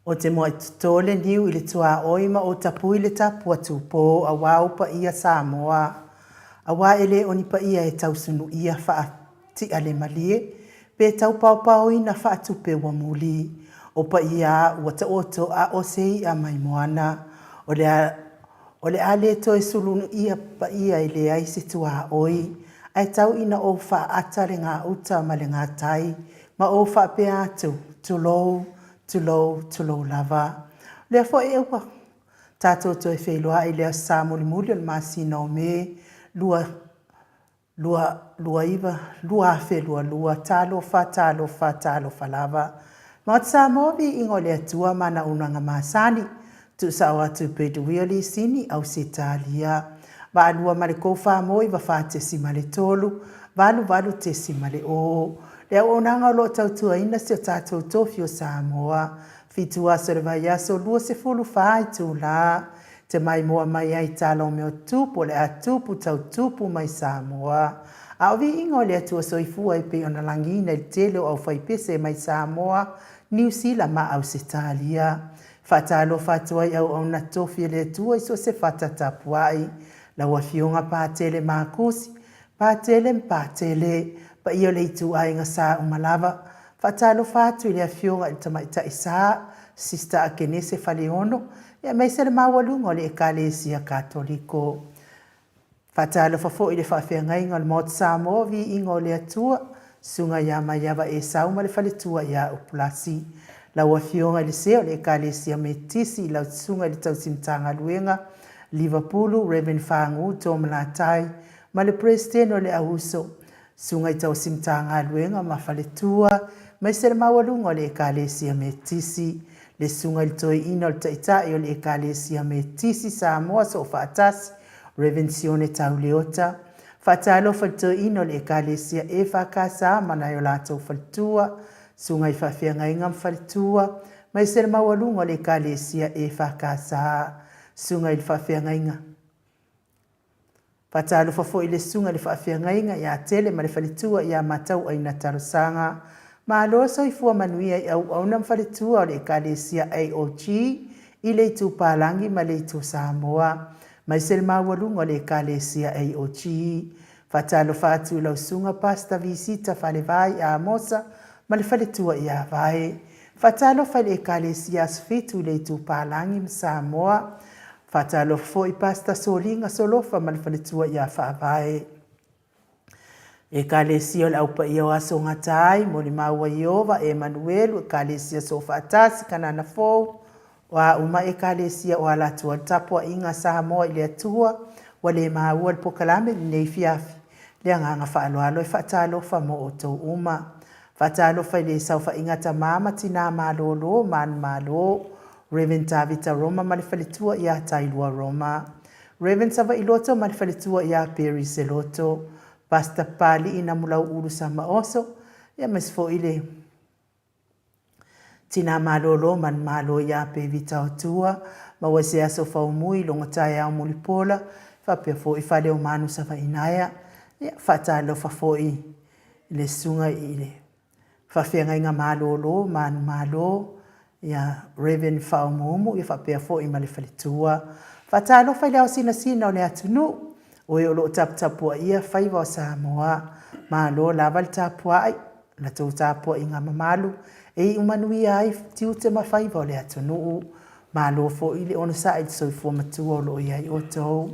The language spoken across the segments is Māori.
O te moa tole niu i le tua oima o tapui le tapu atu po a wau pa ia Samoa. A wā ele oni pa ia e tausunu ia faa ti ale malie, pe tau pau pau ina faa tupe wa muli. O pa ia ua ta oto a osei a mai moana. O le ale to e sulunu ia pa ia i le aise tua oi. Ai tau ina o faa atare ngā uta ma le ngā tai, ma o faa pe atu, tulou lava. Lea fo e ua. Tātou to e wheilua i lea sā muli muli o le māsina o me, lua talo fa lava. Ma tsa movi ingo le atua mana unanga masani, tu sa o atu pedu wioli sini au se talia. Va alua male kofa moi va fa te si male tolu, valu te si male o. Lea onanga lo tautua ina se o tātou tofi o Samoa, fitua se le vai aso lua se fulu fai tu la, te mai moa mai ai talo meo tupu le atupu tau tupu mai Samoa. A ovi ingo le atua soifua i pe ona langina il tele au fai pese mai Samoa, New Zealand ma au se talia. Fatalo fatuai au na tofi le atua iso se fatatapuai, la wafionga pātele mākusi, pātele, pa ia le itu ai nga sa umalava. Fatalo fatu ile afionga itamaita isa, sista akenese faleono, ya meise le mawalunga le ekalesia katoliko. Fatalo fafo ile fafenga inga le mot Samoa vi ingo le atua, sunga ya mayava e sauma le faletua ya upulasi. La wafionga le seo le ekalesia metisi la sunga le tausimtanga luenga, Liverpool, Reverend Fangu, Tom Latai, ma le presidente le auso, sunga i tausimtanga luenga ma faletua, mai se le mawalunga le ekalesia metisi, le sunga il toi ino le taitai o le ekalesia metisi Samoa so faatasi, Reverend Sione Tauleota, fatalo falto ino le ekalesia e fakasa mana yo lato faltua, sunga i fafianga inga faltua, mai se le mawalunga le ekalesia e fakasa, sunga il fafianga inga. Fatalo fafo ile sunga le fafianga inga ya tele ma le falitua ya matau aina tarosanga, ma alo so i fua manuia i au na mfaletua o le ekalesia AOG, i le itu palangi ma le itu Samoa, mai se le mawalunga le ekalesia AOG. Fatalo fatu lau sunga pasta visita fale vai a mosa, ma le faletua i a vai. Fatalo fale ekalesia sfitu le itu palangi ma Samoa, fatalo fo i pasta solinga solofa ma le faletua i a vai. Ekalesia la upa ia aso ngatai mo le maua Iova Emmanuel ekalesia so fatasi kanana fo wa uma ekalesia o ala tua tapua inga Samoa i le atua wa le maua le pokalame nei fiafi le nganga faaloalo e fatalo fa mo oto uma fatalo fa le saufa inga tamama tina malolo malo Reverend Tavita Roma ma le faletua ia tailua Roma, Reverend Sava Iloto ma le faletua ia Peri Seloto, Pasta pali ina mulau uru sama oso, ya mesfo ile. Tina malolo man malo ya pe vita otua, ma wase aso fa umui longa taia o mulipola, fa pe fo i fale o manu sa fa inaya, ya fatalo fa fo i le sunga ile. Fa fianga inga malolo, manu malo, ya Reverend fa umumu, ya fa pe fo i male falitua. Fatalo fa ilao sina o le atunu, o e olo tapua ia faiva o Samoa, ma lo lava le tapua ai, la tau tapua inga mamalu, e umanui ai tiu te ma faiva o le atunu, ma lo fo ili ona sa il soifua matua o lo iai o tau.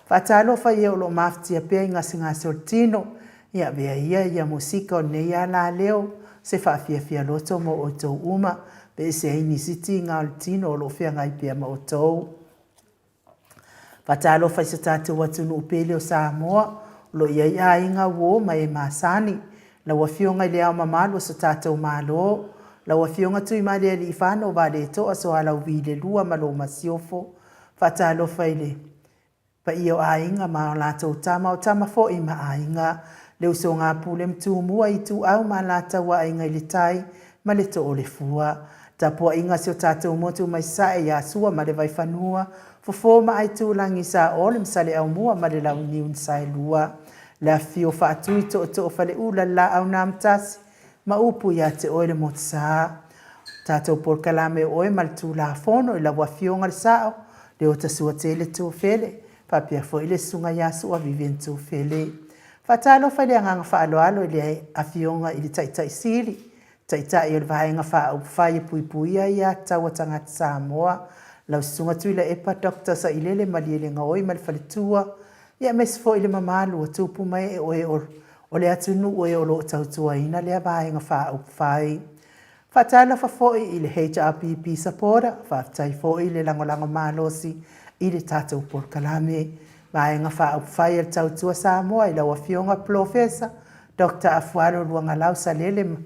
Fatalo fa ia olo maftia pia inga singa sortino, ia vea ia musika o neia la leo, se fa fia loto mo o tau uma, pe se ini siti inga o tino o lo fia ngai pia ma o tau. Fatalo fa se tatu watunu upele o Samoa, lo ia inga wo mai masani, la wafionga ile au mamalu sa tatu malo, la wafionga tui male ali ifano vale to aso ala uvile lua malo masiofo, fatalo fa ile. Pa iyo ainga ma lata utama fo ima ainga, le uso ngā pule mtu mua itu au ma lata wa ainga ilitai, ma le to olefua. Tapua inga sio tatu motu mai sae ya sua ma le vaifanua, fofoma ai tulangi sa ole msale au mua ma le lau niun sae lua. La fio fa atui to fale ula la au namtasi, ma upu ya te oile motsa. Tātou por kalame oe mal tu la fono i la wafionga le sao, le o tasua tele tu fele, papia fo ile sunga yasu a vivien tu fele. Fatalo fale anga faaloalo ile afionga ile taitai sili, taitai ile vaenga fa ufaye puipuia ia tawa tangata Samoa, lau sunga tuila epa Dr. Sa ilele maliele nga oi malifalitua, ia mesfo ile mamalu o tupu mai oe o le atunu oe o lo tautua ina le vaenga fa ufaye. Fatala fa foi ile HRPP supporter, fa tai foi ile langolango malosi ile tatou por kalame. Vaenga fa ufaye tautua Samoa ila wafionga professor Dr. Afualo Luangalau Salele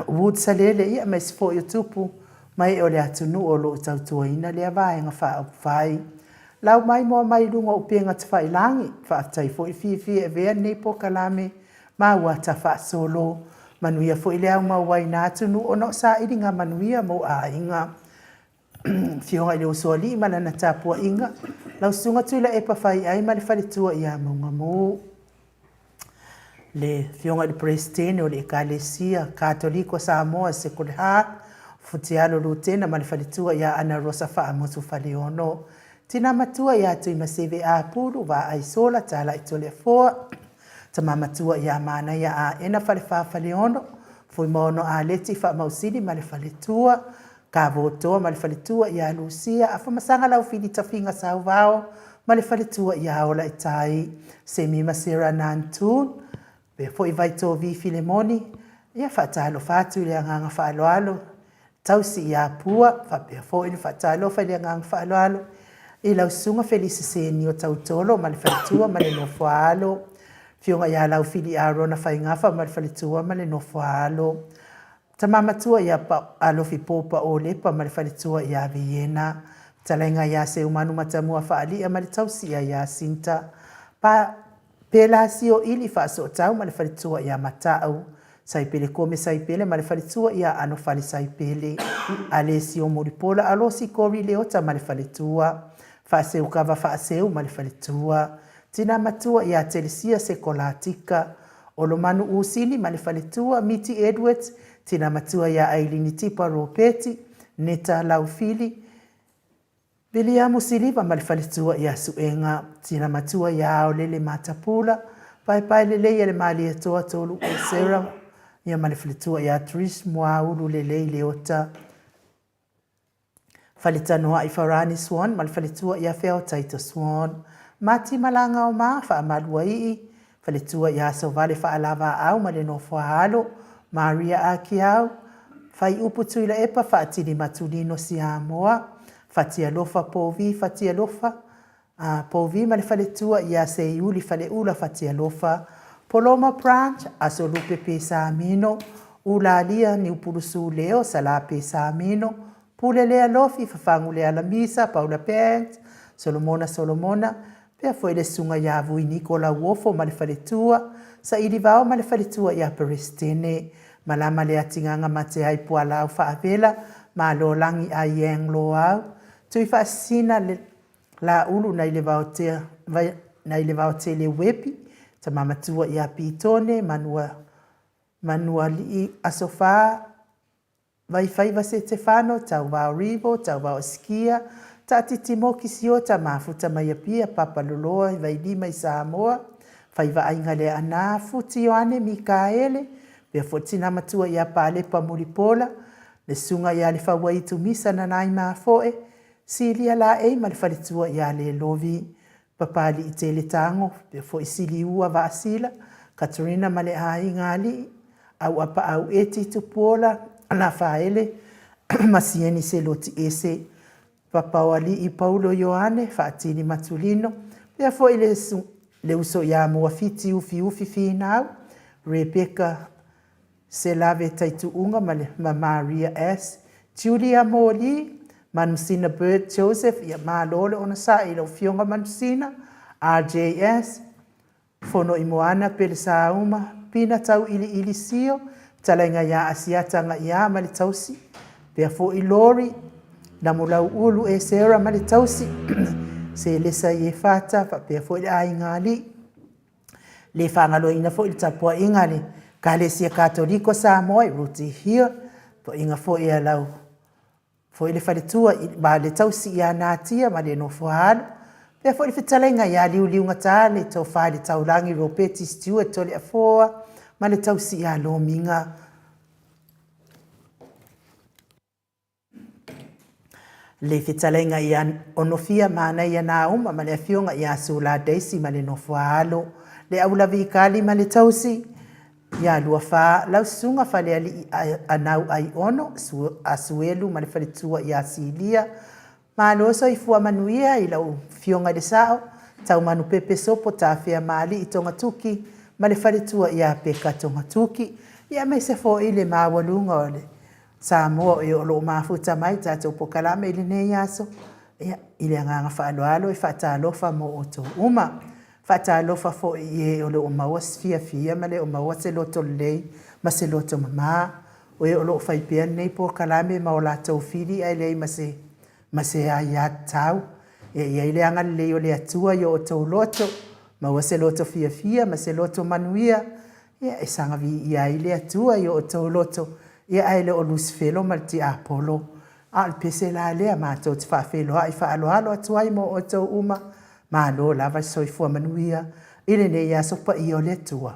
Wood Salele ia mes fo yutupu mai o le atunu o lo tautua ina le vaenga fa ufaye. Lau mai mo mai lunga upenga tfai langi fa tai foi fifi e vea nei por kalame ma wata fa solo manuia fo ile au mawai na atunu o no sa idinga manuia mo a inga fionga ile usoli mana na tapua inga lau sunga tuila e pa fai ai mali falitua ia maunga mo le fionga ile prestene o le ekalesia katoliko Samoa Sekuleha futialo lutena mali falitua ia Ana Rosa fa amosu faliono tina matua ia tui maseve a puru va aisola tala itole foa tamamatua ia mana ia a ena falefafaleono foi mono a leti fa mausili malefaletua ka votoa malefaletua ia Lucia afa masanga lau fili tafinga sauvao malefaletua ia ola itai semi masera nantun pe foi vaito vi Filemoni ia fatalo fatu ile nganga faaloalo tausi ia pua fa pe foi fatalo fa ile nganga faaloalo ila usunga Felice Senio tautolo malefaletua malenofoalo fionga ia lau fili arona faingafa malefaletua male no falo tamamatua ia pa alofi popa o lepa malefaletua ia Viena talenga ia se umanu matamua faali male tausia ia Sinta pa pelasio ili fa so tau malefaletua ia Matau saipele come saipele malefaletua ia ano fali saipele Alessio Moripola alosi kori leota malefaletua fa se ukava fa se malefaletua tina matua ia Telesia Sekolatika o lo manu usini malefaletua Miti Edwards tina matua ia Aileen Tipa Ropeti Neta Laufili Biliamu Siliva malefaletua ia Suenga tina matua ia Olele Matapula pai lele ia le mali atoa tolu o Sarah ia malefaletua ia Trish Mwaulu lele leota falitanoa i Farani Swan malefaletua ia Feo Taito Swan Mati malanga o ma fa amalua ii, faletua ia Sovale fa alava au maleno foahalo, Maria Akiau, fai uputu ila epa fa atini matulino Siamoa, fatia lofa povi, fatia lofa, povi male faletua ia Seiuli fale ula fatia lofa, Poloma Branch, asolupe pesa amino, ulalia ni upulusu leo, sala pesa amino, pulelea lofi, fafangulea la misa, Paula Pent, Solomona, pea foi le sunga ia vui Nicola Wofo malefaletua, sa ili vao malefaletua ia Perestene, malama le atinganga mate ai pualau faavela, ma lo langi a Yang lo au, tui faasina la ulu na ile vao te le wepi, ta mamatua ia Pitone, manua li asofa, vai faiva se Stefano, tau vao Rivo, tau vao Skia, Tati Timoki siota mafuta mai pia papa loloa vai lima i Samoa fai va ainga le ana futi Yohane Mikaele pe fotina matua ia pale pa Muripola le sunga ia le fawai tu misa na nai mafoe silia la e mal falitua ia le lovi papali i tele tango pe fo isili ua va asila Katrina male ai ngali au apa au eti tu pola na faele masieni se loti ese Papawali i Paulo Yohane, faatini matulino, pea foi le uso ia muafiti ufi finau, Rebecca Selave Taituunga, ma Maria S. Julia Moli, Manusina Bird Joseph, ia malole ona sa ilo fionga Manusina, RJS, Fono Imoana pele sauma, Pina tau ili sio, talainga ia asiatanga ia mali tausi, pea foi Lori, na mulau ulu e Sarah mali tausi se lesa ye fata fa pe fo ai ngali le fangalo ina fo il tapua ingali Kalesia Katoliko Samoa Ruti here po inga fo ia lau. Fo ile whaletua ma le tausi ia nātia ma le no fuahalo. Pea fo ile whitalenga ia liu ngata le tau whae le taurangi Ropeti Stewart o le afoa ma le tausi ia lo minga. Le whitalenga ia onofia mana ia nā uma ma le afionga ia sula Daisy ma le no fuahalo. Le aulavi kali ma le tausi. Ia lua wha lau sunga whale ali anau ai ono asuelu ma le whaletua ia silia. Ma loso i fua manuia i lau fionga de sao. Tau manu pepe sopo ta whea maali i tonga tuki. Ma le whaletua ia peka tonga tuki. Ia me se fo i le mawalunga o le. Samoa i o loo mafuta mai tatou pokalame i le nei aso. Ia i le anganga whaaloalo i whaatalofa mo o tō uma. Whaatalofa fo i e o loo mawas fia ma le o mawas se loto lei ma se loto mama. O e o loo whaipea nei pokalame ma o la tau whiri ai lei ma se ai atau. Ia i le anga lei o le atua i o tō loto. Ma wa se loto fia ma se loto manuia. Ia e sanga vi ia i le atua i o tō loto. Ia aile o Lucifelo ma ti Apollo. Al pese la lea mātou te whaafelo ai whaaloalo atuai mo o tau uma. Mā lo lava soifua manuia. Ile ne ia sopa i o le tua.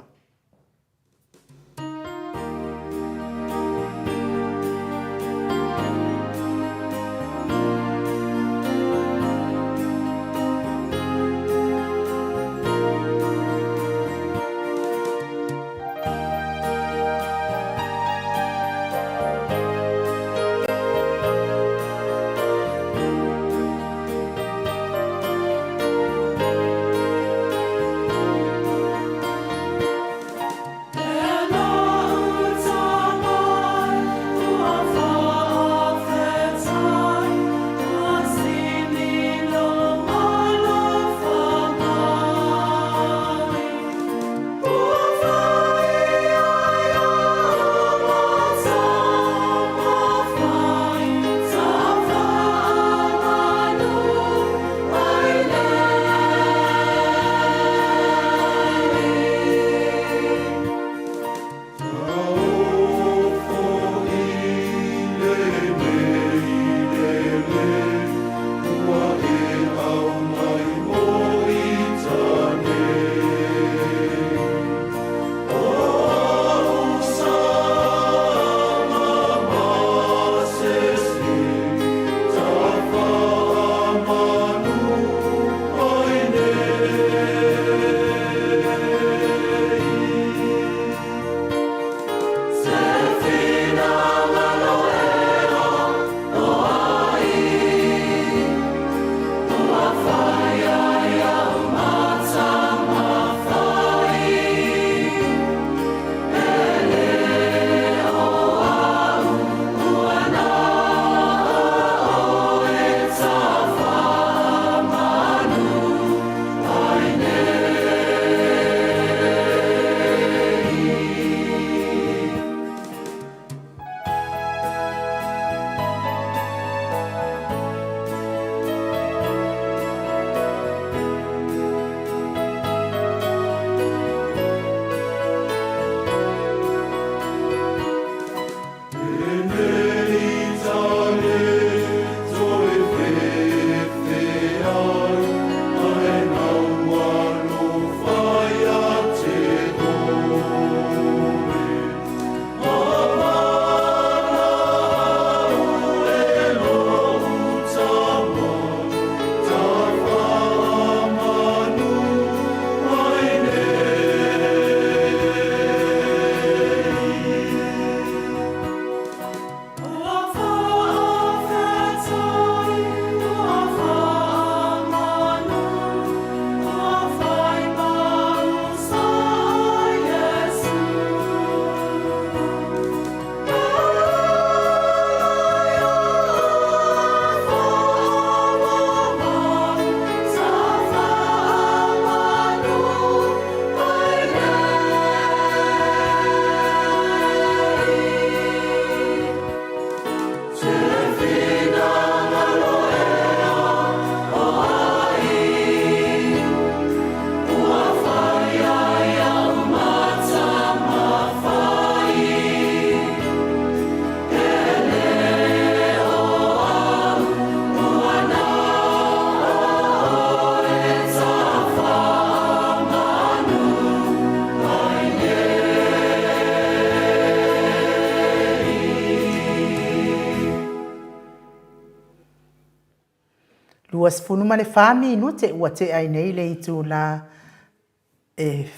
ua sefulu ma le minute ua te ai nei le itu la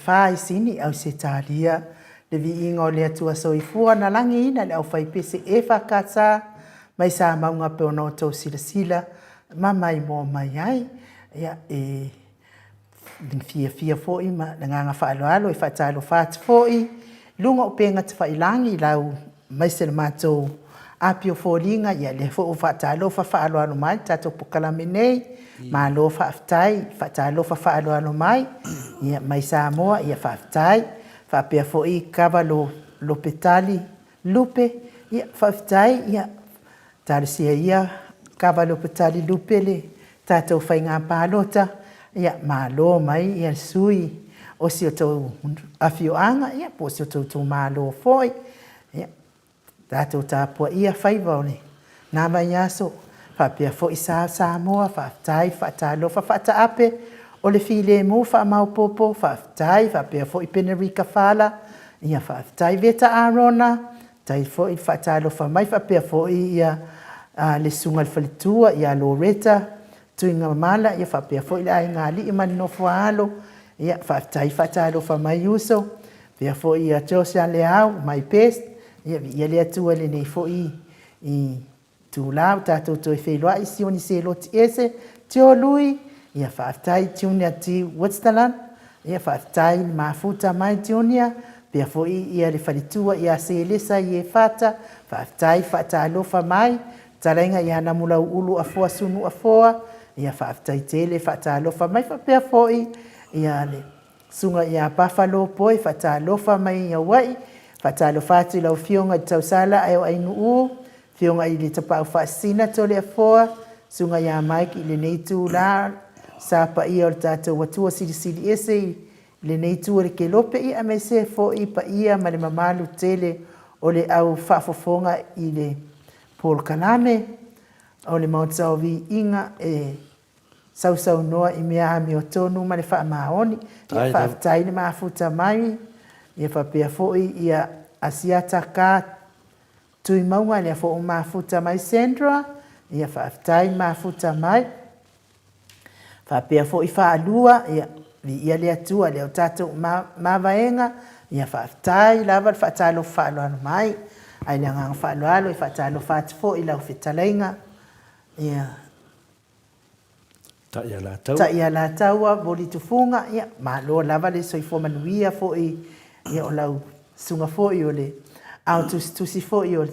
faisini au se talia le viiga o le atua soifua na lagiina le ʻaufai e fakatā mai sa mauga pe ona o tou silasila ma mai mo mai ai ia fia foʻi ma le gaga faaloalo e faatalofa atu foʻi luga o pega te failagi lau mai se le matou apio foliga ia le foʻi faatalofa faaloalo mai tatou pokalame nei malo faatalofa faaloalo mai ia mai Samoa ia faafetai faapea foʻi kava lo petali lupe ia faafetai ia talesia ia kava lo petali lupe le tatou faigā palota ia malo mai ia sui o si o tou afioaga ia po si o tou malo foʻi ia tatou tapua ia faiva o le na mai aso faapea foʻi Samoa faafetai faatalofa faataape o le filemu faamaopopo faafetai faapea foʻi Penerica Fala ia faafetai Veta Arona tai foʻi faatalofa mai faapea foʻi ia le suga le faletua ia Loreta tuiga mala ia faapea foʻi le aiga alii ma le nofo alo ia faafetai faatalofa mai uso pea foʻi ia Jose Leao mai Pest ia viia le atua lenei foʻi i tula o tatou toe feiloaʻi sioni seloti ese tiolui ia faafetai Junior T Wetsterland ia faafetai le mafuta mai Junior pea foʻi ia le faletua ia selesa i e fata faafetai faatalofa mai talaiga ia na mulauulu afoa sunu afoa ia faafetai tele faatalofa mai faapea foʻi ia le suga ia Buffalo Boy faatalofa mai Auaʻi faatalofa atu i lau fioga i tausala ae o ainuu fioga i le tapaʻu faasina tole afoa suga ia Mike i lenei tula sa paia o le tatou atua silisili ese i lenei tua le kelope ia mai se foʻi paia ma le mamalu tele o le au faafofoga i le Paul Kalame o le maotaoviiga sausaunoa i mea amiotonu ma le faamaoni ia faafetai le mafuta mai ia faapea foʻi ia Asiata ka tuimauga lea foʻi mafuta mai Sandra ia faafetai mafuta mai faapea foʻi faalua ia viia le atua le o tatou mavaega ia faafetai lava le faatalofa faaloalo mai ai le agaga faaloalo e faatalofa atu foʻi lau fetalaiga ia taʻia lataua volitufuga ia malo lava le soifua manuia foʻi ia o lau suga foʻi o le ao tusitusi foʻi o le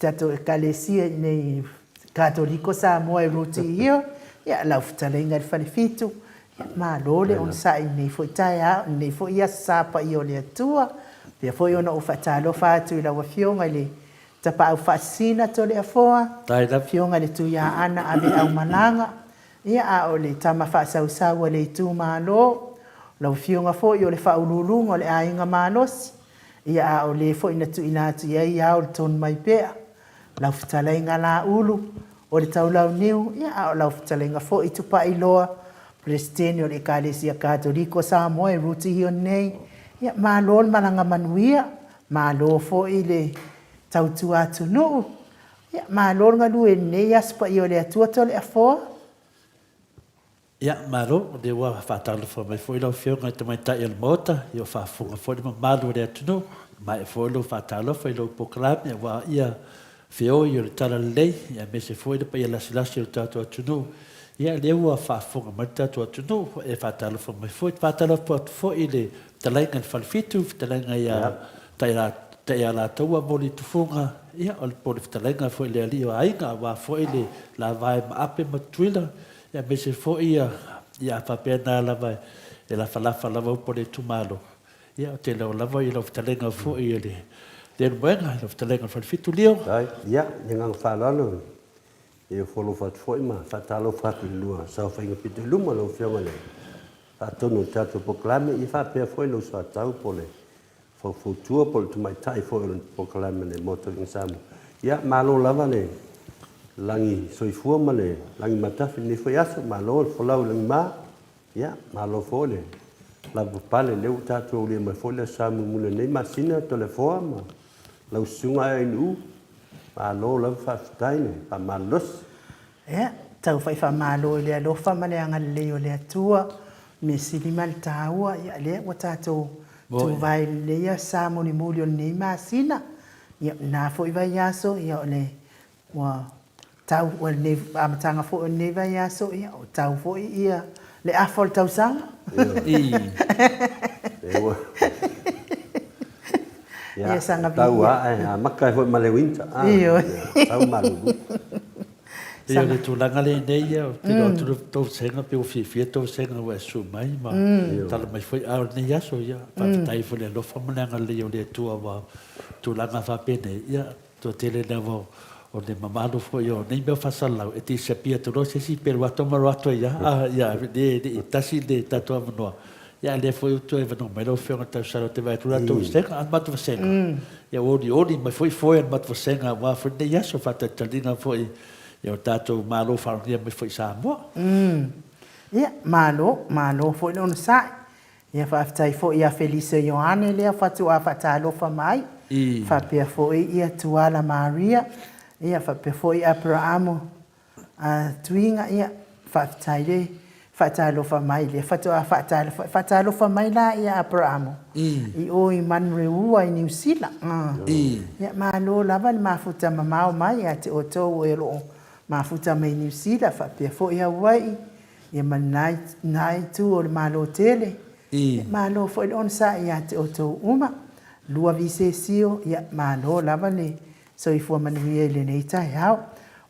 tatou ekalesia i nei katoliko Samoa e Rutihio ia lau fetalaiga i le falefitu malo le ona saʻi nei foʻi taeao nei foʻi ia sasapaia o le atua pea foʻi ona ua faatalofa atu i lau afioga i le tapaʻu faasina tole afoa fioga i le tuiaana a le ʻaumanaga ia a o le tama faasausau a le itumālō lau fioga foʻi o le faaululuga o le aiga malosi ia a o lē foʻi na tuuina atu i ai a o le tonu mai pea lau fetalaiga laulu o le taulauniu ia a o lau fetalaiga foʻi tupailoa presideni o le ekalesia katoliko Samoa e Rutihio nei ia malo le malaga manuia malo foʻi le tautua atunuu ia malo le galu e lenei aso paia o le atua tole afoa ia malo le ua faatalofa mai foʻi lau fioga i tamaitaʻi o le mota ia faafoga foʻi le mamalu o le atunuu mae foʻi lou faatalofa i lou pokalame ua ia feoi o le tala lelei ia mese foʻi le paia lasilasi o le tatou atunuu ia lea ua faafoga mai le tatou atunuu e faatalofa mai foʻi faatalofa atu foʻi le talaiga le falefitu fetalaiga ia taʻia latou a volitufuga ia o le pole fetalaiga foʻi le alii o aiga ua foʻi le lavae ma ape ma tuila ia mese foʻi ia faapena lava e lafalafa lava upo le tumalo ia o te laolava i lau fetalaiga foʻi e le luega lau fetalaiga le falefitu lio ia le gaga faaloalo e folofa atu foʻi ma faatalofa atu i lua saofaiga piteluma lau fioga le faatonu o le tatou pokalame ia faapea foʻi lau soatau po le faufautua po le tumaitaʻi foʻi o le pokalame le motoviga Samoa ia malo lava le lagi soifua ma le lagi matafi lenei foʻi aso malo le folau lagi mā ia malo foʻi le lavapale leu tatou aulia mai foʻi le sa mumule nei masina tolefoa ma laususuga e ainuu Malo la whaafitai ne, pa malos. Ea, tau whai whamalo i lea lofa ma lea ngale leo lea tua, me sili mal tāua, ia lea wa tātou tu vai lea sa moni muli o nei māsina. Ia nā fo i vai aso, ia o le wa tau o le amatanga fo o nei vai aso, ia o tau fo i ia le afol tau sanga. Ewa. Ia sanga tau a makai fo ma le winta. Iyo. Tau malu. Ia le tūlanga le nei ia, tino tūru tau senga pe o fia tau senga wa su mai, ma tala mai foi au nei aso ia, whaafitai fo le lofa mananga le o le tua wa tūlanga whapene ia, tō tele na wa o le mamalo fo ia, nei mea whasalau, e te sapia tūro se si peru ato maro ato ia, ia, ne tasi le tatoa manoa. Ia le foi utu e vano mai lo whionga tau saro te vai tūra tau senga, an matu senga. Ia ori mai foi an matu senga, wa foi nei aso whatatalina foi, ia o tātou mālo wharongia me whai Samoa. Ia, mālo, fo ino sai. Ia whaafitai fo ia Felice Ioane lea whatu a whatalofa mai. Whapea fo ia Tuala Maria. Ia whapea fo ia Abrahamo. Tuinga ia whaafitai le whatalofa mai lea. Whatu a whatalofa mai la ia Abrahamo. I o i Manreua i New Zealand. Ia mālo lava ni mafuta mamao mai a te otou e loo. Mafuta mai New Zealand, whapea fo ia Hawaii, ia manai tu o le malo tele. Malo fo i onsa ia te otou uma. Lua vise sio, ia malo lava le, so i fua manuia i le nei tai hao.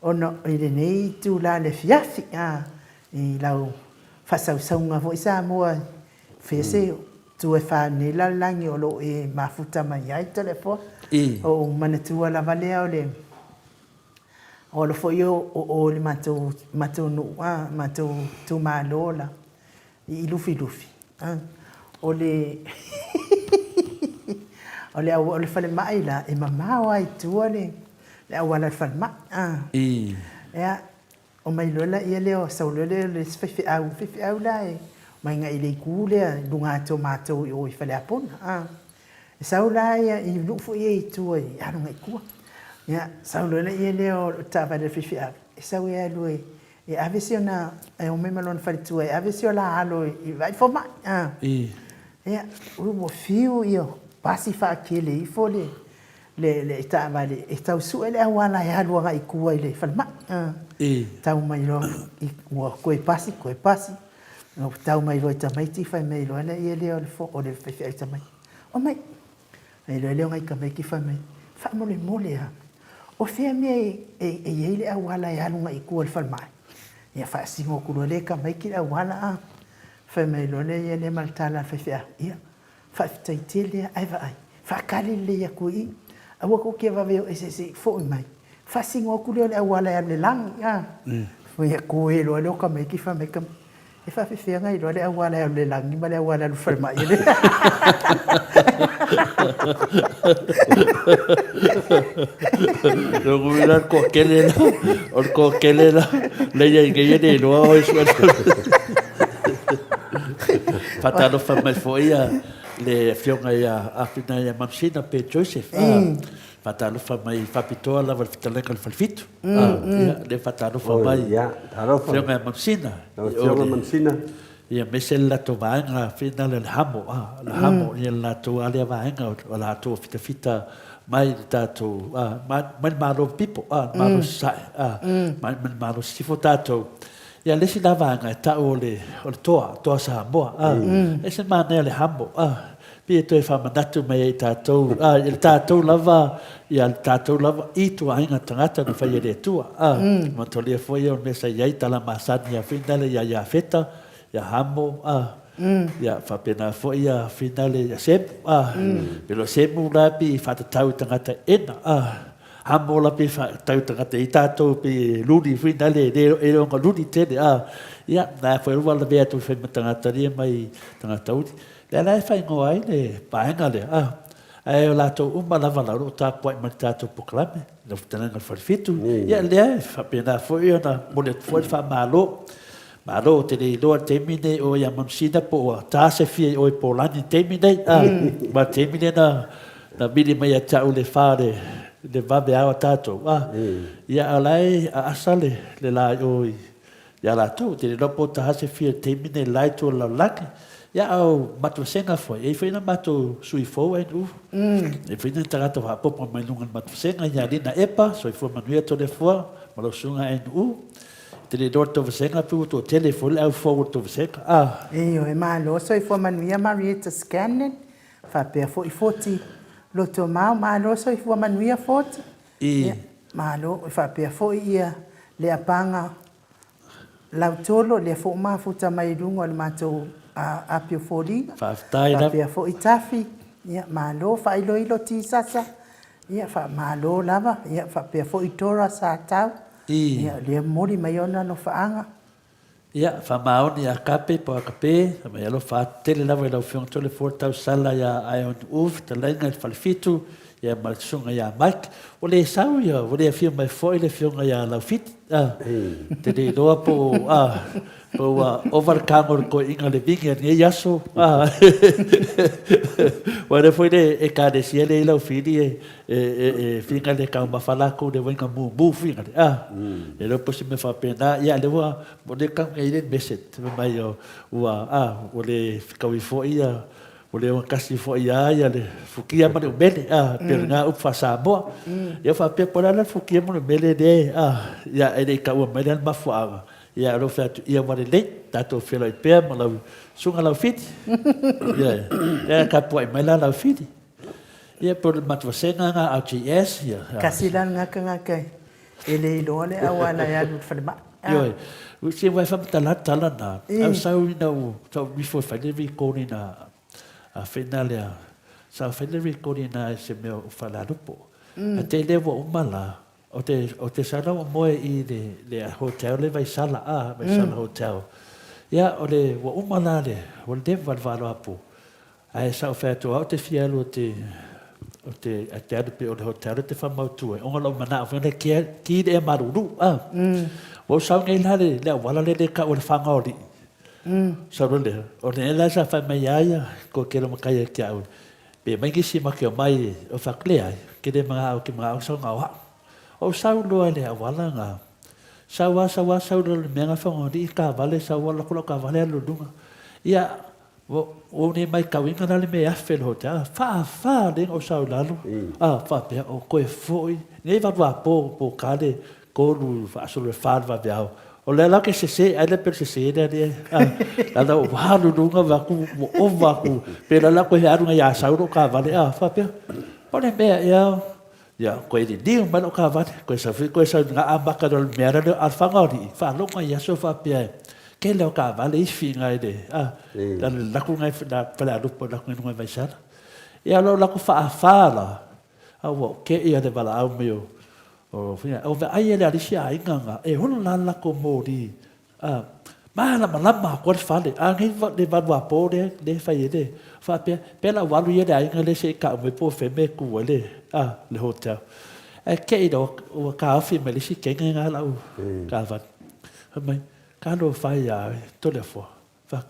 Ono i le nei tu la le fiafi, i lau whasausaunga fo i Samoa, whese tu e wha ne lalangi o lo e mafuta mai ai telefo. O manatua lava lea o le, o lo foi o le matou no matou tu malola i lufi o le o le fale mai la e mama ai tu le awala fale ma ya o mai lola ia le o saulo le fifi au la e mai nga ile kule lunga to matou o i fale apon saula ia i lufu ia tu ai anu ngai ku. Ya, saulo le ia leo tava le fifi a. E sau ia lui. E avesio na e o me malon faritu e avesio la alo i vai fo ma. Ya, o fiu io pasi fa kele i fo le tava le e tau su ele awana e alu nga i kua i le fa ma. Tau mai lo i ko e pasi. No tau mai lo tamaiti fa mai lo na ia leo le fo o le fifi a tamai. O mai. E lo leo ngai ka mai ki fa mai. Fa mo le mole ha. O fea mea e ele awala e alunga i kua le whalmai. Ia wha singo kuro le ka mai ki awala a. Wha mei lone ia le maltala whewhea. Ia, wha whitai lea aiva ai. Wha kale lea kui. Awa ko kia waweo e se fo i mai. Wha singo kuro le awala e ale langi. Ia ko e loa leo ka mai ki wha mai ka. E wha whiwhea ngai loa le awala e ale langi ma le awala le whalmai. Lo gumina ko kelela le ia ngei no o iso. Fatalo fa mai foia le fionga ia afina ia mamsina pe Joseph. Fatalo fa mai fapitoa la valfitalenga le falfito. Le fatalo fa mai. Fionga mamsina. Fionga mamsina. Ia mese la to vaenga fina le hamo la hamo ia la to ale vaenga o la to fita mai tato mai malo pipo malo sai mai malo sifo tato ia lesi la vaenga ta ole toa sa boa ese mane le hamo pe to e fa mandato mai tato il tato lava ia tato lava i to ainga tangata no fai le tua ma to le foi o mesa ia tala masania fina le ia feta ya hamo ya fa pena fo ya finale ya sep pero semu la pi fa tau tangata ena hamo la pi fa tau tangata itato pi ludi finale de o ludi tele ya na foi wala be tu fe tangata ri mai tangata uti la fa ngo ai le paenga le ai la to uma lava la rota poi martato proclame no tanga farfitu ya le fa pena fo ya na molet fo fa malo Malo te le loa temine o ia mamsina po ta se fie o polani temine ma temine na mili mai a tau le fare le vabe awa tātou. Ia alai a asale le la oi. Ia la tau, te lopo ta hase fia teimine lai tō lau laki. Ia au matu senga foi. E whaina matu sui fōu e nu. E whaina tagata wa popa mai lunga matu senga. Ia lina epa, soi fua manuia tō le fua. Malau sunga e nu. Te le dor tō vasenga pu tō telefone au fōu tō vasenga. Eo, e malo, soi fua manuia Marietta Scanlon. Whapea fo i foti. Loto mau, malo, soi fua manuia foti. Malo, whapea fo i ia le apanga. Lau tolo le fo mafuta mai lungo le matou apio fōringa. Whapea fo i tafi. Ia, malo, whailo ilo ti sasa. Ia, malo lava. Ia, whapea fo i tora sa tau. Ia, le mori mai ona no whaanga. Ia, whamaoni a kape po a kape. Mai alo whaatele lava i lau whionga tole 4,000 sala ia ai on uf. Te lainga i whalifitu. Ia malasunga ia Mike. O le sau ia, o le whia mai fo i le whionga ia lau fiti. Te le roa po overkangor ko inga le vingi ni yaso. Wale foi e kade si ele lau fiti e finga le kau mafalako le wenga mu finga. E lo posi me fa pena ia le wa mo le kang e le meset mai o le kau i fo ia. O le kasi fo ia le fukia ma le mele per nga up fa Samoa ia fa pe por ala fukia ma le mele de ia ele ka o mele ma fuaga ia ro fa ia ma le tato fela i pe ma la sunga la fit ia ka po mai la fit ia por matvasenga nga AGS ia kasilan nga kai ele lole awala ya fa ma ia o se vai fa tala na au sau no so before fa le ko ni na a finalea sa finalea corina se meu falarupo até levo uma lá o te sala mo i le hotel le vai sala hotel ia o le uma lá le o le valo apo ai sa oferta o te fielo o te até o hotel te fama tu o ngalo mana o le ki e maruru o sa ngai lá le wala le ka o le fanga ori Sarole, o ne la sa fa mai ia ko ke lo makai ke au. Pe mai ki si make mai o fa klea ke de ma o ke ma o so nga. O sa lo ale awala nga. Sa wa lo me nga fa ngodi ka vale sa wa lo ka vale lo dunga. Ia o ne mai ka winga le me afel hotel. Fa de o sa la lo. Fa pe o ko foi. Ne va po kale ko lu fa so le fa va biao. O le la ke se ai le per se de ala o halu lunga va ku o va ku pe la ko ha runga ya sauro ka vale fa pe pone be ya ko e di ma no ka vale ko sa nga abaka do mera do al fangori fa lo ma ya so fa pe ke le ka vale i finga de la ku ngai da pala do po la ku ngai vai sa ya lo la ku fa la o ke ia de vala au meu o ai ele ali sia inganga e hono la ko mori ma ko fale ngai de va po de fai de fa pe la walu ye dai ngale se ka me po fe me ku le le hotel e ke do o ka fi me li si ke nga la u ka va mai ka do fai ya to le fo fa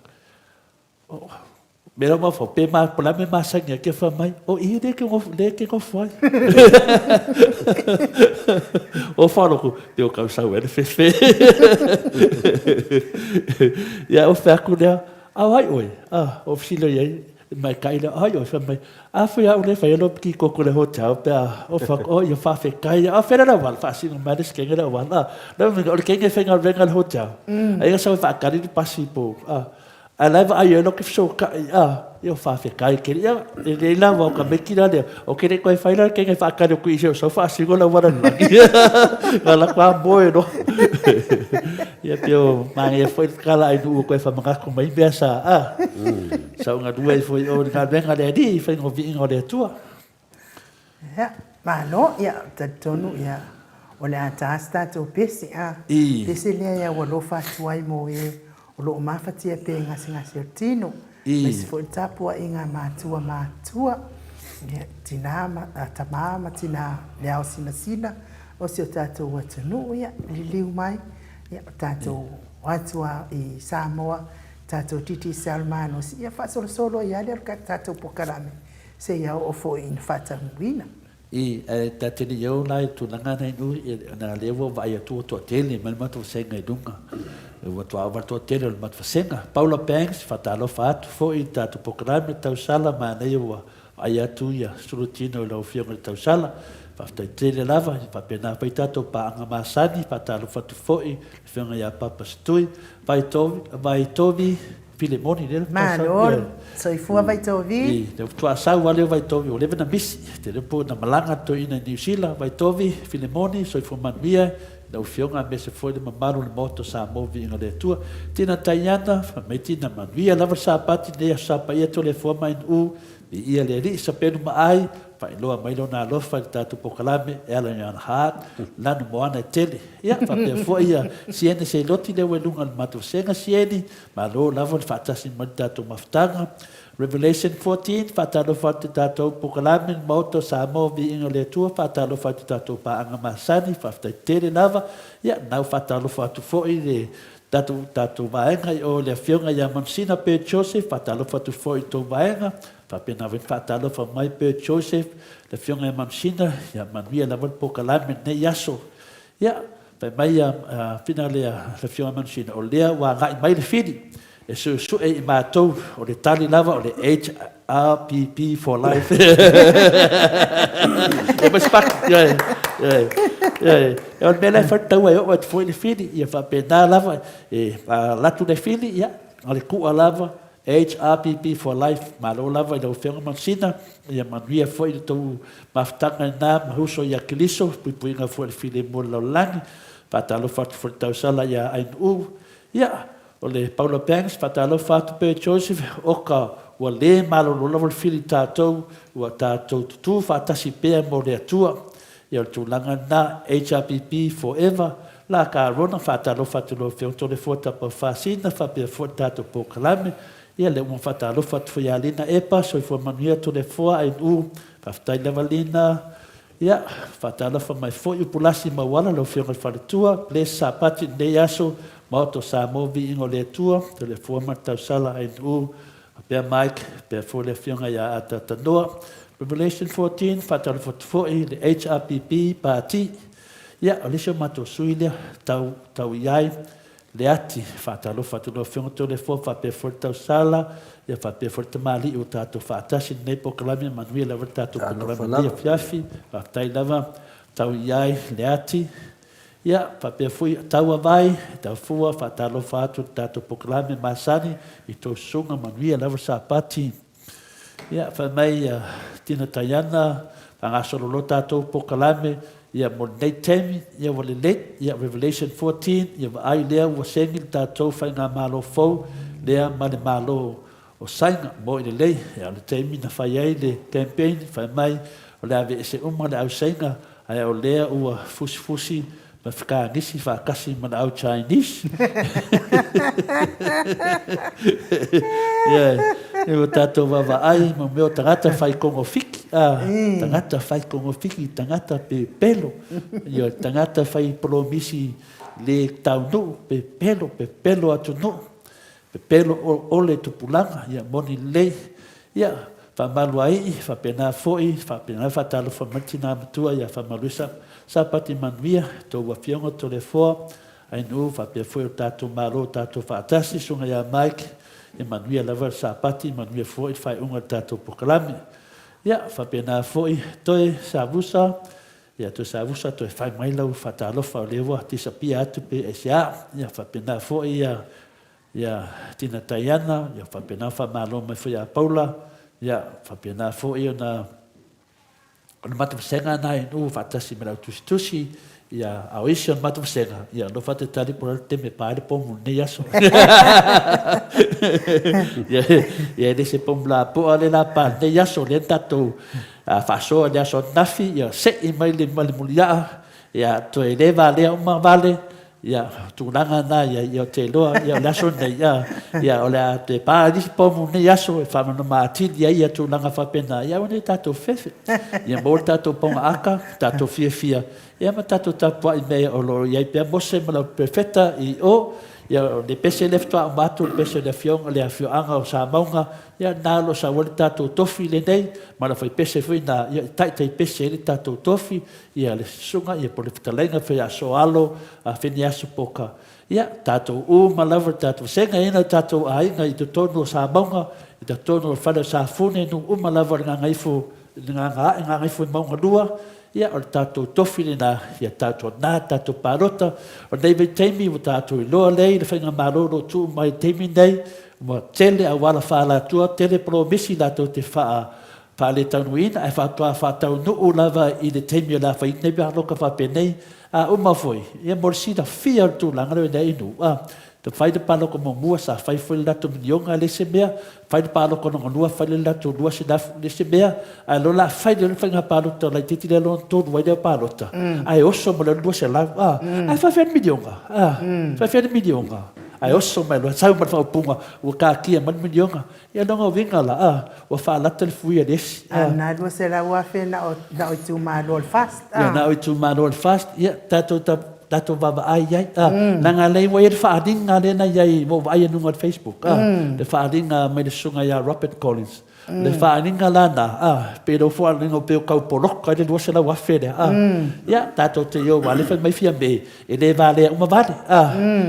Mera ma fo pe ma pula me ma sanga ke fa mai o I de ke ko foi o falo ko te o ka sa we fe ya o fa ku dia ai oi o filo ye mai kai la ai o fa mai fa ya o le fa yo ki ko le hotel pe o fa o yo fa fe kai fa la wal fa si no ma des ke la wal no me o ke fe ngal venga hotel ai sa fa ka di pasi po Alava ai no ke so ka eu fa fe kai ke ia le la va ka mekina de o ke ko fa ila ke fa ka ku iso so fa si go la wala la la kwa boy no ia pio mai foi kala ai du ko fa maka ko mai besa sa nga du ai foi o ka venga de di fa ngo vi ngo de tua ya ma no ia tonu ia o le atasta to pesi pesi le ia wo lo fa tuai mo o lo mafati e pe ngasi tino mas fo tapua inga matua tinama tamama tina leo sina o se tato watanu ya liliu mai ya tato watua I Samoa tato Titi Salmano si ya fa solo ya le tato pokalame se ya o fo in fata ngwina I ta te ni yo lai tu langa nei nu na lewo vai tu to tele mal ma tu senga i dunga. Wa tu ava to tele ma tu senga. Paula Banks fatalo fat fo I ta tu programa tau sala ma nei wa ai atu ia surutino lo fio tau sala. Fa ta tele lava fa pena pa tato pa anga masani fatalo fatu fo I fio ia papa stui vai tovi Filemoni dele. Malor, soifua vai tovi. Te tua sau wale vai tovi o leve na misi. Te repo na malanga to ina New Zealand vai tovi Filemoni soifua manmia na ufionga mese foi de mamaru le moto sa movi inga le tua. Tina taiana meti na manmia lava sa pati ne sa pa ia to le forma in u I ia le ri sa penu mai fa loa mai lo na lo fa ta tu pokalame ela yan hat la no moana tele ia fa pe fo ia siene se loti le welunga matu senga sieni ma lo lava fa ta sin mata tu maftanga Revelation 14 fa ta lo fa ta tu pokalame moto sa movi inga le tua fa ta lo fa ta tu pa anga masani fa ta tele lava ia na fa ta lo fa tu fo I le tatu vaenga o le fionga ia Monsina pe Joseph fatalo fatu foi to vaenga fa pena ven fatalo fa mai pe Joseph le fionga ia Monsina ia manuia la vol pokalame ne yaso ia pe mai finale le fionga Monsina o lea wa ngai mai le fidi e su e matou o le tali lava o le HRPP for life e mas pak e o mele fa tau e o foi le fili ia fa pena lava e la tu le fili ia o le ku lava HRPP for life ma lo lava i lo fenga Monsina ia manuia foi le tau maftanga na mahuso ia kiliso puinga foi le fili mo lo langi fa talo fa tau sala ia ai ia o le Paula Banks fatalo fatu pe Joseph oka ua le malo lo lava fili tatou ua tatou tutu fatasi pe mo le atua ia tu langa na HRPP forever la ka rona fatalo fatu lo fe to le fota pa fasina fa pe fota to pokalame ia le mo fatalo fatu fo yalina epa so fo manuia to le fo ai fa ftai levalina ia fatalo fa mai fo upulasi mawala lo fe fa tua le sapati de yaso Moto sa movi ingo le tua, te le forma tau sala ai pe Mike, pe fo le fionga ia ata tanoa. Revelation 14, fatalo fotofoi, le HRPP, pati. Ia, alisho mato suilia, tau iai, le ati, fatalo fatalo fionga to le fo, fa pe fo tau sala, ia fa pe fo tamali o tato fatasi, ne po kalami, manuia lava tato kalami, ia fiafi, fa tai lava, tau iai, le ati. Ia, fa pe fui taua vai, tau fua, fa talo fatu, tato poklame masani, I to sunga manuia lava sa pati. Ia, fa mai tina tayana, fa ngasolo lo tato poklame, ia mo nei temi, ia wale leit, ia Revelation 14, ia wa ai lea wa sengil tato fa ngā malo fau, lea male malo o sainga, mo ile lei, ia le temi na fa iai le campaign, fa mai, o le ave ese uma le au sainga, ai o lea ua fusi, ma fika nisi fa kasi mana au Chinese e o tato wawa ai ma meo tangata fai kongo fiki tangata fai kongo fiki tangata pe pelo ia tangata fai promisi le tau no pe pelo atu no pe pelo o le tupulanga ia moni le ia fa malu ai fa pena foi fa pena fa talo fa matina matua ia fa malusa sa pati manuia to wa fionga to le fo ai no fa pe foi tato malo tato fa tasi sunga ia Mike e manuia lava sa pati manuia foi fa unga tato poklame ia fa pena foi to sa vusa ia to sa vusa to fa mai lau fa talo fa lewa tisa pia atu pe esa ia fa pena foi ia tina tayana ia fa pena fa malo mai foi a Paula ia fa pena foi na ona matafasenga nai no fatasi mera tusi ia ao isi ona matafasenga ia no fate tali por te me pare pom ne yaso ia desse pom la po ale la pa ne yaso le tato fa so le yaso nafi ia se I mai le mulia ia to eleva le uma vale ia tulanga na ia te loa ia laso nei ia ola te pa di pom ne yaso fa no mati ia tulanga fa pena ia one tato fefe ia mo tato pom aka tato fia ia ma tato tapo I me o lo ia pe mose ma perfetta I o ia le pese le ftoa matu le pese le fionga le afioanga o sa maunga ia nalo sa wale tatou tofi le nei ma la fai pese fui na ia tai pese le tatou tofi ia le sunga ia po le fitalenga fai aso alo a fini aso poka ia tatou uma lava tatou senga ina tatou ainga i tonu o sa maunga i tonu o fale sa fune nu uma lava nga ngaifu nga ngaifu maunga lua ia o tatou tofi le na ia tatou na tatou parota o nei me teimi o tatou iloa lei le whainga maroro tu mai teimi nei mo tele a wala whaala tua tele promisi tatou te wha le tanuina e whatoa whatau nuu lava i le teimi o la whaina i bia loka whapenei a umafoi ia morsina fia tu langa le nei inu te fai de palo como mua sa fai foi la to milionga le se mea fai de palo kono lua fai la to lua se da le se mea a lo la fai de fai nga palo to la titi le lon to vai de palo ta ai osso mo le lua se la ai fai fe milionga fai fe milionga ai osso mai lo sai mo fa punga o ka kia man milionga ia no vinga la o fa la te fui des na lua se la wa fe na o tu ma lo fast na o tu ma lo fast ia tato baba ai nanga lei wa ir faadinga le na yai mo vai no ngot Facebook le faadinga me le sunga ya Robert Collins le faadinga la na pero fo al no pe ka polok ka le dosa la wa fede ya tato te yo wale fa mai fia be e le vale uma vale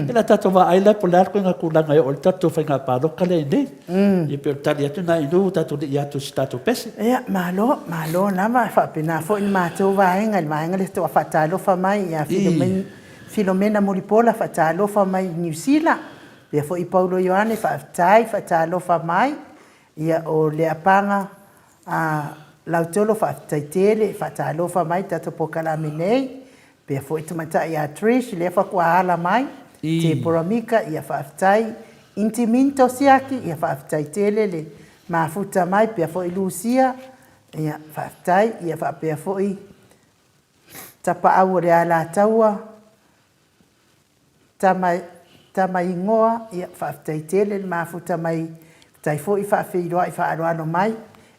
ela tato va ai la polar ko nga kulanga yo tato fa nga pa do kale ne e pe tali atu na inu tato ya tu stato pese ya malo na va fa pena fo in ma to va nga le to fa talo fa mai ya Filomena Muripola fa talo fa mai New Zealand pe fo i Paulo Ioane fa talo fa mai ia o le apanga lautolo fa taitele fa talo fa mai tato pokala menei pe fo i tumata ia Trish le fa kwa ala mai te poramika ia fa tai intiminto siaki ia fa taitele le mafuta mai pe fo i Lucia ia fa tai ia fa pe fo i tapa au le ala taua tama ingoa ia fa taitele le mafuta mai tai fo i fa feiroa i fa aloano mai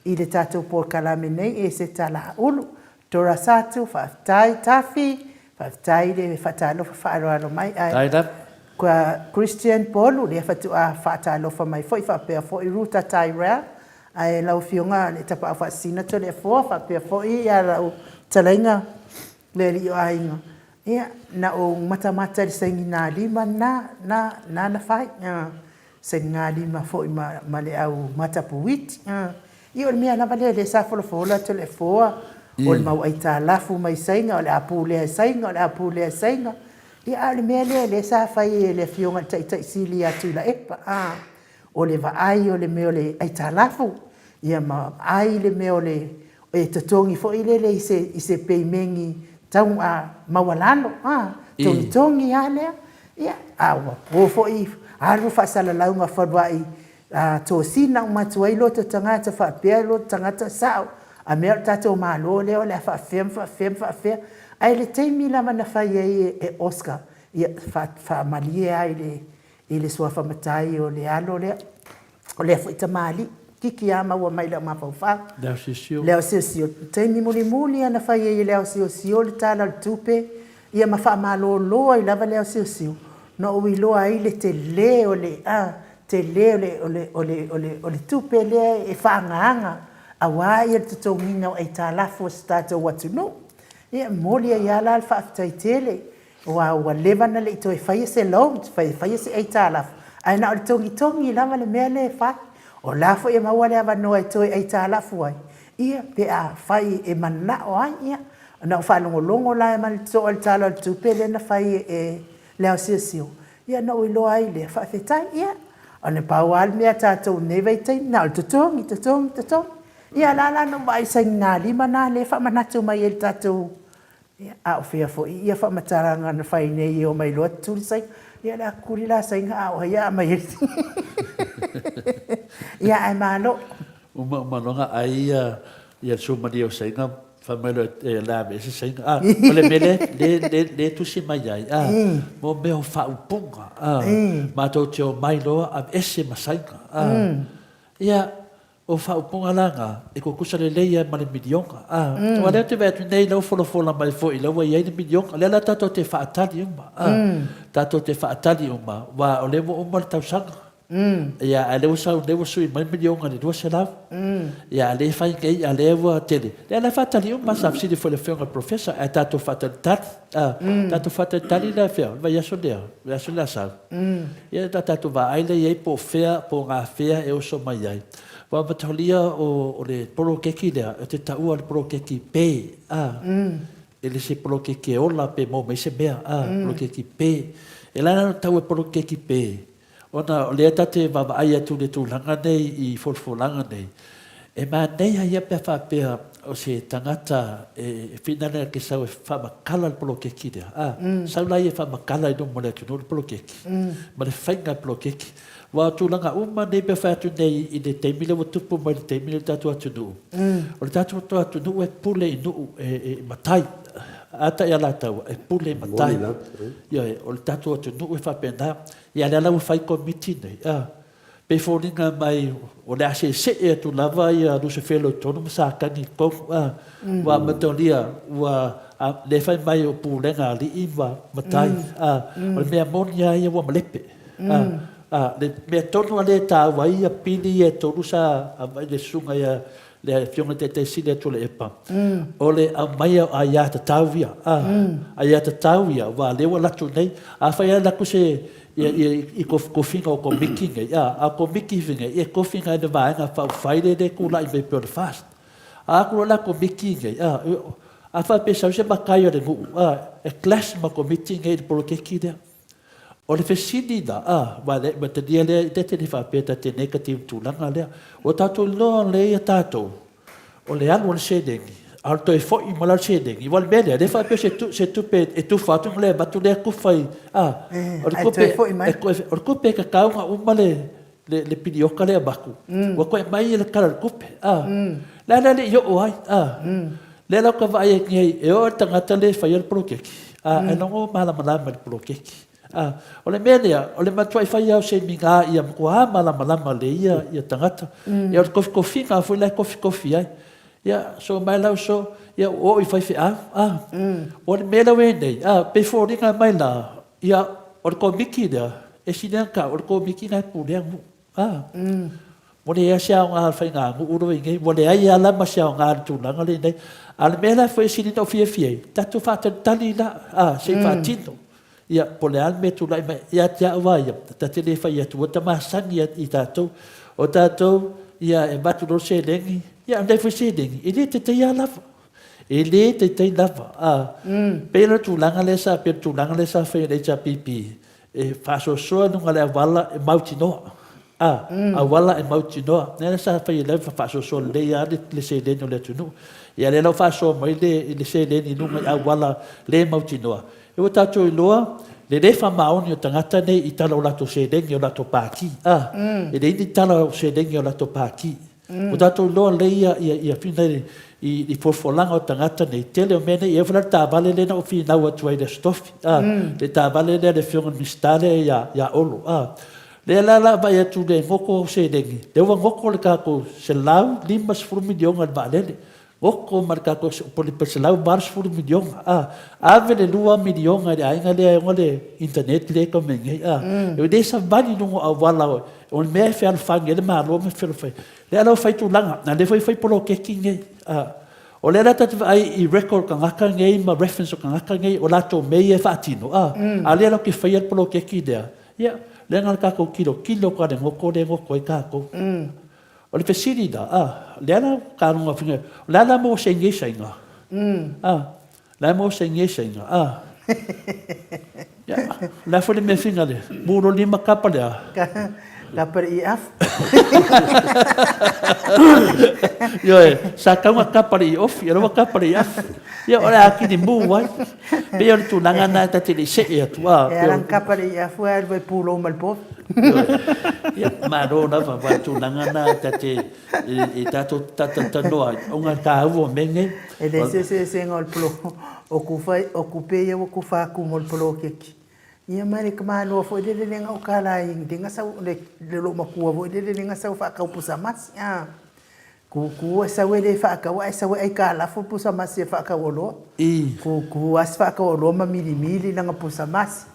i le tatou pokala menei e se tala ulu tora satu fa tai tafi fa tai le fa talo fa aloano mai ai kwa Christian Paul le fa tu a fa talo fa mai fo i fa pe fo i ruta Tyrell ai lau fionga le tapa fa sina to le fo fa pe fo i ya lau talainga le li ainga ia na o mata le sengina lima na fai sengina lima fo ma le au mata puit i o mia na vale le sa fo la to le fo o le mau ai ta lafu mai senga o le apu le senga i a le mea le sa fai le fionga tai sili atu la epa o le va ai o le mea le ai ta lafu ia ma ai le mea le e tatongi fo i le i se peimengi tau mawalano tongi ale ia awa o fo i alu fa sala launga fadwai to sina matuai lo to tangata fa pelo tangata sao a me tato malo le o le fa fem ai le teimi la mana fa e Oscar ia fa malia ai le sua fa matai o le alo le fa tamali kiki ama wa mai la mafaufa leo sio teimi muli ana fa ye leo sio le tala le tupe ia mafa malo lo ai lava leo sio no wi lo ai le tele o le tupe le e fa nganga awa ia te tonginga ai tala fo stato watu no ia moli ia la fa taitele wa leva na le to fa se long fa se ai tala ai na tongi lava le mele fa o la fo e mawale ava no e toi ai tala fuai ia pe a fai e mana o ai ia na fa longo la e man to al tala tu pele na fai e le sio ia no lo ai le fa fetai ia ona pawal me ata to ne vai tai na to tong ia la no vai sang na li mana le fa mana tu mai el tatu ia a fia fo ia fa mataranga na fai ne io mai lo tu sai ia la kurila sai ha o ia mai ia ai malo uma longa ai ia suma dio senga famelo la be se senga ole mele le tu si mai ai mo me o fa upunga ma to tio mai lo a ese masaika ia o whaupunga langa, e ko kusa leia ma le milionga. O leo te vea tu nei lau fola mai fo i lau wa iei le milionga. Lea la tato te whaatali uma. Tato te whaatali uma. Wa o lewo uma le tausanga. Ia a lewo sau lewo sui mai milionga ni dua se lau. Ia a le whai ngei a lewo tele. Lea la whaatali uma sa fsidi fo le whionga professor. A tato whaatali tali. Tato whaatali tali la whia. Wa yaso lea. Yaso lea sau. Ia tato wa aile iei po whea, po ngā whea e oso mai ai. Wa mataholia o le polo keki lea, o te taua le polo keki pē, e le se polo keki e ola pē mō mai se mea, polo keki pē. E lana no tau e polo keki pē. Ona o lea tate mama ai atu le tūlanga nei i folfolanga nei. E mā nei hai apea whapea o se tangata e whinana ke sau e whamakala le polo keki lea. Sau lai e whamakala i no mo le atu no le polo keki. Ma le whainga polo keki. Wa tūlanga uma nei pe whātu nei i le teimile wa tupu mai le teimile tatu atu nuu. O le tatu atu nuu e pule i nuu e matai. Ata ia la tau e pule i matai. O le tatu atu nuu e whapena. Ia le alau whai komiti nei. Pe fōringa mai o le ase se e atu lava i a nusa whelo tonu masakani kou. Wa matolia wa le whai mai o pūlenga li i wa matai. O le mea monia ia wa malepe. Le mea tonu a le tāwai a pili e tonu sa a mai le sunga ia le fionga te sile atu le epa. O le a mai a iata tāwia. A iata tāwia wa lewa latu nei. A whai a laku se i kofinga o komiki ngai. A komiki vinga i kofinga i na vaenga whau whaile le kula i mei pio le fast. A kula la komiki ngai. A whai pesau se makai o le ngu. E clash ma komiti ngai le polo keki lea. O le fesini da, ma te dia lea, te te whapeta te negative tūlanga lea. O tātou loa lea tātou. O le anu o le sedengi. Al toi fōi ma la sedengi. Wal mele, le whapea se tupe e tu whātung lea, matu lea kufai. O le kupe e ka kaunga uma le pinioka lea baku. Wa koe mai le kara le kupe. Lea le i o ai. Lea lau ka vai e ngai, e o tangata le whai al prokeki. E nongo malamalama le prokeki. O le mea o le matuai whai au se minga ia mkua malama le ia tangata. Ia o le kofi ngā fui lai kofi ai. Ia so mai lau so, ia o i whai au. O le mea lau e nei, pe fōringa mai la, ia o le komiki lea, e sinenka o le komiki ngai pūlea ngu. Mo le ea sea o ngā whai ngā ngu uro i ngai, mo le ai alama sea o ngā tūlanga le nei. A le mea lau whai sinina o fia, tatu whātani la, se whātino. Ia pole al me tu lai mai ia tia wa ia ta te le fai atu ta masangi i tātou o tātou ia e batu no se lengi ia andai foi se lengi e le te ia lava e le te lava pelo tu langa le sa pe tu langa le sa fai le cha pipi e faso so no ngale wala e mauti no a wala e mauti no ne sa fai le faso so le ia le se lengi le tu no ia le no faso mai le se lengi no a wala le mauti no e o tātou i loa, le refa maoni o tangata nei i tala o lato sedengi o lato pāki. E le ini tala o sedengi o lato pāki. O tātou i loa le ia whina i forfolanga o tangata nei tele o mene i ewhana tāwale lena o whinau atu ai le stofi. Le tāwale lena le whionga mistale ia olo. Le la vai atu le ngoko o sedengi. Le ua ngoko le kako se lau 5 milionga le vaalele. Oko marka ko poli peselau bars furu milionga ave le 2 milionga de ainga le ngole internet le ko mengi e desa bani no awala on me fe al fange le malo me fe fe le alo fai tu langa na le fai polo keki nge o le rata ai i record ka ngaka nge ma reference ka ngaka nge o lato me e fatino ale alo ki fai polo keki de ya le ngaka ko kilo ka de ngoko e ka ko o le fesiri da, le ana karunga whina, le ana mo se nge sainga. Le ana mo se nge sainga. Le fwere me whina le, muro 5 kapa lea. Kapa i af. Yo sa kaunga kapa i ofi, e rawa kapa i af. Ia ora aki ni mu wai. Pe ora tu nanga na ta te se e atua. E aran kapa i af wa vai pulo malpo. Ia maro na va tu nanga na ta te e tato tata noa. Onga ka uo menge. E le se ngol pulo. O kupe ia o kufa ku ngol pulo keki. Ia mare ka malo fo de le nga o kala i de nga sa le lo makua vo de le nga sa fa ka pusa mas Ku asa we le whaakawa, asa we ai ka lafo pusa masi e whaakawolo. I. Ku as whaakawolo ma mili langa pusa masi.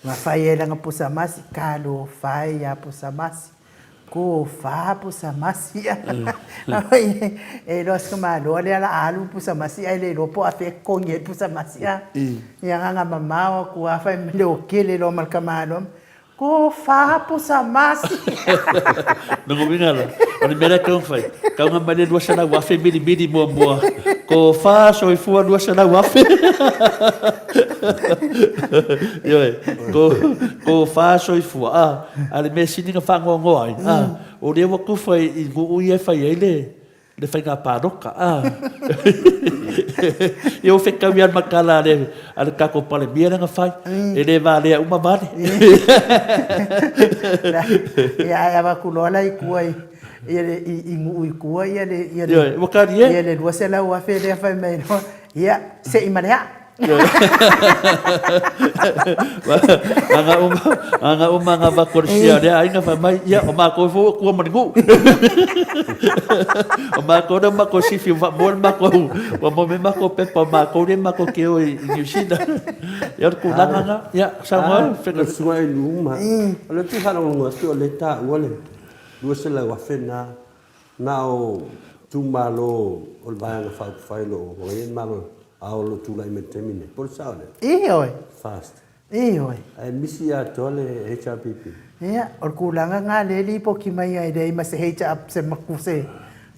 Ma whai e langa pusa masi, kalo whai a pusa masi. Ko wha pusa masi. E los ka malo, le ala alu pusa masi, ai le ropo a whea kongi e pusa masi. Ia nganga mamao, ku a whai mele o kele lo mal ka malo. Ko wha pusa masi. Nungu mingala. Oni mera kau fai. Kau ngamane dua sana wafe mili mua. Ko fa soi fua dua sana wafe. Yoi. Ko fa soi fua. Ale me sini nga fa ngongo ai. O le waku fai i ngu ia fai ele. Le fai ngā pāroka. Yo fe kawian makala le. Ale kako pale mia nga fai. E le va le uma vale. Ia wakulola i kuai. I ngu i kua ia le wakari e ia le dua sela ua fe le fai mai no ia se i marea anga uma nga bakorsia le ainga fa mai ia o ma ko fo ku maringu o ma ko da ma ko sifi va bol ma ko o mo me ma ko pe pa ma ko le ma ko ke o i nyusida ia ku langa ia sama fe na suai luma ale tu hana ngo tu le ta wale dua sela wa fena na o tu malo o vai fa failo o ien malo ao lo tu lai metemine por saule oi fast oi ai misia tole HRPP ia o kulanga nga le li po ki mai ai dei ma se hecha se makuse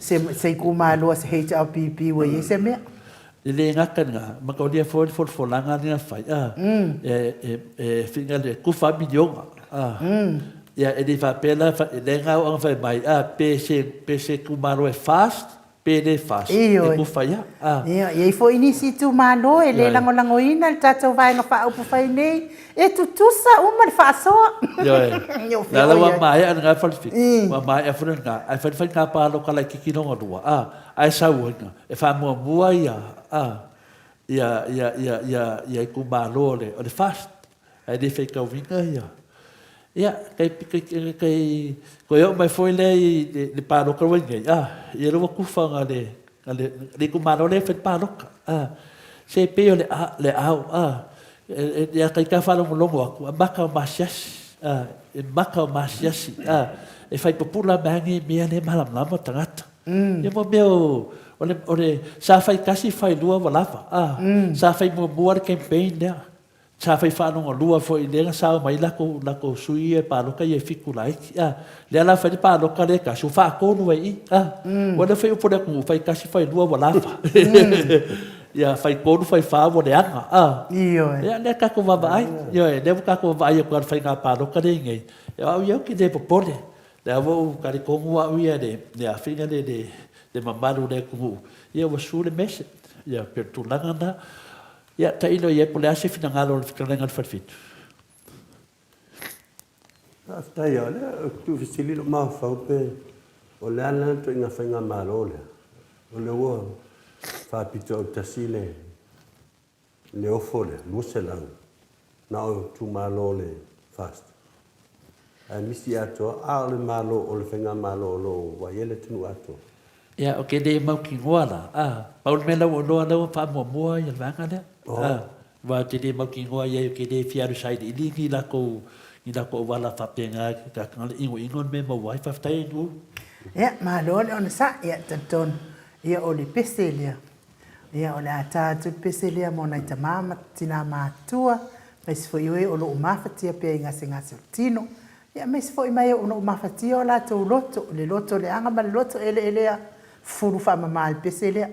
se ku malo se HRPP we se me le ngakanga ma ko dia for langa ni fai finga le ku fa milionga ia e ni whapela, le ngau anga whai mai, pese kumaro e fast, pele fast. E kuwhaia. Ia, i fo inisi tu malo, e le lango ina, le tatou vai nga wha upu whai nei, e tutusa uma le wha soa. Ia, nala wa mai, ana ngai whalifik. Wa mai, e whana ngā, ai whai ngā pālo ka lai kikinonga rua. Ai sau inga, e wha mua ia, ia i kumaro le, o le fast. Ai le whai kauvinga ia. Ia, kai ko yo mai foi le paro ka wenga. Ia ro ku fanga le ku maro le fet paro. Se pe le au. Ia kai ka falo longo aku baka masias. E baka masias. E fai popula bangi mia le malam lama tangata. Ia mo meu ole sa fai kasi fai lua walava. Sa fai mo buar campaign dia. Sa fai whanonga lua fo i lenga sao mai lako sui e pāloka i e whiku laiki. Le ala whai pāloka le kasi, o whaakonu e i. Wana whai upore ku, whai kasi whai lua wa lafa. Ia whai konu whai whaa wa le anga. Ia le kako wawa ai. Ia le kako wawa ai e kua whai ngā pāloka le ngei. Ia au iau ki le popole. Le awo kari kongu au ia le a whina le mamaru le kungu. Ia wa su le mese. Ia pertu langana. Ia ta ino ia pole ase fina ngalo le whikalenga le whawhitu. Aftai ole, tu fisili lo mau whaupe, o le ana to inga whainga malo le. O le ua, whapito o tasile, le ofo le, luose lang, na o tu malo le fast. Ai misi ato, a o le malo o le whainga malo o lo, wa iele tunu ato. Ia, o ke le mau ki ngoa la. Paul me lau o loa lau wha mua i alwanga lea. Wa te le mau ki ngoa ia o ke le fiaru saidi. Ili ni lako o wala whapenga ki ka kangale ingon me mau wai whaftai ngu. Ia, malo le ona sa, ia taton, ia o le pese lea. Ia o le atatu pese lea mona i ta mama tina mātua. Mai sifo iwe o lo umafatia pia i ngase o tino. Ia, mai sifo i mai o lo umafatia o la tau loto. Le loto le anga ma le loto ele elea. Furu fa mama al pese lea.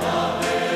Amen.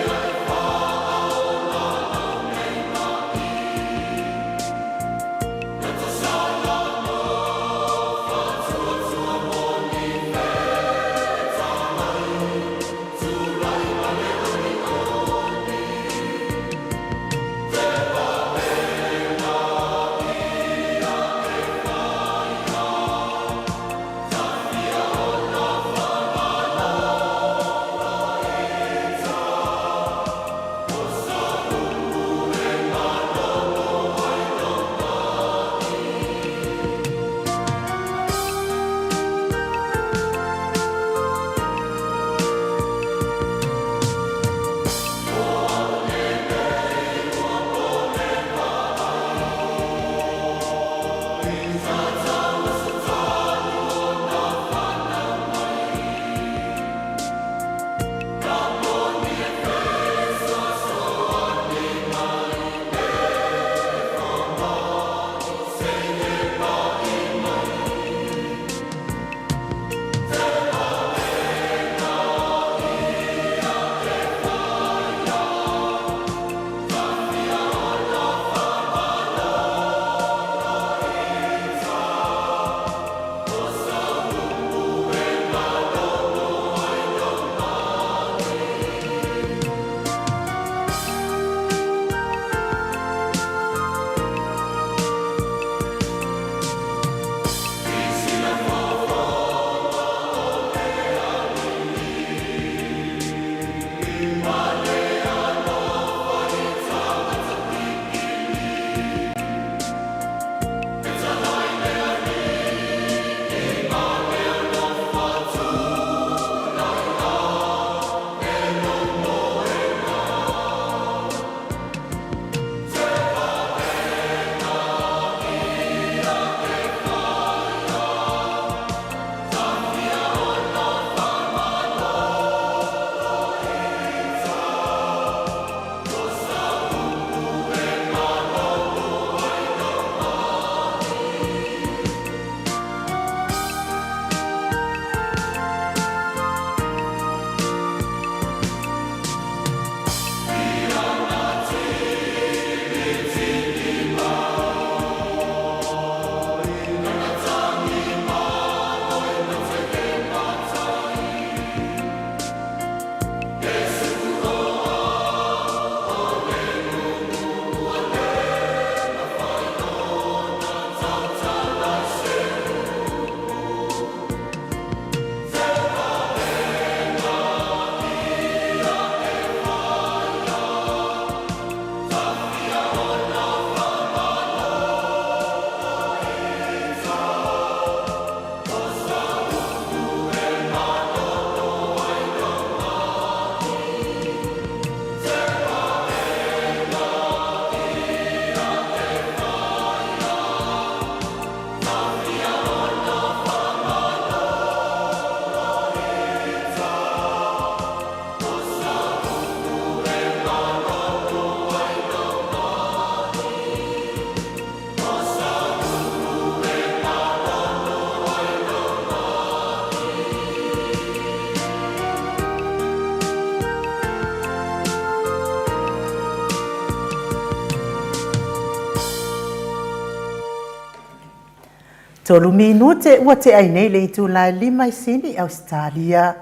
Tolu minute ua te ai nei le tu la lima sini Australia.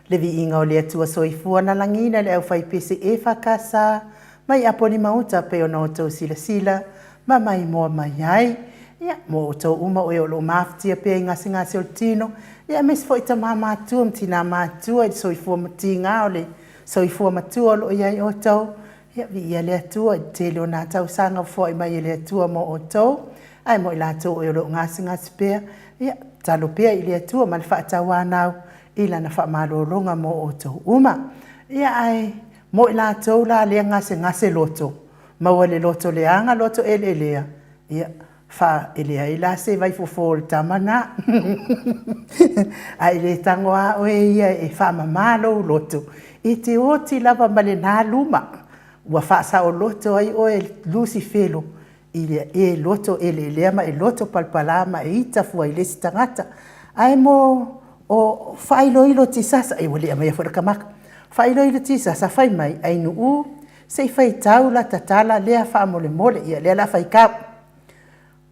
Le vi inga o le atua soifua na langina le au fai PCE whakasa. Mai aponi mauta pe o no tau sila sila. Ma mai moa mai ai. Ia, mo o tau uma o e o lo maftia pe ngasi ngasi o tino. Ia, mes fo ita maa matua mtina matua i soifua mati ngā o le soifua matua lo iai o tau. Ia, vi ia le atua i te leo nā tau sanga fo i mai le atua mo o tau. Ai mo i lato o e o lo ngasi ngasi pea. Ia, talo pea i le atua ma le whaatau anau. Ila na whaamaroronga mo o tau uma. Ia ai, mo i lato la lea ngase loto. Maua le loto leanga, loto ele lea. Ia, fa ele ai la se vai fofo le tamana. Ai le tangoa o e ia e fa mamalo loto. I te oti lava male nā luma. Ua fa sa o loto ai o e lusi felo. Ile e loto ele lea ma e loto palpalama e ita fua i lesi tangata. Ai mo o whailoilo ti sasa, e wale amai a whakamaka. Whailoilo ti sasa whai mai ai nuu. Sei whai tau la tatala lea wha mole mole ia lea la whai kau.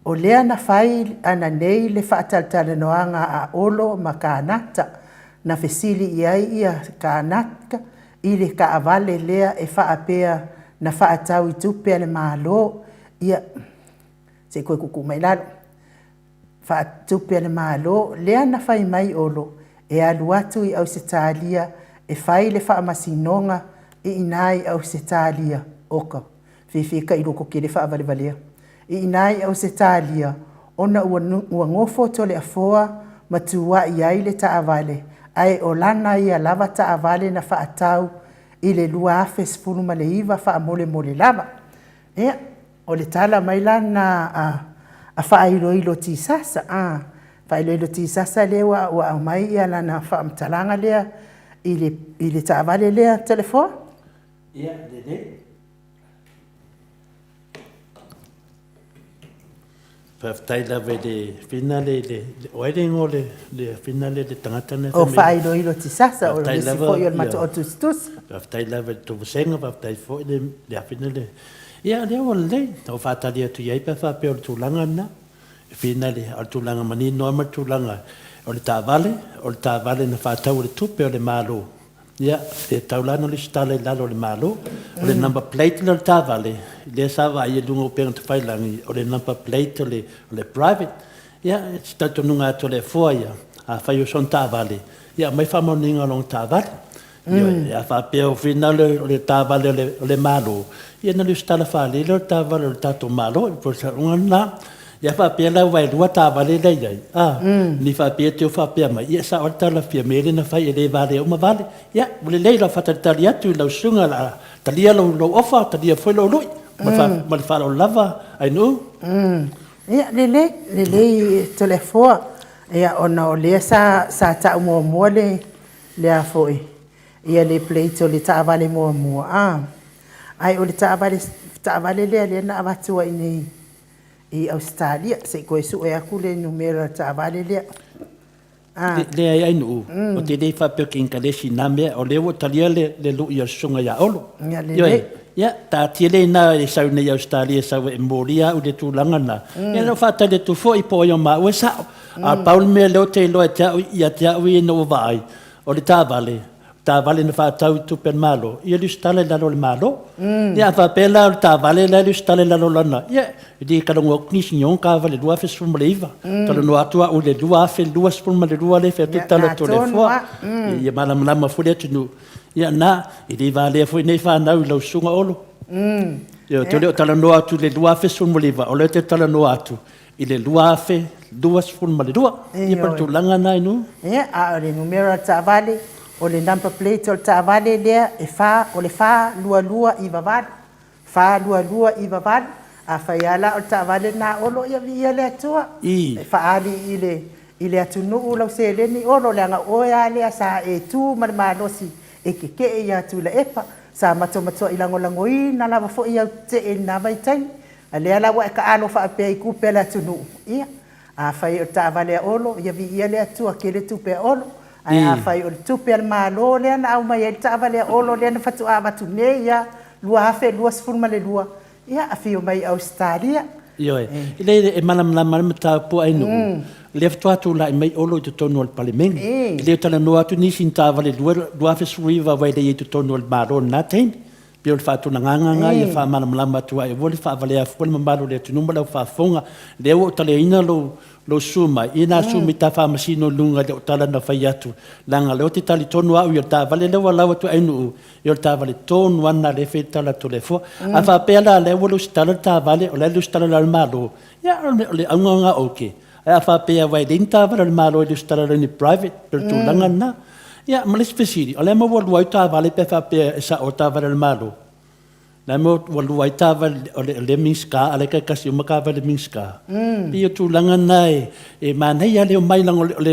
O lea na whai ana nei le whaataltale noanga a olo ma ka anata. Na fesili iai ia ka anata. Ile ka avale lea e whaapea na whaatau i tupea le maalo. Ia, se koe kuku mai lalo. Whaatupea le maalo, lea na whai mai olo. E alu atu i au se tālia. E whai le whaamasinonga i inai au se tālia. Oka, whiwhika i roko ke le whaavalevalea. I inai au se tālia. Ona ua ngofo tole a foa, matua i ai le taavale. Ai o lana i a lava taavale na whaatau i le lua afe spunu ma le iwa whaamole mole lava. Ea, o le tala mai lana a whaailoilo ti sasa. Whaailoilo ti sasa lewa ua au mai i a lana whaamtalanga lea i le taavale lea telefon. Ia, le. Whaftai lawe le finale le oerengo le finale le tangata na. O whaailoilo ti sasa o le sifo i o mato o tustus. Whaftai lawe le tuvusenga, whaftai fo le finale. Ia, lea o le, o whaatali atu iai pa whapea o le tūlanga na. Finale, o le tūlanga mani noama tūlanga. O le tāwale na whaatau le tupe o le mālo. Ia, e taulana le stale lalo le malo. O le number plate le tāwale. Le sawa ia lunga o penga te whailangi. O le number plate o le private. Ia, statu nunga ato le fua ia. A whai o son tāwale. Ia, mai whamoninga long tāwale. Ia, whapea o whina o le tāwale o le malo. Ia, na le stale whale le tāwale o le tātou malo. Ia, posa unga na. Ia whapea la wai lua tāwale le iai. Ni whapea te o whapea mai. Ia sa o tala fia mele na whai e le vale o ma vale. Ia, ule leila whatatari atu lau sunga la talia lau ofa, talia fwoi lau lui. Ma le whala o lava, ai nu. Ia, le telefoa. Ia, ona o lea sa ta mua mua lea fwoi. Ia le plate o le taavale mua mua. Ai o le taavale lea na avatua i nei. I Australia, se koe su e aku le numero taavale lea. Le ai nu. O te dei whapeo ki inkalesi nā mea, o leo talia le lu i a sunga ia olo. Ia, le. Ia, tā tia le nā e sau nei Australia, sau e moria u le tūlanga nā. Ia, no whata le tu fo i po i o mā ue sao. A paul mea leo te loa ia te au i no vai. O le tāvale. Tāvale na whātau i tupen malo. Ia lu stale lalo le malo. Ia whapela o tāvale la lu stale lalo lana. Ia, di karongo o knisi nyon ka wale lua fe spuma le iwa. Tala no atua o le lua fe lua spuma le lua le fe tala to le fua. Ia malama fule atunu. Ia na, i di vale a fui nei whanau i lau sunga olo. Ia, tole o tala no atu le lua fe spuma le iwa. O le te tala no atu. I le lua fe lua spuma le lua. Ia patu langa nai nu. Ia, a o le numero tāvale. O le number plate o le tāwale lea e o le wha lua i vavale. Wha lua i vavale. A whaiala o le tāwale nā olo ia vi ia le atua. E whaali i le atunu u lau se leni olo le anga oea lea sa e tū marmanosi e keke e atu la epa. Sa mato i lango i na lava fo i au te e nā vaitai. A lea lawa e ka alo whaapea i kupe le atunu. Ia. A whai o le tāwale olo ia vi ia le atua ke le tupe olo. Ai a fai o le tupe al malo lea na au mai e taavale olo lea na fatu a watu ne ia lua hafe lua sifurma le lua ia a fio mai Australia. Ioe, i le e malam mata po ai nu. le fatu atu la mai olo te tonu al parliament le tala no atu ni sin tava le dua fe suiva vai le te tonu al maro na ten pe o fatu na nganga ia fa mana mlama tu ai vole fa vale a fo maro le tu numero fa fonga le o tale ina lo suma ina sumi ta fa masino lunga de tala na fai atu langa le o te tali tonu au ia ta vale le wala tu ai nu ia ta vale tonu ana le fe tala to le fo a fa pela le o lo stala ta vale o le lo stala al maro ia le anga okay a fa pe vai dinta va al malo de stare ni private per tu langana ya ma le spesiri ole mo vol vai ta vale pe fa pe sa o ta va al malo na mo vol vai ta va le minska ale ka kasi ma ka va le minska pi tu langana e ma nei ya le mai lang le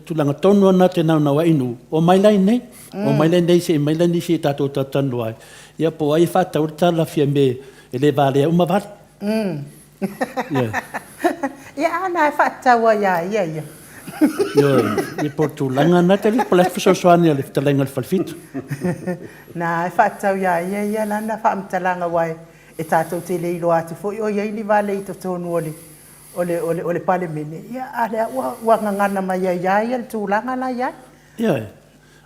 tu lang tonu na te na wa inu o mai lai nei o mai lai nei se mai lai ni se ta to ta tan wa ya po ai fa ta urta la fiambe ele vale uma va ya ana fatawa ya. Yo, i portulanga na te li pole so soani le talenga le falfit. Na fatawa ya la na fam talanga wai e tato te le ilo atu fo yo ye ni vale to tonu ole pale mene ya ale wa ngana ma ya tulanga la ya. Yo.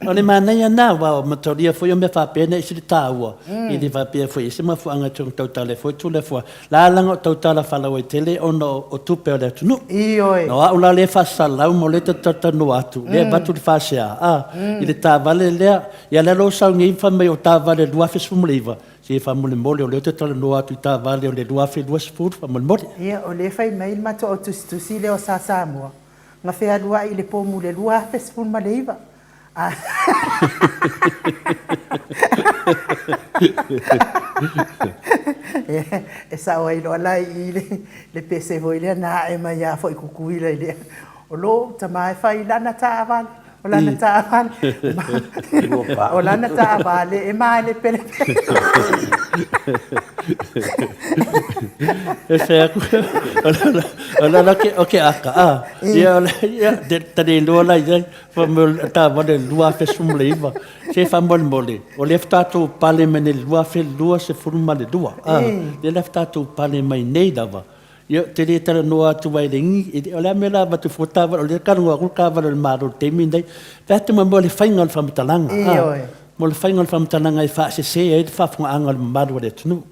Ole mana ya na wa matoria foi me fa pena isi tawa e di va pe foi isi ma fu anga tung totale foi tu le foi la langa totala fala we tele ono o tu pe le tu no no ula le fa sala mo le tata no atu le batu fa sia ile ta vale le ya le lo sa ngi fa me o ta vale dua fe fu mliva si fa mo le mole o le tata no atu ta vale o le dua fe dua fu fa mo mole ia o le fa mail ma to tu si le o sa sa mo nga fe adua ile po mo le dua fe fu mliva esa oi lo lai le pese voi le na e mai ya foi kukui le o lo tamai fai lana tavan o lana tavan o lana tavan e mai le pele Ala ke aka ya de tade lo la ya famol ta vale lua fe sumleiva se famol mole o lefta to pale mene lua fe lua se forma le dua de lefta to pale mai nei dava yo te le tara no atu vai lengi o la mela va tu fota o le kanu ko ka va le maro te min dai pete mo le faingal fam talanga mo le faingal fam talanga e fa se e fa fu angal maro le tunu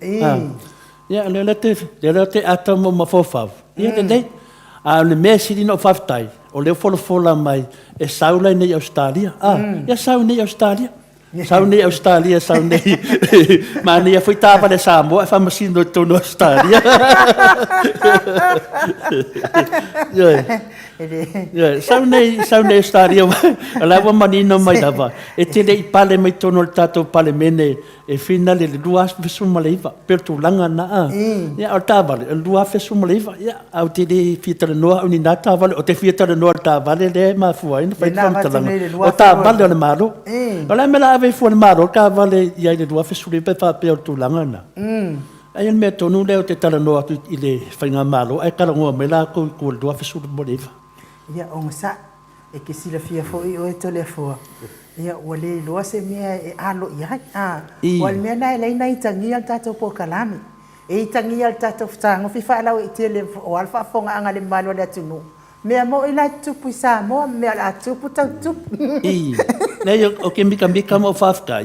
ya le te atomo ma fofa ya de dai a le mesi di no faftai o le fola mai e saula nei Australia ya sau nei Australia sau nei Australia sau nei ma nei foi tava le Samoa fa masino to no Australia ya sau nei Australia la wa manino mai dava e te le pale mai tono il tato pale mene e finale le dua fesu maleva per tu langa na ya o tava le dua fesu maleva ya au te le fitara no uni na tava o te fitara no tava le ma fu in fa tava o tava le maro ola me la ave fu le maro ka vale ya le dua fesu le pa per tu langa na ai me tonu le o te tala no atu ile fainga malo ai kala ngo me la ko dua fesu maleva ya onsa e ke sila fia fo i o e tole fo ia wale lo se mea e alo ia wal mea na le nai tangi al tato po kalami e tangi al tato ftango fi fa la o tele o alfa fonga anga le malo le tunu mea mo ila tupu sa mo mea la tupu ta tupu le o ke mika mo fafta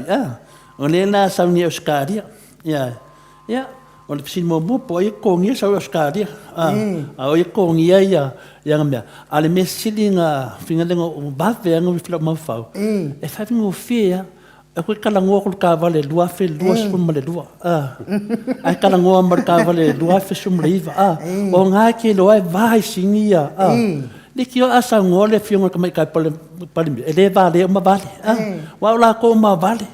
o le na sa ni Australia ya o le psin mo po e kongi sa Australia o e kongi ia yang mea ale me silinga finga lengo ba venga vi fla ma fa e fa vingo fia e ko kala ngo ko ka vale lua fe lua sum male lua ai kala ngo mar ka vale lua fe sum leiva o nga ke lo ai vai singia de que asa ngole fiona como que para ele vale uma vale wa la ko ma vale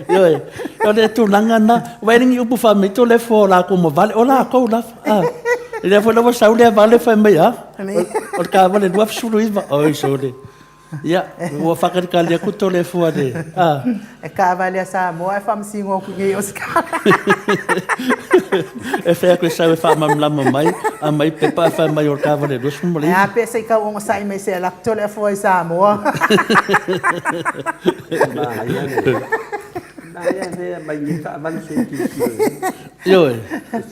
yo le tu langana vai ning upu fa me to le fo la ko ma vale o la ko la ele foi lo sa le vale fa me o ka vale do absoluiva oi sole ya o fakar ka le ku to le fo de e ka vale sa mo ai fam singo ku ngi Oscar e fea ko sa fa mam la mai a mai pe pa fa mai o ka vale do sum le pe se ka o sa mai se la to le fo sa mo Nah, ya ne mai ni ka van se ki Yo.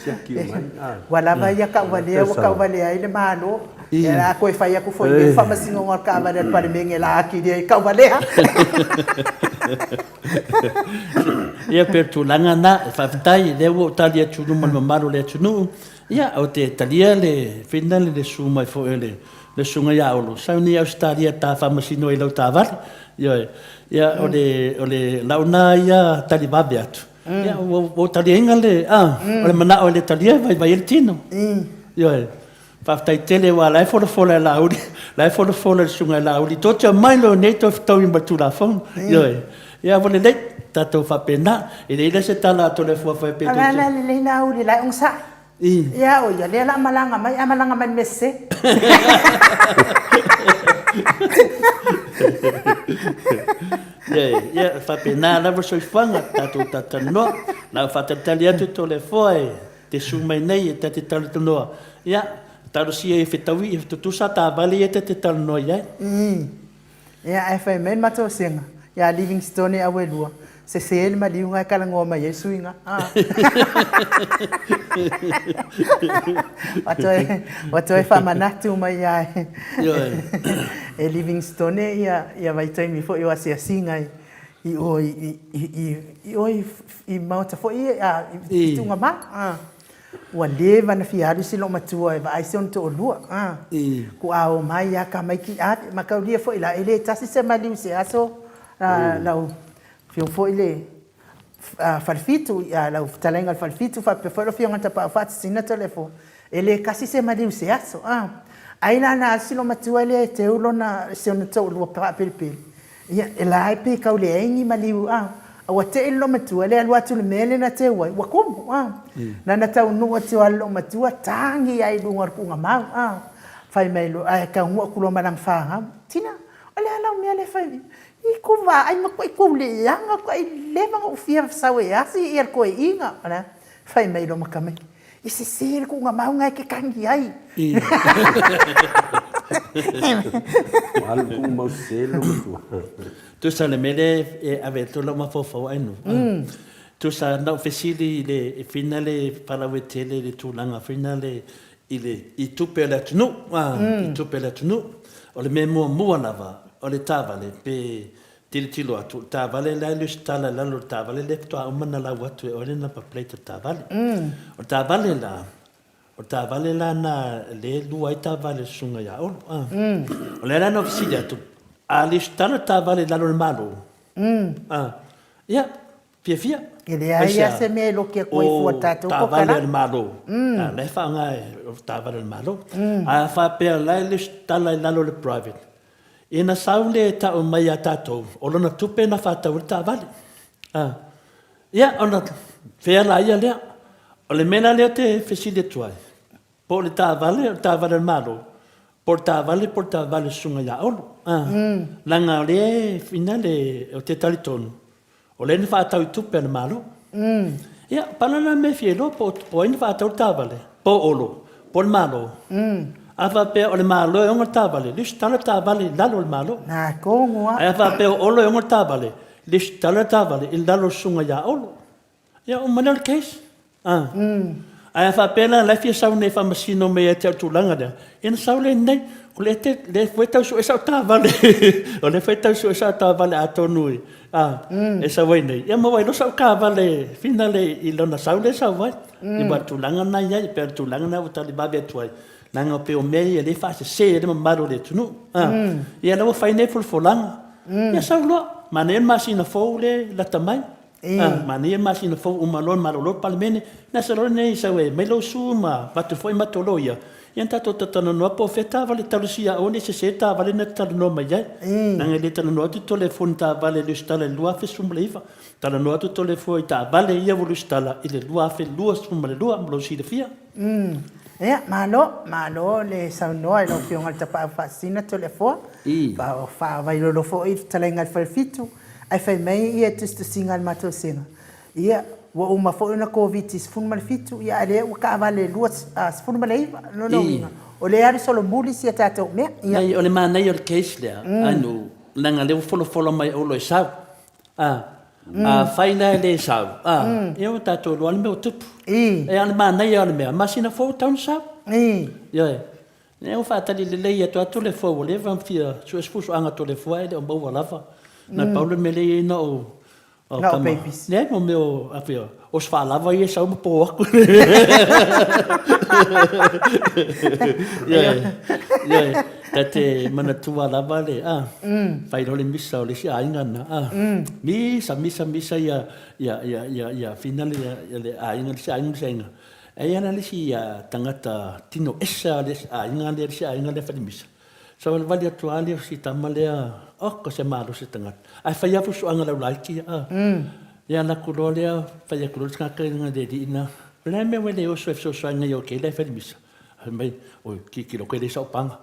Siaki mai. Wala vai ia ka wale ai le malo. Era ko fai aku foi be fa masingo ngor ka wale pa me la aki dia ka wale. Ia per tu langa na fa tai le wo talia tu no malo le tu no. Ia o te talia le final le suma fo ele. Le sunga ya olo. Sa ni Australia ta fa masino e lo ta var. Ia o le launa ia tali babe atu. Ia o talia ingale o le mana o le talia vai el tino. Ia fa tai tele wa lai fo la laudi. Lai fo le sunga laudi. Tocha mai lo neto tau i batula fon. Ia vole le tato fa pena e le se tala to le fo fa pe. Ala le laudi lai ong sa. Ia o ia le la malanga mai messe. Ia fa pena la vo soifanga tato tatano. La fa talia to le foi. Te sumai nei e te talitonoa. Ia taro si e fetawi e tu sa ta vale e te talno ia. Ia e fa men mato singa. Ia Livingstone a welua. Se ele ma liunga kala ngoma Yesu inga. Wato e fa manatu mai ai. E Livingstone ia vai tai mi fo eu asia singa i mauta fo i tunga ma. Ua leva na fiaru silo matua e vai se on to lua. Ku ao mai ya ka mai ki at ma ka lia fo ila ele tasi se maliu se aso lau fio fo ile falfitu ya lau talenga falfitu fa pe fo fio ngata pa fa sina telefo ele kasi se maliu se aso ai na silo matua ele te ulo na se on to lua pa pel ya ela ai pe ka ule ngi maliu awa te ilo matua le alwa tu le mele na te wai wa komo na tau no te alo matua tangi ai lungar ku ngamau fai melo ai ka ngua ku lo manang fa tina ole ala me ale fai i ku va ai ma ku le yanga ku ai le ma u fia sawe asi er ko inga ana fai melo makame i se ser ku ngamau ngai ke kangi ai Al ku mo selo tu sa le mele e ave to lo ma fo ai no tu sa na ofisili le finale para wetele le tulanga finale i tupe la tunu i tupe la tunu o le memo mo lava o le tavale pe tilo atu tavale la le stala la lo tavale le to amana la watu o le na pa plate tavale o tavale la na le luai tavale sunga ya o le la no ofisili atu ali stala tavale la lo malo ia pia ele ai se me lo que coi fuatato ko kala el malo le fa nga tava el malo a fa per la le stala la lo le private ina saule ta o mai atato o lona tupe na fa ta urta vale ia ona fer la ia le o le mena le te fesile tuai po le ta vale el malo porta vale sunga ya olo la nga le finale o te talitono o le fa ta tupe el malo ia panana me fielo po in fa ta vale po olo por malo ava pe o le malo e on tavale lis tala tavale lalo le malo na kongoa ava pe o lo e on tavale lis tala tavale il lalo sunga ya olo ia o manal case ava pe na la fia saune fa masino me e te tulanga da in saule nei o le te le foi tau su esa tavale o le foi tau su esa tavale atonui esa vai nei ia mo vai no sa ka vale finale il lona saule sa vai i batulanga na ia per tulanga na utali babe tuai nanga pe o mei le fa se le maro le tunu ia la fa ne ful folanga ia sa lo mane masina fole la tamai mane masina fo o malon marolo palmene na sa lo nei sa we me lo suma batu foi matoloia ia tato tatano no po feta vale talusia o ne se ta vale na tal no mai nanga le tal no tu telefon ta vale le stala lua fe sumleiva tal no tu telefon ta vale ia volu stala ile lua fe lua sumle lua lo si de fia malo le sauno ai lo fiong al tapa fascina telefon fa vai lo fo i talenga falfitu ai fai mai ia tu singal mato singa ia wa uma fo na covid fun malfitu ia le o ka vale luas fun malei no o le ari solo muli sia tato me ia o le mana ia case le anu langa le folo mai o lo sa Whaina e le sau. Ia o tātou loa le mea o tupu. I. E ale mānei ale mea. Masina fōu taun sau. I. Ia e. Ne o whātali le lei atu le fōu o le whamfia. Sua spusu anga to le fōu e le o maua lava. Na paulo me le ina o... Na o babies. Ne, mo me o... Awhia. O swa lava i e sau ma pō aku. Ia e. Ia e. Ta te mana tua lava le, whai role misa o le si ainga na, misa ia whina le ainga, le si ainga le si ainga. E ana le si tangata tino esa le si ainga le whai misa. So le wali atua le si tama lea, ko se maaro se tangata. Ai whai afu su anga lau laiki, ia na kuroa lea, whai a kuroa skaka inga le di ina. Pele me wele o so anga i o ke le whai misa. Mai, oi, ki lo koe le sau panga.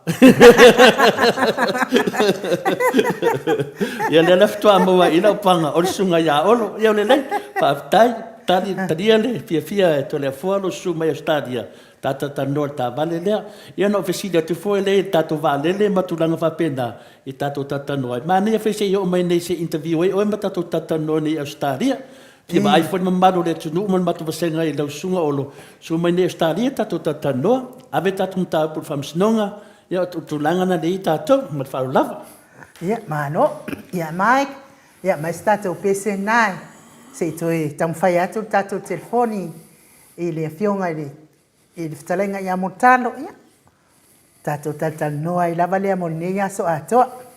Ia le leftoa maua i lau panga, o le sunga ia olo, ia le lei, whaafitai, tadia le, fia e to le afua lo su mai a stadia, tata tanoa ta vale lea, ia no fesida tu foi le, tato vale le, matulanga whapena, i tato tatanoa. Ma nea fese i o mai nei se interview e, o ma tato tatanoa ni a stadia, Ia vai foi mamaro le tunu man matu vasenga i lau sunga olo. So mai ne staria tato tatanoa, ave tato mta por famsnonga, ia tulanga na le tato, mat faru lava. Ia mano, ia Mike, ia mais tato pese nai. Se toi tam fai atu tato telefoni i le fionga i le ftalenga ia motalo, ia. Tato tatanoa i lava le amonia so atoa.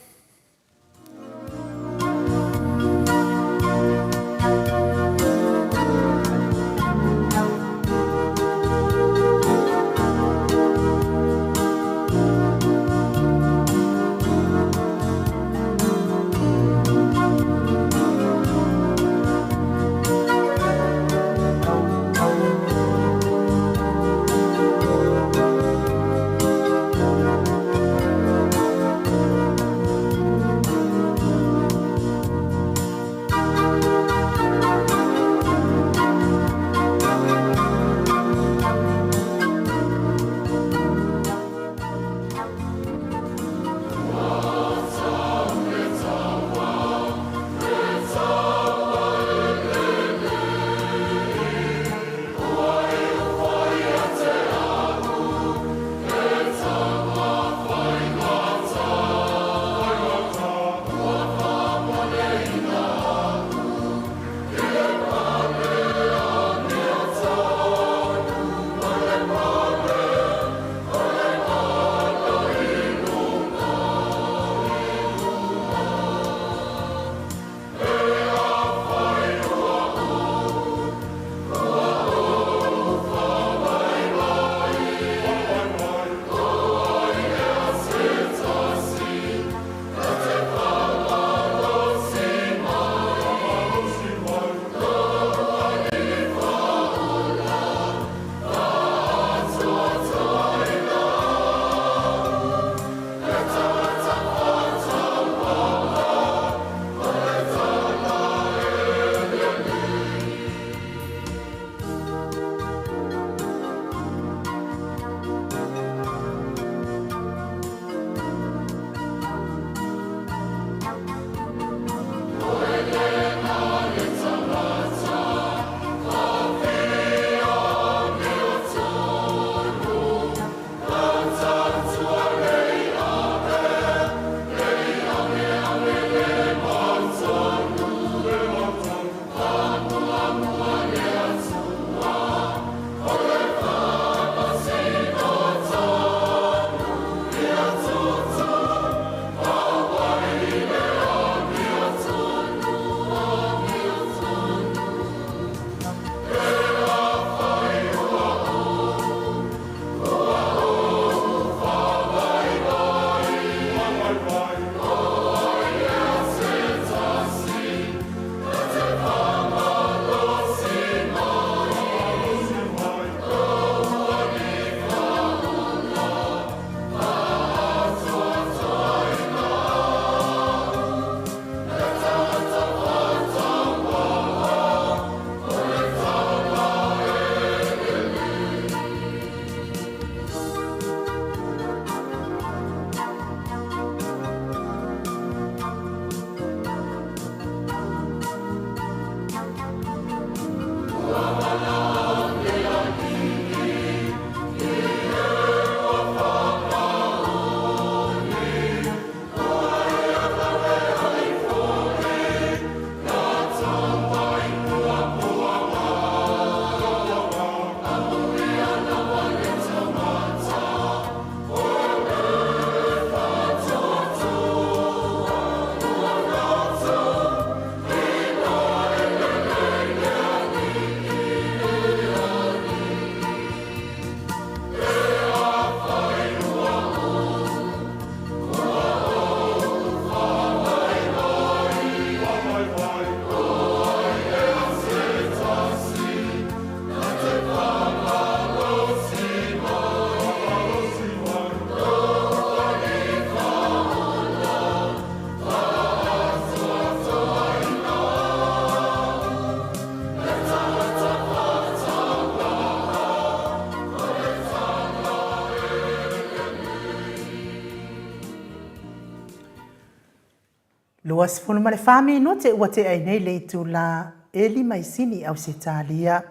Luas funu male fami no te ua te ai nei le tu la eli mai sini au se talia.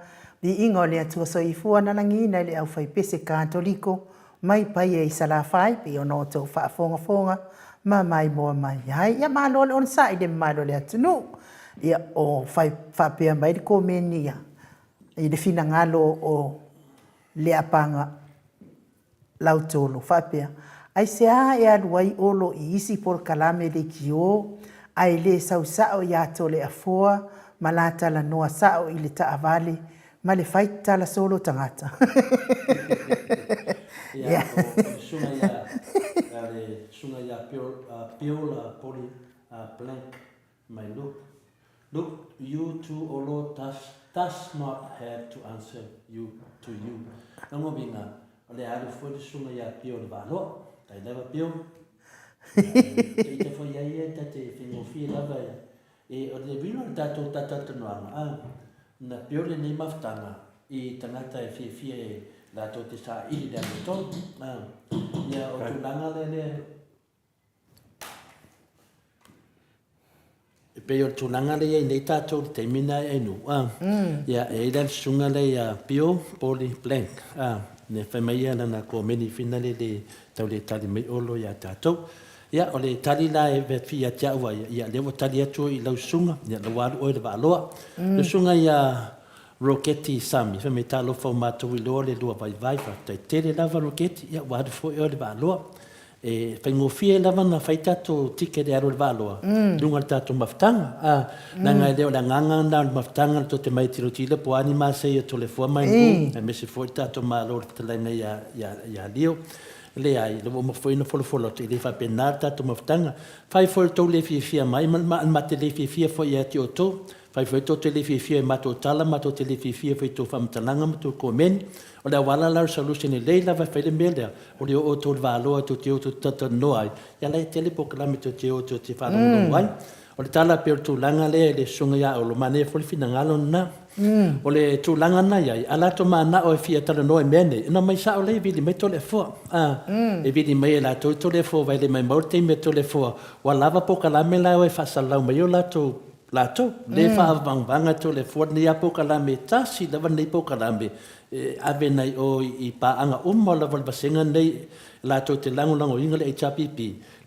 Di ingo le atua so i fua nanangi nei le au fai pese katoliko. Mai pai e sala fai pe ono tau wha fonga fonga. Ma mai moa mai ai. Ia malo le on sa i le malo le atunu. Ia o fai whapea mai le komeni ia. I le fina ngalo o le apanga lautolo whapea. Ai se a e aluai olo i isi por kalame le kio. Ai le sau sao i ato le afoa. Ma la tala noa sao i le taavale. Ma le fai tala solo tangata. Ia, sunga ia piola poli blank mai look, you two olo does not have to answer you to you. Nango binga, ole alu foi sunga ia piola valo, tai leva pio. Te foi ia te fingo fi lava e ole vino tato noanga. Na piola ni maftanga i tangata e fi la to te sa ili le to. Ia o tu langa le pe o tunanga le nei tato te mina e nu ia e dan sunga le ia pio poli blank ne fa mai ana na ko meni finale le tau le tali mai olo ia tato ia o le tali la e ve fia tia wa ia le wo tali atu i lau sunga ia le wa o le va loa le sunga ia Roketi Sami fa me talo fa mato i lo le lua vai fa te le lava roketi ia wa fo o le va loa e pengo fie lava na fai tato tike de aro valoa lunga tato maftanga na ngai leo la nganga na maftanga to te mai tiro tile po anima se to le fo mai no me se fo tato malo te la ya leo le ai le mo foi no folo te le fa penata to maftanga fai fo to le fie mai ma te le fie fo ya ti oto fai fo to le fie ma to tala ma to le fie fo to fam talanga ma to komen o le wala la solution le la va fele mele o le o to valo to te to tata noai ya le tele po klami to te fa no wai o le tala per to langa le sunga ya o lo mane fo fina ngalo na o le to langa na ya ala to mana o fia tala no mene no mai sa o le vi me to le fo e vi mai la to le fo vai le mai morte me to le fo wa lava po kalame la o fa sala mai o la to le fa vanga to le fo ni apo kalame tasi lava nei po kalame ave nei o i pa anga la val basenga nei la to te lango inga le HPP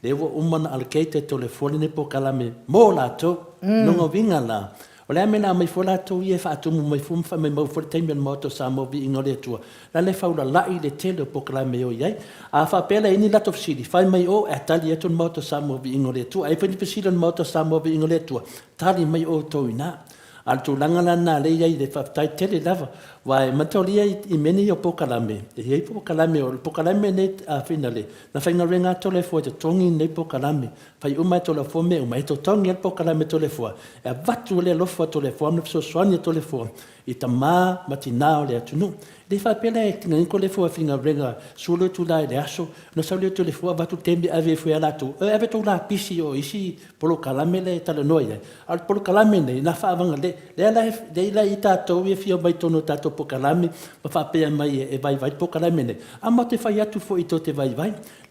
le wo na allocated to le foli ne po kalame mo la to no vinga la o le amena mai fola to ie fa to mai fum fa mai mo for time moto sa mo vi inga le tua la le fa la i le tele po kalame o ia a fa pela ini la to fsidi fa mai o atali eton moto sa mo vi inga le tua ai fa ni fsidi moto sa mo vi inga le tua tali mai o to ina al tu langa na le ia de fa tai tele lava vai matolia I meni o pokalame e pokalame o pokalame ne a finale na fainga renga to le fo te tongi ne pokalame fai uma to le fo me uma to tongi el pokalame to le fo e vatu le lo fo to le fo no so soani to le fo I tama matina o le atunu le fa pele tinga ko le fo finga renga solo tu la le aso no sa le to le fo vatu tembi ave fo ala tu ave to la pisi o isi polo kalame le tala noia al polo kalame ne na fa vanga le la ita to e fio mai tono tato pokalame ma fa pe mai e vai pokalame ne ama te fai atu fo I to te vai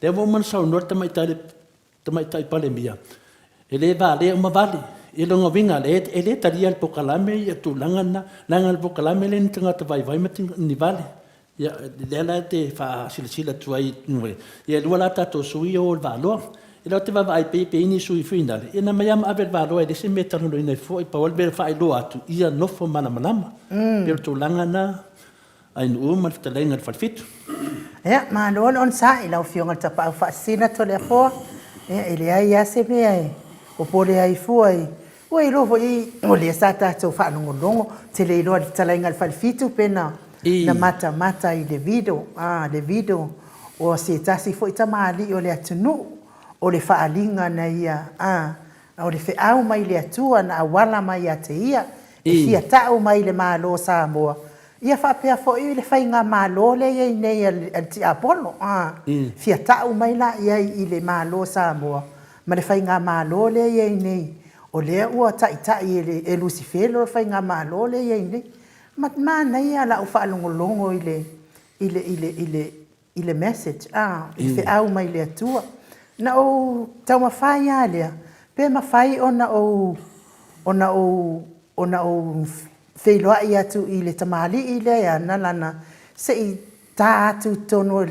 le mo man sa no te mai tai pale mia e le va le ma vale e longa vinga le taria el pokalame ia tu langa el pokalame le tinga te vai mati ni vale ia le te fa silsila tu ai no ia lu la tato sui o valo e lo te va vai pe ini sui finale e na mai am aver valo e se metano no nei fo I pa volver fa lo atu ia no fo mana per tu langa na ai no ma te lenga fa fit ja ma on sa I lau fionga tapa fa sina to le fo e le ai ya se me ai o pole ai fu ai o I lo I o le sa ta to fa longo te le lo te lenga fa fitu pena na mata I le video o se tasi fo ita mali o le atunu o le fa alinga na ia o le fe au mai le atua na wala mai ate ia ia tau mai le malo sa moa ia fa pe fo I le fainga malo le ia nei al ti apolo fia tau mai la ia I le malo sa moa ma le fainga malo le ia nei o le ua tai e Lucifelo le fainga malo le ia nei ma na ia la ufa longo I le message I fe au mai le atua na o tau mawhai alea Pe mawhai ona o wheiloa i atu i le tamali i le ana lana se i tā atu tono i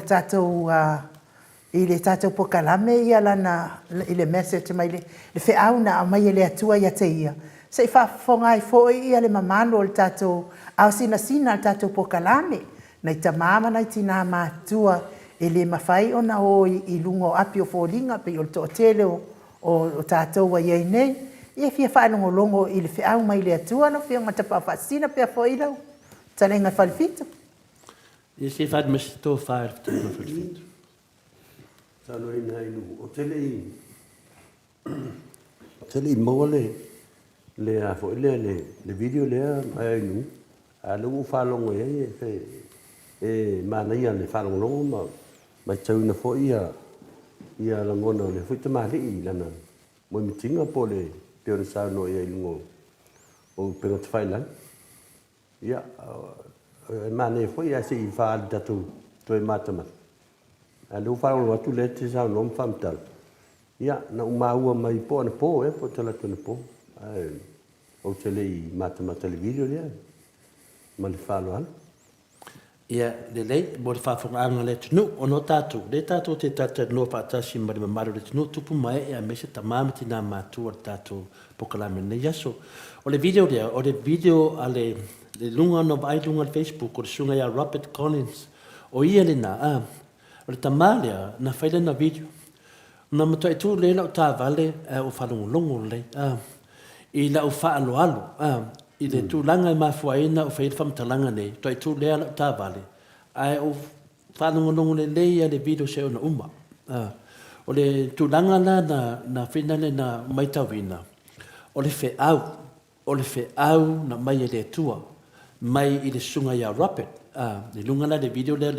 le tātou pokalame ia lana i le message mai le whiau na a mai le atua ia te ia. Se i whaafonga i fōi ia le mamano o le tātou au sina le tātou pokalame na i tamama na i tina mātua e le mawhai ona o i lungo api o fōlinga pe o le toa tele o tātou wa iei nei. Ia fia whaanongolongo i le whiau mai le atua no fia matapa whaasina pia fōi lau. Talenga whalifito. Ia se whaad masi tō whaar tō whalifito. Tano ina inu. O tele i maua le a fo le video le ai inu. A le u whalongo e mana ia le whalongo ma tau fo ia langona le fuita mahli i lana. Mo mitinga po le peore sa no ia ilungo o penga te whailan. Ia mana fo ia se i whaal datu toi matamata. Lu whaongo atu le te sao nom whamtal. Ia, na umaua mai po ana po po tala tuna po. O te le i matamata le video lea. Ma le whalo ana. Ia, le lei, mo le whawhongaanga le tunu, o no tātou. Le tātou te tata no whaatasi ma le mamaru le tunu, tupu mai e a mese ta mamiti nā mātua le tātou pokalame nei aso. O le video lea, o le video a le lunga no vai lunga le Facebook, o le sunga ia Robert Collins. O ia le nā, o le tamalea na whaile na video. Na matua e tū le lau tā vale o whalongolongo le. I lau whaalo alo. I le tūlanga i mafuaina o whaile whamtalanga nei. Toi tū le lau tā vale. Ai o whalongolongo le leia le video se o na uma. O le tūlanga na whinane na maitawina. O le wheau. O le wheau na mai e le tua. Mai i le sunga ia Robert. Le lunga la le video le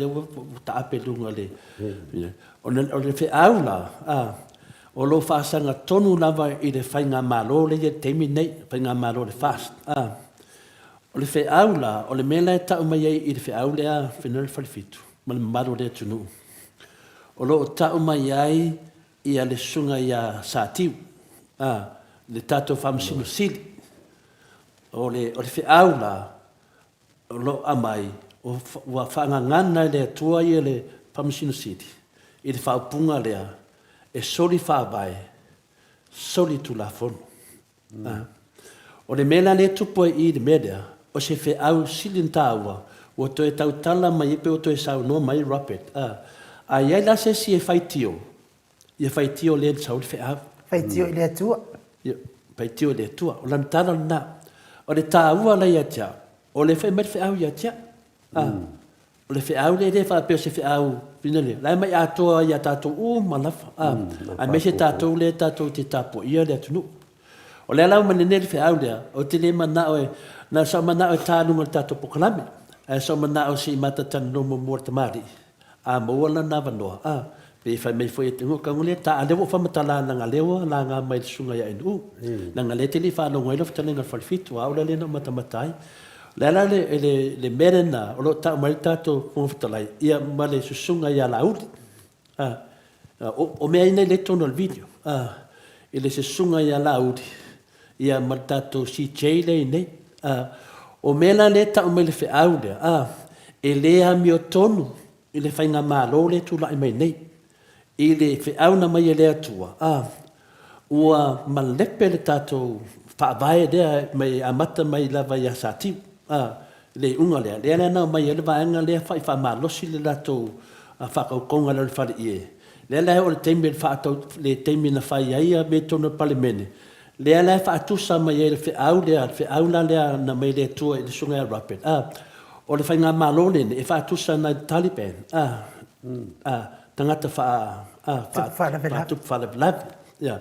ta ape lunga le. O le wheau la. O lo whaasanga tonu lava i le whainga malo le teimi nei. Whainga malo le fast. O le wheau la. O le mela e tau mai i le wheau le a whenua le whalifitu. Ma le malo le tunu. O lo tau mai ai i a le sunga i a sātiu. Le tātou whamsinu sili. O le wheau la. O lo amai. O wa whangangana le atua i le Pamasino City. I le whaupunga lea. E soli whawae. Soli tu la fono. O le mela le tupo i le media. O se wheau silintaua. O to e tautala mai epe o to e sau no mai Robert. A iai la se si e whaitio. I e whaitio le sau le wheau. Whaitio i le atua. Whaitio le atua. O lantana na. O le tāua la i atia. O le whai mai wheau i atia. O le wheau le whapeo se wheau pinale. Lai mai atoa i a tātou malafa. A me se tātou le tātou te tāpo ia le atunu. O le alau manene le wheau lea. O te le manao e. Na sa manao e tānunga le tātou pokalame. A sa manao si matatana no mo mua tamari. A maua la na wanoa. Pe whai mai fwoi e te ngoka ngule. Ta a lewo whamatala na ngā lewa. Na ngā mai le sunga ia inu. Na ngā le te li whanonga ilo whatalenga whalifitu. A ula le na matamatai. Lala le merena o lo ta mai tato konftalai ia male susunga ia lauli o me ina le tono video ile susunga ia lauli ia martato si chele nei o mela le ta mai le fe aude e le a mio tono ile fainga malo le tu lai mai nei ile fe auna mai le atua ua malepe le tato fa vai de mai amata mai lava ia sati le unga le na mai le vaanga le fa malosi le lato fa ko konga le fa ie le o le temi le fa to le temi na fa ia me tono palemene le fa tu sa mai le fe au la le na mai le tu le sunga rapid o le fa nga malone e fa tu sa na Taliban tangata fa tu fa le ya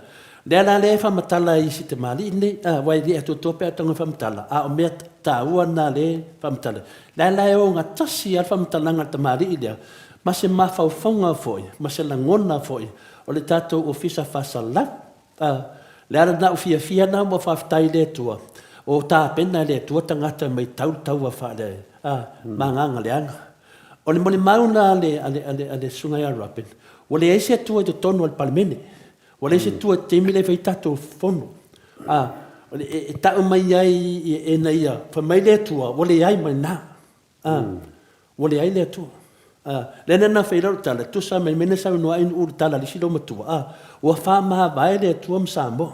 le fa matala i site mali ne wai di atu tope atu fa matala o me taua na le fa matala le o nga tasi al fa matala nga tamari ia ma se ma fa fonga foi ma se la ngona foi o le tato ofisa fa sala le ara na fia na mo fa tai le tua o ta pena le tua tangata mai tau fa le manga le anga o le mauna le sunga ya rapid o le ese tua de tono al palmene o O le se tua te mile fai tato fono. O le e tau mai ai e na ia. Fa mai le tua, o le ai mai na. O le ai le tua. Le nana fai rau tala, tu sa mai mene sau noa in uru tala li silo matua. O fa maha vai le tua msambo.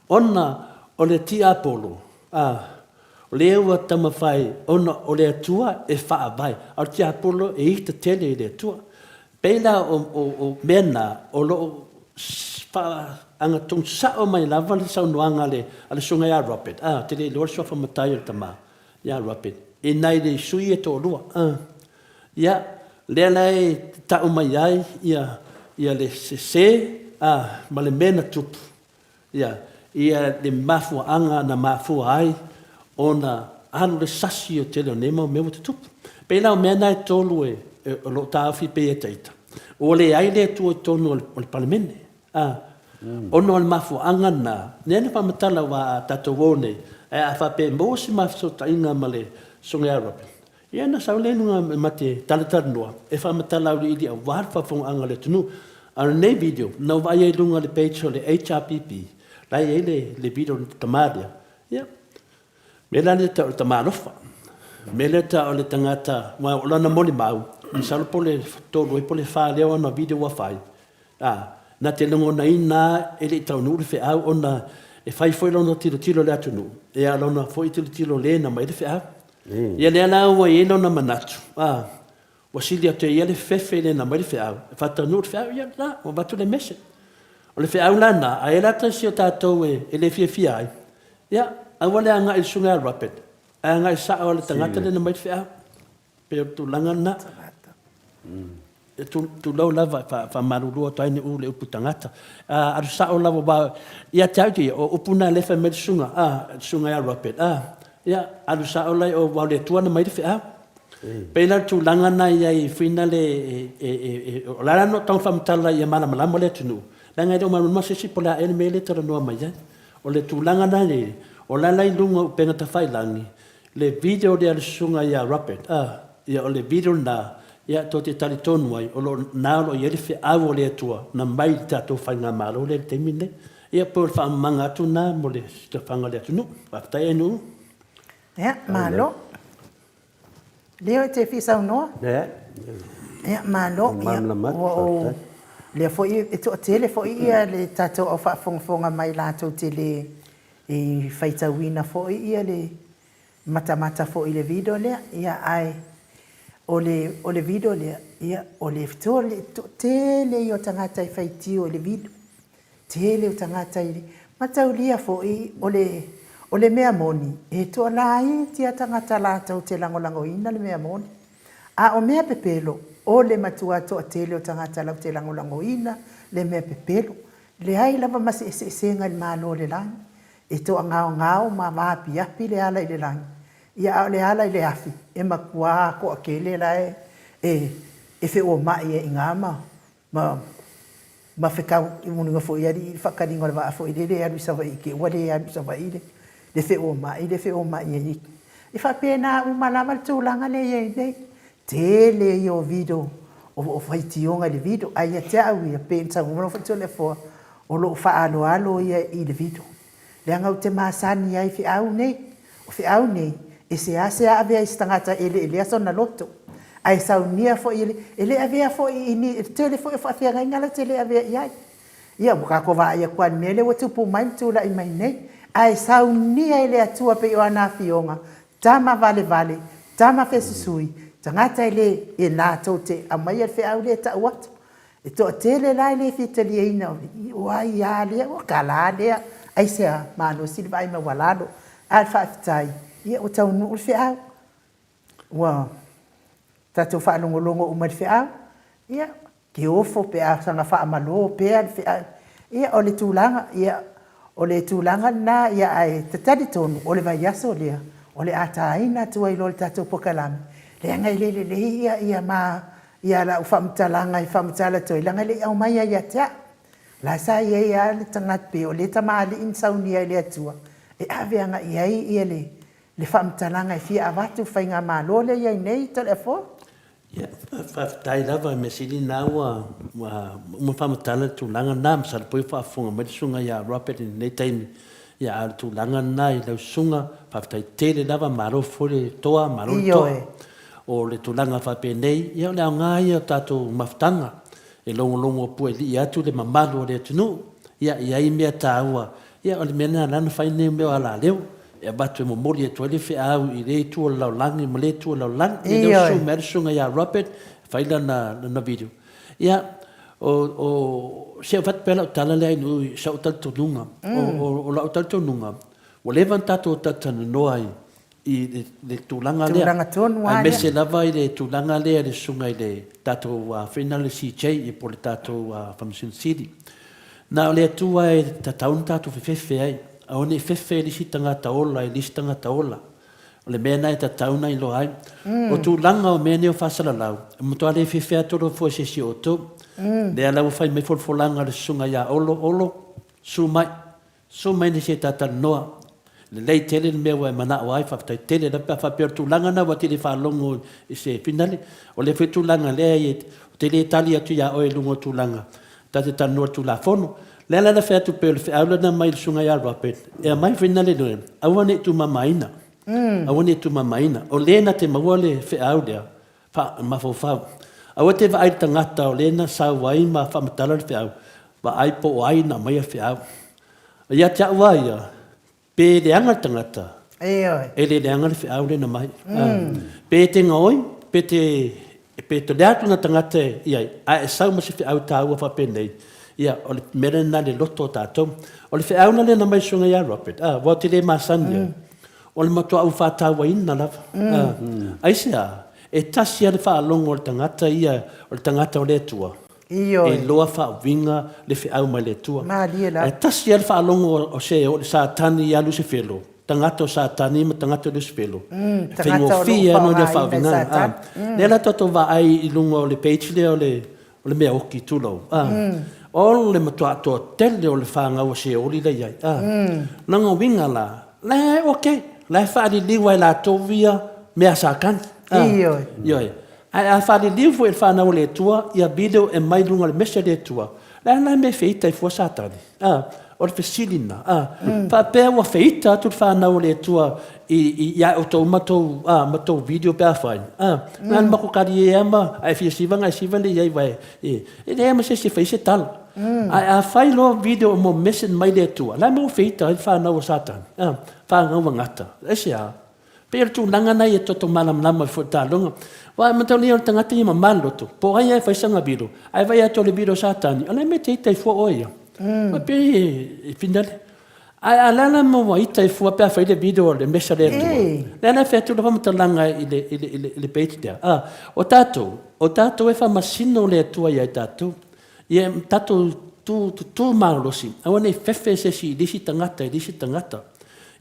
Ona o le ti apolo. O le ua tama fai, ona o le tua e fa vai. O ti apolo e ita tele le tua. Peila o mena o lo fa anga tung sa o mai lava le sau noanga le ale sunga ya rapid. Te le lor sofa matai o tama. Ya rapid. E nai le sui e to lua. Ya le lai ta o mai ai ia le se ma le mena tupu. Ya ia le mafu anga na mafu ai ona anu le sasi o tele o nema o mewa te tupu. Peila o mena e tolu e lo tawhi pe e teita. O le ai le tu o tonu o le palemene. Ono al mafu anga na. Nene pa matala wa tato wone. A fa pe mo si mafu so ta inga male songa Arabi. Ia na sau le nunga mate talatara noa. E fa matala uri ili a warfa fong anga le tunu. Ar nei video. Na vai e lunga le page o le HRPP. Lai e le video tamaria. Ia. Mela le ta o tamarofa. Mele ta o le tangata. Wa o lana moli mau. Ni salo pole tolu e pole fa leo na video wa fai. Na te longo na ina e le tau nuru fe au ona e fai foi lona tilo le atunu. E a lona foi tilo le na mai le fe au. Ia le ala ua e lona manatu. Wasili atu e le fefe le na mai le fe au. E fata nuru fe au ia la, o batu le mese. O le fe au lana, a e la tasi o tātou e le fia ai. Ia, a wale anga il sunga rapid. A anga i saa o le tangata le na mai le fe au. Pe tu langa na. Tu lau lava fa marulua to ai u le upu tangata aru sa o lava ba ia tauti o upuna le fa med sunga sunga ya rapid ia aru sa o lai o wa le tuana mai de fa pela tu langa na ia i finale o la no tong fam tala ia mala mala le tunu langa do ma ma se si pola el mele tara no mai o le tu langa na le o la lai lunga penga ta fai langi le video de sunga ya rapid ia o le video na ia to te tali tonu ai o lo nalo ia le fe au le tua na mai tato fai nga malo le temine ia por fa manga tu na mo le te fanga le tu no pa tai no ia malo leo te fi sa no ia malo ia le fo i to tele fo ia le tato o fa fonga mai la to tele e faita wina fo ia le mata fo ile video le ia ai o le video le ia o le tele yo tangata I faiti o le video tele o tangata I mataulia fo I o le mea moni e to lai tia tangata la tau te lango ina le mea moni a o mea pepelo o le matua to tele o tangata la te lango ina le mea pepelo le ai lava masi senga le malo le lang e to ngao ma api le ala I le lang ia le ala le afi e makua ko akele lai e fe o mai e ngama ma fe ka munu fo ia di fa ka dingo va fo ide le sa va ke wa le sa va ide le fe o mai e fa pena u malama tu langa le ye tele yo video o faiti onga le video ai te au ia pensa mo fa tu le fo o lo fa alo ia I le video le anga te masani ai fe au nei e se avea I stangata ele aso na loto. Ai saunia fo ele avea fo ini tele fo fa fia ngala tele avea ia. Ia buka ko va ia kwa mele o tupu mai tu la I mai nei. Ai saunia ele atua pe o ana fionga. Tama vale. Tama fesui. Tangata ele e la tote a mai fe au le ta wat. E to tele la le fitali ina. Wa ia le o kala le. Ai se mano silva ai ma walado. Al fa tai. Ia o tau nu fe au. Wa tato fa longo o mai fe au. Ia ke ofo pe a sanga fa malo pe al fe au. Ia o le tulanga na ia ai tatadi tonu o le vai aso le o le ataina tu ai lo tato pokalam. Le ngai le ia ma ia la fa mtalanga I fa mtala to langa le au mai ia ta. La sa ia le tangat pe o le tamali in saunia le atua. E ave anga ia le famtalanga I fia avatu fainga malo le ia nei telefo Ia, whaftai lava me sili nā wa whamatala tūlanga nā masara pui whaafunga mai sunga ia Robert nei taimi ia ar tūlanga nā i lau sunga whaftai tele lava maro fore toa maro toa o le tūlanga whapenei ia le au ngā ia tātou maftanga e longo pue li atu le mamalu o le tunu ia i mea tāua ia o le mena lana whaine meo ala leo e batu e momori e tuale fe au i le tu lau langi ma le tu lau langi e leo su mersunga ia Robert whaila na video ia o se fat pela tala le inu sa utal tununga o la utal tununga o levan tato tatana noai i le tulanga lea a mese lava i le tulanga lea le sunga i le tato whenale CJ i po le tato Whamsun City na o le atua e tataun tato fefefe ai aone fefe lisi tangata ola i lisi tangata ola o le mea nai tatauna i lo ai o tulanga o mea neo whasalalau mutoa le fefe atoro fo se si oto le alau fai mai folfolanga le sunga ia olo su mai ni se tatana noa le lei tele le mea wai mana o ai whaftai tele la pa whapea tulanga na wati le whalongo i se finale o le tulanga lea i tele itali atu ia oe lungo tulanga tate tanua tula fono le ala na featu pe le feaula na mai sunga ia Robert e mai finale no awane tu mamaina o le na te maua le feau lea fa mafofau awa te vai tangata o le na sa wai ma whamatala le feau wa ai po o ai na mai a feau ia tia waia pe le anga tangata e le anga le feau le na mai pe te ngoi pe te le atu na tangata ia a e sau ma se feau tāua whapenei ia o le mera na le loto tātou o le feau na le na mai sunga ia Robert wa te le masani o le matua au whātaua ina lava ai sea e tasi ale whaalongo o le tangata ia o le tangata o le tua e loa whaawinga le whiau mai le tua e tasi ale whaalongo o se o le sātani ia lusi whelo tangata o sātani ma tangata o lusi whelo whengo fia no le whaawinga le la toto wa ai i lunga o le page le o le mea oki tulau o le matua atoa tele o le whaangau o se oli le iai nanga winga la le okay la whaari liwa i la tovia mea sākani Ioi. A whare liu e whanau le tua, ia video e mai lunga le mese le tua. La me feita i fua satani. O le fesilina. Pea ua feita atu whanau le tua i o tau matou video pea whain. Ngan mako kari e ama, ai fia sivanga, ai sivanga iai vai. E le ema se whai se tala. A whai loa video mo mese mai le tua. La me ua feita i whanau o satani. Whanau wangata. Ese a. Pero tu nanga na e toto malam lama fo talonga. Wa matau le tangata i mamalo to. Po ai ai faisanga biro. Ai vai ato le biro satani. Ala me te tai fo oia. Ma pe e finale. Ai ala mo wa itai fo pe fa le biro le mesa le to. Le na fe tu lo matau langa ile page dia. O tato e fa masino le tua ia tato. Ia tato tu malosi. Awane fefe se si disi tangata.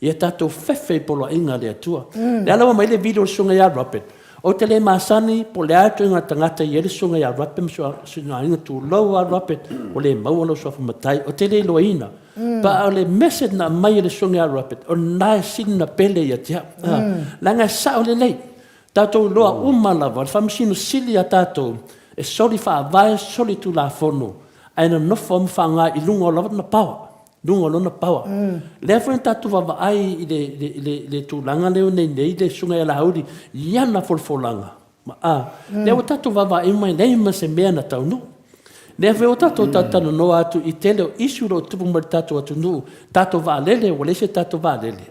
Ia tātou whewhe polo inga lea tua. Le alawa mai le video sunga ia Robert. O te le masani po le atu inga tangata i ele sunga ia Robert. Sunga inga tu lau a Robert. O le maualo sofa matai. O te le loina. Pa o le message na mai le sunga ia Robert. O nai sina pele ia tia. Langa sao le lei. Tātou loa umalawa. Le whamasino sili a tātou. E soli wha vai soli tu la fono. Aina nofo mwhanga i lunga o lawa na pawa. Lunga lona pawa. Le foi tatu va ai le tulanga le nei le sunga ya laudi yana folfolanga. Le o tatu va ai mai nei ma se mena tau nu. Le foi o tatu tatano no atu i tele isu ro tupu ma tatu atu nu. Tatu va lele o le se tatu va lele.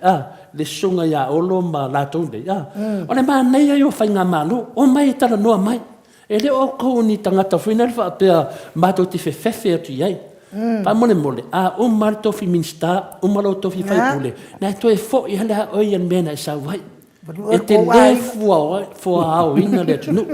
Le sunga ya olo ma la tonde. O le ma nei yo fainga malu o mai tala no mai. Ele o ko ni tangata final fa pe ma to ti fe atu yai. Pa mole o mal tofi minsta o malo tofi fai pule na to e fo i hala o yan mena sa vai e te le fo au ina le tunu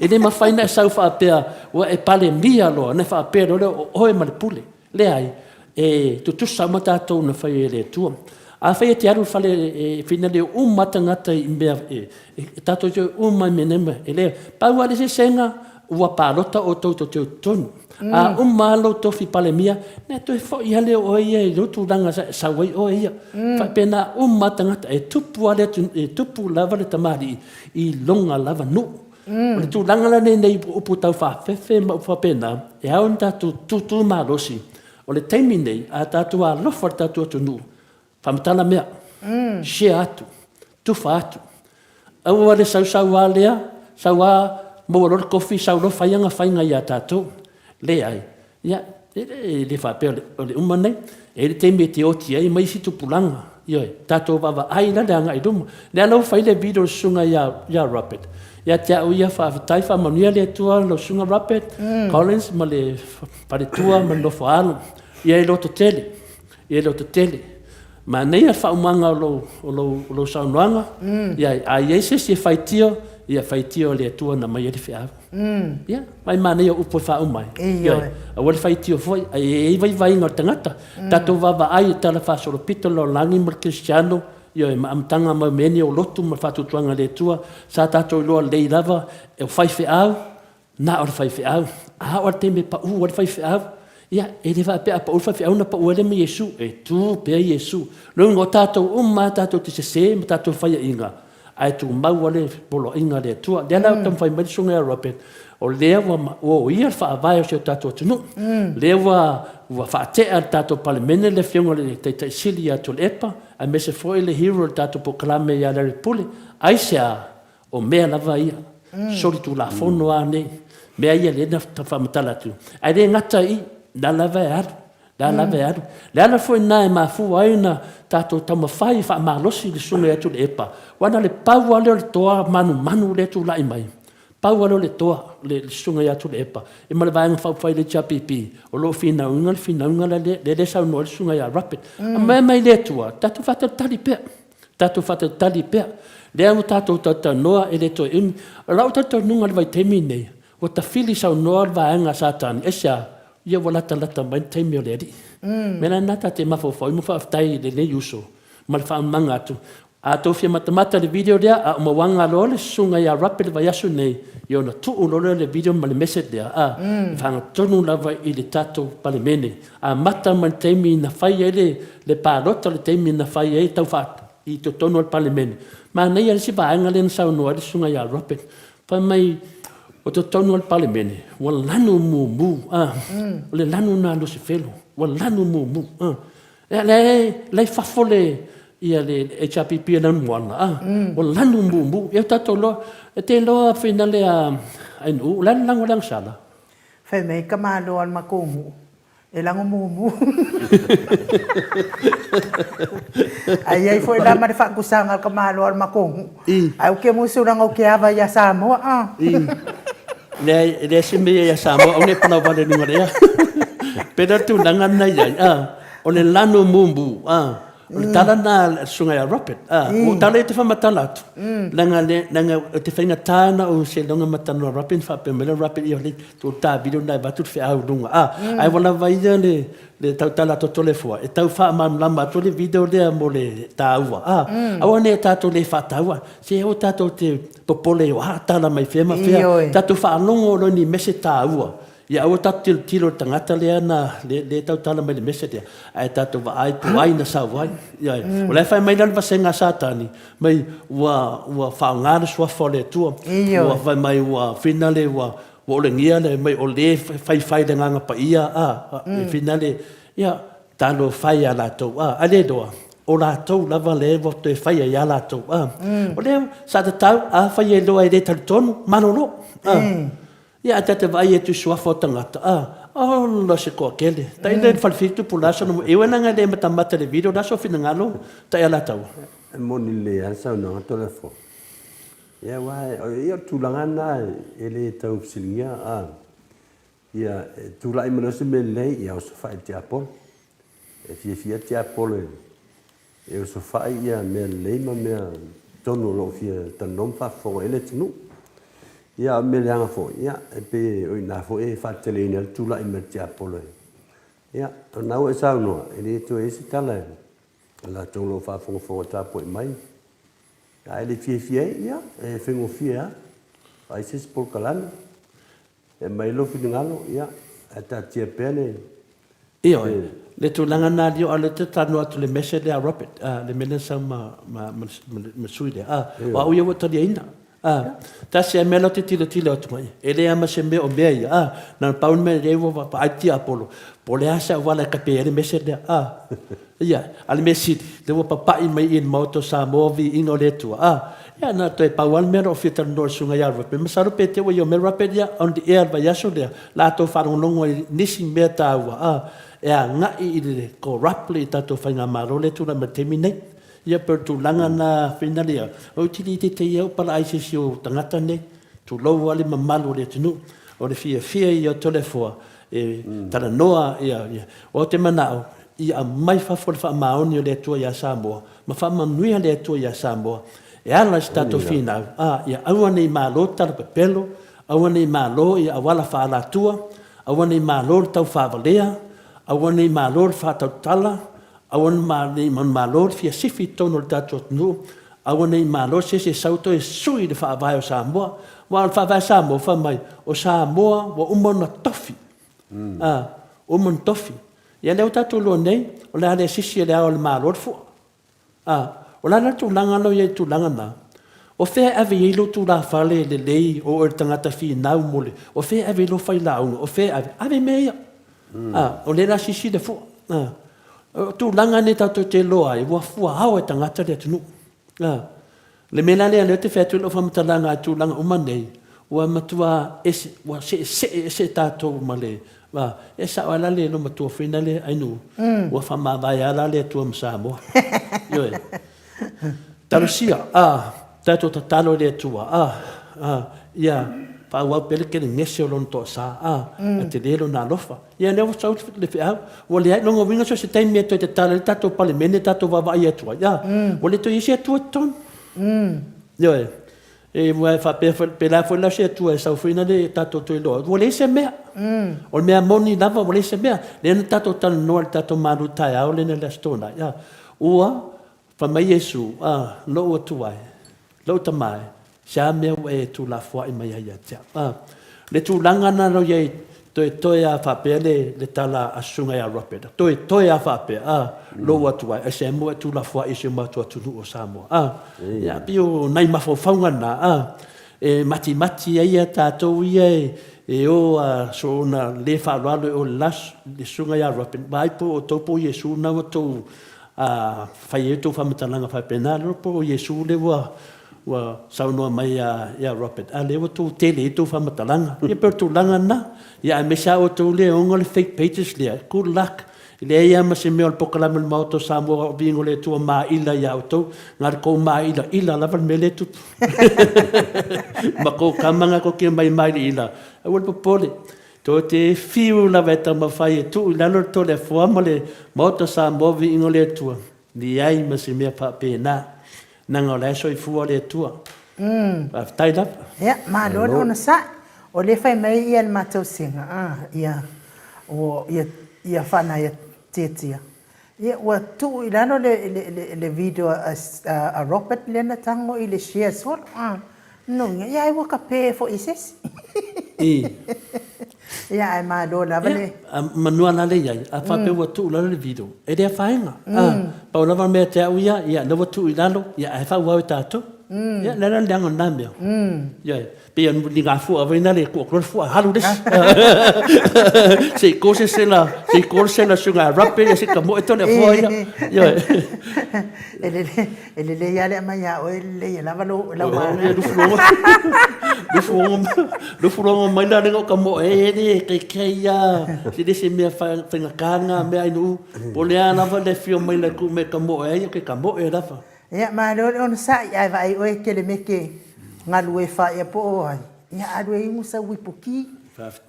e le ma fai na sa fa pe o e pale mia lo na fa pe lo o e mal pule le ai e tu sa mata to na fai le tu a fai te aru fale finale matangata i mea tato jo mai menema e le pa wa le senga ua palota o to tonu malo tofi palemia na to fo ia le o ia i rotu ranga sa wai o ia fa pena matangata e tupu ale tupu lava le tamari i longa lava no O le tūlanga la nei upu tau whawhewhe ma upa pena, e au ni tātou tūtū mārosi. O le teimi nei, a tātou a lofa tātou atu nuu. Whamatala mea, share atu, tufa atu. Au a le sau a lea, sau a mo lor kofi, sau lo whaianga whainga i a tātou. Le ai, ia, le whapea o le umanei, e le teimi e te oti ai, mai si tupulanga. Ioi, tātou wawa ai la le anga i rumo. Le alau whai le video sunga ia Rapid. Ia te au ia whaawitai whamanuia le tua lo sunga Rapid, Collins ma le pare tua ma lo whaalo. Ia e loto tele. Ma nei a whaumanga o lo saunoanga. Ia a iese si e whaitio, ia whaitio le tua na mai e le whiawa. Ia, mai manei o upo whaumai. Ia, a wale whaitio foi, e vai ngā tangata. Tātou wawa ai e tala whasoro pito lo langi mar Cristiano, ia e maamtanga mau meni o lotu ma whatutuanga le tua, sa tātou loa lei lava, e o whai whiau, na o le whai whiau, a o te me pa u o le whai whiau, ia, e le whapea pa u whai whiau na pa u ele me Yesu, e tu pea Yesu. Nō tātou ma tātou te se ma tātou whai inga, ai tu mau ale polo inga le tua, le ala tam whai marisunga e Rapid, o lea o ia whaavai o se o tātou atunu, lea wa whaatea tātou palemene le whionga le te sili a tol epa, a me se foi le hero tātou poklame i a Larry Pule, ai se a o mea lava ia, sori tu la fono a nei, mea ia le na whamatala tu. Ai re ngata i, na lava e aru, le ala foi na e mafu ai na tātou tamawhai whaamalosi le sunga e tol epa, wana le pau ale o le toa manu le tu lai mai. Pau alo le toa, le sunga ia tu le epa. E ma le vaenga whauwhai le chapipi. O lo whinaunga le sau noa le sunga ia Rapid. A mai le tua, tātou whata tali pea. Le au tātou tata noa e le toi uni. Rau tātou nunga le vai teimi nei. O ta whili sau noa le vaenga sātani. E sia, ia walata mai teimi o le eri. Mena nata te mawhawhau, imu whaafitai le nei uso. Ma le whaamanga atu. A tau fia matamata le video lea, a umawanga lo le sunga ia Rapid vai asu nei, i ona tuu lo le video ma le message lea, whanga tonu lava i le tatou pale mene. A mata ma le teimi na whai e le pārota le teimi na whai e tau whata, i to tonu al pale mene. Ma nei a le si vaenga le na sau noa le sunga ia Rapid. Pa mai, o to tonu al pale mene, wa lanu mu, o le lanu na lo se felo, wa lanu mu, le fafole, ia le HRPP na moana o lanu mumbu e tato lo te lo fina le ai no lang sala Fai mai ka malo al makumu e lango mumu ai foi la ma fa kusanga ka malo al makumu ai o ke musu lang o ke ava ya samo le se me ya samo o ne pana vale ni ngare pero tu nanga na ya o le lanu mumbu o le tala na sunga ia Rapid. O tala e te whamatala atu. Langa te whainga tāna o se longa matano Rapid, whapemele Rapid i o le tō tā video nai watu te au runga. Ai wana vaida le tau tala to tole fua. E tau wha mamlama to le video lea mo le tā ua. Awa ne tātou le whataua. Se o tātou te popole o tala mai whiama whia. Tātou whaalongo lo ni mese tā ua. Ia au tātou tilo tangata lea na le tau tala mai le mese lea. Ai tātou wa ai tu ai na sau ai. O le whai mai nalwa se ngā sātani. Mai ua whaongāna sua whole tua. Ua whai mai ua whinale ua ole ngia le mai o le whai le nganga pa ia. E whinale. Ia tālo whai a lātou. A le doa. O lātou lava le voto e whai a lātou. O le sa tau a whai e loa e le taritonu. Manolo. Ia tata vai e tu suafo tangata. Lo se ko kele. Tai le falfitu pulasa no e wana nga le matamata le video da so fina ngalo ta ala tau. Moni le ansa no telefo. Ia wa ia tu langana ele tau silinga ia tu la imano se me le ia so fa ti apol. E fia ti apol e so fa ia me le ma me tonu lo fia tanom fa fo ele tnu. Ia me leanga fo, ia, e pe o ina fo e whatele ina tula i me te apolo. Ia, nau e sau noa, e le to e si tala la tolo whafonga tapo e mai. Ia, e le fie, ia, e whengo fie, ai se spol kalana. E mai lo fini ngalo, ia, e ta tia pene. Ia, le tūlanga nā rio a le te tanu atu le mese le a Rapid, le mene sa ma sui le. Wa uia wa tari aina. Tasi e melo te tilo atu mai. E le ama se me o mea ia. Na paun me le wa pa aiti apolo. Po le asa wala ka pe ele mese le. Ia, ale me sidi. Le wa papai mai in mauto sa movi ingo le tua. Ia na toi pauan mero o fita nor sunga ia rape. Masaru pe te wa yo me rape dia on the air va yaso le. La to whanongongo i nisi mea taua. Ea ngai i le ko rapli tato whainga maro le tuna ma temi nei. Ia per tu langa na finalia. O tini te iau pala aise si o tangata nei. Tu lau ali mamalu le tunu. O le fia i o tole fua. E tala noa ia. O te manao. Ia mai whafole wha maoni o le tua ia Samoa. Ma wha manuia le tua ia Samoa. E ala si tato finau. Ia aua nei malo tala pepelo. Aua nei malo ia awala wha ala tua. Aua nei malo tau whavalea. Aua nei malo wha tau tala. Awan nei malo fia sifi tono le tato nu. Awan nei malo se sauto e sui de fa vai o Samoa. Wa fa vai Samoa fa mai o Samoa wa umona tofi. Umon tofi. Ya le tato lo nei o la le sisi le o le malo fu. O la tu langa no ye tu langa na. O fe ave yelo tu la fale le lei o tangata fi na mole. O fe ave lo fai la o fe ave meia. O le la sisi de fu. Tu langa ne tato te loa e wafua hao e tangata le tunu. Le mena le te whetu lo whamatalanga tu langa umanei. Ua matua wa se tato male. E sa wala le no matua whina le ainu. Ua whamawai ala le tua Samoa. Yoe. Tarusia. Tato tatalo le tua. Ia. Pa wa pele ke ngese lon to sa te lelo na lofa ia ne wa sau le fa wa le no ngovinga so se tai me to te tala tato pale mene tato wa va ia tua ia wa le to ise tua ton yo e wa fa pe la fo la se tua sa fina de tato to lo wa le se me o me moni lava wa le se me le tato tan no tato maru tai au le na stona ia ua fa mai Yesu lo tua lo tamai Sia mea e tu la fua i mai ia tia. Le tu langa na no ye toi a whapea le tala asunga ia rapeda. Toi a whapea lo atua e se mo e tu la fua i se matua tunu o Samoa. Ia pio nai mawhawhaunga na. E mati ia tātou ia e o so na le whaalwalo o las le sunga ia rapeda. Maipo o topo Yesu na o tau whai e tau whamatalanga whapea na ropo o Yesu le wa saunoa mai ia Robert ale o tu tele tu fa matalanga e per tu langa na ia me sa o tu le ongol fake pages le good luck le ia ma se me ol pokalama le mauto Samoa bingo le tu ma ila ia auto ngar ko ma ila la me le tu ma ko kamanga ko ke mai ila e wol popole to te fiu la veta ma fai tu la no to le fo ma le mauto Samoa bingo le tu ni ai ma se me pa pena nanga le so i fua le tua. Tai lap. Ya, ma lo ona sa. O le fai mai ia ma tau singa. Ia. O ia fana ia tetia. Ia wa tu ilano le video a Robert lena tango i le share sol. No, ia ai wa ka pe fo ises. Ia ai ma lo la vale. Manua na le ia. A fa pe wa tu la le video. E le fainga. Pa o lava mea te au ia na wa tu ilano ia ai fa wa tato. Ia la langa na mea. Ia pe ni ga fu ave na le ko fu halu des. Se ko se la sunga rape se ka mo to le fu ia. Ia. Ele ia le mai o ele la valo la wa. Lu furongo mai na ngo ka mo ni ke ia. Se me fa kanga me ai nu. Polea na va le fio mai le ku me ka mo ke ka mo e rafa. Ia ma lo on sa ia vai o ke le meke ngalu e fa ia po ai. Ia adu e musa wipuki.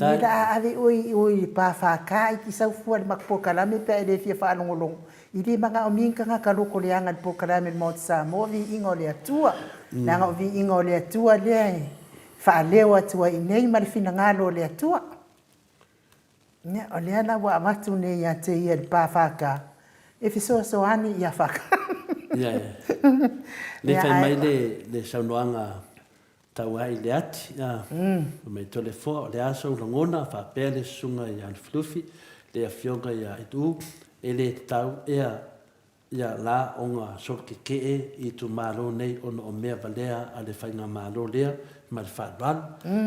Ila ave oi pa fa kai ki sa fu al makpo kala me pe de fia fa longolong. Ili manga o minka nga kaloko le anga po kala me mo sa mo vi ingo le atua. Nanga vi ingo le atua le fa lewa tua i nei mal fina ngalo le atua. Ia o le ana wa matu ne ia te ia pa fa ka. E fiso so ani ia fa ka. Ia. Le fai mai le saunoanga tau ai le ati. Me tole fo le aso longona fa pele sunga ia fluffy le afionga ia itu ele tau ia ia la onga sorke ke I tu malo nei ona o mea valea a le whainga malo lea ma le whaadwal.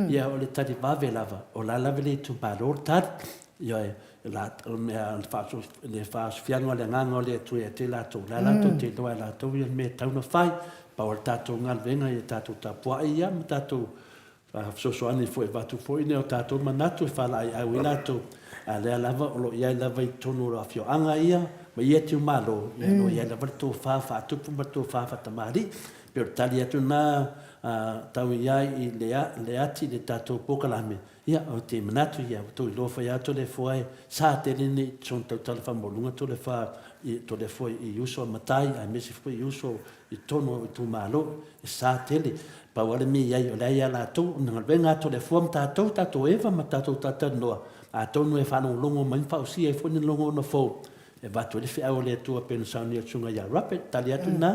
Ia o le tari wawe lava, o la lava le tu malo tar, ia la mea le whaas fianga le nganga o le tu e te lato, la lato te loa lato ia me tauna whai, pa o le tato ngal venga ia tato tapua ia, ma tato so ani fo e watu fo ine o tato manatu e whala ai au I lato, a lea lava o lo iai lava I tonu lo afio anga ia, ma ia te umalo, ia lo iai lava tō whawha atupu ma tō whawha tamari, pero tali atu nā tau iai I le ati le tātou pokalame, ia o te manatu ia, tō I lofa ia to le foai, sā te rini son tau tala whamolunga to le wha, to le foai I uso matai, a mesi foai I uso I tono I tū malo, e sā tele, pa wale mi iai o lei ala tō, nanga venga to le fuam tātou eva ma tātou noa, a tonu e whanau longo mai whausi e fwini longo na fō, e watu le whiau le tua pena sauni atunga ia rapet, tali atu nā,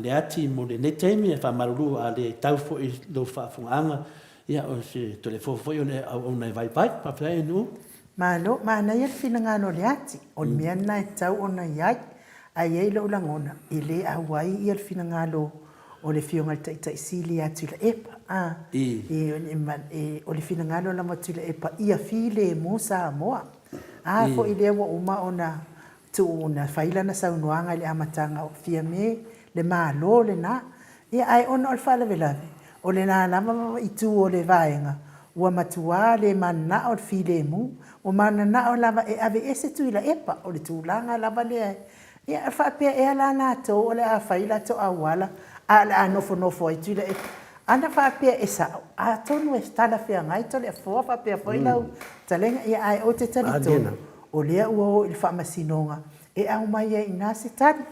le ati mo le netemi e whamaruru a le tau fo I lo whaafunga ia o se to le fōfoi o le au nei vai pa whai e nu. Malo, mana ia fina ngano le ati, o mea na e tau o na iai, a iei lo langona, I le awai ia fina ngano o le fionga le taitai sili atu la epa, o le fina ngano la matu la epa, ia file mo sa moa, fo I le wa uma o na tu una faila na saunuanga le amatanga o fia me, le malo le na, ia ai ona o le whala velave, o le na lama I tu o le vaenga, ua matua le mana o le file mu, o mana na o lava e ave ese tu ila epa, o le tūlanga lava le ia e whapea e ala nā tō, o le a whaila tō awala, a le a nofo ai tu ila epa, ana whapea e sao, a tonu e stala whea ngai to le a fua whapea whailau, talenga ia ai o te tali tōna, o lea ua o il whamasinonga, e au mai e ina se tali,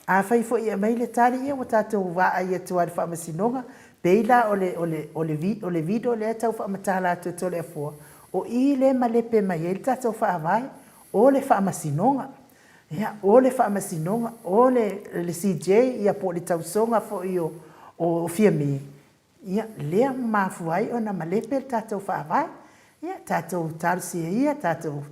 a whaifo ia mai le tali ia o tātou waa ia tua le whamasinonga, peila o le video le tau whamatala atu to le a fua, o I le malepe mai e le tātou whaavai, o le whamasinonga, ia o le whamasinonga, o le CJ ia po le tausonga fo I o fia mi, ia lea mafuai o na malepe le tātou whaavai, ia tātou tārusia ia, tātou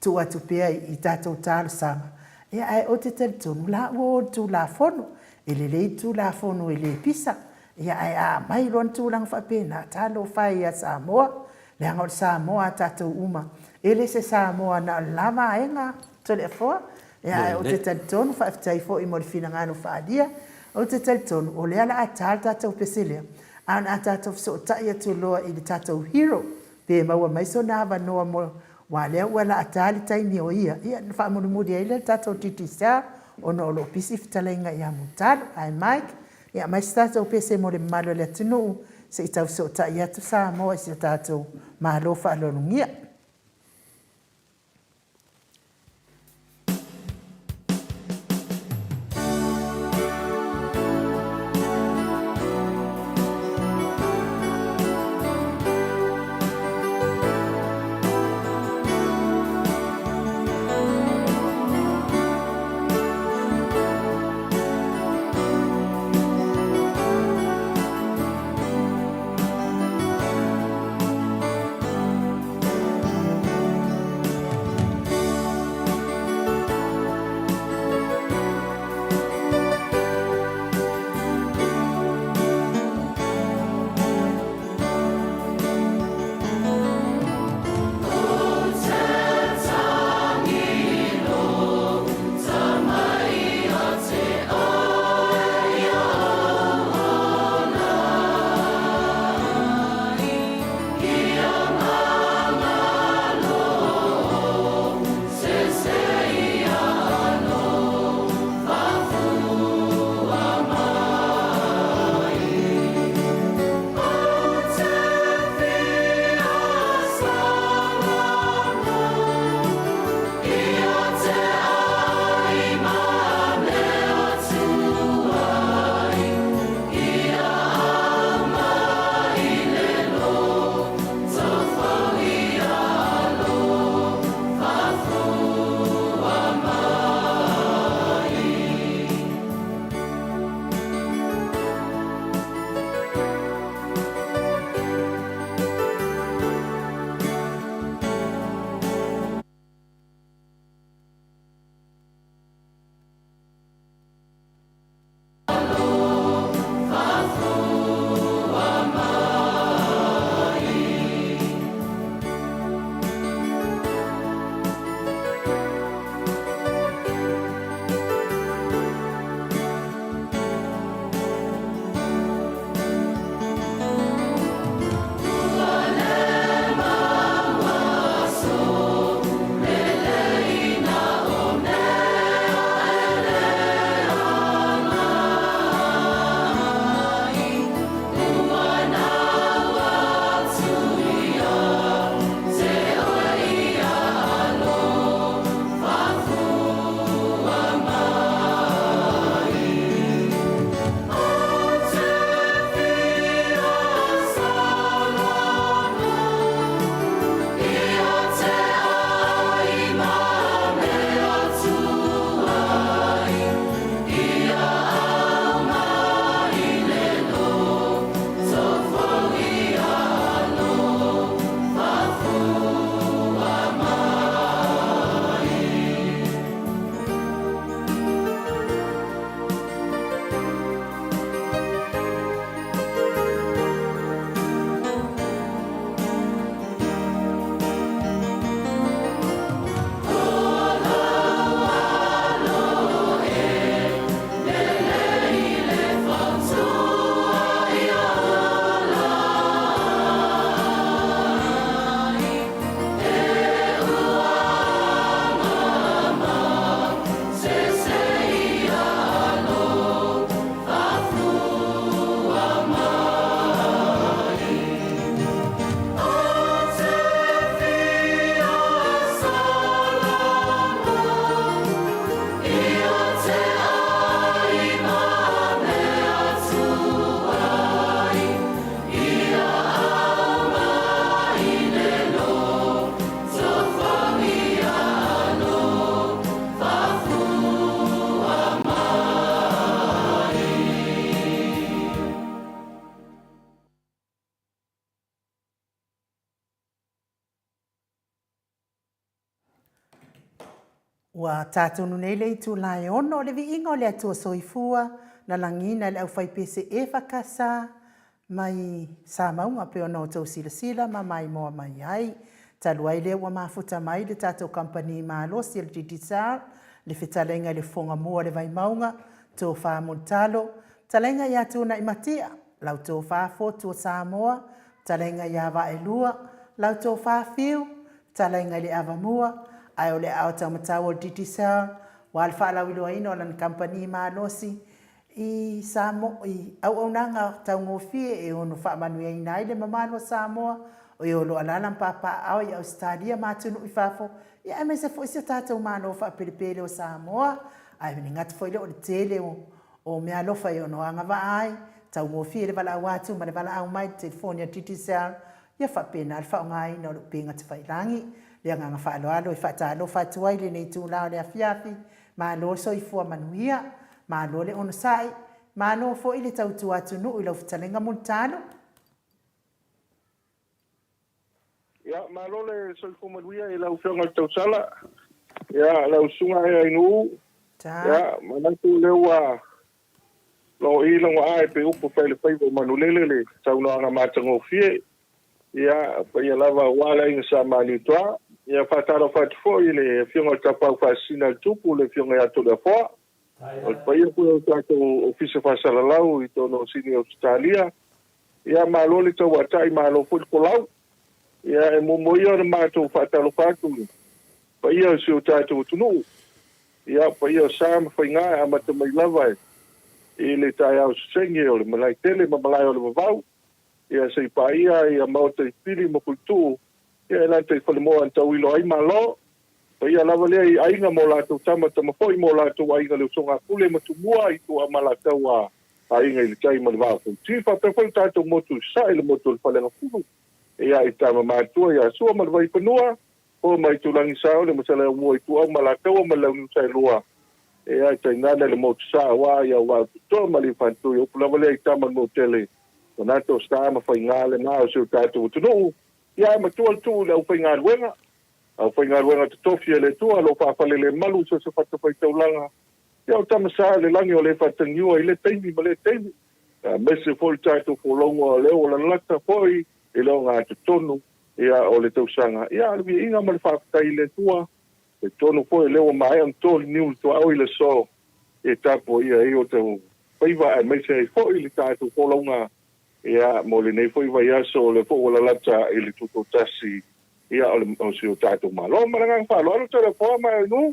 tu atu pia I tātou tāru sanga. Ia ai o te teritonu la o tu la fono, ele le tu la fono ele pisa. Ia ai a mai lon tu lang whapena, tālo whai a Samoa, le angol Samoa tātou uma. Ele se Samoa na lama enga, tole foa. Ia ai o te teritonu whaftai fo I mori fina ngānu whaadia, o te teritonu, o le ala a tāl tātou peselea. Ana a tātou so tai atu loa I le tātou hero, pe maua maiso na hawa noa mo, wa lea ua la atali taimi o ia whaamurumuri ai le tātou titisa o no lo pisi fitalenga I amutalo, ai Mike, ia mai se tātou pese mo le malo le atunu se I tau so tai atu Samoa se tātou malo whaalonungia. Ua tātonu nei le itu lai ono o le vi inga o le atua soifua na langina le au fai pese e whakasa mai sa maunga pe ono tau sila sila ma mai moa mai ai. Taluai le ua mafuta mai le tātou company maalosi le digital le whetalenga le fonga mua le vai maunga tō whāmuntalo. Talenga ia tūna i matia lau tō whāfo tō Samoa. Talenga ia wa e lua lau tō whāwhiu. Talenga le avamua. Ai o le au taumatau o digital wa le whaalau iloa ino lan company maalosi. I Samoa, i au nanga tau ngofie e ono whaamanuia i nai le mamano Samoa. O i olo alalam papa au i Australia matunu i whafo. Ia e mese fo isi tātou mano wha pelepele o Samoa. Ai meni ngati fo ile o le tele o mea lofa i ono anga wa ai. Tau ngofie le wala watu ma le wala au mai telefonia titisel. Ia wha pena alfa o ngai na o penga te whailangi. Lea nganga wha alo i wha tālo wha tuai le nei tūlao le afiafi. Ma lo so i fua manuia. Ma lo le ono sai. Ma no fo ile tau tu atu nu i lau fitalenga muntano. Ya, malo le soy como Luia y la ufiong al tausala. Ya, la usunga e inu. Ya, manatu lewa. Lo i lo ai pe upo fele faivo manulele le tau no nga matango fie. Ya, pa ia lava wala inga sa mali toa. Ya, fatalo fatfo i le fiong al tapau fasina tupu le fiong e atu le foa. Pa ia pua tato ofisa fasala lau i tono sini Australia. Ya, malo le tau atai malo ful kolau. Ia e momoia o le mātou whaatalo whātulu. Pa ia si o tātou tunu. Ia pa ia sa mawhainga a mata mai lava e. I le tai au sengi o le malai tele, ma malai o le mawau. Ia sei pa ia maota i pili mo kultu. Ia e lante i whalemoa an tau ilo ai malo. Pa ia lava lea i ainga mo lātou tamata mawhoi mo lātou ainga leo songa pule matumua i tu a malatau a ainga i le tai malawako. Tifa pe whai tātou motu sa i le motu le whalenga fulu. Ia i tama mātua, ia sua malawai panua, o mai tulangi sao, le masala mua i tua, malakau, malau ni usai lua. Ia i tainana le motu saa, wā, ia wā, toa mali whantu, o pulawa lea i tama mo tele. O nato sta ma whai ngāle nā, o seo tātou tunu. Ia i matua tu, le au whai ngāle wenga. Au whai ngāle wenga te tofia le tua, lo whawhale le malu, so se whatawhai taulanga. Ia o tama saa, le langi o le whatangiua, i le teimi, ma le teimi. Mese fol tātou wholongo, leo o la lata foi, e lo ngā te tonu, ia o le tausanga. Ia alwi inga ma le whakatai le tua, e tonu po e leo mai am tōli niu tua au i le so, e tapo ia e o tau paiva e meise e fo i le tātou kolonga, ia mo le nei fo i vai aso o le fo o la lata i le tuto tasi, ia o si o tātou malo. Maranga whalo, alo tala fo mai nu?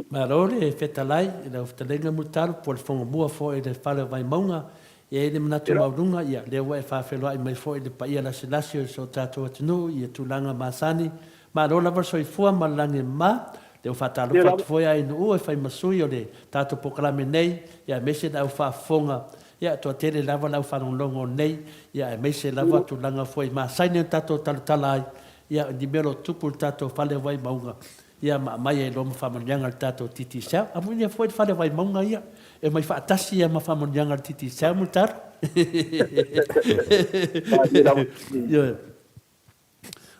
Maro le whetalai, e lau whetalenga mutaru, po le whonga mua fo e le whale vai maunga, ia ele manatu maurunga ia le wa fa felo ai mai foi le paia la silasio so tato atunu ia tulanga masani ma rola verso i fua malange ma le fa talo fa foi ai no e fai masui o le tato proclame nei ia mese da fa fonga ia to tele lava la fa longo nei ia mese lava tulanga foi ma sai ne tato talai ia di melo tupu tato fale vai maunga ia mai e lom fa manyanga tato titi sa amunia foi fale vai maunga ia e mai fatasi ia ma fa manyanga titi sa mutar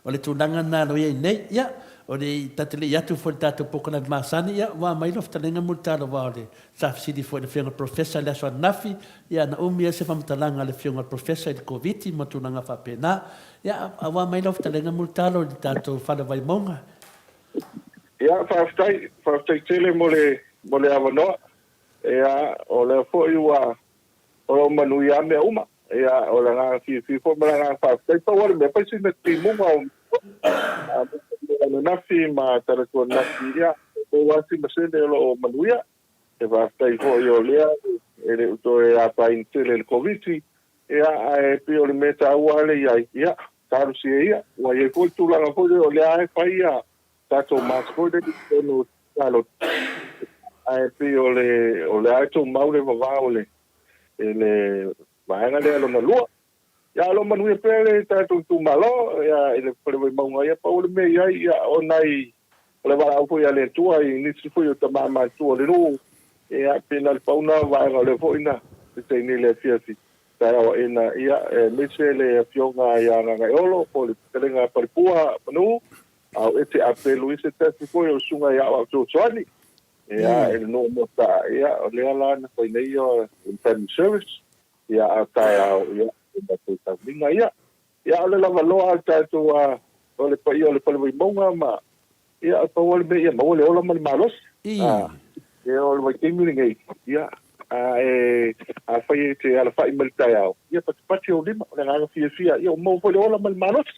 o le tulanga na no ia nei ia o le tatele ia tu foi tato pokona masani ia wa mai lof talenga mutar wa le sa sidi foi le fianga professor la so nafi ia na umia se fam talanga le fianga professor de covid mo tulanga fa pena ia wa mai lof talenga mutar o tato fa vai maunga. Ia, whaftai tele mo le awanoa. Ia, o le fo iwa, o le manu ia mea uma. Ia, o le ngā fo mea ngā whaftai. Pa wale mea paisi me ti munga o nafi ma taratua nafi ia. O wasi masene o manu ia. E whaftai fo i o lea. E le uto e apa in tele le COVID-19. Ia, e pi o le meta auale ia. Taru si e ia. Wa e fo tulanga fo o lea e whai ia. Tato maskode no talo ai pi ole aito maule va ole ele vaina le lo malua ya lo manu pele tato tu malo ya ele pole mau ya pa ole me ya onai ole va au ya le tua i ni si foi o tama tu ole no ya penal pauna va ole foina te ni le fiasi tara ina ya mesele fionga ya nga olo pole telenga parpua manu au e te apelu i se tasi koe o sunga ia au tō tuani. Ia, e no mo ta, ia, o lea la na koe nei o family service. Ia, a tae au, ia, e na koe ta minga ia. Ia, o le lava loa al tātou a, o le pai o le pale wai maunga ma, ia, a tau ole me ia, ma ole ola mani malos. Ia, o le wai keimiri ngai, ia, a fai te ala fai mali tae au. Ia, pati o lima, o le nganga fia, ia, o mau fole ola mani malos.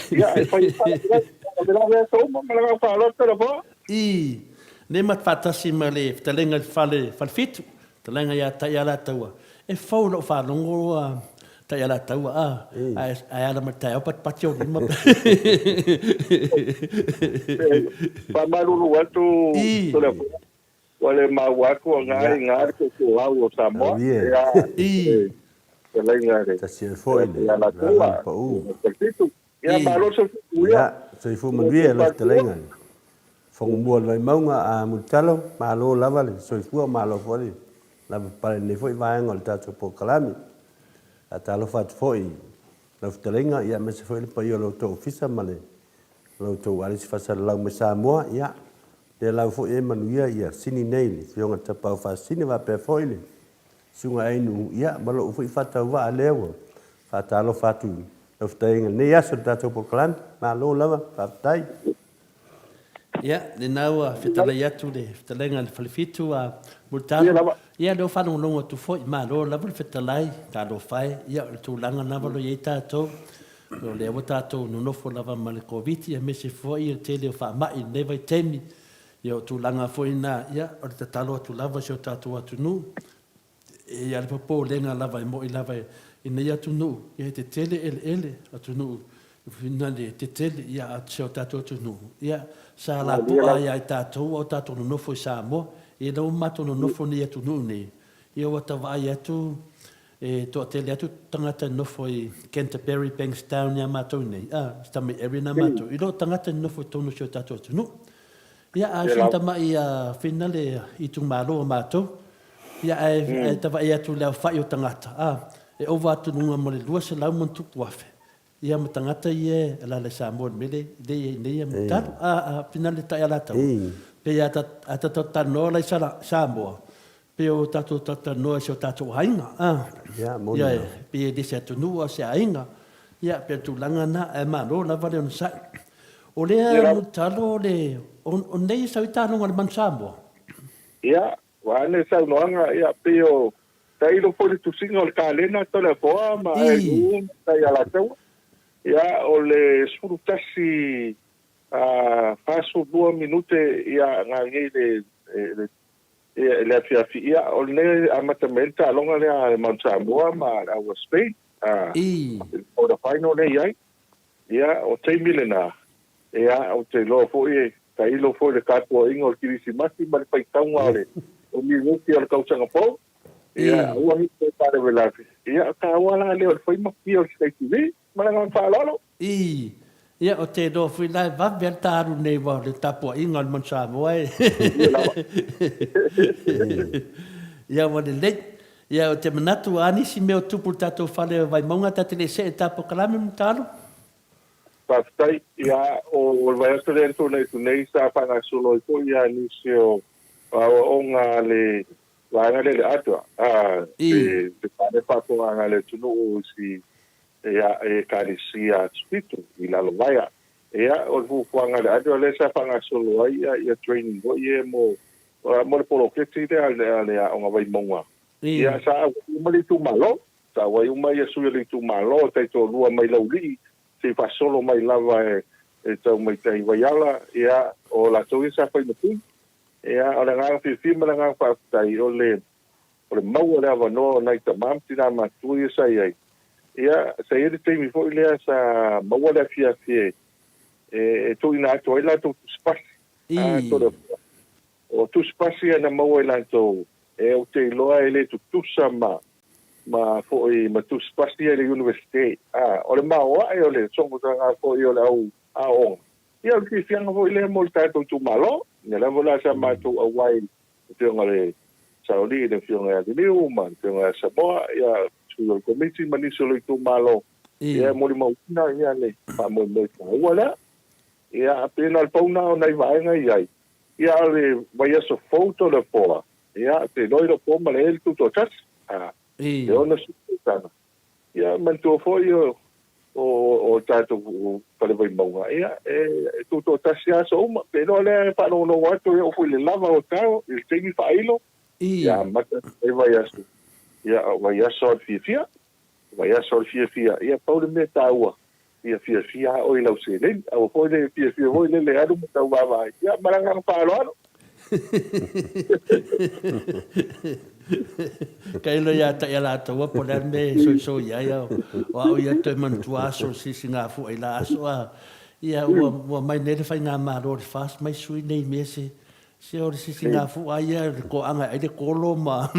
Ia, e fai, o le lawe asa uma, ma langa whaalota la poa. Ne mat fatasi ma le talenga fale fitu talenga ia tai ala taua e fau lo fa longo tai ala taua ai ala ma tai pat patio ma pa malu watu tole wale ma wako ngai ko au Samoa ya talenga ta se foi ya la taua pa u ya malo se ya se fu mo vie la talenga fong buồn với mông một chalo malo lava le soi fu malo foi la para ne foi vai ngol ta cho proclami ata lo fat foi la talenga ya me se foi pa yo lo to ofisa male lo to ali se fa la me sa mo ya de la foi e manuia ya sini nei fio ngata pa fa sini va pe foi le sunga ai nu ya malo foi fata va lewo fata lo fatu lo talenga ne ya so ta cho proclami malo lava fa tai. Ia, le nau whetala iatu le whetalenga le whalifitu a multano. Ia, leo whanau longa tu fo, ma leo lava le whetalai, ka lo whai, ia, le tūlanga nawa lo iei tātou. Lo leo o tātou nonofo lava ma le COVID, ia me se fo i te leo wha mai, newa i temi. Ia o tūlanga fo i nā, ia, o le tatalo atu lava se o tātou atu nu. Ia, le papo lenga lava i mo i lava i nei atu nu. Ia, te tele ele atu nu. Finale te tele, ia, se o tātou atu nu. Ia, sa la pua ia i tātou o tātou no nofo i Samoa, e lau mato no nofo ni atu nune. Ia o tawai atu, e toa tele atu tangata nofo i Canterbury, Bankstown, ia matou nei. Stami eri na matou. I lo tangata nofo i tonu si o tātou atu nu. Ia a sintama i finale i tu malo o matou. Ia e tawai atu leo whai o tangata. E ova atu nunga mo le lua se lau mantuku wafe. Ia matangata ie la le Samoa mele le nei mutalo finale tai ala tau pe ia ta tano la Samoa pe o tatu tano se o tatu hainga ia pe de se tunu se hainga ia pe tu langa na e malo la vale on sai o le mutalo le on nei sa itano ngal man Samoa ia wa ne sa noanga ia pe o tai lo poli tu singa o kalena to le poa ma e tai ala tau. Ia, o le surutasi faso 2 minute ia ngai le afiafi ia o le amatamenta alonga le Mount Samoa ma au Spain o da final le ia o te milena ia o te lo foi tai lo foi le kapo ingo kirisi masi ma le paitaunga le o mi muti al kausanga po ia o mi te pare vela ia ka wala le foi ma pio se TV Malangan whaalolo. Ia o te do fui lai vavea tāru nei wa le tapua inga man Samoa e. Ia wa le leit. Ia o te manatu ani si meo tupu tātou whale vai maunga tate le se e tapo kalame mutalo. Paftai, ia o vai ato le entu nei sa whanga solo i ko ia nisi o ngā le wanga le atua. Te pare whako ngā le tunu o si e karisia spitu i lalo vaia. Ia o fuanga le adio le sa fanga solo ia training go ia mo le polo keti le a onga vai monga. Ia sa umali tu malo, sa wai umai su le tu malo tai to lua mai lauli se fa solo mai lava e tau mai tai vaiala ia o la toi sa fai mutu. Ia o le ngā fi ma ngā fa tai o le mau le avano nai tamam tina matu ia sa ia. Ia, sa ia te mi fo ilea sa maua lea fia fie. E tu ina ato ila tu spasi. O tu spasi ana maua ila to. E o te iloa ele tu tusa ma fo i ma tu spasi ele universite. O le maua e o le songo tanga fo i o le au aong. Ia o ki fianga fo ilea mo le tato tu malo. Ia la vola sa ma tu awai. Fionga le saoli le fionga le liu ma fionga Samoa. Ia o komiti mani solo i tu malo ia mo mo na ia le pa mo mo wala ia pena le pauna o nei vaenga iai ia le vai aso foto le poa ia te loiro po ma le tuto tas e ona sutana ia mantua foi o tato pale vai maunga ia e tuto tas ia so uma pero le pa no wato o foi le lava o tao il temi failo ia mata e vai aso ia vai aso fia vai aso fia ia paulo me taua ia fia o ila usele o foi le fia o le adu tau vai ia maranga palo Kailo ya ta ya la to po le me so ya o ya te man tua so si singa fu ila aso ia o mai ne fa nga ma ro fast mai sui nei me se o si singa fu ia ko anga ai de kolo ma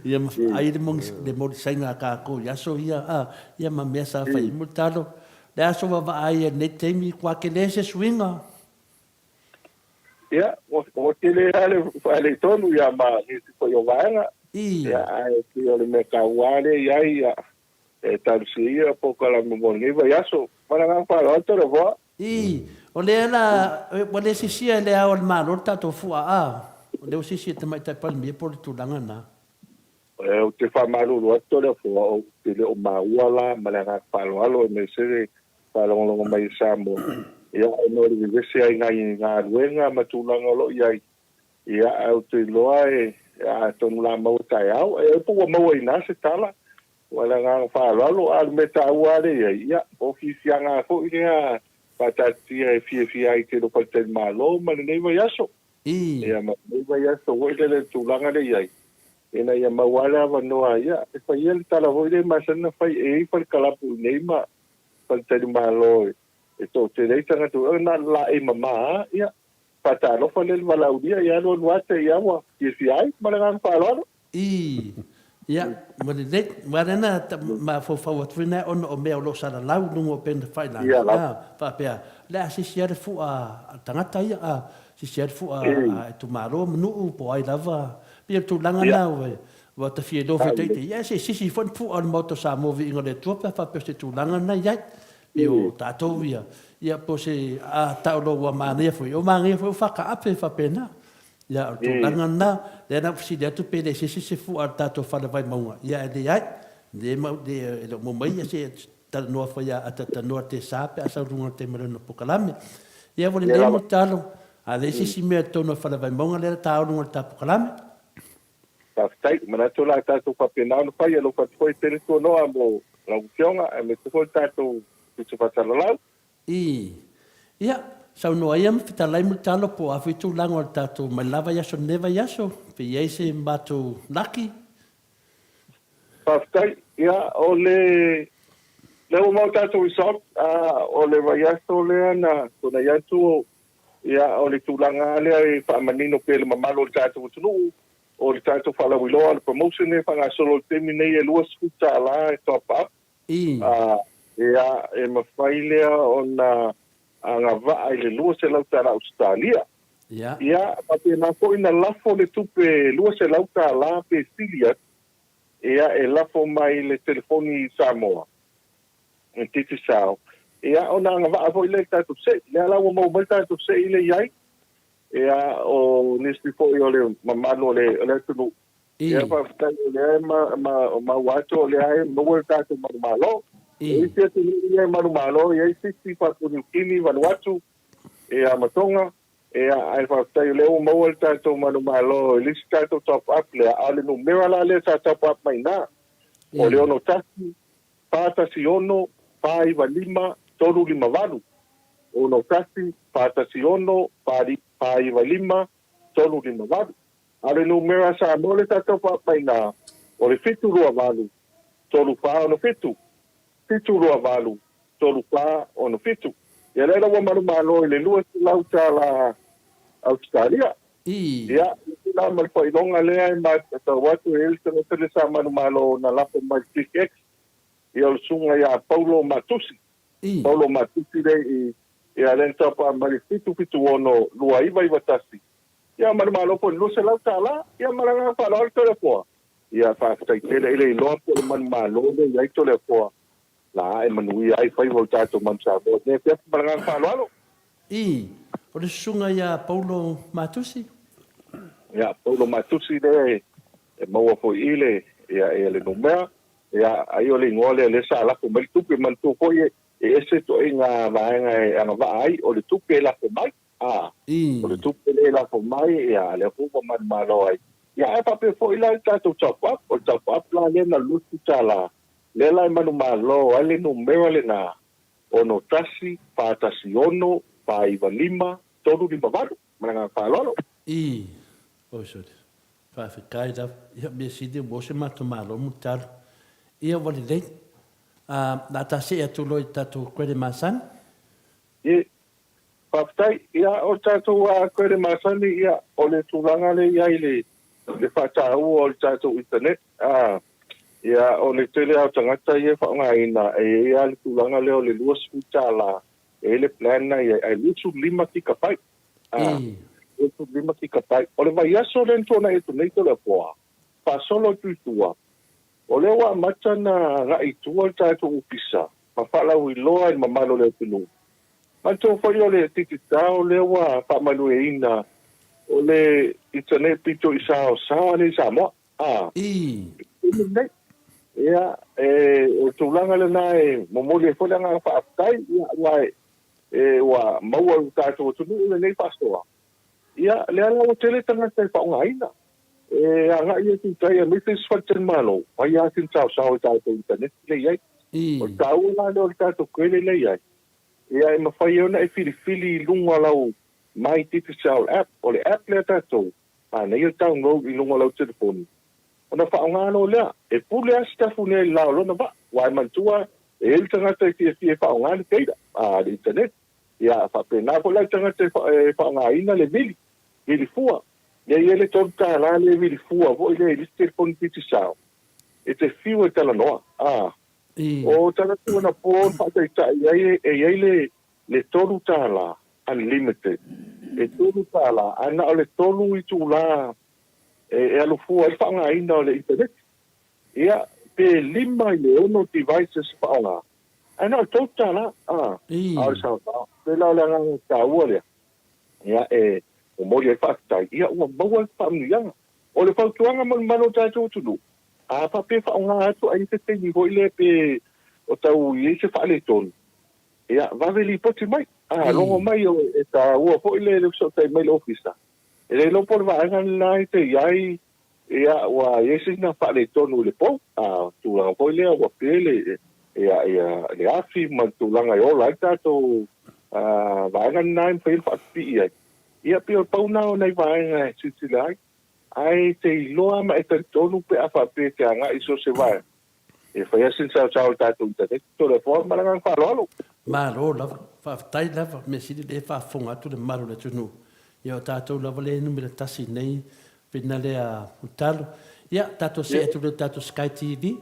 ia ai de mong de mo singa ka ko ya so ia ma me sa fa i mutalo le aso va ai ne te mi kwa ke le se swinga ia o tele ale tonu ia ma ni ko yo vanga ia ai ki o le me ka wale ia e tal sia po kala mo ni va yaso para nga pa lo to vo o le na o le sisia le ao ma lo tato fu o le sisia te mai te pal mi por tu langa na o te fa malu lo to le fu o te le o ma wala ma le nga pa lo alo me se pa lo mai sa mo ia no le vese ai nga ruenga matulanga lo ia au te loa a tonu la mau tai au po mau ina se tala wala nga fa lo al meta wale ia ofisia nga fo ia patati e fia ai te lo patel malo ma ne vai aso ia ma ne vai aso wo le tulanga le ia ina ia mawala va no ia e fa ia tala ho le masana fai e fa kalapu nei ma patel malo e to te reita nga tu na la e mama ia pata no fa le valaudia ia no wate ia wa ki ai ma nga fa lo ia ma le ma fo fa wat fina on o me lo sala lau no pen fai la fa pe la si sia fu a tangata ia si sia fu a tu maro no po ai lava pe tu langa na wa ta fie do fe te ia si fon fu on moto sa mo vi ngole tu fa pe tu langa na ia io tato via ia po se a taulo wa mane foi o mane foi fa ka ape fa pena ia tu langa na le na si de tu pele se fu a tato fa vai maua ia de ai de mo mai se ta no fa ia ata no te sape asa runga te mero no pokalame ia vole le mo talo a de si me to no fa vai maua le ta no ta pokalame ta stai mana to la tato fa pena no fa ia lo fa foi te to no amo la opción a me to tato tu patala ia sau no ia fita lai mutalo po a fitu lango tato mai lava yaso neva yaso pe ia se mbato laki pastai ia ole le o mau tato resort ole vai yaso le ana tona yato ia ole tulanga le pa manino pe le mamalo tato tunu o le tato fala wilo al promotion e fa solo termine e luas futa la top up ia e mawhailea o na anga waa i le lua se lauta la Australia. Ia, pate na ko ina lafo le tupe lua se lauta la pe Silia, ia e lafo mai le telefoni Samoa. E titi sao. Ia, o na anga waa fo i le tatu se, le ala wa mau mai tatu se i le iai. Ia, o nispi fo i o le mamalo le tunu. Ia, pa fitai o le ai ma wato le ai maua tatu mamalo. E te te ia marumalo ia sisi fa ku kini Vanuatu e a Matonga e ai fa tai leo mo alta to marumalo lista to top up le ale no mera la le sa top up mai na o le ono tasi pata si ono pai valima toru lima valu ono tasi pata si ono pai valima toru lima valu ale no mera sa mo le sa top up mai na o le fitu rua valu toru pa no fitu fitu roa valu tolu pa ono fitu ia le wa malu malo le lua lauta la Australia ia na mal foi longa le ai ma ta watu el te no te sa malu malo na la mai TX ia o sunga ia Paulo Matusi le ia le tapa mai fitu ono lua iva i watasi ia malu malo po lu se lauta la ia malanga pa lo te le po ia fa tai tele ile lo po malu malo le ia to le po la e manui ai fai vol tato man sa mo ne pe palangang whaloalo. I, o le sunga ia Paulo Matusi? Ia, Paulo Matusi le e maua fo ile ia e le numea ia ai o le ngole le sa la ko mel tupe man tu ko e ese to inga vaenga e anga vai o le tupe la ko mai o le tupe le la ko mai ia le ko man malo ai ia e pa pe fo ila ta to chapa o chapa la le na lutu tala le la manu malo ale numea le na ono tasi pa tasi ono pa iva lima todo di babado mana pa lolo o so fa kai da ia me sidi mo se mato malo mutar ia wali le na ta se atu lo tatu kwere masan Papai, ia o tātou a koere masani ia o le tūlanga le ia i le whātāu o le tātou internet. Ia o le tele au tangata ia whaongaina e ia le tūlanga le o le lua sputāla e le plana ia e lutu lima ki ka pai. Lutu lima ki ka pai. O le vai aso le ntona e tunei to le poa. Pasolo tuitua. O le wa matana rai tua tātou upisa. Mawhalau i loa i mamalo le tunu. Anto foi o le tititao le wa pa malueina o le internet pito isa sa le sa mo ia o tulanga le nai mo le foi nga fa tai ia wa maua ta to le nei pastor ia le ala o tele tanga te pa ngaina anga ia ti tai me te sfaten malo wa ia tin sa o ta internet le ia o tau la le o ta to kwele le ia ia e mawhai ona e whiri lunga lau mai tipi sao app, o le app lea tātou, nei o download i lunga lau telefoni. Ona whaongano lea, e pule a stafu nea i lao lona ba, wai mantua, e el tangata e tia whaongano teira, le internet. Ia whapena po lai tangata e whaongaina le mili fua. Ia i ele tonu tāla le mili fua, vo i le telefoni tipi sao. E te fiu e tala noa, o tala tuana pōn whakaita i le tolu tāla unlimited. E tolu tāla, ana o le tolu i tūla e alufua i whaanga ina o le internet. Ia, pe lima i le ono devices whaonga. Ana o tolu tāla, a le sao pe lau le nganga tā ua lea. Ia, o mori e whakatai, ia ua maua i whaamnianga. O le whautuanga mano tātou tunu. A pa pe whaonga atu ai te tengi hoi le pe o tau i se whaale tonu. Ia, vaveli poti mai. Longo mai o e ta ua hoi le so tai mail officer. E le lopo le vaenga nai te iai ia ua iesi na whaale tonu le pou. Tūlanga hoi lea ua pele ia le afi man tūlanga i ola i tātou vaenga nai mwhail whaatpi iai. Ia pe o pauna o nei vaenga sitila ai. Ai te iloa ma e te tonu pe a whape te anga iso se vai. E whai asin sao tātou internet. Tō le fōa marangang whalolo. Malo lava, whaatai lava, me siri le whaafonga atu le maru le tunu. Ia o tātou lava le numi le tasi nei, pina le a utalo. Ia, tātou se atu le tātou Sky TV.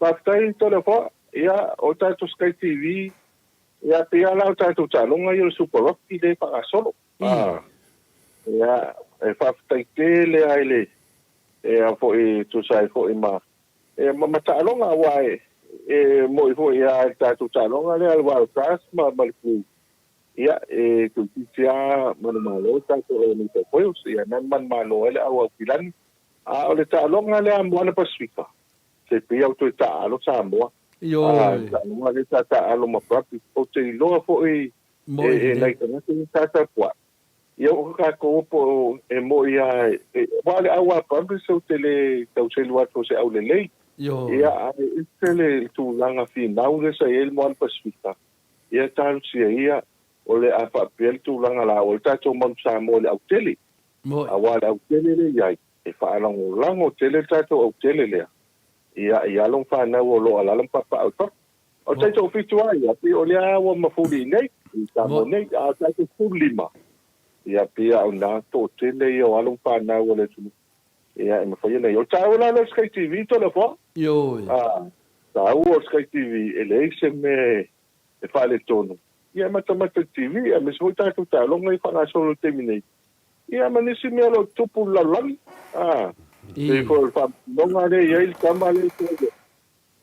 Whaatai tō le fōa, ia o tātou Sky TV, ia pia lau tātou tālonga i o Super Rocky le whaasolo. Ia, e whaatai te le aile, e a fo e tu sai fo e ma. E matalonga wae, e mo i fo e a tātou tālonga le alwa o tās ma maliku. Ia, e tu titia manu malo tātou e ni te poios, ia nan man malo ele au pilani. O le tālonga le a Moana Pasifika. Se pia au tu e tālo Samoa. Tālonga le tālo ma prapi. O te iloa fo e nei tanate ni tātou pua. Ia o ka ko po e mo ia wale awa prapi so tele tau se lua to se au le lei. Ia e tele tu langa fi nau le sa el Moana Pasifika. Ia tālu sia ia o le a papel tu langa la o tātou man sa mo le au tele. A wale au tele le iai. E whaalang o lango tele tātou au tele lea. Ia long whanau o lo alalang papa au top. O tātou fitua ia pi o lea awa mafuri nei. I tāmo nei a tātou furlima. Ia pia au nā tō tele i o along whanau o le tunu. Ia e mawhai nei. O tāu la lo Sky TV to le wha. Tāu o Sky TV e le eise me e whale tonu. Ia matamata TV e me svoi tātou tālonga i whangasolo temi nei. Ia manisi mea lo tupu lalangi. Te fo whanonga le iei kama le tōle.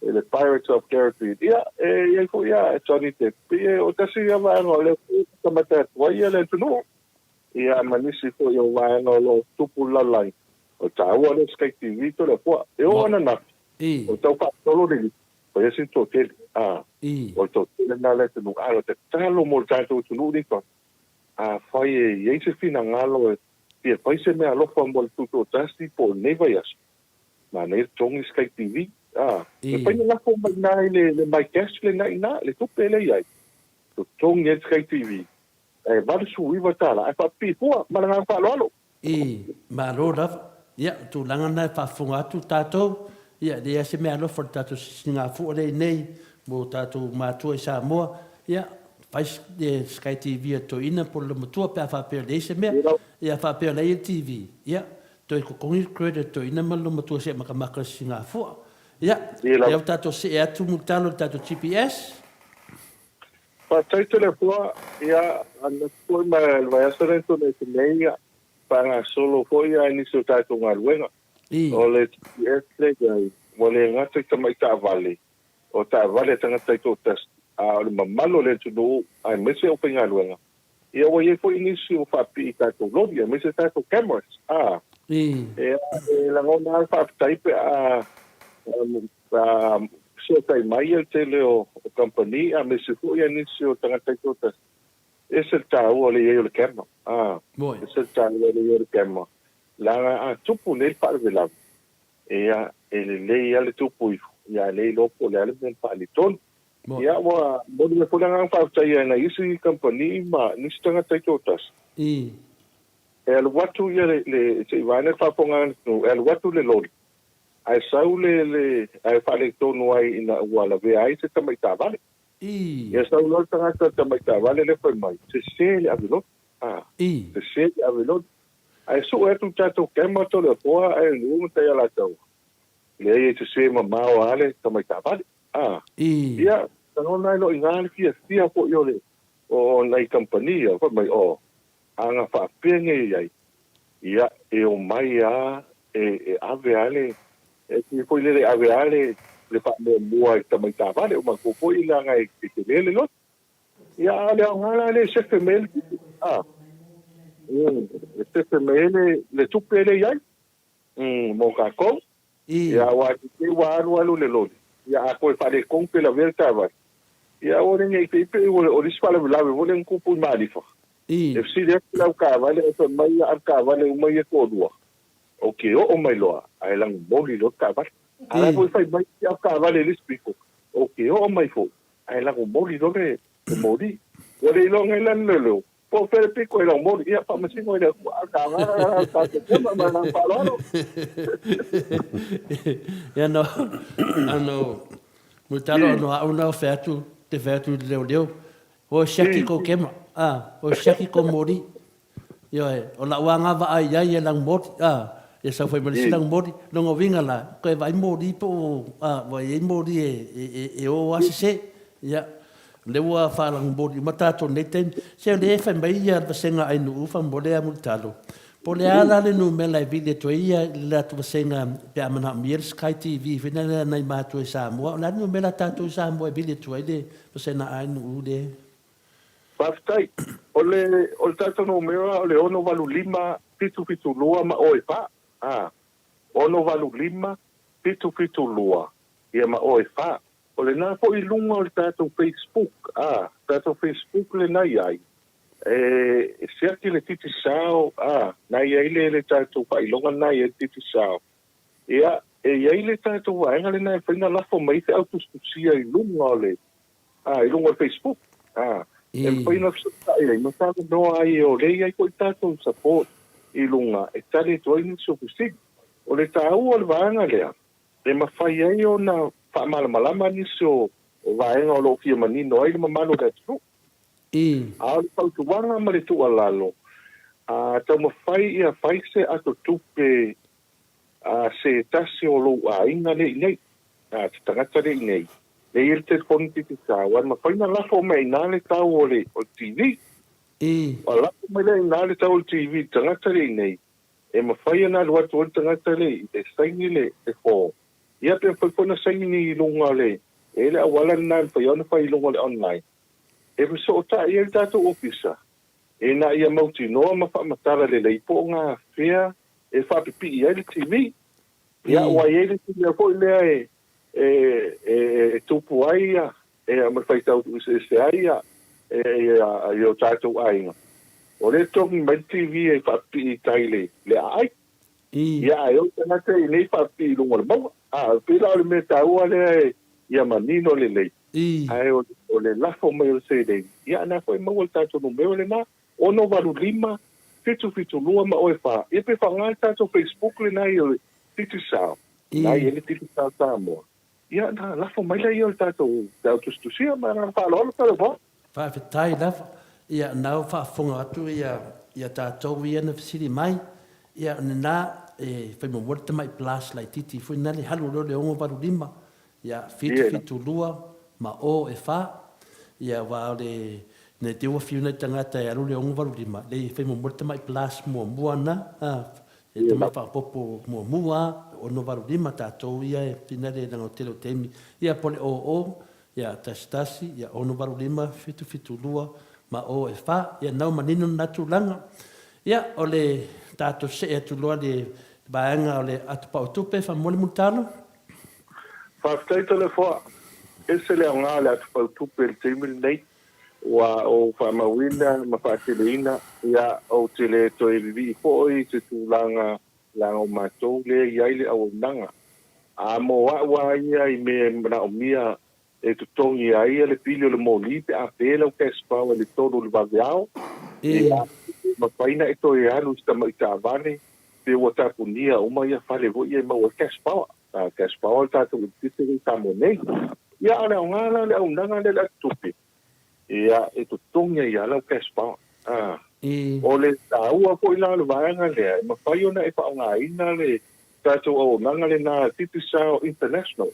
the Pirates of Caribbean. Ia, ia ko ia, Johnny Depp. Ia, o tasi ia vaenga le kamata tuaia le tunu. Ia, manisi ko ia vaenga lo tupu lalai. O tāua le Sky TV to le pua. E o ana na. O tau pa tolo le. O ia si tō tele. O tō tele na le tunu. Alo te talo mo tātou tunu ni ko. Whai e iei fina ngalo e. Ia, paise mea lofa mo le tuto tasti po neva yasu. Ma nei tongi Sky TV. Le paina la fo mai nai le mai cash le nai na le tupe le iai. To tong ye Sky TV. E ba su iwa tala e pa pi po ma nga fa lolo. Ma ro da ya tu langa na fa funga tu tato ya de se me alo for tato singa fu le nei mo tato ma tu sa mo ya faz de Sky TV to ina por le motua pa fa per de se me ya fa per le TV ya to ko con credit to ina ma lo motua se ma ka singa fu. Ja, eu tato se é tu mutalo tato GPS. Pa tai telefona ia ana foi ma vai ser to ne meia para solo foi a inicio tato ngaluenga. O le GPS le gai, o le ngata tamai ta vale. O ta vale tanga tato test. A le mamalo le tu ai mese o pengaluenga. Ia o ye foi inicio fa pi tato lobby, mese tato cameras. E la ngona fa type so tai mai el tele o company a me se foi inicio tangata tota esse tau o le o camera esse tau o le camera la tupu nel parvela le le tupu ia le lopo le ale ben paliton ia wa mo me foi nga fa tai na isi company ma ni tangata tota el watu ia le se vai na fa ponga no el watu le lori ai saule ai fale tonu ai ina wala ve ai se tamai tavale ia saule tanga tamai tavale le foi mai se le avilo se le avilo ai so e tu tato kema to le poa ai nu te ala tau le se mama ale tamai tavale ia tano nai lo ingal fia po yo le o nai compania foi mai anga fa penge ia e o mai ave ale e foi le aveale le pa mo mua tamai tavale o mako foi la ngai ke le lo ya le ngala le se femel se femel le tupele ya mo ka ko ya wa ke wa le lo ya ko fa le con pe la verta va ya o ne ke pe o le spala la ve volen ku pu malifa e si le la ka vale o mai ar ka vale o mai ko dua okay o mai loa ai lang moli lo ka va ala foi fai mai ya ka vale le spico okay o mai fo ai lang moli lo re moli o le lo ngai lan lo po fer pico e lang moli ya pa masi mo le ka va ka te ma na pa lo ya no ano mutalo no una oferta te vetu leo o shaki ko kema o shaki ko mori yo o la wanga va ai ya lang mori e sa foi malisi lang mori longo vinga la ko vai mori po vai mori e o asise ya le wa fa lang mori matato neten se le fa mai ya senga ai nu fa mole a multalo po le ala le nu mela video to ia la to senga pe amana mir Sky TV fina na ma to sa mo la nu mela tato sa mo video to ile po sena ai nu de pastai o tato no mea le ono valu lima pitu lua ma oi pa ono valu lima pitu lua ia ma oi fa o le na po i lunga o tato Facebook tato Facebook le nai ai se ati le titi sao nai ai le tato pa ilonga nai e titi sao ia ai le tato waenga le nai whaina lafo mai te autoskusia i lunga o le i lunga o Facebook e whaina fsata i ma tato no ai o le ai koi tato support i lunga e tale toi ni so kusig o le tau o le vaenga lea e ma whai ai o na whaamalamalama ni so o vaenga o lo kia manino ai le mamano le atu a o le pautuanga ma le tua lalo tau ma whai ia whai se ato tupe se tasi o lo a inga le inei te tangata le inei le il telefoni titi tāwan ma whaina lafo mai nā le tau o le TV o lafo mai le nā le tau o TV tangata le inei e ma whaia nā luatu o tangata le i te saini le e fō ia pe foi na sai ni lunga le ele wala na foi ona foi lunga le online e so ta ia ta to ofisa e na ia mauti no ma fa matara le po nga fea e fa pipi ia le tv ia wa ele ti le foi le tupu ai ma fai tau se ai io tato ai o le tongi mai tv e fa pipi taile le ai ia eu tana te nei fa pipi lunga le mau pila le me tau ale ia manino le ai o le lafo mai o se le ia na foi mau tato no meu le na ono valu lima fitu lua ma oe fa e pe fa ngai tato Facebook le nai o titu sao nai ele titu sao tamo ia na lafo mai le o tato tu sia ma na fa lo pa lo fa fitai lafo ia nau fa fonga atu ia tato ia na fisiri mai ia na fai mo morte mai plus lai titi foi na le halu lo le ongo valu lima ia fitu lua ma o e fa ia wa le ne te wa fiuna tangata e alu le ongo valu lima le fai mo morte mai plus mua na e te mai fa popo mua ono valu lima tatou ia e pina le nang hotelo temi ia pole o ia tastasi ia ono valu lima fitu lua ma o e fa ia nau manino natu langa ia ole tatou se e tu loa le baanga ole atu pa utupe fa mole mutano fa tai telefo ese le nga le atu pa utupe le temi nei wa o fa mawina ma fa telina ia o tele to vi foi te tu langa o matou le ia ile au nanga a mo wa ia I me na o mia e tu tongi ai le pilio le moli pe a pela o kespa o le todo le vaviao ia ma faina e to ia lu sta mai tavane pe o tapunia uma ia fale vo ia ma o kespa o ta tu tite ta monei ia ana ngala le au nanga le tupi ia e tu tongi ia la kespa o le taua po ila le vaanga le ma fai ona e pa nga ina le tato o nanga le na titi sao international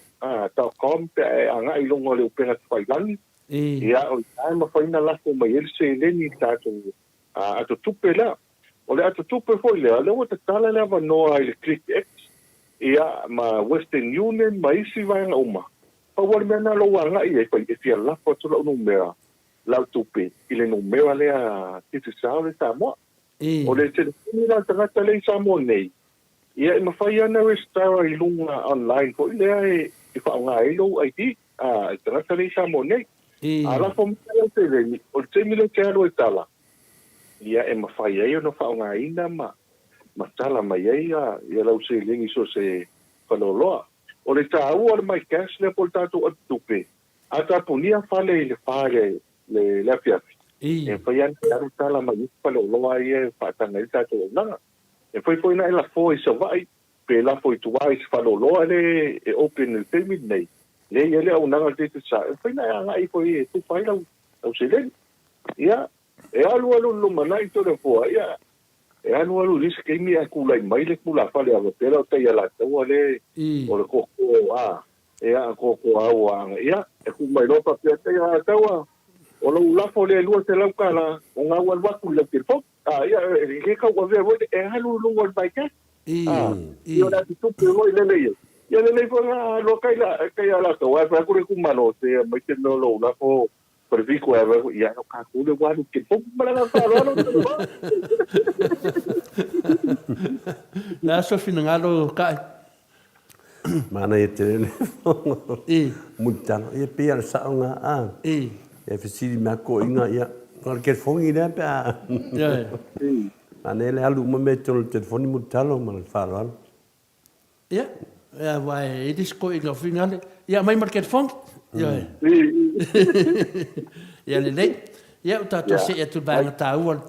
.com pe anga ilongo le upena fai lani ia o ai ma fai na la ko mai el se le ni tato ato tupe la o le ato tupe foi le o te tala le va no ai le click x ia ma Western Union ma isi vaanga uma pa wale mena lo wanga ia pa e fia la po tu lo numera la tupe ile numera le a titi sao le Samoa o le telefoni la tangata le Samoa nei ia ma fai ana restaura I lunga online ko ile e fa nga ilo ID tangata le Samoa nei ala fo mele te le o te mele te alo tala ia e ma fai ai no fa nga ina ma tala mai ai ia lau se lingi so se faloloa o le tau o mai cash le portato o tupe ata punia fale le fiafi e fai ana alo tala mai faloloa ia fa tanga i tato nanga e foi na ela foi so vai pe la foi tu vai faloloa le e open le permit nei le ele au nanga te sa foi na nga I foi tu fai la au se le ia e alu lo manai to le foi ia e alu lis ke mi a kula mai le kula fale a pero te ia la to le o le ko e a ko au ia e ku mai lo pa te ia tawa o lo la fo le lu te la kala o nga wa wa ku le tirfo ia ke ka wa ve e alu lo wa bai ka io la tu pe voi le ia le fo lo kai la to wa pa ku le ku mano te mai te no lo la fo per vi ku ave ia no ka ku le wa ke fo mala la fa lo na so fina ngalo ka mana e te mutano e pe al sa nga e fisiri ma ko inga ia ngal ke fongi le pa anele alu mo metto il telefono mutalo ma fa lo ia vai e disco inga finale ia mai market fong ia ia le ia tato se e tu banga tau al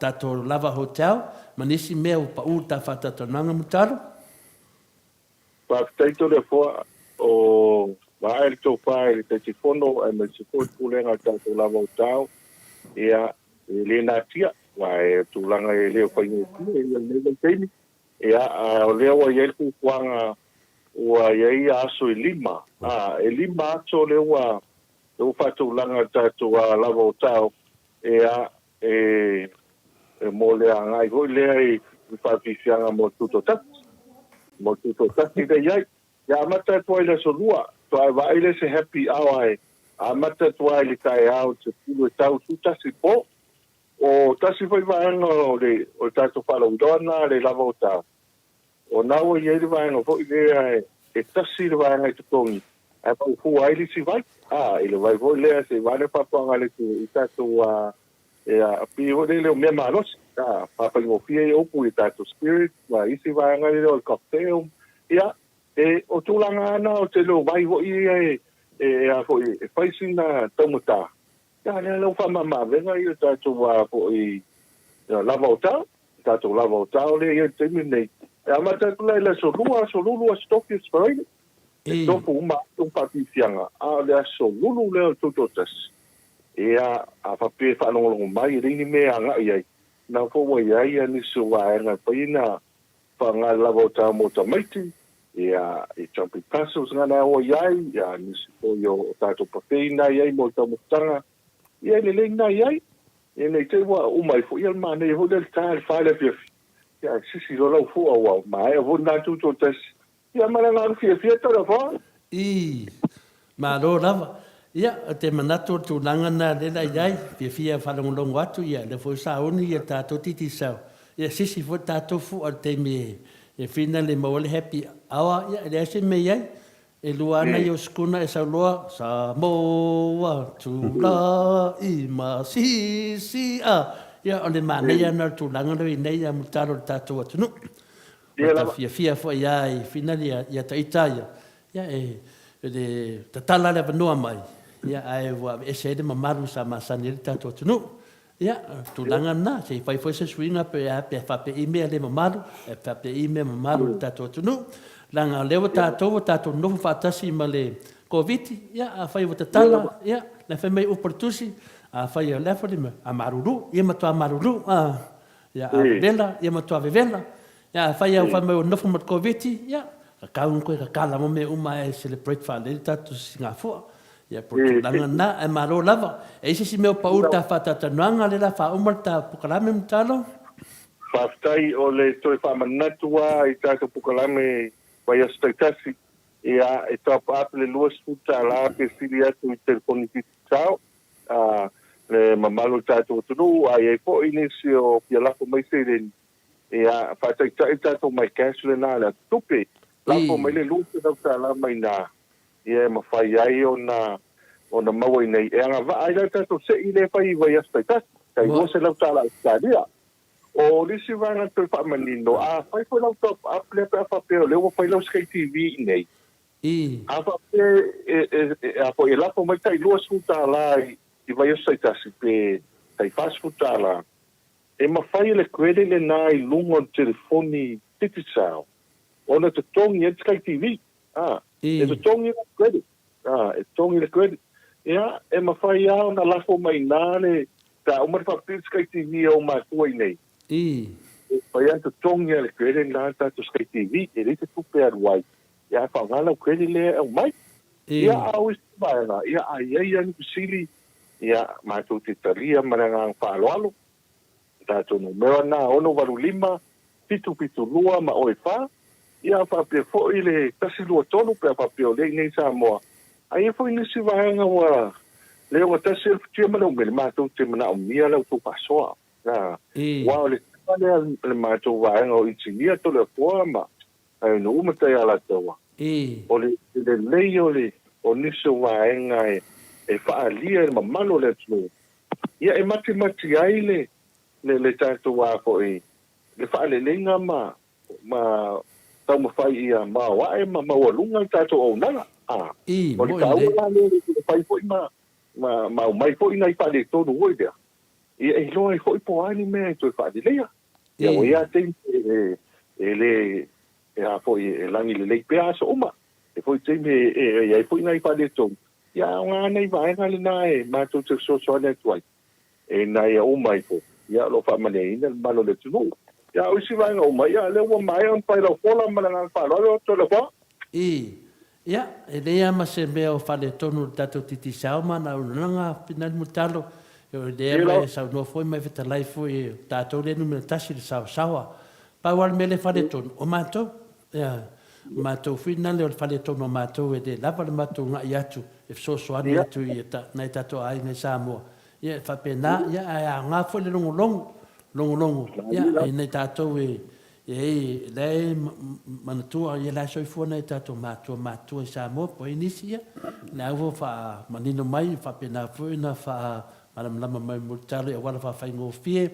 tato lava hotel manisi meu pa uta fata tonanga mutalo pa taito le fo o va el to file te telefono e me se foi pulenga tato lava hotel ia le natia vai tu langa e le fa ni le temi ia o le wa ye ku kwanga wa ye aso lima lima so le wa o fa tu langa tato lava hotel ia mo le ngai go le fa fianga mo tuto ta te ia Ya mata tua ile so lua. Tua vai ile se happy hour. A mata tua ile kai au te pulu tau tu tasi po. O tasi foi vaanga o tato whala udona le lava o tau. O nau i ele vaanga fo i lea e tasi le vaanga i tukongi. A pau fu aili si vai. Ile vai fo lea se vane papanga le tu i tato a pi o le o mea malos. Papa i ngofia i opu i tato spirit. Wa isi vaanga le o cocktail. Ia. O tūlanga ana o te leo vai ho i a fo i whaisina taumata. Ia lea lau whamama venga i o tātou a fo i lava o tau. Tātou lava o tau le i o teimi nei. E amata kula i la solulu a stoki sparaini. E tofu uma tungpati fianga. A lea solulu leo tutotas. Ia a whapie whanongolongo mai rini mea anga i ai. Nā fo wa i ai nisu wa enga paina whanga lava o tau mo tamaiti. Ia e champi pasos ngana o iai ia nisi ko yo tato papeina iai mo tamutanga ia le lenga iai e nei te wa umai fo ia mane ho del tal fale pia ia sisi lo lo fo wa mai ho na tu to tes ia mara na fia to la fo ma lo lava ia te manato tu langana le la iai fia fale mo longo atu ia le fo sa oni ia tato titi sa ia sisi fo tato fu al te me e fina le mawale happy awa ia le ase me ia e luana i o skuna e sa loa sa moa tu la i ma si a ia o le mane ia na tu langa le nei a mutaro tato atu no ia fia fo ia i fina ia taita ia e le tatala le vanua mai ia ai wa e se de mamaru sa masani tato atu no ia tulanga na se fai foi se swinga pe fa pe email le mamaru e fa pe email mamaru tato tunu langa lewa tato no fa tasi male covid ia a fai vota tala ia la fe mai oportusi a fai le fa le amaruru ia ma to amaruru ia a vela ia ma to vela ia fai a fa mai no fa covid ia ka un ko ka kala mo me uma e celebrate fa le tato singapore ia portulanga na e maro lava e isi meu pauta fatatanuanga le la fa umarta pukalame mtalo Whaftai o le toi whamanatua i tāka pukalame vai astaitasi ia e tapa ape le luas futa la pe sili atu i telefoni titi tau le mamalo tātou tunu ai e po inisi o pia lafo mai seiren ia whataitai tātou mai kāsule nā le tupe lafo mai le lusa nau tāla mai nā ia mawhai ai o na mawai nei. E anga wa ai tātou se i le whai vai astaitasi. Kai o se lau tāla istaria. O lisi wanga toi whamanino. A whai whai lau top up le pia whapeo. Leo whai lau Sky TV i nei. A whape a po e lapo mai tai lua su tāla i vai astaitasi pe tai fast food tāla. E mawhai le kwere le nā i lungo telefoni titi sao. Ona te tongi e Sky TV. E te tongi le credit. E tongi le credit. Ia, e mawhai au na lafo mai nāne ta umar whapir Sky TV au mātua i nei. Pai anta tongi le credit nā tātou Sky TV e rite tupe aruai. Ia, whangana o credit le au mai. Ia, au isi maanga. Ia, ai anu kusili. Ia, mātou te taria maranga ang whaaloalo. Tātou no mewa nā ono waru lima. Pitu lua ma oe wha. Ia whapia fo i le tasi lua tonu pia whapia o le nei sa moa. Ai e fo i nisi vahanga wa leo wa tasi e futia mana umele mātou te mana o mia lau tō pasoa. Wao le le mātou vahanga o insinia to le poa ma ai no umatai ala taua. O le lei o le o nisi vahanga e whaalia e mamano le tunu. Ia e mati ai le tātou wa ko e le whaaleleinga ma tau mawhai ia mawae ma mawalunga tātou au nanga. O le kaua le whai fo i ma mai fo i nai whale tonu oi dea. Ia e loa e fo i po ani mea e toi whale leia. Ia o ia te e le e a fo i langi le lei pea so uma. E fo i te me e fo i nai whale tonu. Ia o ngā nei vaenga le nā e mātou te so ane tuai. E nai a umai fo. Ia lo whamane ina malo le tunu. Ia o isi vaenga umai. Ia le ua mai an pai lau fola malanga whalolo to le wha. Ia, e lea ma se mea o whale tonu tatou titi sao mana o nanga pinani mutalo. E o lea mai sau no foi mai veta lai foi tatou le numera tasi le sao sawa. Pau al mele whale tonu. O mātou, ia, Mātou whina leo le whale tono mātou e te lava le mātou ngai atu, e whsosoani atu i nei tato ai ngai Samoa. Ia e whapena, ia a ngā fwele longo, ia e nei tatou e lei manatua, ia lai soifua nei tatou mātua i Samoa, po e nisi ia, ne au wha manino mai, whapena fuina, wha malamlama mai multalo, ia wala wha whaingo fie,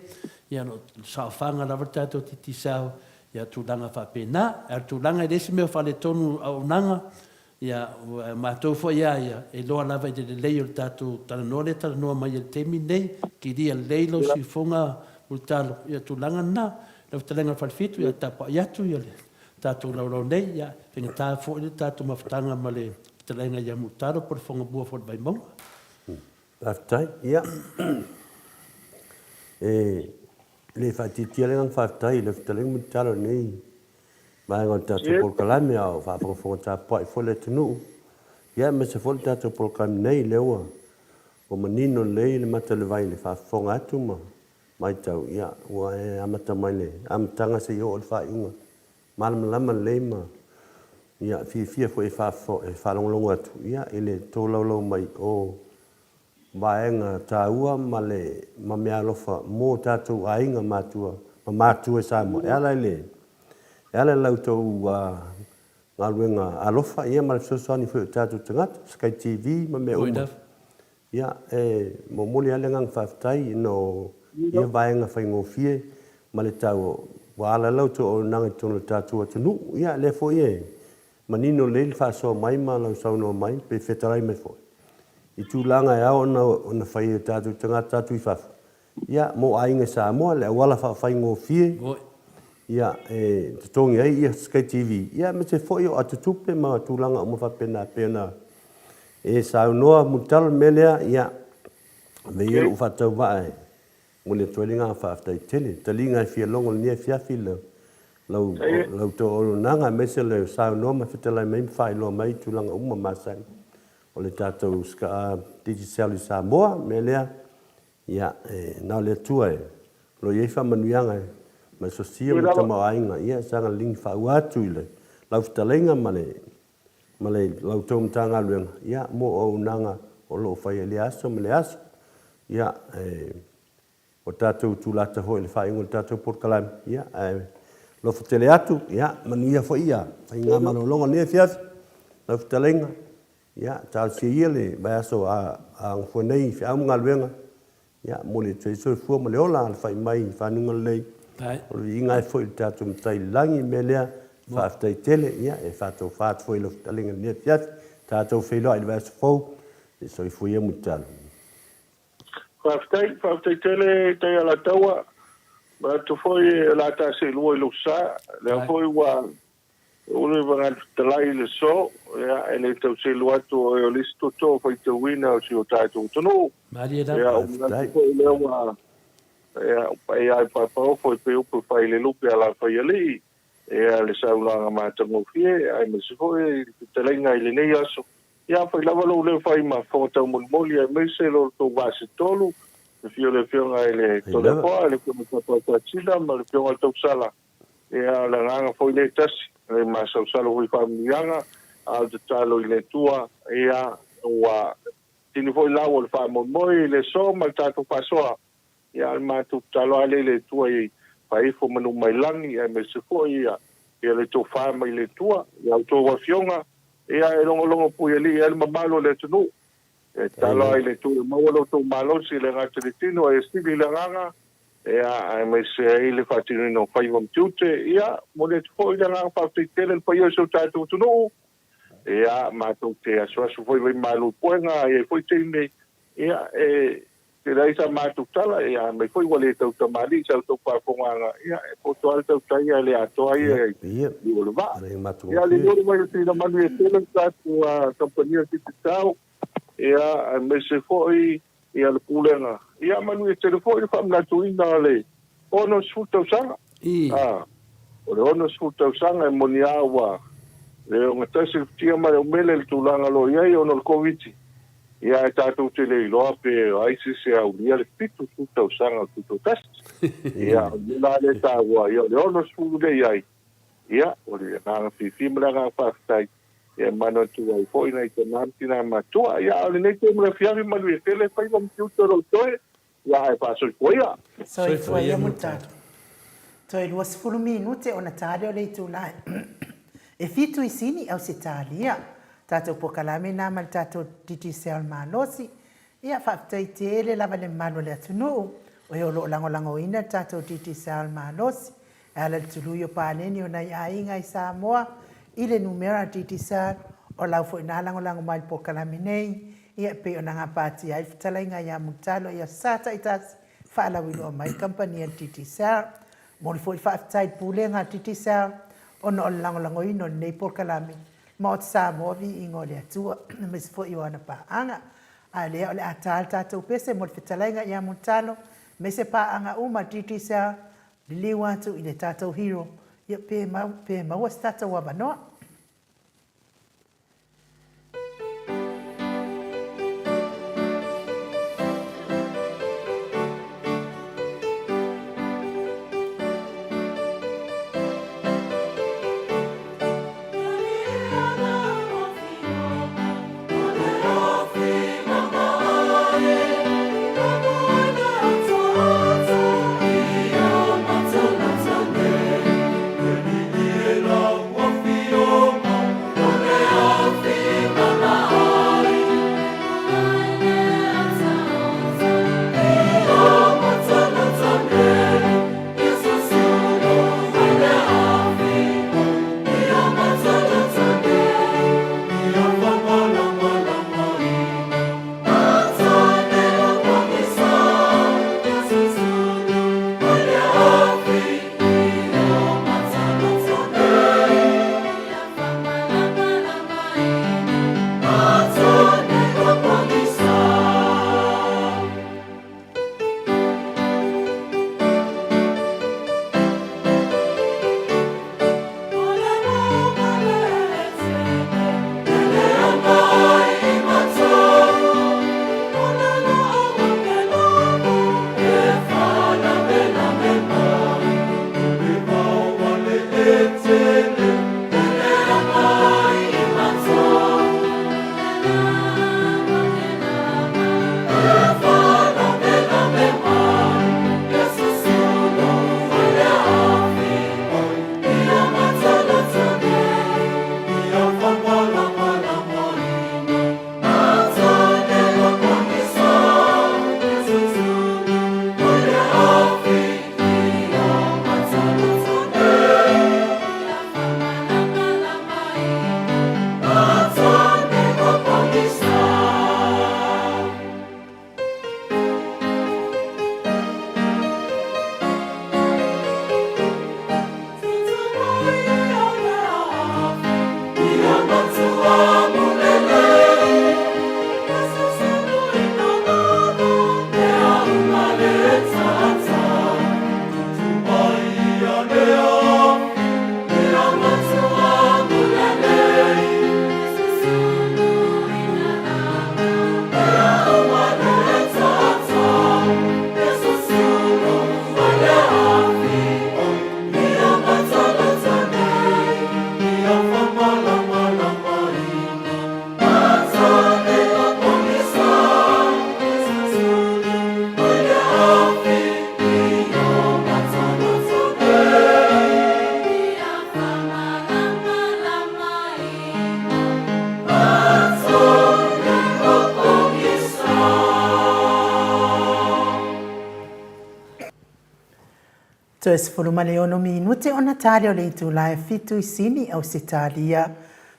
ia no saofanga lava tatou titi sao, ia tūlanga whapena, tūlanga i resi mea whale tonu au nanga, ia mātou fo ia, e loa lava i te lei o le tātou talanoa mai i le temi nei, ki ria leilo si fonga multalo, ia tūlanga na, lau talenga whalfitu, ia tapa i atu, ia le tātou laulau nei, ia whenga tā fo i le tātou mawhatanga ma le talenga ia multalo, por fonga bua fo le baimonga. Aftai, ia. Le whaititia le ngang whaftai, le whatalenga multalo nei, mai ngon tātou polkalame au, whapakonga tā pai fo le tunu. Ia, me se fo le tātou polkalame nei leua, o manino lei le mata le vai le whafonga atu ma, mai tau, ia, ua e amata mai le, amatanga se i o le whainga, malama lei ma, ia, fia fo e whalongolongo atu, ia, ele tōlaulau mai o, vaenga tāua ma le ma mea lofa mō tātou ainga mātua, ma mātua Samoa. E ala lautou ngā ruenga alofa, ia ma le sosoani whai tātou tangata, Sky TV, ma mea uma. Ia, mo moli ale ngang whaftai, no ia vaenga whai ngōwhie, ma le tau, wa ala lautou o nanga tono tātou atanu, ia le fo ie, manino leil whasoa mai ma lau sauno mai, pe whetarai mai fo. I tūlanga e au na whai e tātou tangata tātou i whafu. Ia, mo ainga Samoa, le awala whai ngō whie. Ia, te tongi ai, ia Sky TV. Ia, me te whoi o atutupe ma tūlanga o mawhapena pena. E saunoa mutalo melea, ia, me iero whatau wae. Mune tuelinga whaftai tele. Talinga i fia longo nia fiafi lau to oro nanga, me se leo saunoa ma whitalai mai mwhai loa mai tūlanga uma masai. O le tātou ska digital i Samoa, me lea, ia, nao lea tua lo iei whamanuianga ma sosia ma tamau ainga, ia, sanga lingi whau atu i le, lau whitalenga ma le lau tau mtanga luenga, ia, mo o unanga o lo whai le aso, ma le aso, ia, o tātou tūlata hoi le whaingo le tātou porkalami, ia, lo whatele atu, ia, manuia fo ia, whai ngā malolonga nea fiafi, lau whitalenga, ia, tāu se ia le, mai aso a ngwhanei, fi au mga luenga, ia, mo le tui soi fua ma le ola, le whai mai, whanunga lei, o le inga e fwoi le tātou mtai langi me lea, whaftai tele, ia, e whatou whaat fwoi lo talinga nea fiat, tātou whiloa i le vai aso fau, e soi fwoi e mutalo. Whaftai tele, tei ala taua, ma tu fwoi la ta se lua i lo sa, le fwoi wa, ule vangal talai le so, ya ele tau se luatu o listo to fai te wina o si o tātou tonu. Maria da. Ya, umnati ko lewa, ya, ya pa fai pe upu fai le lupe ala fai ali, ya le saulanga mātango fie, ai me se fai te lenga i le nei aso. Ya, fai lava lo le fai ma fōtau mulmoli, ai me se lo tō vase tolu, le fionga i le tole poa, le kama tapata tila, ma le fionga tau sala. Ya, la nganga fai le tasi. Le masau salo hui whaamianga, au te talo i le tua, ea ua tini foi lau o le whaamomoi, le so, mai tātou whasoa, ea al mātou talo ale le tua i whaifo manu mai langi, e me se foi ea le tō whaama i le tua, ea au tō wafionga, ea e longo pui ali, ea le mamalo le tunu, e talo ai le tua, mawalo tō malosi le ngata le tino, e stili le nganga, ea me se ai le fatino no fai vom tute ia mo le foi le nga fa tele po io so tātou tunu ea ma to te aso foi vai malu poenga e foi tene ia te dai sa ma to tala ia me foi wale tau tamali sa to pa ponga ia e po to alto tai ale ato ai ia o va ia le no mai te na manu e tele sa a companhia te tau ia me se foi ia le pulenga ia manu e telefone fa na tuina le ono sfuta usanga o le ono sfuta usanga e moniawa le o ngatasi tia ma le mele le tulanga lo ia ono le covid ia e tātou te le iloa pe aisi se au ia le pitu sfuta usanga tuto test ia la le tawa ia le ono sfuta le iai ia o le nga fifi mla nga pastai e mano tu ai foi nei te nantina matua ia o le nei te mla fiavi malu e tele fai vam tutoro toe ia e paso koia Soi foi ia mutalo. Toi 20 minute ona tare o le tūlai. E fitu I sini au se talia. Tātou pokalame nā mal tātou titi seal malosi. Ia whaafitai te ele lava le malo le atunuu. O e olo lango ina tātou titi seal malosi. Ala le tului o pāneni o nei ainga I Samoa. I le numera titi seal o lau fo ina lango mai pokalame nei. Ia pe o nanga pāti ai whatalainga ia mutalo ia sata I tasi. Whaalawilo o mai kampania titi seal. Mori fo I whaafitai pūlenga titi seal. Ono o lango ino nei pokalame. Ma o te Samoa vi ingo le atua. Mesi fo I wana paanga. A lea o le atal tātou pese mo le whetalainga ia mutalo. Mese paanga uma titi seal. Lili watu I le tātou hero. Ia pe maua si tātou wabanoa. So es fulumale ono minute ona tale o le tūlai fitu I sini au se talia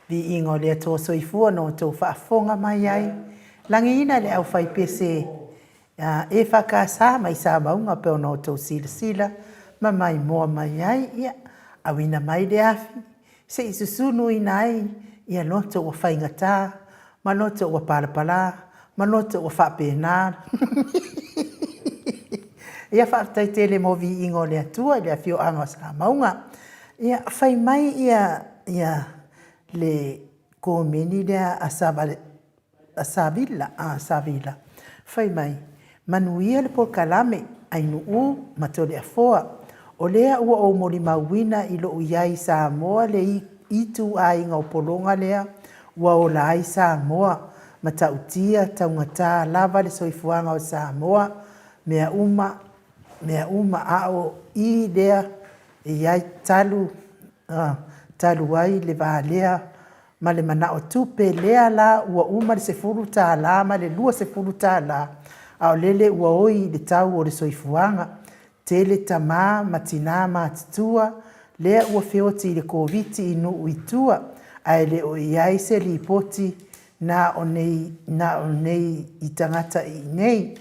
vi ingo le toso I fua no tō whaafonga mai ai. Langi ina le au whai pese e whakasa mai sa maunga pe ono tō sila ma mai moa mai ai ia awina mai le afi. Se isusunu ina ai ia loto o whaingata ma loto o palapala ma loto o whapena. Ia whaatai tele mo vi ingo le atua, le afio anga sa maunga. Ia whai mai ia le kōmeni lea a Savila. Whai mai, manuia le por kalame, ainu u matole a foa. O lea ua o mori mauina i lo iai Samoa le itu ainga o polonga lea ua o lai Samoa ma tautia taungata lava le soifuanga o Samoa mea uma ao i lea iai talu ai le valea ma le mana o tupe lea la ua uma le sefuru tā la ma le lua sefuru tā la ao lele ua oi le tau o le soifuanga tele tamā ma tinā matutua lea ua feoti i le koviti inu uitua ai le o iai se lipoti na o nei i tangata i nei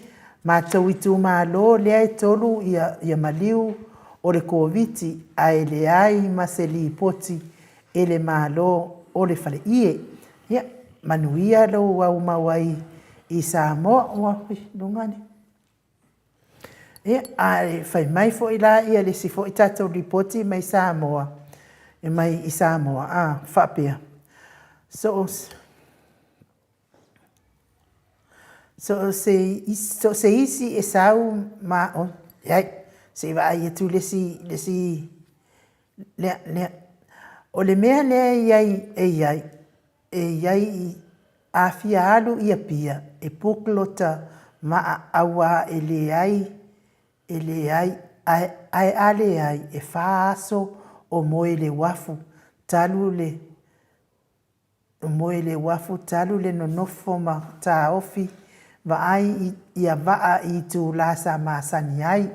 mātou i tū mālo lea e tolu ia maliu o le koviti ai le ai ma se lipoti e le mālo o le fale ie. Ia, manuia lo au mawai i Samoa ua lungani. Ia, ai fai mai fo i la ia le si fo i tatou ripoti mai Samoa. E mai i Samoa, whapea. So se isi e sau ma o, iai, se wa ai tu le si o le mea lea iai a fia alu ia pia e puklota ma awa e le ai e faaso o moe le wafu talu le nonofo ma ta ofi va ai ia vaa i tu la sa masani ai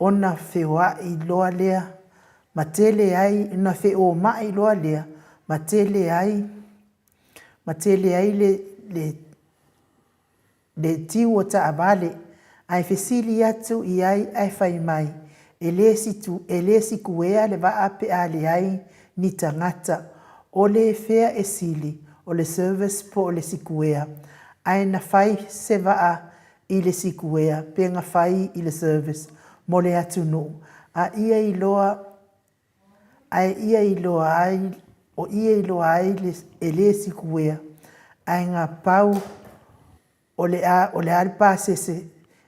ona fewa i loa lea matele ai na fe o mai loa lea matele ai le tiu o ta avale ai fesili atu i ai fai mai elesi kuea le va ape ale ai ni tangata o le fea e sili o le service po le sikuea ai na fai se va i le sikuea penga fai i le service mo le atu no a ia i loa ai le sikuea ai ngā pau o le alpa se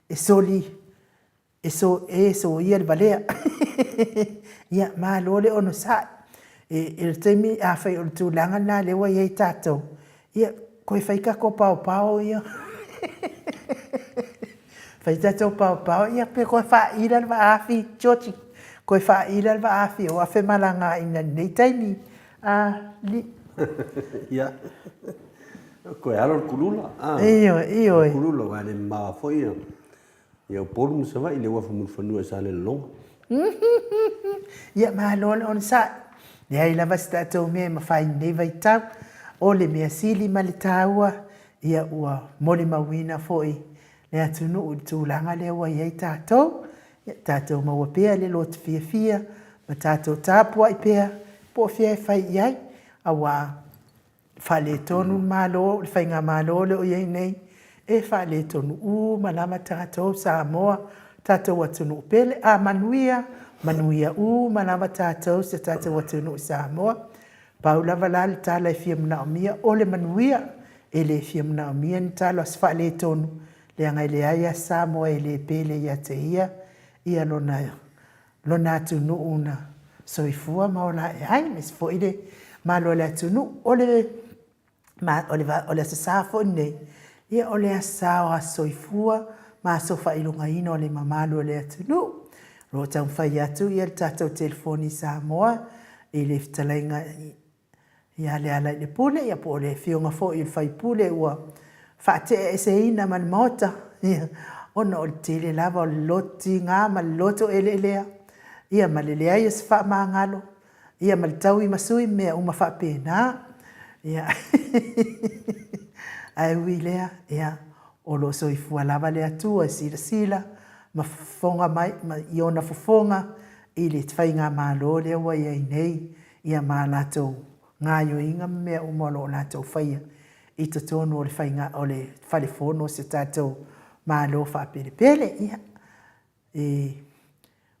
e soli e so ia le balea ia ma lole ono sa e temi a fai o tu langa na le wa ye tato ia ko fai ka ko pau ia fai tato pau ia pe ko fa ira va afi chochi ko fa ira va afi o afe malanga ina nei taini li ia ko alo kulula io kulula wa le ma foi ia por mu se vai le wa fu fanu sa le long ia ma lole on sa ia ila vasta to me ma fai nei vai tau o le mea sili ma le taua ia ua moli mawina foi le atunu u tūlanga le ua iei tātou ia tātou maua pea le lo te fia ma tātou tāpua i pea po fia e fai iai awa whale tonu malo, le whainga malo le o iei nei e whale tonu malama tātou Samoa tātou atunu pele a manuia malama tātou se tātou atunu Samoa Paula valal tala e fia mna omia o le manuia e le fia mna omia ni tala as whale tonu le anga le aia Samoa e le pele ia te ia lona atunu una soifua maola e ai mes fo ile malo le atunu o le sasafo nei ia o le asawa soifua ma sofa ilunga ino le mamalo le atunu ro tau whai atu ia le tātou telefoni Samoa i le fitalainga ia le ala le pule ia po le fionga fo i fai pule ua whaate e se ina man mota ia ona o tele lava o loti ngā ma loto ele lea ia ma le lea ia se wha maangalo ia ma le tau i masui mea uma wha pēnā ia ai ui lea ia o lo so i fua lava le atua sila ma fonga mai ma iona fofonga i le twai ngā mālo lea ua ia nei ia ma latou ngā yo inga mea umolo latou whaia i to tonu o le whainga o le whalefono se tātou mālo whapele ia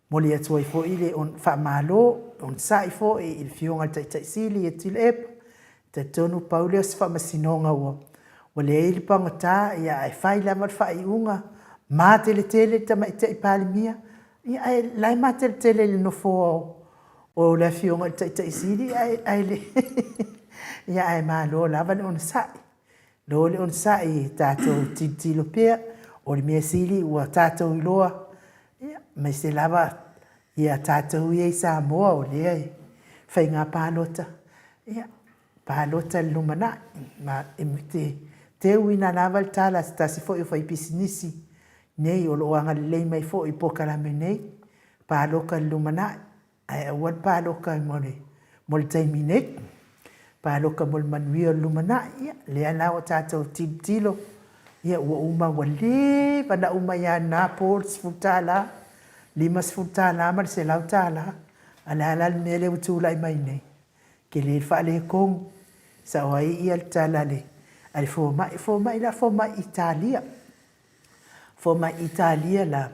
moli atua i fo i le on wha mālo on sa i fo i le fionga tai sili e tila epa te tonu paule o se wha masinonga ua o le eili pangata ia ai whai lama wha i unga mā tele tama i te i pālimia ia ai lai matele le no fo o le fionga te isiri ai le ia ai malo lava le on sai lo le on sai tato titilo pe o le mia sili ua tato iloa ia mai se lava ia tato ia sa moa o le ai fai ngā pālota ia pālota lumana ma te uina lava le tala stasi fo i fai pisinisi nei o lo anga le mai fo i pokala me nei pāloka lumana ai awan pāloka mole taimi nei pāloka mole manuia lumana ia le ana o tato tilo ia ua uma wale wana uma ia napo sfutala lima sfutala ma se lautala ala me le utula mai nei ke le fa le kong sa wai ia tala le al fo mai la fo mai Italia fo mai Italia la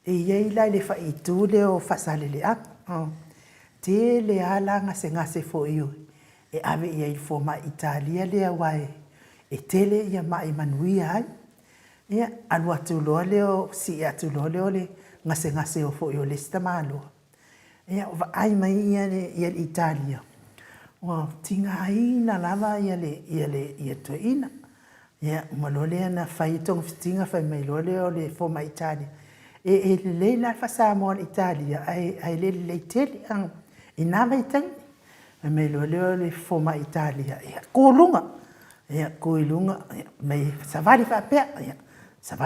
e ia la le fa itu le o fasale le a te le ala ngase fo io e ave ia fo mai Italia le wai e tele ia mai manuia ai ia anu atu lo le o si atu lo le ngase o fo io le stamalo ia ai mai ia Italia wa tinga ina lava ia to ina ia malole na fai tong tinga fai mai lole o le fo mai Italia e le la fa sa mo Italia ai le tele ang ina mai tang mai lole o le fo mai Italia ia koilunga mai savali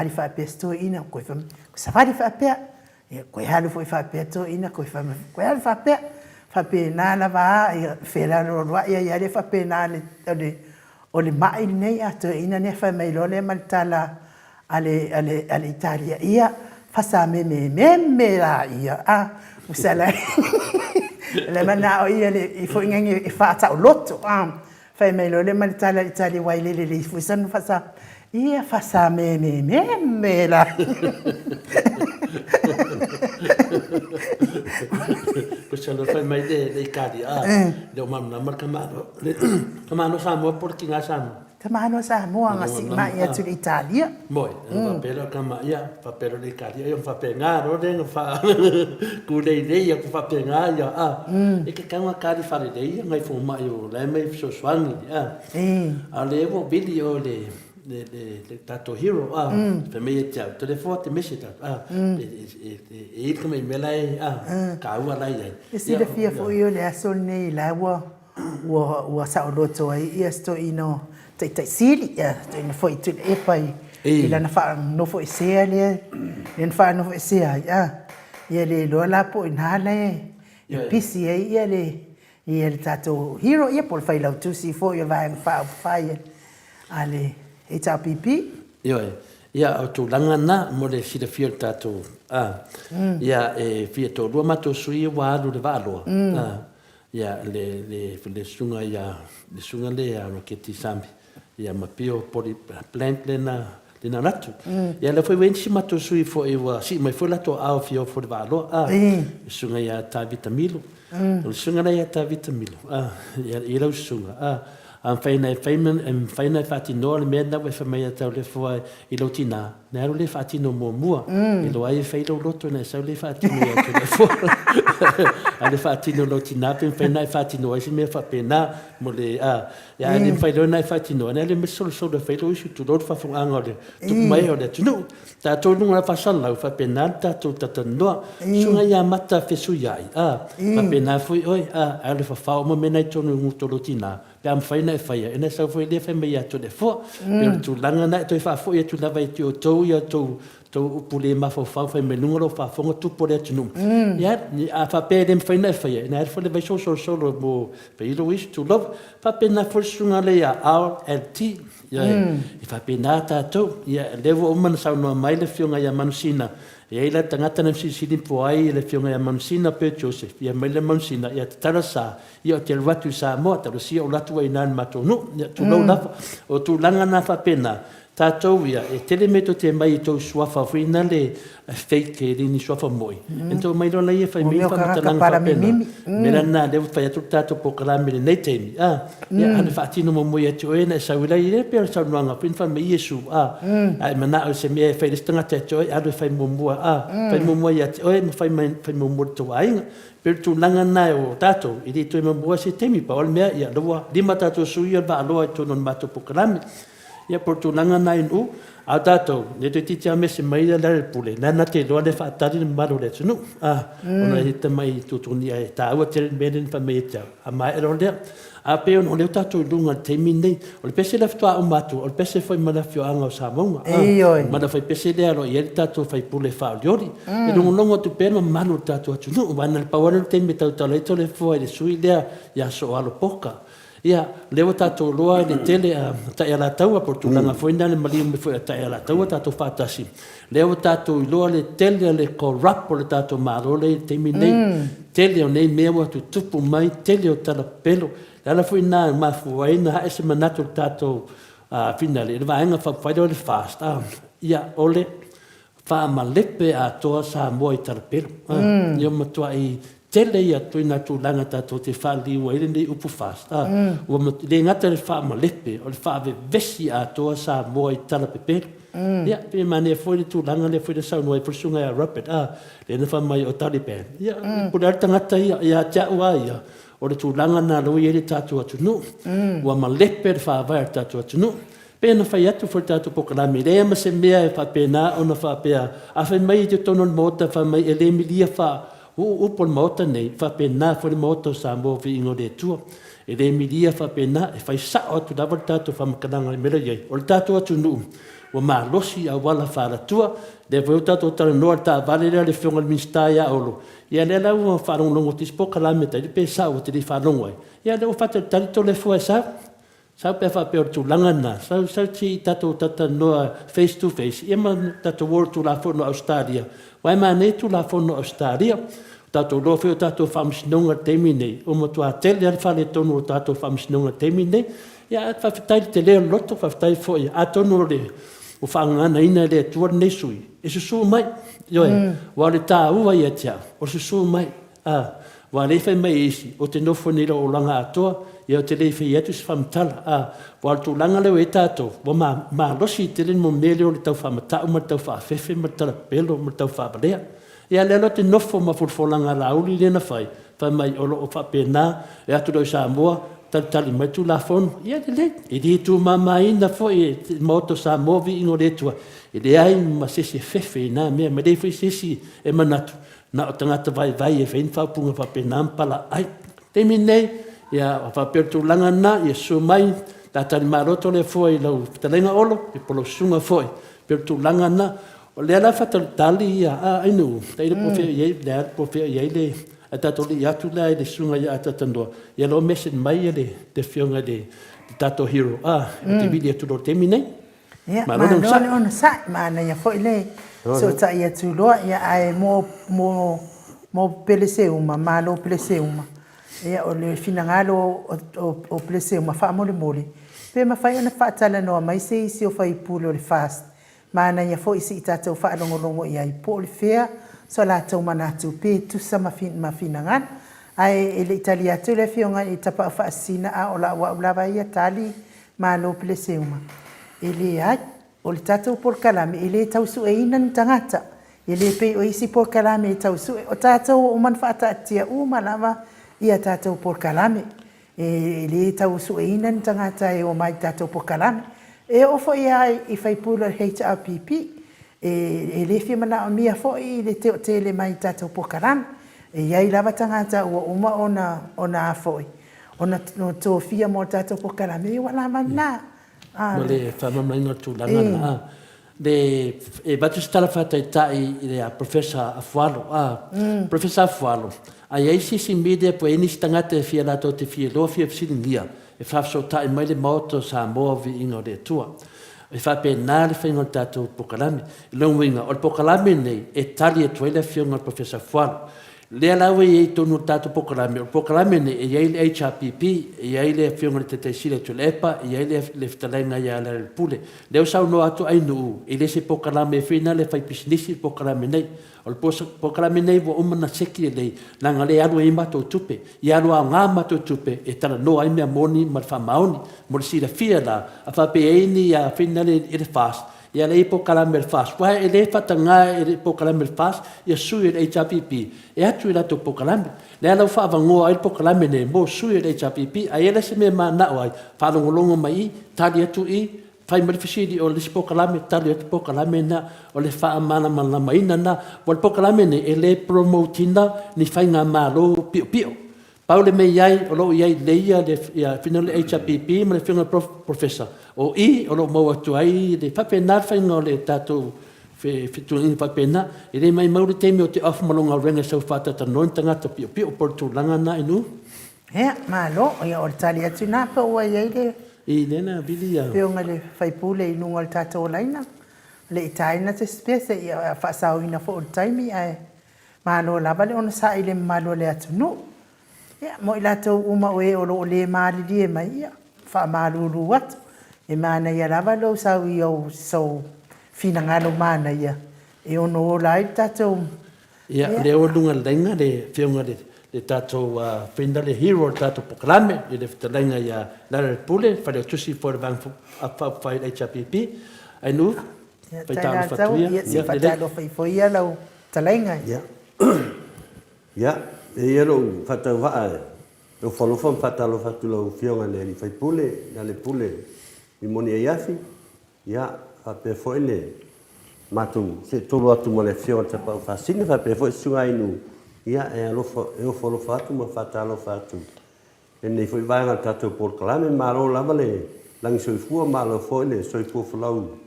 fa pe sto ina ko fa savali fa pe ia ko halu foi fa pe to ina ko halu fa pe na la va ia fera ro ia le fa pe na le o le mai nei ato ina ne fa mai lo le maltala ale Italia ia fa sa me la ia usala le mana o ia le i fo ngi i fa ta lotto fa mai lo le maltala Italia wai le fu san fa sa ia fa sa me la Pues lo fai mai de Italia le o mamma marca mano samo porti nga samo tamano sa mo nga si ma ia tu Italia moi papel kama ia papel de Italia io fa pengaro de fa ku le idea ku fa pengaia e che kama ka di fare dei ngai fu ma io le mai so swani ale vo video le tato hero per me ciao telefono ti messi e come me lei ka ua lei si le fia fo io le asol nei la wa sa loto ai sto ino tai sili to ino foi tu e pai ila na fa no foi se le fa no foi se ia le lo la po in hale pisi ia le tato hero ia por fai la tu si fo ia va fa ale e ta pipi ia o tu langa na mo le si de fiel tato ia e fieto lo mato sui wa lu de valo ia le sunga ia le sunga le a che ti sambi ia ma pio poli plant le natu ia le foi venci mato sui fo e wa si mai foi la to a fio fo de valo sunga ia ta vitamilo le sunga ia ta vitamilo ia lo sunga am faina fati no le mena we fa mai tau le foi I lo tina na le fati no mo I lo ai fai lo loto na sa le fati no ya le fo ale fati no lo tina pe faina fati no ai me fa pena mo le ya le fai lo na fati no na le me solo le fai lo su tu lo fa fo angole tu mai o le tu no ta to no fa sala fa pena ta to ta no sunga ya mata fe su yai fa pena foi oi ale fa mo mena to no to lo tina am faina e faia ena sa foi le fai mai ato le fo pe tu langa na to fa fo ia tu lava tu to ia to pule ma fo fa me número fa fo tu pole tu num ia ni a fa pe dem faina e faia na fo le vai so mo pe lo is tu love fa pe na fo sunga le ia RLT ia e fa pe na ta to ia levo o man sa no mai le fionga ia manusina e ila tangata na si po ai le fionga ia manusina pe Joseph ia mai le manusina ia tarasa ia te watu sa mo ta si o latu ai nan matonu ia tu lo na o tu langa na fa pena tātou ia, e tele me to te mai tau suafa whina le fake e rini suafa moi. Ento mai rola ia whai mei whamatalanga whapena. Mera nā leo whai atu tātou po kalame le nei teimi. Ia ane whaatino mo moi atu oena e sauila i re pera sau nuanga pin wha me Iesu. Ai mana o se mea e whai restanga te atu oi adu whai mumua. Whai mumua i atu oi whai mumua tu ainga. Pero tu langa nai o tātou, i re tu e mumua se temi pa ol mea ia loa. Lima tātou sui al ba aloa i tonon mato po kalame. Ia por tu langa nai nu, a tātou, ne te titi a mese mai la le pule, nana te loa le whaatari le maro le tunu. Ona e te mai tutuni a e tāua te menen pa mei te a mai e ro lea. A peon o leo tātou i lunga te minei, o le pese le ftua o matu, o le pese foi mana fio anga o sa maunga. Mana fai pese lea ro i eri tātou fai pule whao liori. E longo tu pēna manu tātou atunu, wana le pawana te me tau taleto le fua i le sui lea ia so alo poka. Ia, lewa tātou loa i le tele a tai ala taua, por tu langa foina le maliu me foi a tai ala taua tātou whātasi. Lewa tātou i loa le tele le corrupt o le tātou marole i te minei. Tele o nei mea watu tupu mai, tele o tala pelo. Lala foina mafuaina hae se manatu tātou finale. Le vaenga whapwhaida o le fast. Ia, ole wha malepe a toa sa moa i tala pelo. Ia matua i tele ia tuina tu langa tātou te whaliwa ele nei upu fast. Le ngata le wha malepe, o le wha vesi a toa sa moa i tala pepero. Ia, pe mane e foi le tu langa le foi le saunua i pursunga ia rapid. Le na wha mai o Taliban. Ia, pura tangata ia tia ua ia. O le tu langa na loi ele tātou atunu. Ua malepe le wha vai tātou atunu. Pena whai atu for tātou pokalami. Rea ma se mea e wha pena o na wha pea. A whai mai i te tonon mota, wha mai e le milia wha upol mota nei, wha pena for le mota sa mo vi ingo le tua. E le milia wha pena, e whai sa o tu dawa tātou wha makananga i mera iei. O le tātou atunu. Wa ma losi a wala whara tua, le wau tātou tala noa tā vale rea le whionga le minsta ia olo. Ia le lau wa wharongongo tispo kalame tai, le pe sa o te le wharongo ai. Ia le o whata tarito le fua sa, sa pe wha pe o tu langana, sa ti tātou tata noa face to face, ia ma tātou woro tu la whono Australia. Wai ma ne tu la whono Australia, tātou lo whio tātou whamsinonga temi nei, o matua tele al whale tonu o tātou whamsinonga temi nei, ia whawhitai te leo loto, whawhitai fwoi, a tonu le, o whangana ina le tuar nei sui. E susu mai, yoe, wa le tā ua ia tia, o susu mai, wa le whai mai isi, o te nofo nira o langa atoa, ia o te le whai atu si whamtala, wa le tu langa leo e tātou, wa ma losi te le mo mele o le tau whamatau, ma tau whawhewe, ma tala pelo, ma tau whabalea. Ia lelo te nofo ma fulfolanga rauli le na whai, whai mai o lo o whapena, e atu rau sa moa, tali mai tu la fono, ia le, e di tu mamaina fo e moto sa movi ingo le tua, e le ai ma sesi fefe na mea, ma le fai sesi e manatu, na o tangata vai e fein whapunga whapena mpala ai, te minei, ia whapero tu langa na, ia su mai, ta tali maroto le fo e lau talenga olo, e polo sunga fo e, pero tu langa na, o le ala whataltali ia, ainu, teire po feo iei, le ala po feo iei le, a tātou li atu la e le sunga ia atatanoa. Ia lo mesen mai e le whionga le tātou hero. Te vili atu lo temi nei. Ia, ma lone ona sa, ma ana ia fo ile. So ta ia tu loa, ia ai mo pele se uma, ma lo pele se uma. Ia o le finangalo o pele se uma, wha mole mole. Pe ma whai ana whaatala noa, mai se isi o whai pule o le fast. Ma ana ia fo isi i tātou wha longo ia i po le whea, so la tau manatu pe tu sa mafinangan ai ele Italia tu le fionga i tapa fasina a ola wa vai tali ma lo pleseuma ele ai o le tatu por kalame ele tau su e inan tangata ele pe o isi por kalame tau su o tatu o manfaata tia uma lava ia tatu por kalame ele tau su e inan tangata e o mai tatu por kalame e o foi ai i fai pula HRPP e le fia mana o mia foi le te le mai tātou pokaran. E iai lava tangata ua uma ona foi. Ona no tō fia mo tātou pokaran. Me wala mana. Ma le whamamai ngā tūlangana. E batu stala whatai tai le a Professor Afualo. Professor Afualo. A iai sisi media po e nisi tangata e fia lato te fia loa fia psilingia. E whafso tai mai le maoto sa moa vi ingo le tua. E fa pena le whainga tātou pokalame. I longa winga, o le pokalame nei, e tali e tuaila whionga Professor Fualo. Le la we e tonu tatu pokalame ne e ai le HRPP e ai le fionga le te sile tu lepa e ai le ftalenga ya le pule le o sau no atu ai nu e le se pokalame fina le fai business pokalame nei o le pokalame nei wo umana seki le langa le alu e mato tupe i alu a ngā mato tupe e tala no ai mea moni ma fa maoni mo le sila fia la a fa pe e ni a fina le e le fast ia le pokalame le fast wa e le fatanga e le pokalame le fast ia sui le HRPP e atu la to pokalame le ala fa avangoa ai pokalame ne mo sui le HRPP ai ele se me mana ai fa longolongo mai tali atu i fai malifisidi o le pokalame tali atu pokalame na o le fa amana mana mai na o le pokalame ne ele promotina ni fai nga malo pio pio Paule me iai o lo iai leia de ia final HRPP ma le final professor o i o lo mo atu ai de papena fai ngo le tatu fe tu in papena e le mai mau te me o te off malonga renga so fata ta non tanga to pio pio por tu langa na inu ma lo ia o tali atu na pa o iai le i lena bilia pio ngale fai pule i nunga o tatu laina le itaina te spese ia fa sauina fo o taimi ai ma lo lava le ona sa ile malo le atu no ia mo ila to uma o e o lo le mali di mai ia fa malu lu wat e mana ia lava lo sau io so fina ngalo mana ia e ono lai tato ia le o lunga lenga le fionga le tato finda le hero tato poklame e le ftalenga ia la pule fa le tusi for van a fa HRPP ai nu fa ta fatuia ia fa ta lo fa ia lo talenga ia ia e ero fata va o falo fam fata lo fatu lo fionga le fai pule na le pule i moni e yafi ia fa pe foi le matu se tolo atu mo le fionga te pa fa sine fa pe foi sunga inu ia e lo e o falo fatu mo fata lo fatu e nei foi vai na tato por clame malo lava le lang soi fu malo foi le soi fu flau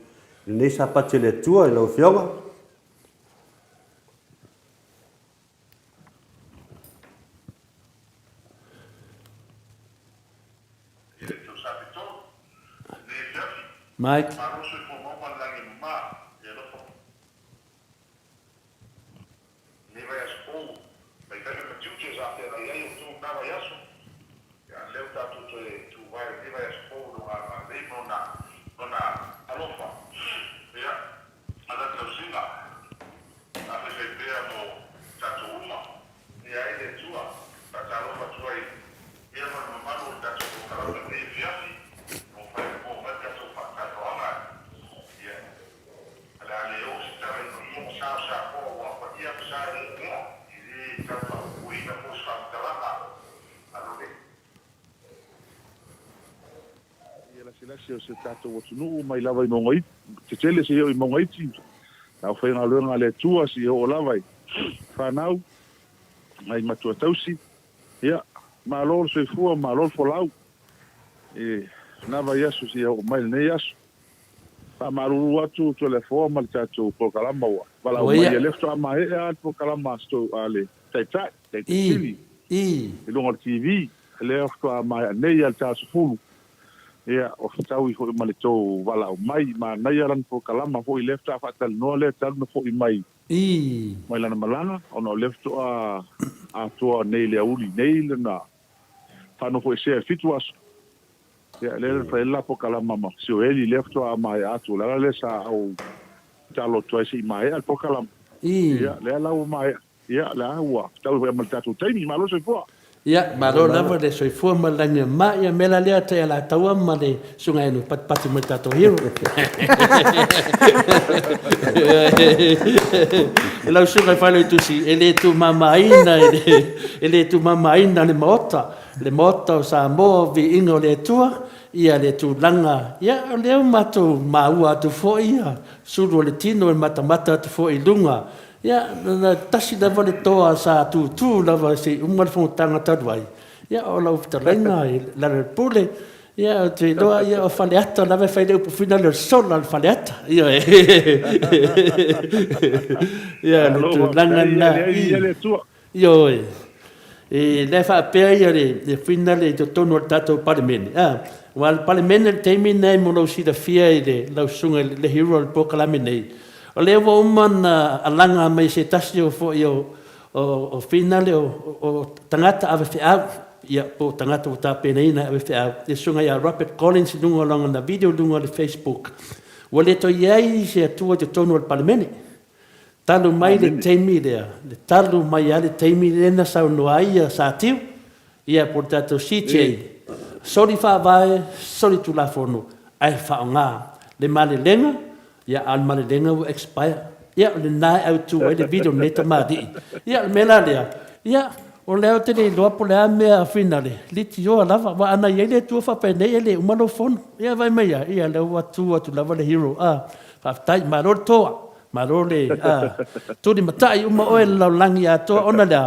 nei sa pa le tua e lo fionga Mike. o se tato o tunu mai lava i mongai te tele se i mongai ti na foi nga lenga le tua si o lava i fa nau mai matua tausi ia ma lor se fu ma lor folau e na vai aso si o mai ne aso fa maru atu telefone mal tato po kalamba wa bala o mai le sto ma e al po kalamba sto ale tai tv e lo TV le sto ma ne al tato fu ia o tau i hoi male tō wala o mai ma nei aran po kalama hoi lefta fa tal no le tal no hoi mai mai lana malanga o no lefto a to nei le uli nei na fa no hoi se fitu as ia le fa la po kalama ma se o eli lefto a mai atu la le sa o talo to si mai al po kalama ia le la o mai ia la wa tau hoi mal tatu taimi ma lo se po ia malo lava le soifua ma langa ma ia mela lea te ala taua ma le sunga enu pati mo tato hiro e lau sunga whalo i tusi e le tu mamaina e le tu mamaina le mota o sa mo vi ingo le tua ia le tu langa ia leo matu maua atu fo ia suru le tino e mata atu fo i lunga ia na tasi lava le toa sa tu lava se umal fo tanga tadwai ia o lau ftalenga i la pule ia te loa ia o faleata lava fai leu po fina le sol al faleata ia ia le tu langa na io e le fa pe ia le fina le tono tato parlemene wal parlemene temi nei mo lo si da fia ile lau sunga le hero al pokalame nei o le wa umana alanga mai se tasi o fo o o finale o tangata ave fiau ia po tangata uta peneina ave fiau e sunga ia Robert Collins lunga longa na video lunga le Facebook wale to iai se atua te tonu al palemene talu mai le teimi lea le talu mai ale teimi lena sau noaia sa tiu ia por tato CJ soli fa vai soli tu la forno ai fa nga le male lenga ia al male lenga will expire ia le nai au tu le video neta madi ia mela lea ia o leo te le loa po lea mea finale liti yo lava wa ana ia le tua fa pene ele umalo fono ia vai meia ia le watu atu lava le hero fa tai maror toa marole tu di matai uma oe la langi ato ona lea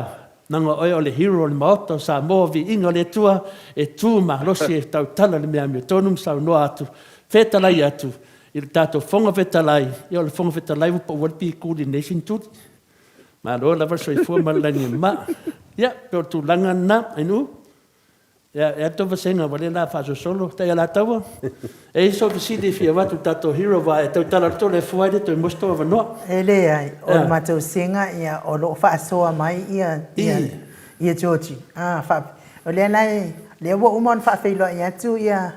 nanga oe o le hero le maoto sa movi inga le tua e tu ma losi e tau tala le mea mea tonum sa noa atu feta lai atu il tato fonga feta lai ia le fonga feta lai upa walpi kuli nation tut ma lo la verso i forma langi ma ia pe tu langa na inu ia to vasenga wale la fa solo ta ia la tawa e so si de fia va tu tato hero va e tau tala to le fuade to mosto va no ele ai o matau singa ia o lo fa so mai ia George fa o le nai le wo umon fa feilo ia tu ia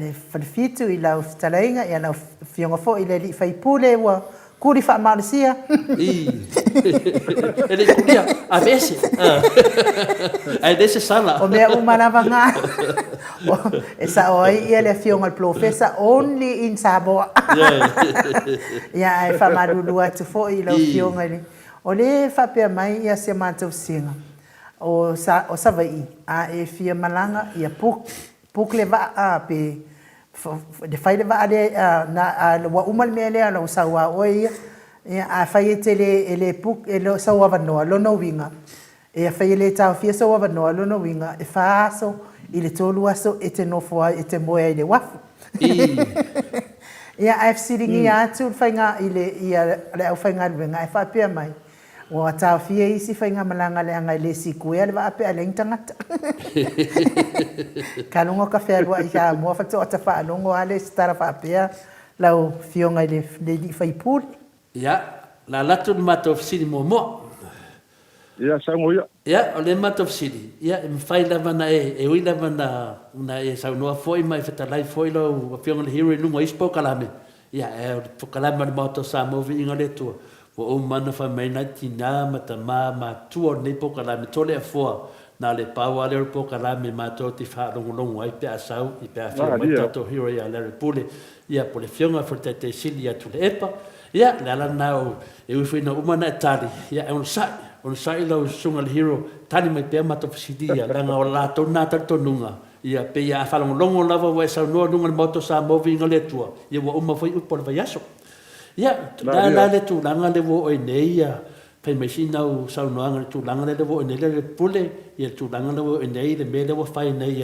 le fitu i la talainga ia la fionga fo ile li fai pule wa kuri fa marcia ele kulia a veces ai desse sala o mea umanava nga esa oi ia le fionga al professor only in Samoa ia ai fa marulu atu fo i la fionga ile o le fa pe mai ia se matou singa o sa vai e fia malanga ia puk le va pe de fai le va de na wa umal mele ala usawa oi a fai ele puk ele sawa va no lo no winga e fai le tau fia sawa va no lo no winga e faso ile tolu aso ete no foi ete moe ile wafu ia I've sitting ia tu fai nga ile ia le fai nga winga e fa pe mai o tau fia isi fai nga malanga le anga le siku ia le va pe ale tangata kalungo ka fe alwa ia mo fa to ta fa longo ale stara fa pe la fionga le di fai pul ia la latu mato ofsidi mo ia sango ia o le mato ofsidi ia e fai lava na e ui lava na e sa no foi mai feta lai foi lo fionga le hero no ispo kalame ia e o kalame le mato sa mo vi ngale tu o mana fa mai na tina mata ma tu o ne po kalame tole a fo na le pawa le po kalame ma to ti fa longo ai pe asau i pe afia ma to hero ia le pule ia po le fionga forte te silia tu le epa ia la nau e ui fina umana tali ia e on sai lo sunga le hero tali mai pe ma to sidia la nga la to na ta to nunga ia pe ia fa longo lava wa sa no nunga moto sa moving le tua ia wa uma foi por vayaso ia la le tu langa le wo e neia pe machina u sa no anga tu langa le wo e nei le pule ia tu langa le wo e nei le me le wo fai nei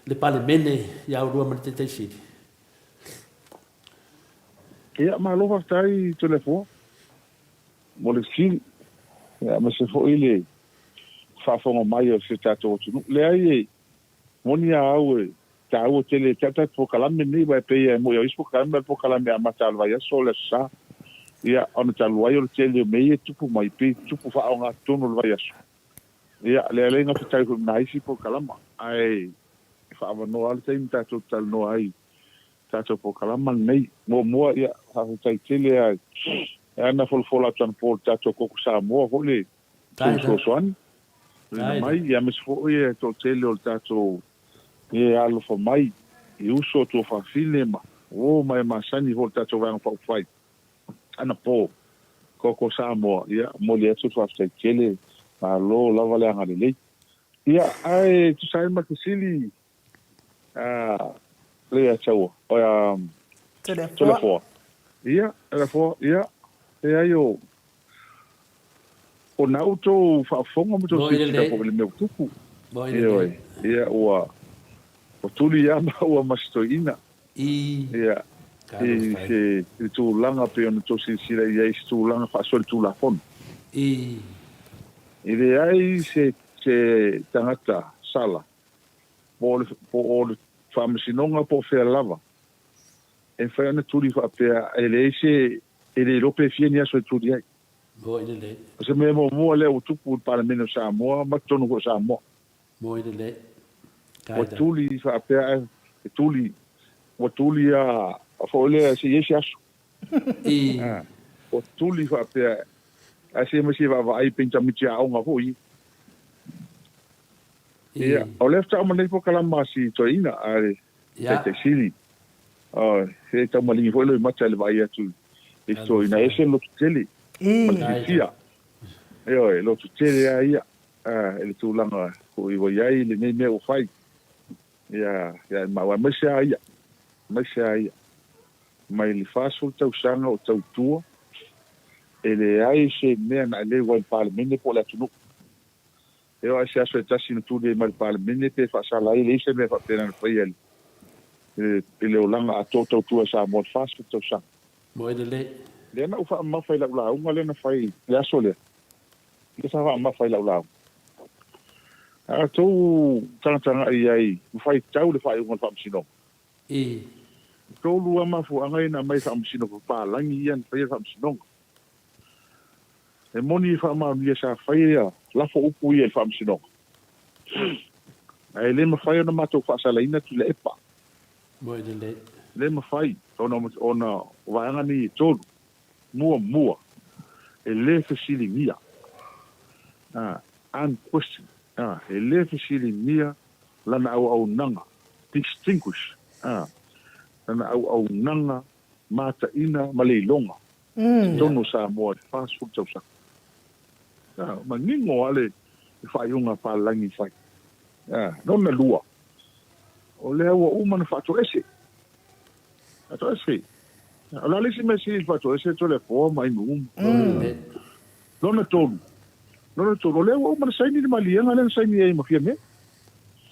le pale mene ia u ma te si ia ma lo fa tai telefon mo le sin ia ma se fo ile fa fo mai o se tato tu le ai moni au ta o tele tata po kalame ni vai pe ia mo yo ispo kalame po kalame ama tal vai so le sa ia on tal vai o tele me tupu mai pe tupu fa nga tonu vai so ia le nga fitai ko nai si po kalama ai fa no al tem tato tal no ai tato po kalama nei mo ia ha fitai tele ai ana fol tan po tato ko sa mo hole so soan mai ia mes fo ia to tele o tato e alo fa mai e uso to fa filema o mai masani volta to vang pa fai ana po koko samo ia mo le to fa tele alo la vale ngale le ia ai tu sai ma kisili le ya chao o ya telefo ia e ayo o nauto fa fonga mo to tele ko le meu tuku ia o tuli ia maua mastoina ia se tu langa pe on to si ia tu langa fa sol tu la fon ile ai se tangata sala por famisinonga po fe lava e fa na tuli fa pe ele se ele lo pe fienia so tu dia Mo ina le. Se me mo le o tupu para meno Samoa, ma tonu ko Samoa. Mo ina le. O tuli fa pe tuli o tuli a fole se yesi asu. O tuli fa pe a se me se va ai pinta mi tia onga hoi. Ia, o lefta o manei po kalama si toina are te sili. He tau malingi hoi loi mata le vai atu. Isto ina ese lo tuteli. Malisia. Eo e lo tuteli a ia. Ele tūlanga ko iwa iai le nei mea o whai. Ia maua maisa ia. Maisa ia. Mai le whāsul tau sanga o tau tua. Ele ai se mea na le wai pāle mene po le atunu. Eo ai se aso e tasi na tūle mai pāle mene pe whaasala ai le ise mea whapena na whai ali. Ele o langa a tō tau tua sa mo whāsul tau sanga. Mo ina le. Le na ufa mawhai lau lau. Unga le na whai le aso le. Le sa wha mawhai lau lau. A tau tanga ai whai tau le whai unga whamsino. Tau lua mafu angai na mai whamsino ko pālangi ian whai whamsino. E moni whamau nia sa whai lafo upu ia whamsino. E le ma whai ona matou whaasala ina tu le epa. Mo ina le. Le ma whai ona waanga ni tolu. Mua. E le whasilingia. Unquestioned. E le fisilingia lana au nanga. Distinguish. Lana au nanga mata ina maleilonga. Tono sa moa fast food tau sa. Mangingo ale whai unga pālangi whai. Nona lua. O lea ua umana whato ese. Whato ese. O la lisi mesi whato ese to le poa mai nuum. Nona tonu. Nona tonu. O lea ua umana saini ni malianga lena saini ei mafia me.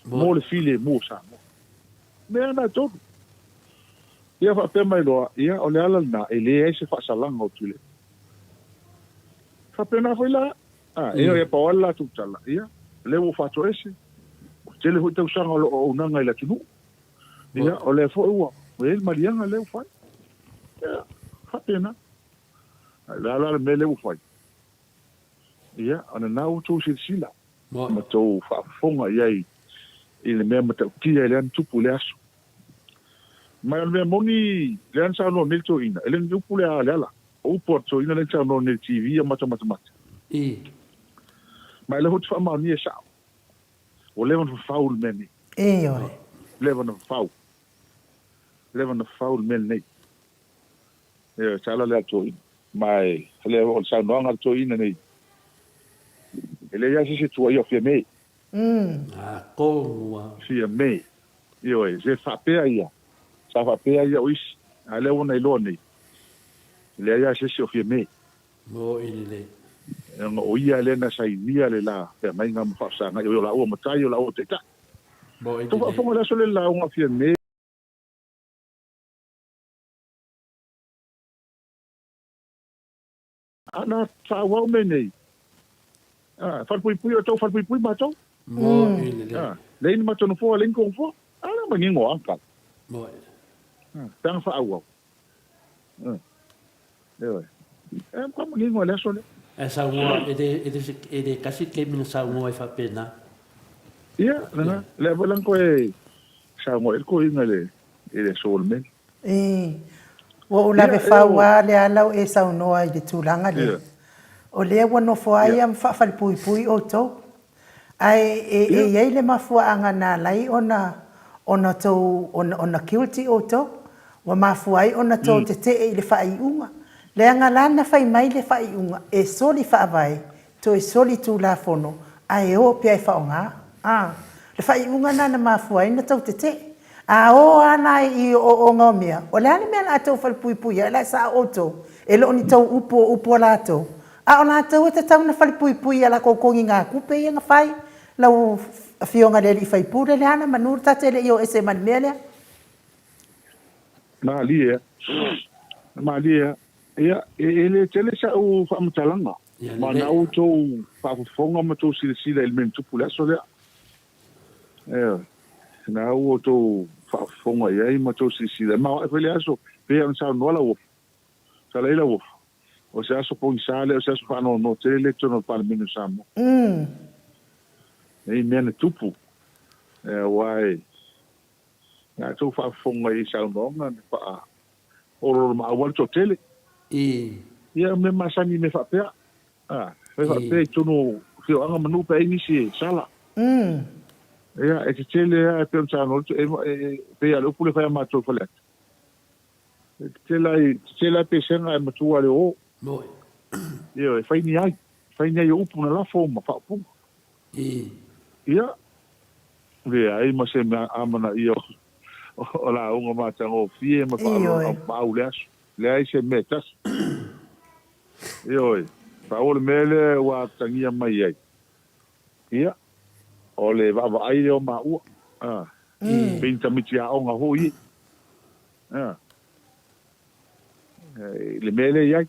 Mo le file mo sa mo. Mea na tonu. Ia whape mai loa. Ia o le ala na e lea ese whaasalanga o tule. Whape na whai la. Ia e pawala tu tala. Ia. Le ua whato ese. Tele hui tau sanga o unanga ila tunu. Ia, o le fo ua. O e marianga leo fai. Ia, hapena. Le ala me leo fai. Ia, ana nau tau sila. Ma tau whaafonga iai. I le mea matau tia ele an tupu le aso. Mai al mea moni le an sa no nel to ina. Ele ni upu le a le ala. O upu ato ina le sa no nel TV a mata. Mai le hutu whamau ni e sao. O levan faul meni. Oi. Levan faul meni. E sala le ato ina. Mai le o sa noanga ato ina nei. Ele ia se tua ia fia mei. Koua. Fia mei. Io e se whapea ia. Sa whapea ia o isi. A le ona ilo nei. Le ia se o fia mei. Mo ini le. O ia le na sai nia le la. Pe mai ngam whaasanga. Io la ua matai, io la ua teta. Mo ini le. Tō whafonga le aso le la unga fia mei. Ana whawau me nei. Whalpui o tau, whalpui mātou. Mo ini le. Leini mātou no fua, leini kong fua. Ana mangingo angkal. Mo. Tanga whaawau. Ewe. Kwa mangingo le aso le. E sa ua, e de kasi ke mina sa ua e whapena. Ia, nana. Le awalang koe sa ua elko inga le sol men. Wa ula ve whaua le alau e sa unoa i le tūlanga le. O lea wano whaia mwhawhal pui o tau. Ai e iei le mafua anga nā lai ona tau, ona guilty o tau. Wa mafuai ona tau te i le whai unga. Le anga lana whai mai le whai unga. E soli whaavai, to e soli tū la whono. Ai e o pia e whaonga. Le whai unga nana mafuai na tau te. A o ana i o ngomia. O le ane mea la tau whal pui. E la sa o tau. E lo ni tau upo la tau. A o la tau e te tau na whal pui. E la koukongi ngā kupe i ngā whai. Lau whionga le li whai pūre le ana. Manur tate le i o ese man mea lea. Mā lia. Ia, e le tele sa u whamatalanga. Ma nau tau whaafonga ma tau sila elemen tupu le aso lea. Ia, nau o tau whaafonga iai ma tau sila. Ma o e whele aso, pēa an sa noala wofu. Sa leila wofu. o se aso po isale o se aso pa no tele tono pa minu samo e mena tupu wai na tu fa fonga i sa nonga pa o ma wal to tele ia me masani me fa pe me fa pe tono fio anga manu pe ni si sala ia e tele e pe sa no e pe alo pule fa ma to fale tela pe senga e matu ale o no ia e fai ni ai upu na la fo ma fa pu ia ve ai ma se ma amana io o la unga ma tango fie ma fa o les le ai se metas io fa o le mele wa tangia mai ai ia o le va ai o ma u pinta mitia o nga hoi le mele ia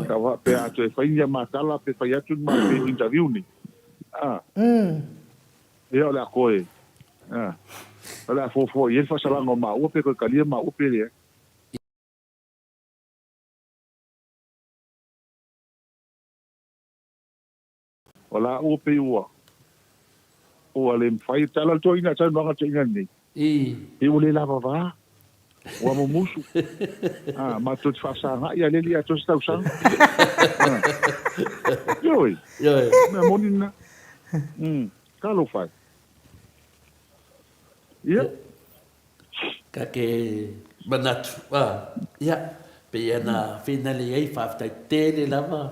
ka wa pe ato e fainga ma tala pe fa yatu ma pe interview ni ia la koe ala fo ye fa sala no ma o pe ko kalia ma o pe le ola o pe o ale fai tala to ina tala no ga ina ni e o le lava va o mo musu ma to fa sa ha ia le li ato sta usa yo me monina kalo fai ia ka ke manatu ia pe ana finally ai fa ta tele lava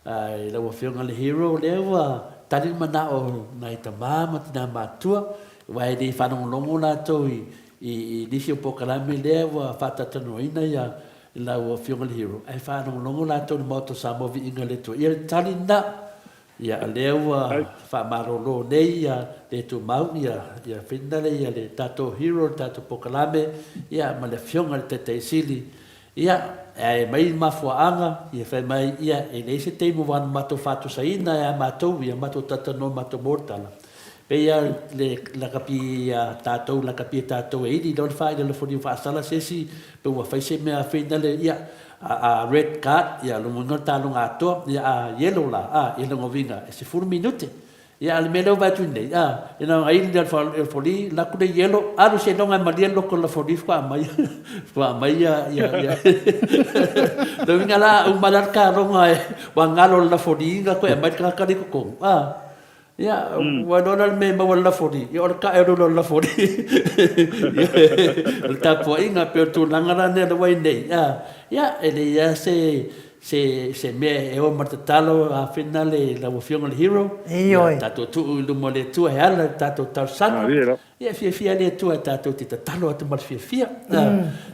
ai la fionga le hero lewa tali mana o nai ta mama tina matua vai di fa no longo la to i disi un po kala me lewa fa ta no ina ya la fionga le hero ai fa no longo la to moto sa mo vi inga le to ia tali na ia lewa fa marolo nei ya le tu mau ia finale ia le tato hero tato pokalame ia ma le fionga le te sili ia ai mai mafuanga ia fa mai ia e le se te mo van mato fatu saina ia mato ia mato tata no mato mortala pe ia le la capia tato e di don fa le fodi fa sala sesi pe wa fa se me a finale ia a red card ia lo mo talo ngato ia a yellow la ia lo vinga se fur minute ia al melo va tunde ina ai del foli la ku de yellow aru se no nga malielo con la fodi fa mai ia do vinga la un malar ka ro nga wa ngalo la fodi nga ko mai ka ka ko ia wa donal me ma wala fodi ia or ka ero la fodi il tapo inga per tu langara ne do wai nei ia ele ia se me e o martatalo a finale la fiona hero tato tu lu mole tu e ala tato tarsano ia fia le tu tato ti talo at mal fia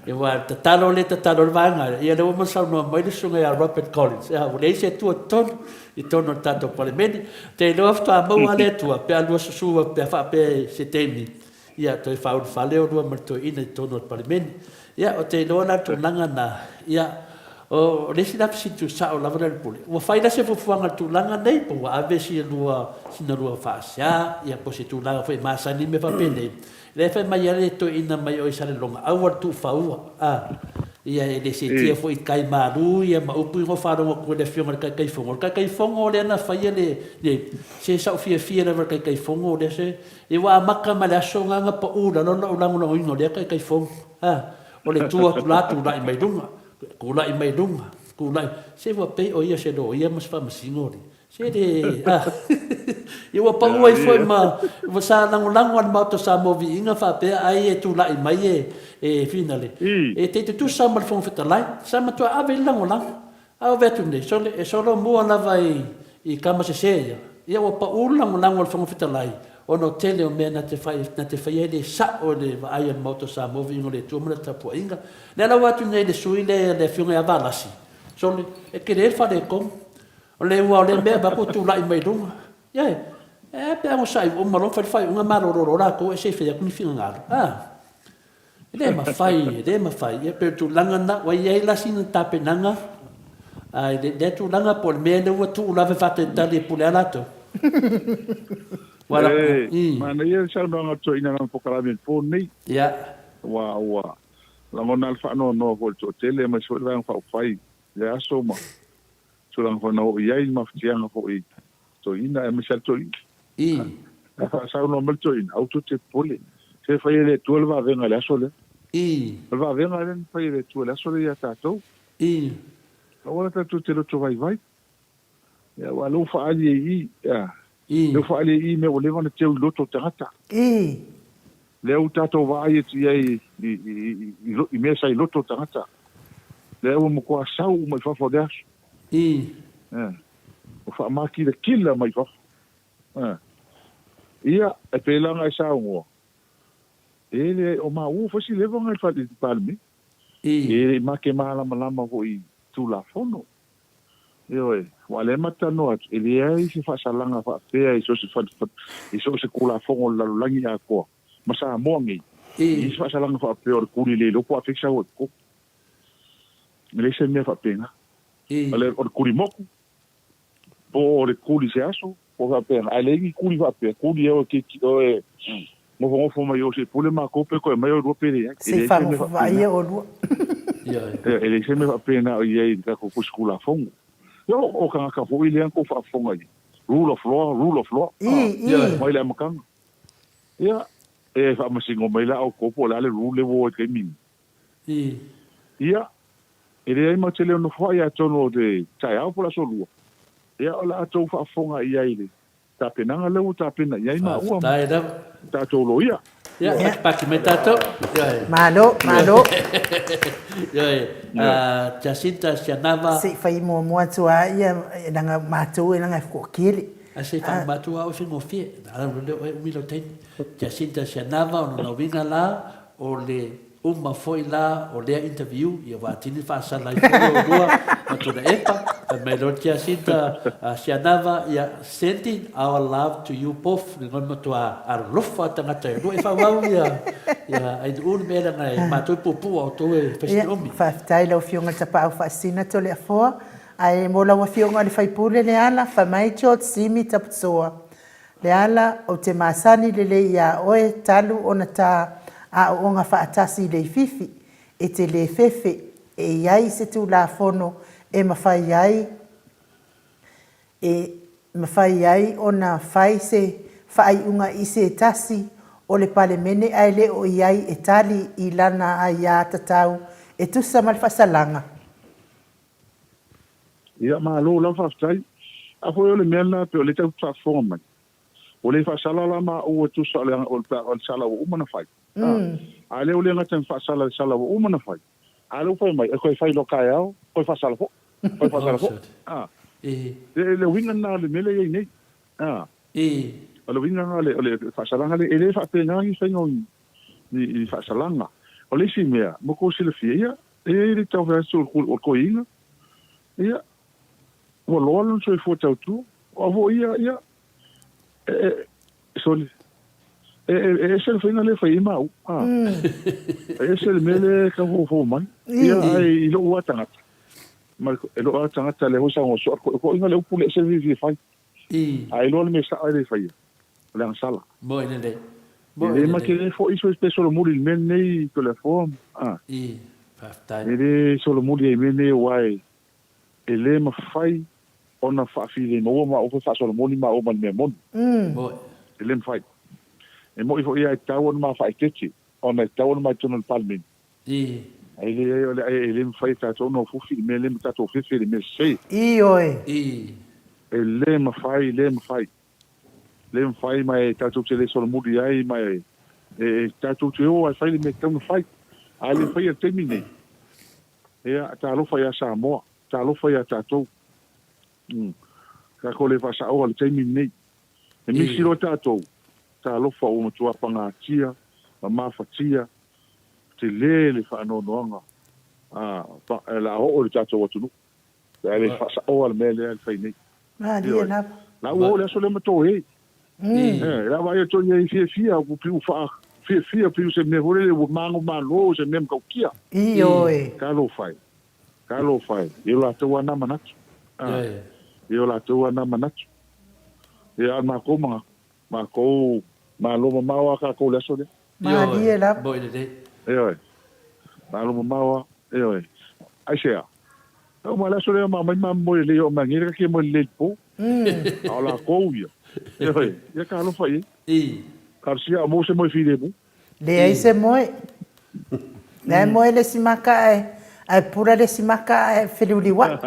e wa talo le talo vanga ia le mo sa no mai sunga ya Robert Collins o le se tu ton i tono tato parlementi te lo afta mo ale tu pe alua su pe fa pe se temi ia to fa le o marto ina tono parlementi ia o te lo na tu langa na ia o lesi na situ sa o lava le pule o fai na se fuanga tu langa nei po ave si lua sina lua fa sia ia po si tu langa foi masa ni me fa pele le fa mai ale to ina mai o isa le longa awar tu fa ia le se tia foi kai maru ia ma upu ngo fa ro ko le fiona kai fongo le na fai le se sa fia na kai fongo le se e wa maka ma le songa nga pa u no no ingo le kai fongo o le tua tu dai mai dunga kula i mai dunga kula se wa pe o ia se do ia mas fa masingori se de ia wa pa oi foi ma wa sa lango an ma to sa mo vi inga fa pe ai e tu la i mai e finale e te tu sa mal fon feta lai sa ma to ave lango a vetu ne so lo mo na vai i kama se ia wa pa u lango al fon feta lai o no tele o mea na te fai ele sa o le vai an moto sa mo vingo le tu mona tapu inga le la watu nei le sui le fiunga avalasi so le e ke le fa le kom o le wa le mea ba ko tu lai mai dunga ia pe mo sai o malo fai unga maroro la ko e se fai ku ni finga ngalo le ma fai e per tu langa na wa ia la sin tape nanga ai de tu langa por me le wa tu la fa te tali pulelato Wala mana ia sa no to ina na pokala ben phone ni wa la mona alfa no ko to tele ma so la fa fai le aso ma Tulang fa no iai maftianga fo I. To ina e misal to I. Fa sa no mal to I. Auto te pole. Se fa ile tuol va venga la sole. Va venga len fa ile tuol la sole ya tato. Ora tato te lo vai vai. Ya walo fa ali I. Ya. Le fa ali I me o le vana te loto tangata. Le o tato va ai ti ai I me sai loto tangata. Le o mo kwa sau mo fa fo das. O fa maki de killa mai fa. Ia e pelanga sa ngo. Ele o ma u fosi le vonga fa di palmi. E ma ke mala malama vo I tu la fono. Io wale mata no at ele ai se fa salanga fa pe iso se fa iso se kula fongo la langi a ko. Masa mo ngi. Iso fa salanga fa pe or kuli le lo ko afixa o ko. Me se me fa pena. Ale or kuli moku. O le kuli se aso. O fa pena. Ale ngi kuli fa pe. Kuli o ke o e mo fo mai o se pule ma ko pe ko mai o ro pe le. Se fa mo fa ia o lu. Ele se me fa pena o ia ka ko kula fongo. Yo o ka fo ile ko fa fonga I. Rule of law. Mai le makanga. Ya e fa masingo mai la o ko po la le rule wo ke min. Ya ele ai ma tele no fa ya tono de tai au pola solua. Ya o la to fa fonga ia ile. Ta penanga le ta pena ia ma u. Ta to lo ia. Ya pa ki metato. Malo. Jacinta Sianava. Se fai mo tua ia nanga matou nanga ko kili. Se fa matua o se ngofie. Ala le milo ten. Jacinta Sianava o no vinga la o le uma foi lá o le interview ia wa tini fa sala I o rua ma tona epa me lo Jacinta Sianava ia sending our love to you both ni ngon matua ar lofa tanga te no e fa wa ia ai un me la ngai ma tu pupu o to e festiomi fa tai lo fionga tapa fa sina to le fo ai mo la fionga le fai pule le ala fa mai chot simi tapsoa le ala o te masani le ia oe talu ona ta a o nga fa atasi le fifi e te le fefe e iai se tu la fono e mawhai ai ona fai se fai unga I se tasi o le pale mene ai le o iai e tali I lana ai a tatau e tusa mal fasalanga. Ia ma lo la fa tai. A foi o le mena pe o le tau fa forma. O le fa sala la ma o tu sala o sala o mana fai. Ale o le ngata fa sala o mana fai. Ale foi mai ko fai lo kai ao, ko fa sala fo. Ko fa sala fo. Le winga na le mele ye nei. Le winga na le fa sala le ele fa pe na I sengo ni fa sala nga. O le si mea, mo ko sile fia, le tau va sul ko inga. Ia. O lo lo so fo tau tu. O vo ia. Soli. Ese el final le fai mau. Ese el mele ka fo man. Ia ai lo watanga. Mal lo watanga le ho sa ngo so ko inga le pule se vi fai. Ai lo me sa ai fai. La sala. Moi nele. Le ma che fo iso spesso lo muri il men nei telefon. Ele solo muri il men nei wai. Ele ma fai ona fa fili no ma o fa solo muri ma o man me mon. Moi. Ele fai. E mo I fo ia tau ma fa iketi ona tau ma tonu palmin. Ele fai ta no fu fi me le ta to fi me sei. Ele ma fai le fai mai ta to le solo muri ai mai e ta to o fai le me tau fai. Ale fai termine. E ta lo fai sa mo, ta lo fai ta to. Ka ko le fa sa o le termine. E mi siro ta to. Ta lofa o matua panga tia, ma fatia, te le fa no noanga. La o le tato o tunu. Le fa sa o al mele al fai nei. La o le so le mato he. La vai to ye fia ku piu fa. Fia piu se me vole le mango malo se mem ka kia. Ka lo fai. Yo la to na manat. Yo la to na manat. Ya ma ko ma lo mawa ka ko le so le. Ma dia la. Boi de. Ma lo mawa. Ai sea. O mala so le mai mo le o mangira ke mo le po. Ala ko ia. Ya ka lo fai. Karsia mo se mo fide mo. Le ai se moe. Le moe le simaka ai pura le simaka e whiriuriwa.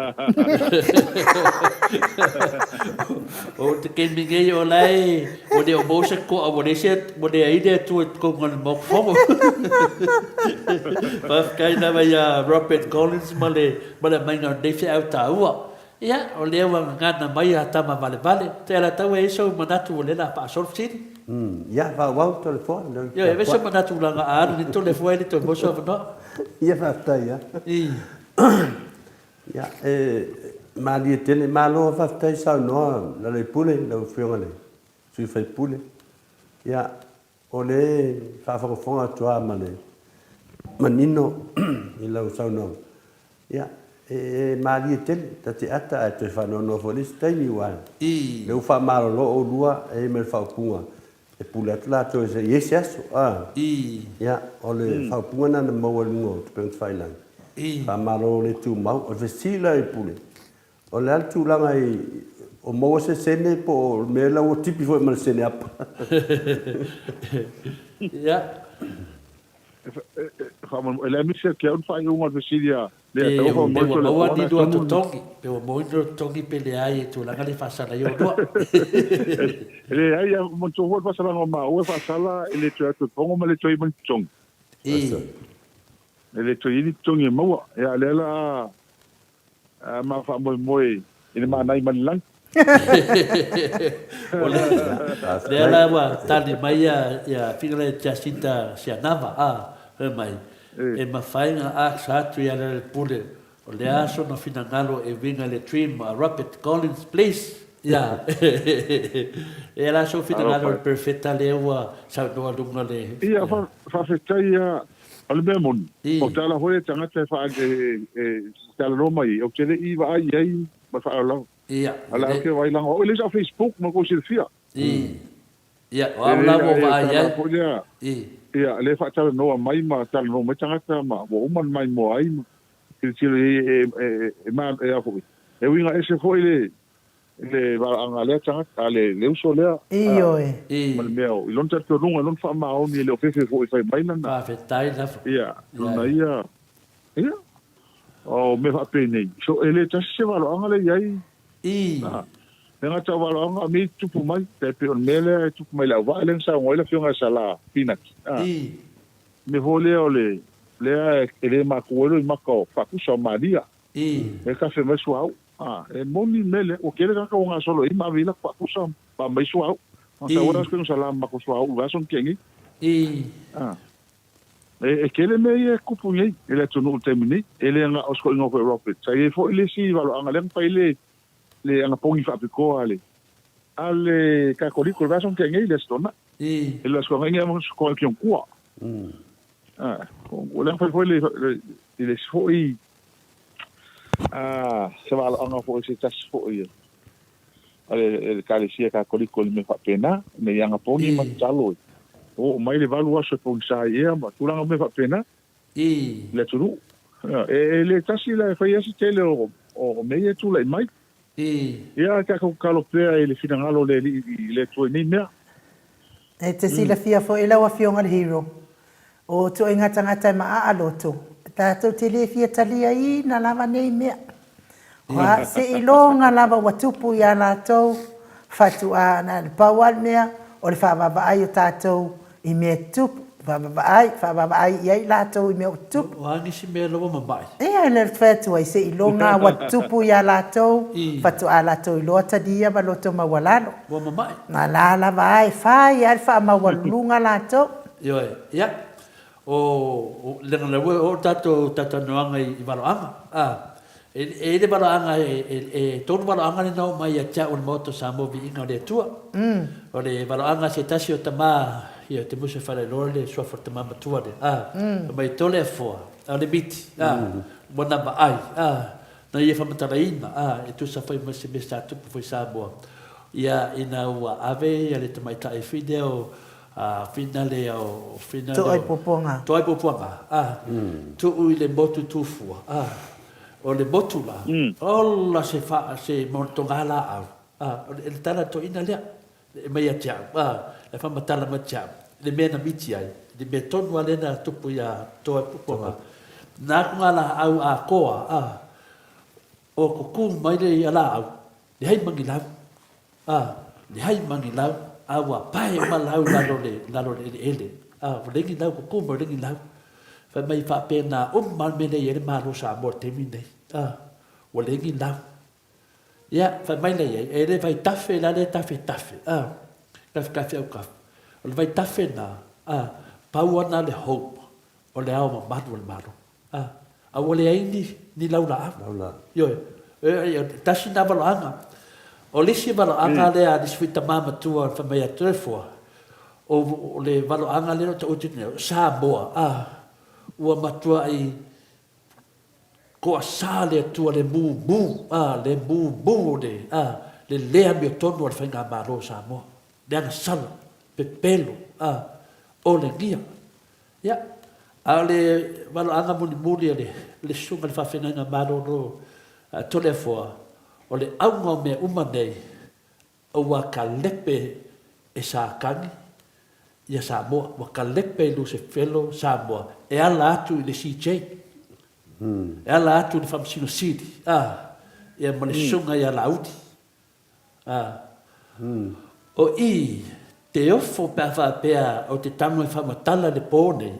O te ke mingi o lai, o de o mosa ko a mo se mo de aide tu ko ngal mo fongo. Pa kai na vai a Robert Collins male mai nga de se au ta ua. Ia, o le wa ngana mai a tama vale. Te ala tau e so manatu o le la pa Solf City. Ia, va wau telefone. Ia, e vese manatu langa aru ni telefone to mosa no. Ia fa tai ia. Ia, mali tele malo fa tai sa no, la le pule, la fiongale. Sui fai pule. Ia, o le fa fa fonga tua mane. Manino i la sa no. Ia, mali tele tati ata e te fa no fo lis tai mi wa. Le fa malo lo o lua e me fa punga. E pule atla to se yesaso. Ia, o le fa punga na mo ngo te fai lang. Pa malo le tu mau o vesila e pule. O le altu langa i o mo se sene po me la o tipi foi mal sene apa. Ja. Ele me se que un fai unha vesilia. Le to mo mo ni do to tongi, pe mo do tongi pele ai tu langa le fa sala yo do. Ele ai mo to ho fa sala ma o fa sala ele to pongo ma le to i mo tong. Ele to i tongi mo ya le la ma fa mo ina ma nai man lang. Le la wa tali mai ya figure Jacinta Sianava mai e ma fainga a satu ya le pule o le aso no finangalo e vinga le trim Robert Collins place ya e la so finangalo perfetta le wa sa no lunga le ia fa fetai al memon o tala hore tanga te fa tala roma i o tele i va ai ma fa ala ala ke vai lang o le sa Facebook mo ko silfia ia o ala mo va ai ia le fa tala no mai ma tala no ma tanga ma o man mai mo ai ke tele ma e a foi e winga ese foi le va anga le tanga le uso le mal meo i lon tato lunga lon fa ma o ni le ofefe foi fai mai na fa fetai na ia lona ia o me fa pene so ele tase va lo anga le ai nga ta va lo anga mi tupu mai te pe on mele tupu mai la va le sa ngoila fionga sala pinat me vole ole ele ma kuelo i mako fa ku so maria e ka fe me suau e moni mele o kele ka nga solo i ma vila fa ku so pa mai suau sa ora ko sala ma ku suau va son kengi e kele me e kupu nei ele tonu termini ele nga osko ngo ko Robert sa e fo ile si va lo anga le pa ile le anga pongi fa piko ale ka ko liko va son kengi le stona ele sko nga mo ko ki on kwa o le fa fo le fo i se va lo anga fo se tas fo i ale ka le sia ka ko liko me fa pena me anga pongi ma talo o mai le valu aso po sa ia ma tulanga me fa pena le tulu le tasi la fa ia si tele o me ia tula mai ia ka ko kalo pe ele finangalo le tu ni me e te sila fia fo ela wa fionga le hero o to inga tangata ma a loto ta to tele fia talia i na lava nei me wa se ilonga lava watupu ya la to fatu ana le pawal mea o le fa baba ai tatou i me tup fa baba ai ia la to i me tup wa ni si me lo ma mai e le fetu ai se ilonga wa tupu ya la to fatu ala to i lota dia ba loto ma walalo wa ma mai na la vai fa ia fa ma walunga la to yo ya o le ngala o tato noanga i valoanga e le valoanga e tonu valoanga le nau mai a tia un moto sa mo vi inga le tua o le valoanga se tasi o tama ia te musa fale lor le sua for tama matua le mai tole foa le biti bona ba ai na ia fa mataraina e tu sa fai mo se besta tu foi sa bo ia ina ua ave ia le tamai tai video finale o finale to ai poponga tu i le motu tu fua o o le motula ola se montongala au le tala to ina lea e mai atia le whamatala matia le mena miti ai le me tonu alena tupu ia toa pupoma nā kungala au a koa o kuku mai le i ala au le hai mangi lau le hai mangi lau au a pae ma lau lalo le ele o lengi lau kuku mo lengi lau fa mai fa pena mal me le ele malo sa mo temi nei o lengi lau ya fa mai le ele vai tafe la le tafe kafe au kafe o vai tafe na pauana le hope o le au ma malo a wale ai ni laula yo tasi na baloanga o lisi baloanga le a disfita mama tua fa mai atrefo o le baloanga le to utine sa boa ua matua ai ko sale tua le bu le bu le lea mi tonu al fenga malo sa mo le ana sal pepelo o le gia ya ale valo anga muli le sunga le fafena na maroro tole foa o le aunga me umanei o wa kalepe e sa kangi ia sa mo wa kalepe lu se felo sa mo e ala atu le CJ e ala atu le famsino city ia mo le sunga ia lauti o i te ofo pa fa pea o te tango e famatala le pone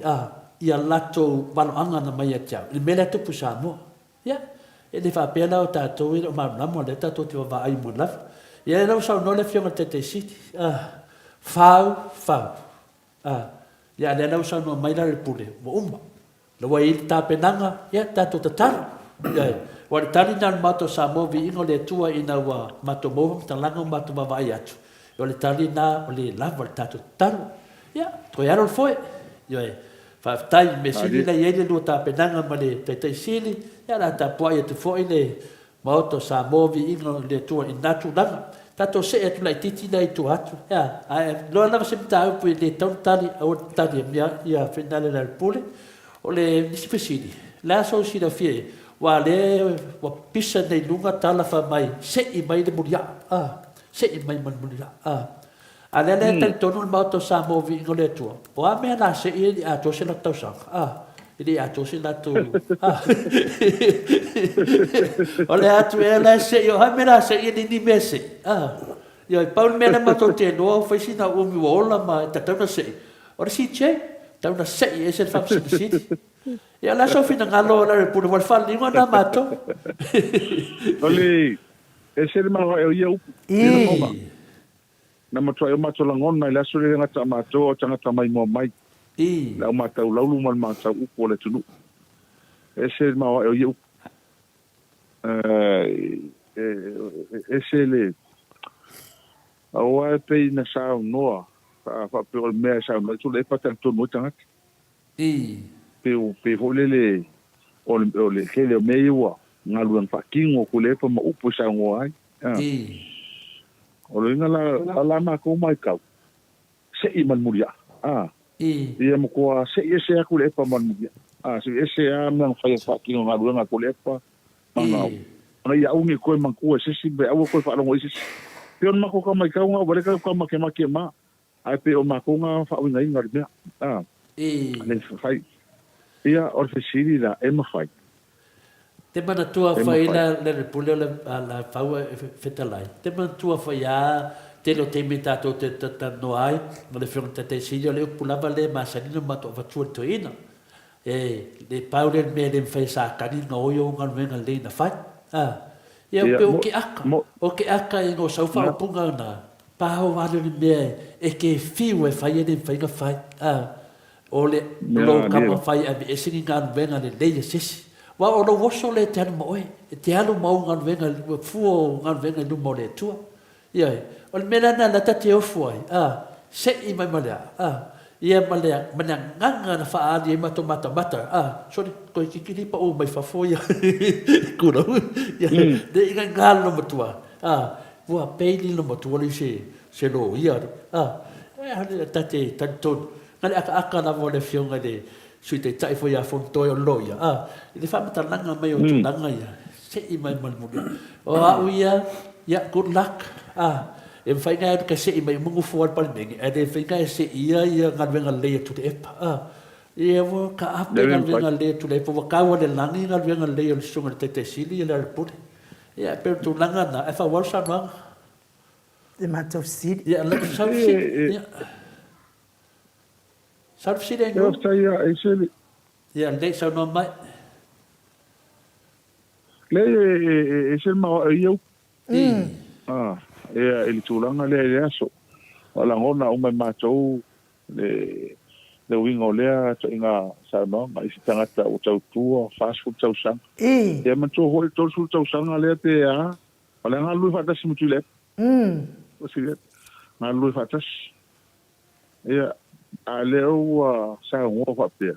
ia lato waloanga na mai atia. Le mele tupu sa mo. Ya. E le whapea lau tātou i o marunamo le tātou te wa ai mo laf. Ia lau sau no le fionga te siti. Fau. Ia le lau sau no mai la le pule. Mo umma. Le wa i tāpenanga. Ia tātou tatara. Ia. Wa le tari nal mato sa mo vi ingo le tua ina wa mato mo talanga mato wa ai atu. Ia le tari na o le lava le tātou taru. Ia. Ko ia ro foi. Ia. Faftai me sili la yele lu ta penanga male te sili ya la ta poia te foi le moto sa movi ino le tua in natu langa tato se e tu la titi dai tu atu ya lo na se ta pu le tali o tali ya finale la pule o le disipesili la so si da fie wa le wa pisa nei lunga tala fa mai se i mai le mulia se i mai mulia ale le te tonu le moto sa movi ino le tua o a me na se i a to se la tau sang ili a to se la tu o le atu e la se yo ha me na se i ni mese yo paul me na moto te no fa si na o mi ola ma ta tau na se o si che tau na se e se fa si ya la so fina ngalo la pu le fa ni na mato oli e se ma o ia na matua e matua langona i laso le ngata matua o tangata mai mo mai. La mata u laulu mal mata u po le tunu. E se ma o iu. E se le o ai pe na sa noa fa pe o me sa no tu le pata tunu tangata. Pe ho le o le kele me iwa ngalu ang fakingo ku le pa ma upo sa ngoai. O le ngala lama ko mai kau. Se i man muria. Ia mo ko se se aku le pa man muria. Se se a man fa fa ki no ngadu nga ko le pa. Manga. Ona ia ungi ko man ko se si be awu ko fa longo isi. Pion ma ko ka mai kau nga bole ka ma ke ma. Ai pe o ma ko nga fa unga inga le. Le fa. Ia o se siri la e ma fa. Te mana tua fai le pule la fau fetalai. Te mana tua fai te lo te mita to te no ai, ma le fion te silio le pulava le masanino ma to vatua to ina. Le pau le me le fai sa kani no yo ngal venga le na fai. Ia pe o ke aka e no saufa o punga na. Pau vale le me e ke fiu e fai le fai na fai. O le lo kama fai e singi ngal venga le le sisi. Wa o no woso le te anu moe, te anu mau ngan venga, fuo ngan venga lu mo le tua. Ia, o le mena na la tate o fuai, se i mai malea, ia malea, mana nganga na whaari e mato mata, sorry, koe kikiri pa o mai whafoia, kura, ia, de inga ngālo no matua, wua peini no matua li se lo ia, tate tantonu, ngale aka na mo le fionga sui te tai foi a fonto o loia i le fa matalanga mai o tunanga ia se I mai mal mo o a uia ya good luck e fai nga ka se I mai mungu for pal mengi e de fai nga se ia ngal venga le tu te epa e vo ka ape ngal venga le tu le po ka wa le langi ngal venga le o sunga te sili le put ya per tunanga na e fa wal sa no de matou sili ya le sa sili Sarf si deng. Eu sei a esse Ya, le sa no mai. le esse ma eu ele tulanga le aso. Wala ngona o mai matou le wingo le to inga sa no mai si tanga ta o tau tu fast food tau sang. E matou ho to sul tau sang le te wala nga lu fa ta simu tule. O si le. Na lu fa ta. Ya a leo sa ngo fa pe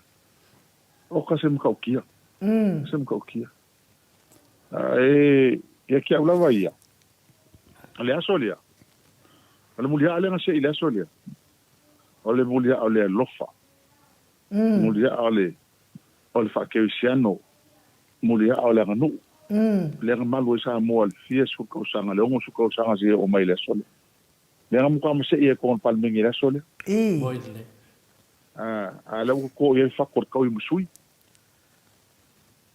o ka sem kaukia sem kaukia e ki aula vai ale asolia ale mulia ale ngase ile asolia ole mulia ole lofa mulia ole fa ke siano mulia ole nganu le ngamalu sa mo al fie su ko sanga le ngo su ko sanga si o mai le asolia le ngamu ka mo se e kon palmingi le asolia Moile. Ala ko ye fakor ko musui.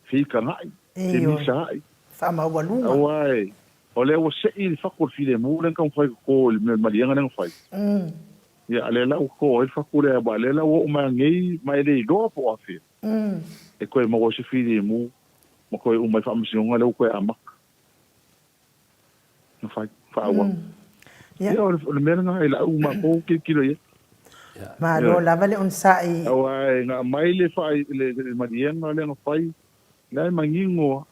Fi kanai. Te misai. Fama walunga. Awai. Ole o se il fakor fi le mu len kan fai ko le malianga len fai. Ya ale la ko il fakor e ba le la o ma ngai mai le do po afi. E ko mo se fi le mu mo ko o mai fam si nga le ko ama. No fai fa wa. Ya o le merna ila o ma ko kilo ye. Ma lo lava le on sai. Awai nga mai le fai le madienga le fai. Le mangingo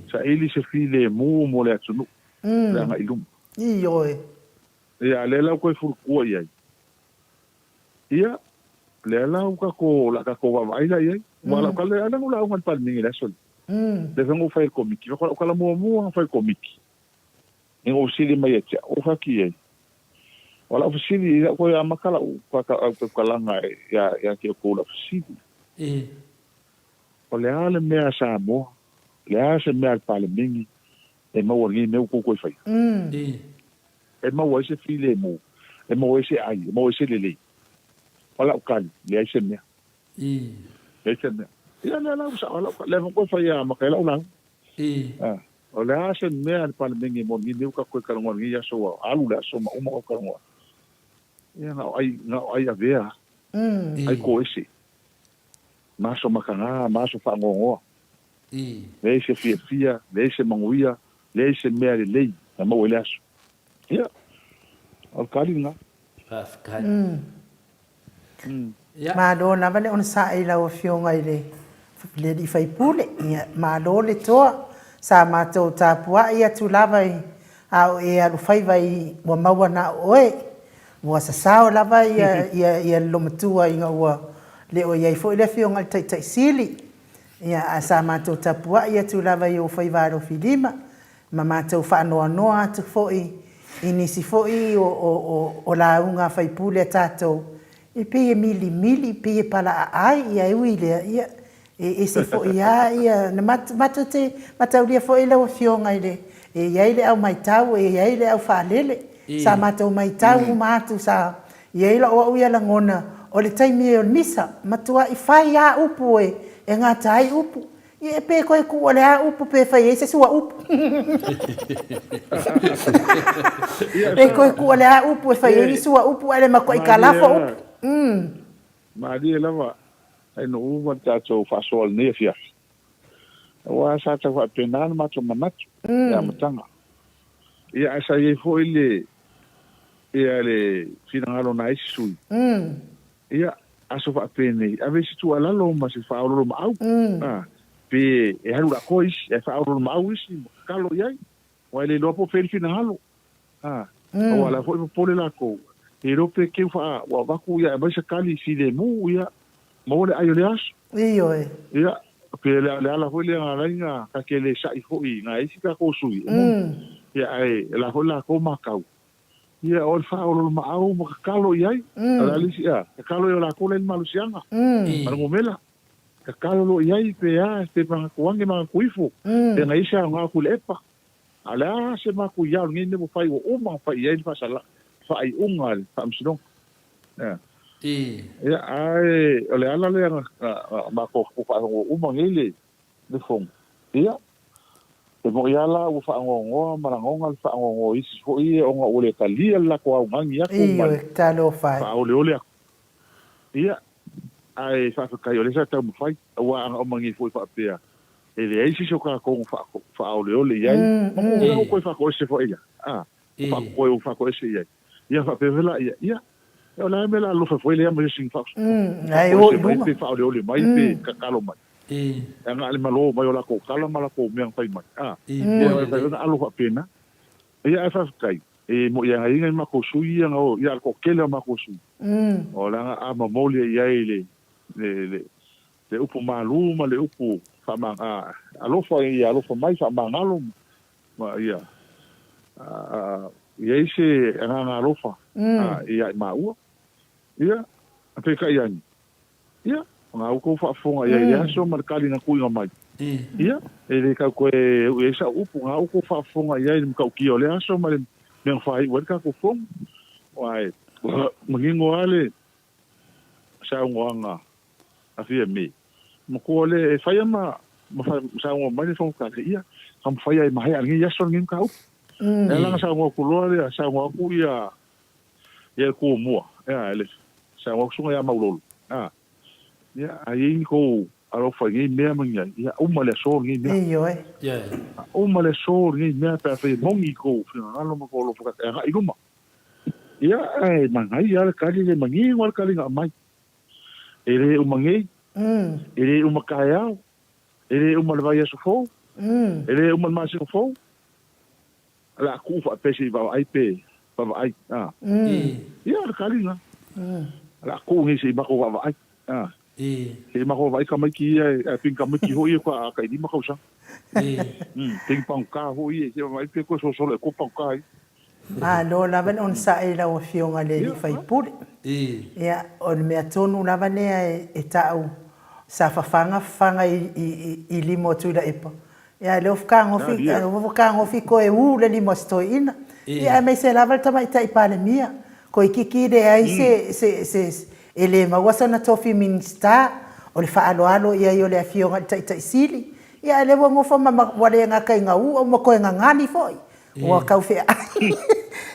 sa ili se file mu mo le atunu. Le nga ilum. Ioe. Ya le la ko furku ai. Ia le la ko la ko va ai ai. Wala ka le ala la ngal pal ningi la sol. Le vengo fai komiki. Ko la mo fai komiki. Ngo sili mai ya o fa ki ai. Wala fasili ko ya makala ko langa ya ke ko la fasili o le ale me sa mo le ase me al palmingi e mo woni me ko fai e mo wo se file mo e mo wo se ai mo wo se lele wala kan le ase me ese me ya la usa wala le mo ko fai ya makala una o le ase me al palmingi mo ni me ko ngi ya so alu la so mo ko ngo ya nga ai avea ai ko ese maso makanga maso fangongo le se fia le se manguia le se mere lei na mo ele aso ya al kalinga Ma lo na vale on sai la o fionga ile le di fai pule ma lo le toa sa ma to tapua ia tu lava au e alu fai vai wa mawana oe wa sa sao lava ia lo matua inga wa le o ia fo le fionga tai sili ia sa ma to tapua ia tu lava ia fai varo filima ma to fa no atu fo ini si fo o la unga fai pule tato e pe mili pe pala ai ia uile ia e se fo ia na mataulia fo ile o fionga ile e ia ile au mai tau e ia ile au fa lele sa matau mai tau matu sa ia ile o ia la ngona o le taimi o misa matua I fai ia upu e ngata ai upu e pe ko ku ole a upu pe fai ese sua upu e ko ku ole a upu e fai ese sua upu ale ma ko I kalafo upu ma di lava ai no uva tato fasol ne fia wa sa ta fa penan ma to manatu ya matanga ia sa ye fo ile ia le finalo nai sui ia aso fa pene ave si tu ala lo ma si fa lo ma au pe e halu la kois e fa lo ma au si kalo yai wa le lo po fel finalo o ala fo po le la ko e ro pe ke fa wa va ku ya ba se kali si le mu ya mo le ayo le as ia pe le ala fo le ala nga ka ke le sa I fo I nga isi ka ko sui ia ai la fo la ko ma kau ia o le whaolo maau ma kakalo i ai. Ala lisi ia, kakalo i o la kole ni malusianga. Marango mela. Kakalo lo i ai pe a, te mga kuange mga kuifu. E nga isa ngā kule epa. Ala se mga kuyao ngini mo whai o umang whai i ai ni whasala. Whai unga le, whaamsinong. Ia, ai, o le ala le ma ko whaango umang ele le fong. Ia, e mo iala u whaangongoa marangonga le whaangongo isi ho i o ngā ole kalia la ko au ngangi aku Iyo, talo whai. Whaole ole aku. Ia, ai whaakai ole sa tau mwhai, ua anga o mangi fwoi whaapea. E le eisi so ka kongo whaole ole iai, mo o koe whako ese fo ia. Whako ese iai. Ia whapea vela ia, ia. E o lai mela alofa fwoi lea mo sing whako. Ai o lunga. Whaole ole mai, pe kakalo mai. E nga ale malo mai o la ko kala mala ko meang pai mai. Ia e alofa pena. Ia e whaakai. E mo ia inga ma ko sui nga o ia ko kele ma ko sui. O la nga ama moli ia le upu maluma le upu famanga alofa ia alofa mai famanga alo ma ia ia ise nga alofa ia maua ia pe ka ia ia nga ko fa fonga ia so markali na kuinga mai ia e le ka ko e sa upu nga ko fa fonga ia le ka ki ole aso ma le nang fai wa ka ko fong wai mangingo ale sa ngwanga afia me mo ko le fai ma sa ngo mai fong ka ia kam fai ai mai ngi ya son ngim ka u ela sa ngo ku lo le sa ngo ku ia ku mo ele sa ngo sunga ya maulol ya ai ko alo fai ngi me mangia ya uma le so ngi me Iyo uma le so ngi me pa fai mongi ko alo mo ko lo ka ga iguma ya ai mangai ya ka le mangi war ka le mai ele umangi ele uma kaya ele uma vai so fo ele uma mais so fo la ku fa pesi va ai pe va ai ya kalinga la ku ngi si ba ko va ai e ma ko vai ka mai ki e pin ka mai ki ho i ko ka di ma kausa ping pong ka ho i se mai pe ko so le ko pong ka lo lavan on sa e la o fionga le fai puri. Ia, on mea tonu lava nea e tau sa fanga i limo tuila epa. Ia, leo whakangofi ko e le limo stoi ina. Ia, mei se lava tama i tai pale mia. Ko i kiki de ai se ele mawasa na tofi minsta o le whaaloalo ia i o le afionga tai sili. Ia, le wangofa ma wale ngaka inga u o mako inga ngani foi. Ua kaufea.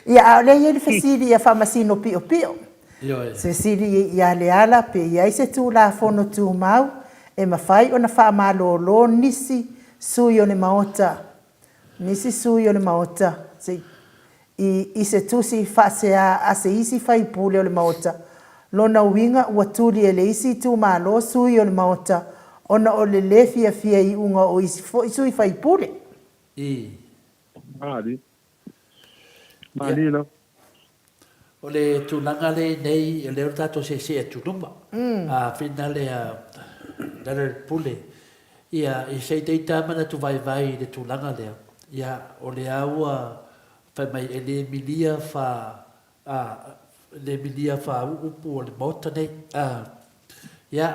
Ia, le ia le fasili ia whamasino pio. Se sili ia le ala pe ia se tu la fono tu mau e mawhai o na wha malolo nisi sui o ne maota. Nisi sui o ne maota. I se tu si whasea a se isi whai pule o le maota. Lona winga ua tuli e le isi tu malo sui o le maota. Ona o le le fia i unga o isi sui whai pule. Mali lo. O le tūlanga le nei, e leo tato se e tūluma. A whina le nare pule. Ia, i se te tamana tu vai le tūlanga lea. Ia, o le aua, whai mai e le milia wha upu o le mota nei. Ia,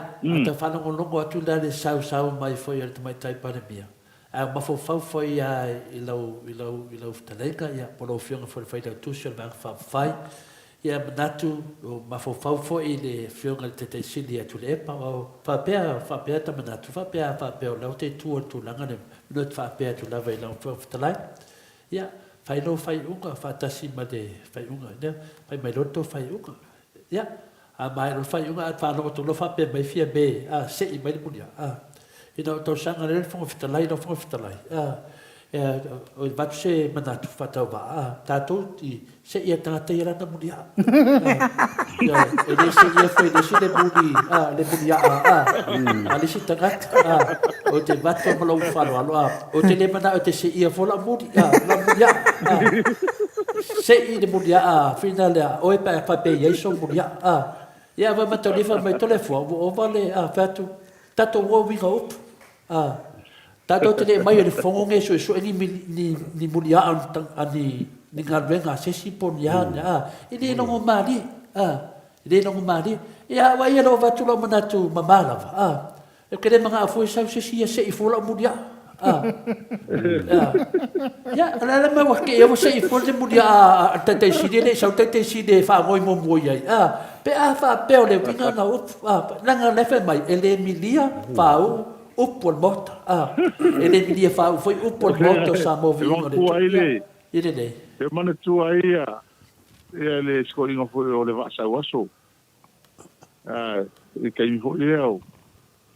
ta whanongo longo atu la le sau mai foi o le tamai tai panemia. A mafofau foi i lau whatalenga, ia, polo whionga foi whai tau tusi o le mga whai. Ia manatu o mafofau foi le whionga te te sili atu le epa, o whapea ta manatu, whapea o lau te tua tūlanga le minut whapea tu lava i lau whatalai. Ia, whai lo whai unga, whatasi ma le whai unga, whai mai loto whai unga. Ia, a mai lo whai unga, at whanonga tu lo whapea mai fia me, se i mai le munia. Ina o tau sanga le whonga whatalai, no whonga whatalai. O vatu se manatu whatau wa, tātou i se ia tangata i rana muni a. E le se ia whai, le se le muni a, le se tangata, o te vatu o malau whalo alo, o te le mana o te se ia whola muni a, la muni a. Se i le muni a, whina lea, o e pa pape ieiso muni a. Ia wa matau lifa mai tole fua, o vale a whatu, tato ua winga upu. Tato te le mai o le whongonge so ni muni a ani ni ngalwenga se si pon ya ini no ngomali ini no ngomali ya wa ia lo vatu lo manatu mamala e kere mga afu sa se si se ifula mudia ya ala ma wa ke eu se ifula mudia tete si de sa tete si de fa ngoi mo mo ya pe a fa pe o le pinga na up langa le fe mai ele milia fa upol mota ele milia fa foi upol mota sa mo vi Ide dei. E mana tua ia le scoring foi o le vasa waso. E kai mi foi eu.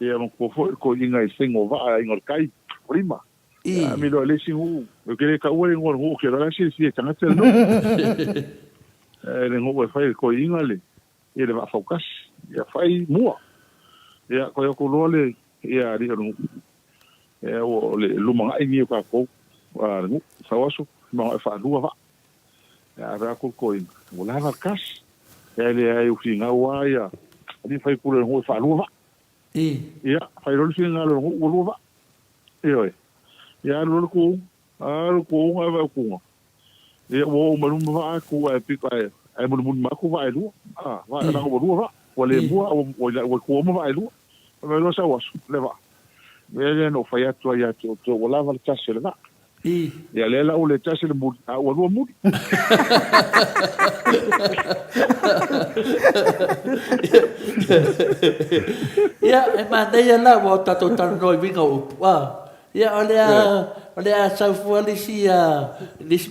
E mo foi ko inga singo va ingor kai prima. Mi lo le singu. Eu queria ka o ingor ho que era si tanga tel no. Le ngo fai ko inga le. E le va focus. E fai mua. E ko lo le e ari no. E o le lumanga ingi ka ko. Ngu sa waso. Ma fa lua va ya ra ko koin mo lava kas ele ai o finga wa ya ali fai por ho fa lua va ya fai ro finga lo ho lua va ya lo ko va ko ya wo mo va ko ai pi ai mo ma ko va lu va na ko lua va o le bua o ko mo va lu me lo sa was le va ele no fai atu ya to lava kas le va ya le la o le tasi le mu a o mu ya e ma dai la o ta to noi vinga o ya ole a sa fu ali si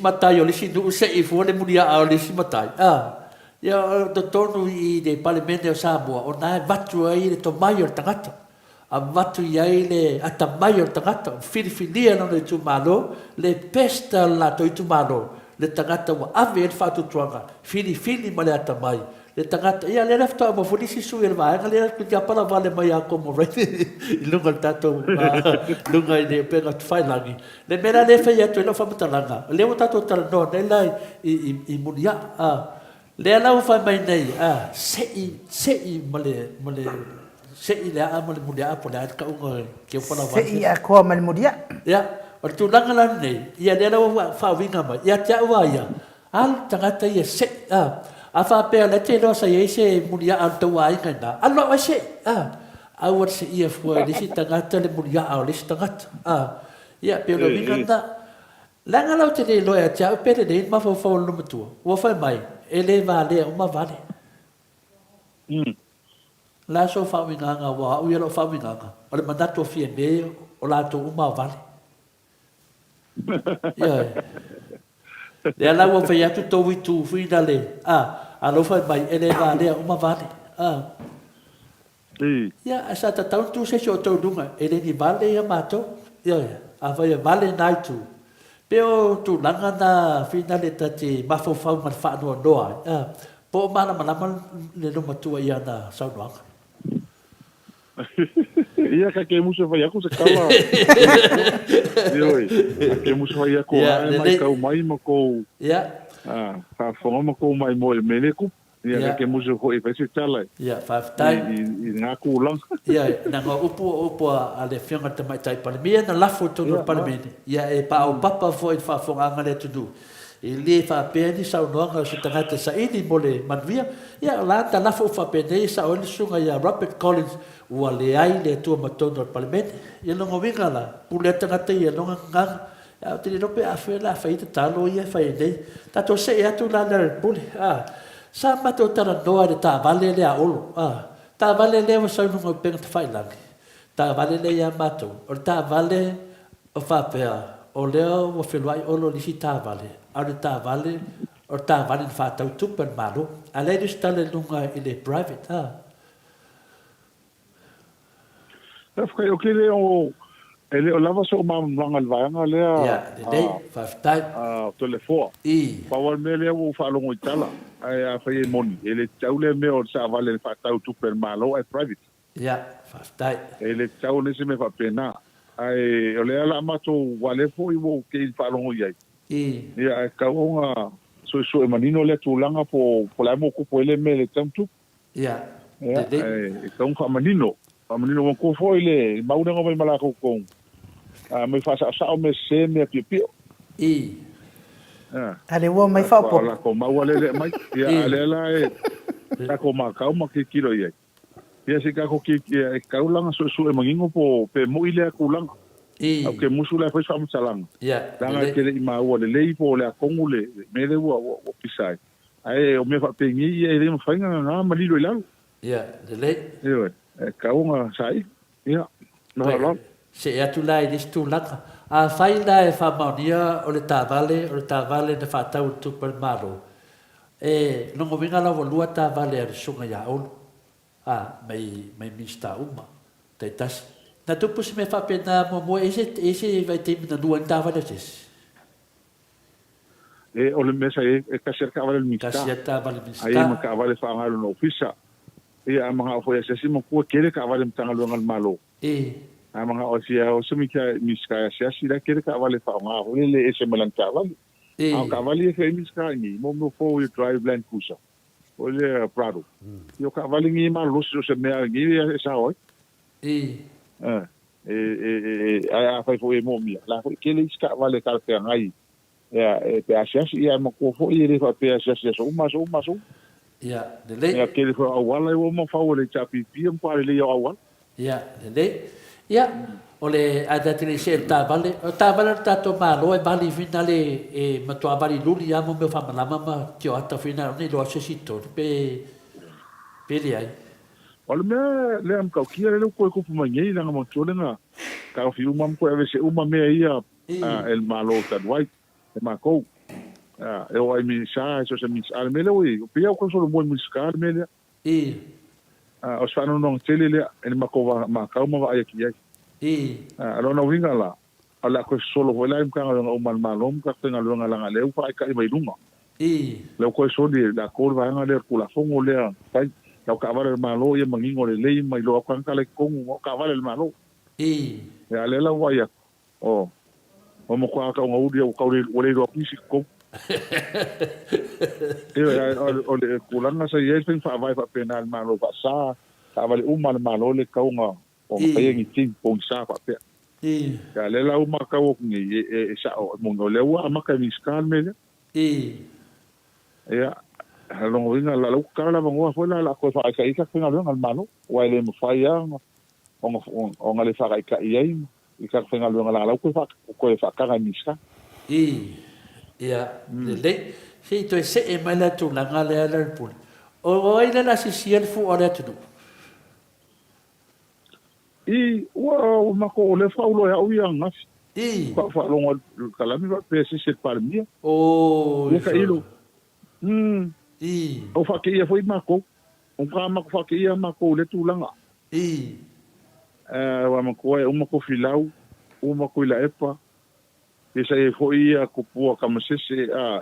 matai o li si du se i fu le mu ya o li si matai ya do torno i de parlamento Samoa o na batu ai le to maior tangata a watu iai le atamai o tangata whiriwhiria no le tumalo le pesta la to i tumalo le tangata wa ave el whatutuanga whiriwhiri ma le atamai le tangata ia le rafta ma fulisi sui el vaenga le rafta kia pala vale mai a komo rei i lunga le tatou lunga i le penga tu whailangi le mera le whai atu e lo whamatalanga le o tatou taranoa nei lai i munia le alau whai mai nei sei ma le se ile a mo le mudia po la ka unga ke po la se ia ko mal mudia ya o tu langa la nei ia le la fa winga ma ia ta wa ia al tangata ia se a fa pe la te no sa ia se mudia al to wa inga na al wa se a wa se ia fo le si tangata le mudia a le si tangata ia pe lo winga na langa la te le lo ia ta pe le ma fo fo lo mtu wa fa mai ele va le uma vale la so fa winga wa u yelo fa winga o le mandato fiende o la to uma vale ya le la wo fa ya tu to wi tu fina le a lo fa mai ele va le uma vale ya asa ta tau tu se so to dunga ele ni vale ya mato ya a va ya vale nai tu pero tu langa na fina le tati ma fo fa ma fa no no po mana mana le no matua ya na sa no ia ka ke muso vai aku se kala ke muso vai aku mai ka mai ma ko fa fo ma ko mai mo me le ku ia ke muso ho e pese tala ia fa tai i nga ku lang ia na go upo a le fianga te mai tai pa me na la foto no pa me ia e pa o papa fo e fa fo anga le tu e le fa peni sa no nga se tangata sa ini mole manvia ia la ta la fo fa peni sa o le sunga ia Robert Collins ua le ai le tua matono al parlamento ia no winga la pule tangata ia no nga a te no pe a fe la fa ita talo ia fa ide ta to se ia tu la le pule sa mato tara noa de ta vale le a olo ta vale le sa no pe ta fa la ta vale le ia mato o ta vale o fa pe o le o fe lo ai olo li ta vale a ta vale o ta vale fa ta tu per malo a le sta le lunga ile private Fai o ke le o ele o lava so ma manga vanga le ya de faftai telefo pa wal me le o fa lo ngitala ai fa ye moni ele taule me o sa vale fa tau tu per malo ai private ya faftai ele taule se me fa pena ai o le ala ma to wale fo i wo ke fa lo ngai ya ka onga so manino le tu langa po la mo ko po ele me le tamtu ya de ka un fa manino Pamanino mo ko foi le mauna ngo mai mala ko ko. Me fa sa me se me pio. Ale wo mai fa po. La ko mau le mai. Ia ale la e. Ta ko ma ka ma ki kilo ia. Ia se ka ko ki ka ulanga so e mangingo po pe mo ile ku lang. Au ke musu la fa sa msalang. Ia. Tanga ke le ma wo le po le kongu le me le wo pisai. Ai o me fa pe ngi ia le ma fa nga ma lilo ila. Ia, le. Ia ka unga sai. Ia. No lo. Se atu lai dis tu laka. A fai la e fa maunia o le tavale na fa tau tu per maro. E no vinga la volua tavale ar sunga ya on. Mai mista uma. Te tas. Na tu pus me fa pena mo ese vai te na duan tavale tes. E o le mesa e ka cerca vale mista. Ka cerca vale mista. Ai ma ka vale fa ngalo no ofisa. E a mga foi ese mo ko kere ka vale mtanga lo ngal malo. A mga o sia o sumi ka miska sia sila kere ka vale fa nga o le ese melan ka vale. A ka vale e miska ni mo fo drive land kusa. O le Prado. Yo ka vale ni ma lo se me ngi esa oi. A fa fo e mo mi. La fo kele iska vale ka te ngai. Ya pe sia ia mo ko fo i le fa pe sia so uma. Ya, le. Ya kele fo awala o mo fa o le chapi pi mo le yo awala. Ya, le. Ya, ole ada tele se tavale tato malo e bali finale e matua bali luli amo me fa mama tio ata fina ni lo sesito pe li ai. Ole me le am ka kia le ko mangi na mo tole na ka fi uma ko ave se uma me ia el malo tadwai e mako. E o ai mi sa so se mi al me le oi pe ko so mo mi ska me le. O sfano non tele le el mako ma ka ma ai ki ai. Alona winga la ala ko solo hola im ka o mal malom ka tenga longa langa le fa ka mai lunga le ko so di la kurva nga le kula fongo le fa ka vale malo ye mangingo le mai lo ka ka le kongo ka vale malo ya le la wa ya o mo ko ka ngo udi o ka le ro pisi ko o le kula nga sa ye fa vai fa penal malo pa sa ka vale malo le ka nga o kai ngi tin pong sa pa pe ka le la uma ka o ngi e sa o mo no le wa ma ka mi skal me le ya lo winga la lo ka la mo fo la ko fa ka ka nga lo ngal malo wa le mo fa ya o ngale fa ka i ka nga lo ngala ko fa ka mi ska ya le si to se e mala tu la ngale ala pun o ina la si siel fu ora tu o mako le fa ulo ya o ya ngas fa longo kala mi va pese se palmia ka ilo o fa ke ia foi mako o ka mako fa ke ia mako le tulanga wa mako o mako filau o mako ila epa e sai foi ia ko pua kama se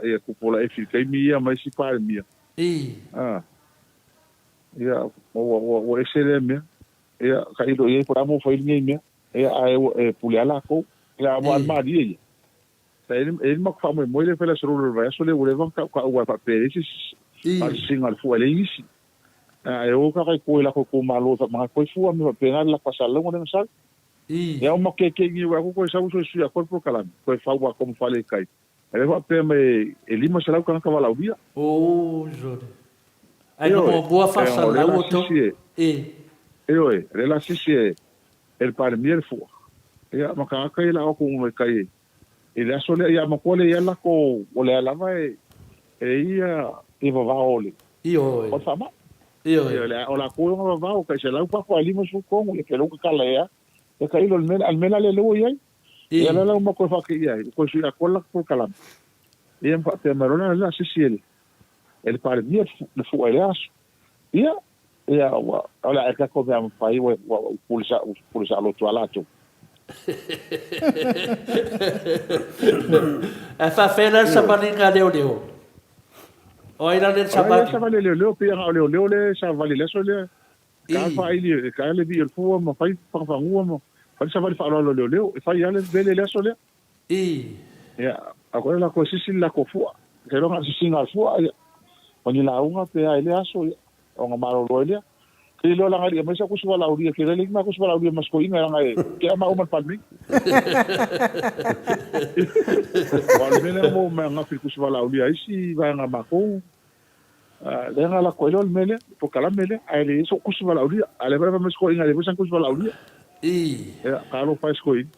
e ko pola e fil kai mia mai si palmia ya o excelente ia ka ilo ia por amo foi ni me ia e puliala ko ia mo almadi ia ele mo fa mo le fela solo le vai solo le van ka o pa peresis al singal fu ele isi o ka ko la ko malo fa ma ko fu me pena la pasala ngo den sal ia mo ke ni wa ko sa uso su ya corpo kalam ko fa wa como fale kai ele va pe me ele mo sala ka vala ubia jode ai no boa fa sala o to la sisi el parmier fu ya maka kai la ko mo kai ele sole ya mo kole ya la ko ole la vai ia va ole por favor la ko no va o kai se la pa ko ali mo su ko le que lo ka la ya e kai lo al mena le lo ya ya la mo ko fa ki ya ko su ya ko la por kalam e en fa te marona la sisi el parmier fu ele ya ia ola e ka ko vea pai o pulsa lo tualato e fa fela sa baninga leo o ina le sa leo pe nga leo le sa vale le so le ka fa ili ka le bi el fu mo fai pa ngua mo fa sa vale fa lo leo e fa ya le vele le so le ia agora la ko sisi la ko fu ke lo nga sisi nga fu o ni la unga pe ai le aso o nga malo loelia Ke lo la ngali mai sa ku swa la uri ke le ma ku swa la uri mas ko inga nga ke ma o man palmi. Wal mele mo ma nga ku swa la uri ai si va nga ma ko. Le nga la ko lo mele po kala mele ai le so ku swa la uri ale ba mas ko inga le sa ku swa la uri. Ya kalo pa sko in.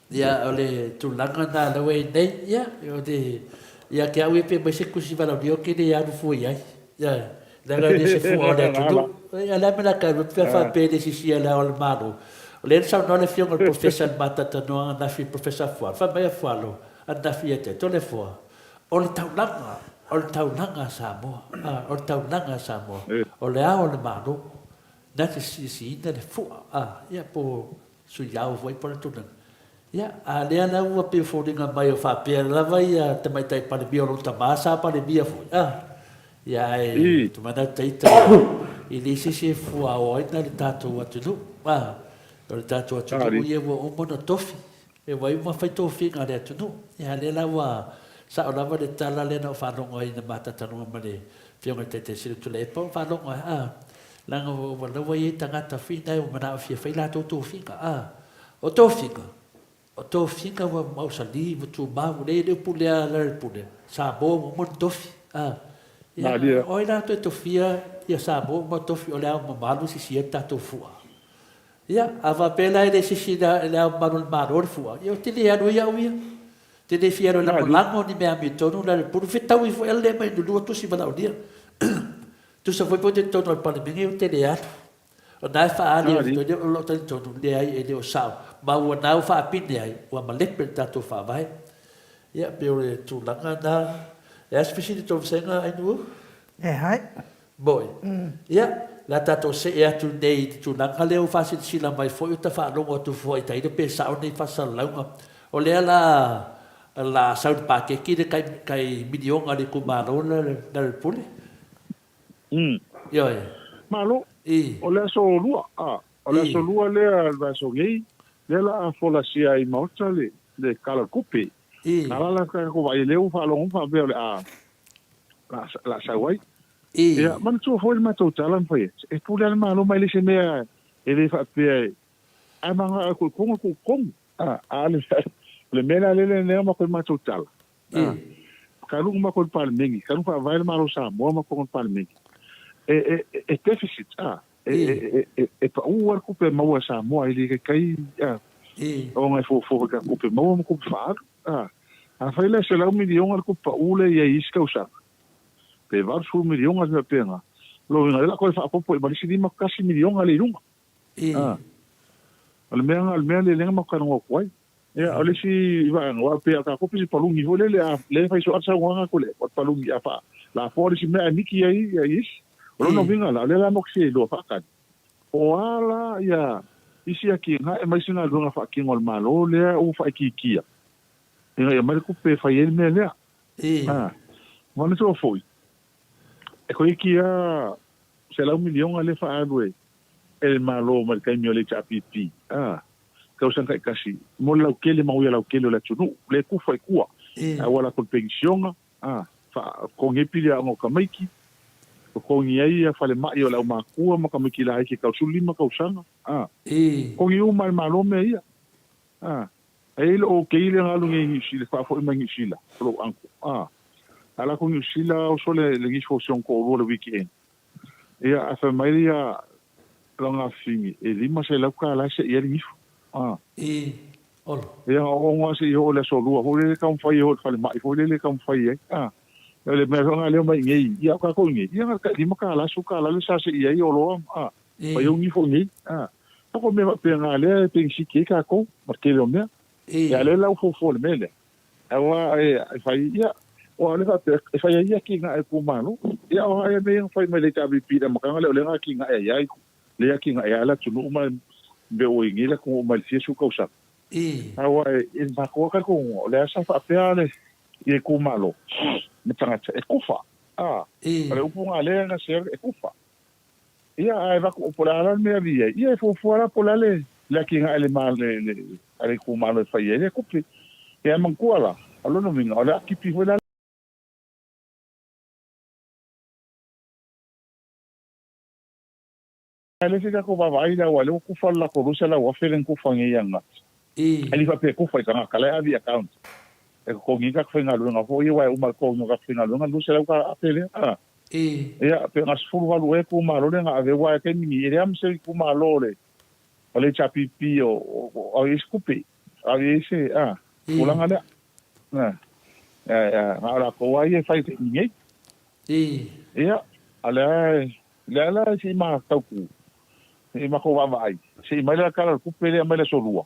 Ya ole tu langa na le we nei ya yo de ya ke awi pe ba se ku swa la uri ke de ya fu ya. Ya Langa de se fu ole tu. Ya la me la ka pe fa pe de si ala ol mano. Le sa no le fio el professor batata no na fi professor fa ba ya falo. Anda fi te to le fo. Ol tau langa sa mo. Ol tau langa sa mo. Ole a ol mano. Na te si na le fu. Ya po su ya voi por tu. Ya ale ana u pe fo dinga mai o fa pe la vai te mai tai pa le bio lo ta masa pa le bia fu. Ya tu mana taita ili se fu a oi na le tatu atu no le tatu atu no ye wo mo na tofi e vai uma fai tofi nga le atu no ya le la wa sa o lava le tala le na fa no ngoi na mata tanu ma le fionga te siru tu le po fa no ngoi la ngo wa le wai tanga ta fi dai o mana fi fai la to tofi ka o tofi ka wa mau sa li tu ba le pule le pule sa bo mo tofi oi la to fia ia sa bo mo to fio le mo malu si ta to fua ia ava pela ele si da le malu malu fua io ti le anu ia ui te de fiero la lango ni me amito la por feta ui foi ele mai do to si bala o dia tu sa foi poder to no para mim te le anu o dai fa ali to de lo to le ai ele o sa ma o na fa pinde ai o ma le per ta to fa vai ia pe tu langa na ja spesifiek te overzeggen ai nu. hai. Boy. Ja, la tato se e atu nei tu langa leo fasi sila mai foi ta fa longo tu foi ta ide pesa o nei fasa longa. O le la South Park ki de kai milion ali ku malo na pule. Yo. Malo. O le so lua. O le so lua le va so gei. Le la fola sia I mota le kala kupe. Nala ka ko vai leu fa long fa be la sa wai. Ya man tu foi ma to talan foi. E pule al malo mai le se me ele fa pe ai manga ko kong. Ale le mena le ma ko ma to tal. Kalu ma ko pal mengi, kalu fa vai malo sa mo ma ko pal mengi. E deficit e pa u ko pe ma sa mo ile kai o ngai fo ka ko pe ma ko fa a faile se la milion al kupa ule ia iska usa pe var su milion al pena lo nga la ko fa popo e balisi di makasi milion al irunga al mea le lenga makana ngo kwai ya ole si va ngo pe ka ko pisi palungi hole le fa so atsa wanga ko le palungi apa la for si me niki ai is lo no vinga la le la moksi lo fa ka o ala ya isi aki nga e mai singa lunga fa ki ngol malo le o fa ki kia ia mai ku pe fa ele me le mana so foi e ko kia se la milion ale fa adwe el malo mal kai miole chapipi ka usan kai kasi mo la kele ma uya la kele la tunu le ku fa ku wala ko pension fa ko ngepi ya ngo kamaiki ko ngi ai fa le mai la ma ku ma kamiki la ki ka suli ma ka usanga ko ngi u mal malo me ia ele o ke ile ngalu ngi sila fa fo mangi sila pro anko ala ko ngi sila o sole le ngi fo sion ko le weekend ia afa mai ia longa fingi e lima se la ka la se ia ngi ol ia o ngo se yo le so lu ho le kam fa yo fa le mai fo le kam fa ye le me longa le mai ngi ia ka ko ngi ia ka lima ka la su ka la le sa se ia yo lo fa yo ngi fo ngi ko me pe ngale pe si ke ka ko marke le me ya le la fo le mele awa fa ia o le fa fa ia ki nga e ku manu ia o ai me fa me le tabi pi da makanga le nga ki nga ia le ki nga ia la tunu ma be o ingi la ko ma si su kausa awa e ba ko ka ko le sa fa pe ale e ku malo me tanga e ku fa ale u nga le nga se e ku fa ia ai va ko pola me via ia fo fora pola le la ki nga le mal le ale ku malo fa ia le ku pi e man kuala alo no minga ala ki pi hola Ale fika ko baba ida wale ku falla ko rusela wa felen ku fangi yanga. Ali fa pe ku fa kana kala abi account. E ko ngi ka fenga lu nga fo iwa uma ko nga fenga lu nga rusela ka apele ah. Ya pe ngas fu wa lu e ku ma lo nga ave wa ke ni ire am se ku ma lo le. Ale chapi pi o iskupi. Ali se ah. Ulang ada. Nah. Ya ala ko wa ye fa ni. Ya ala la si ma tau ku. E mako wa vai se mai la kala ku pele mai la solua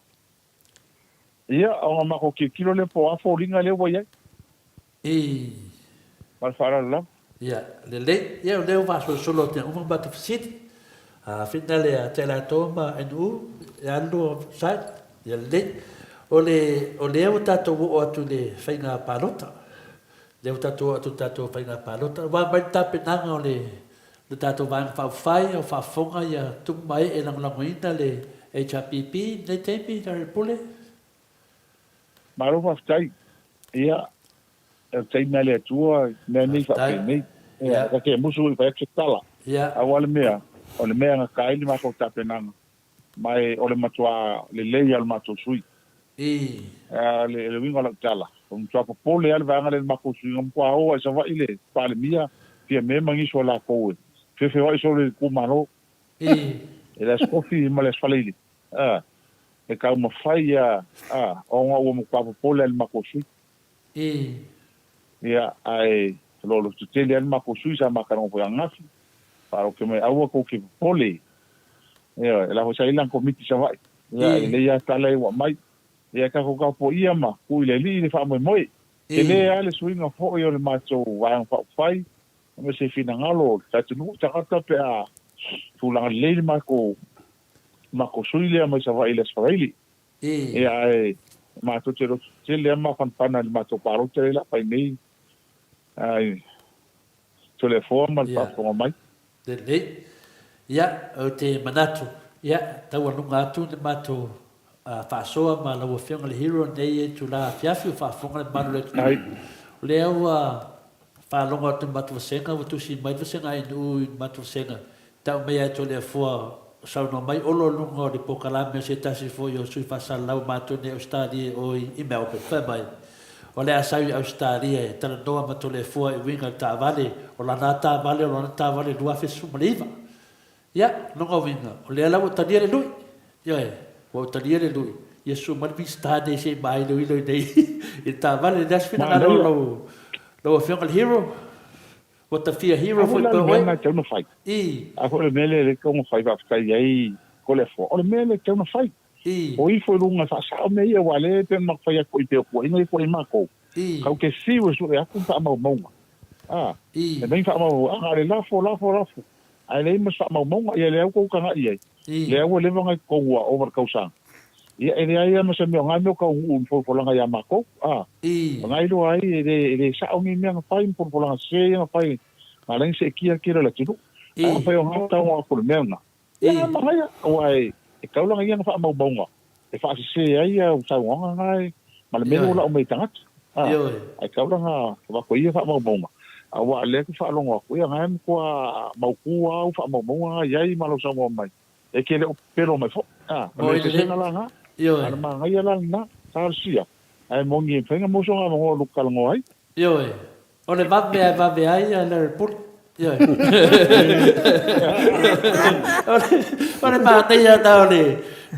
ia o mako ke kilo le po afo linga le wa ia mal fara la ia le le va solo te un bat fit a finale a tela toma enu ya ndo sai ia le o le o tato o atu le faina palota le o tato faina palota wa mai tape nanga o le tato van fai o fa fonga ia tu mai e lang langoina le HPP ne tepi dar pule maro fa stai ia tai mele tua ne ni fa ni ia ka ke musu fa tala ia awal mea o le mea ka ili ma ko tape nanga mai o le matua le le al mato sui le winga la tala o tua po pole al va ngale ma ko sui ngam kwa o sa va ile pa le mia pia me mangi so la ko fe vai sobre ku mano e la skofi ma le sfalili e ka mo fai o nga o mo pa pole al makosu ia ai lo tutele al makosu sa makano po ngafi para que me awa ko ki pole ia la ho sai lan komiti sa vai ia le ia tala wa mai ia ka ko ka po ia ma ku le li fa mo moi e le ale suinga fo yo le macho wa fa fai me se fina ngalo tatu nu takata pe a fulang le mako suile ma sa va ile sfaili e ai ma to tero le ma fan pana ma to paro tele la pa nei ai telefon mal pa ko mai le ya o te manatu ya tau anu ngatu le mato fa soa ma la wo fianga le hero nei tu la fiafi fa fonga le malu le wa fa longa tu matu senga tu si mai tu senga i matu senga ta me ya to le fo sa no mai olo lungo di pokala me se ta si fo yo sui fa sa la matu ne ostadi o i me o pe mai o le asai ostadi e ta no matu le fo i winga ta vale o la nata vale o la nata vale dua fe su maliva ya no go winga o le la o ta dire lui yo e o ta dire lui yesu mal vista de se mai lui lui dei e ta vale das fina lo fianga hero what the fear hero for the way na teu no fai a ko le mele le ko mo fai ba fai ai ko le fo o le mele teu no fai o i fo lunga fa sa me ia wale pe ma fai ko i pe ko i ko i ma ko ka ke si o so ya ku pa ma mo e ben fa ma le la fo ai le ma sa ma mo ia le ko ka nga ia le o le nga ko wa over kausa ia e ia ma se me nga no ka un fo langa ya ma ko ngai lo ai le sa o mi me fai por langa se nga fai ala se kia la tinu fai o nga ta o por me nga ia ma ia o ai e ka langa ia fa ma bonga e fa se ai o sa nga ngai ma le me lo o me tanga ai ka langa va ko ia fa ma bonga a wa le fa longa ko ia ngai ko ma ku au fa ma bonga ia ma lo sa mo mai e ke le pero mai fo le se nga langa ana ma ngai ala na tarsia ai mongi fenga mo so nga mo lokal ngoi o le va be ai ala put o le ma te ya da le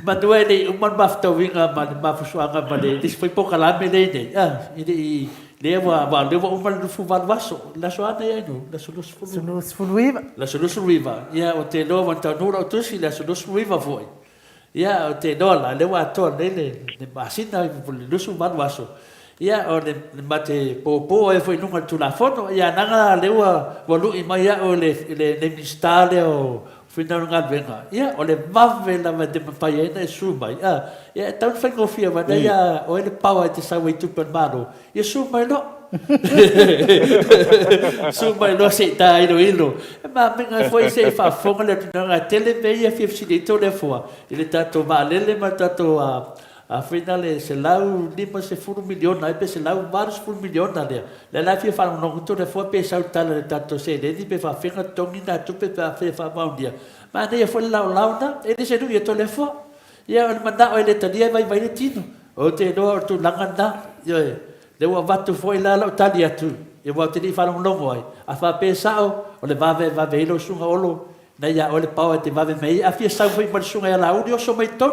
ma due ni un man bafto winga ma fusuanga ma le dis foi poca la me nei i le va un man fu va vaso la so ana ia no la sulus fuluiva la sulus riva ia o te no van ta no tu si la sulus riva foi ia o te dola le wa to le basina le lusu van vaso ia o le mate po e foi nunga tu la foto ia nanga le wa lu i mai ia o le ministale o fina nunga venga ia o le mave la de pai na su mai ia tau fengo fia va ia o le power te sa tu per mano ia su mai no su mai no se ta ilo ma menga foi se fa fonga le nunga tele veia fi si de to le fo ile tato va le ma tato a fina le se lau 50 miliona pe se lau 10 miliona le la fi fa no to le fo pe sa tala le tanto se le di pe fa finga tongi na tu pe fa maundia ma ne fo lau na e se du to le fo ia o manda o le tania vai le tino o te no tu langanda yo le wa vatu fo ila la tali atu e wa te ni fa no ai a fa pe sa o le va lo sunga olo na ia o le pau te vave mei a fia sau foi malsunga ia laudi o so mai ton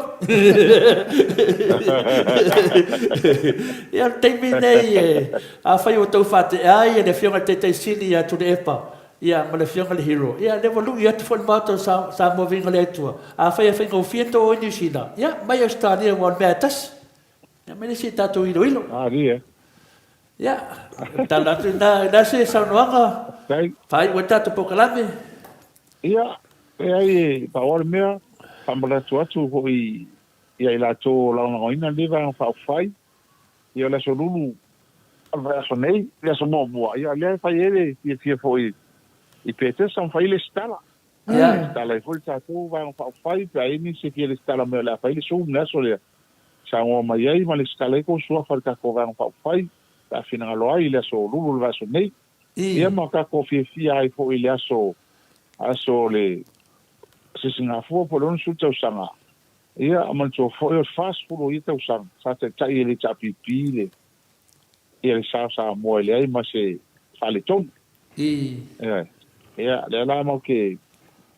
ia te minei a fai o tau fate ai e le fionga te sili ia tu le epa ia ma le fionga le hero ia le volu ia tu fon mato sa mo vinga le tua a fai o fiento o New Zealand ia mai Australia won metas ia me si tatu ilo ria ia tala tu na se sa noanga fai o tatu pokalame ia ai pa ora mea pambala tu ho ia ila to la ona ina leva fa fai ia la solulu va sonei ia so mo ia le fa ele ia foi i pete san fai le stala ia stala foi tu va fa fai pa ini se que le stala me la fai le so na so le sa o mai ai ma le stala ko so fa ka ko va fa fai ta fina lo ai le solulu va sonei ia ma ka ko fi ai foi le aso le se Singapore po lon su tau sanga ia aman to fo yo fast food i tau sang sa te tai le chapi pile ia le sa mo le ai ma se fale ton ia le la mo ke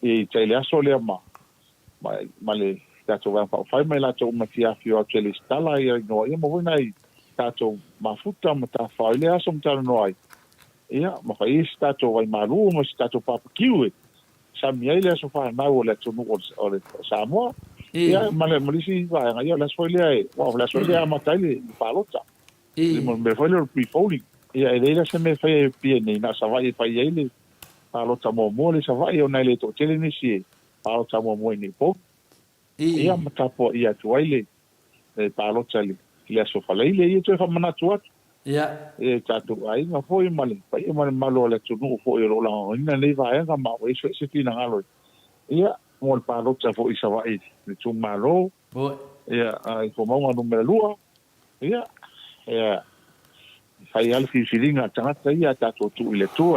i tai le aso le ma le ta to va fa mai la to ma fia fio ke le stala ia no ia mo nai ta to ma futa ma ta fa le aso ta no ai ia ma fa i sta to vai malu ma sta to pa kiu sa mia ile so fa na o le tonu o le Samoa ia male malisi va ia la soile wa la soile ma tale palota me foi le pre-folding ia ele se me fai piene na sa vai fai ele palota mo le sa vai o na le to tele ni si palota mo ni po ia ma tapo ia tu ile palota le so fa le ia tu fa mana tu ia e tatu ai nga foi male pai male malo le tunu foi ro la ina le vai nga ma o se tina ngalo ia mo pa lo tsa foi sa vai le tu malo ia ai ko mo no me lua ia fai al fi filinga tanga ia tatu tu ile tu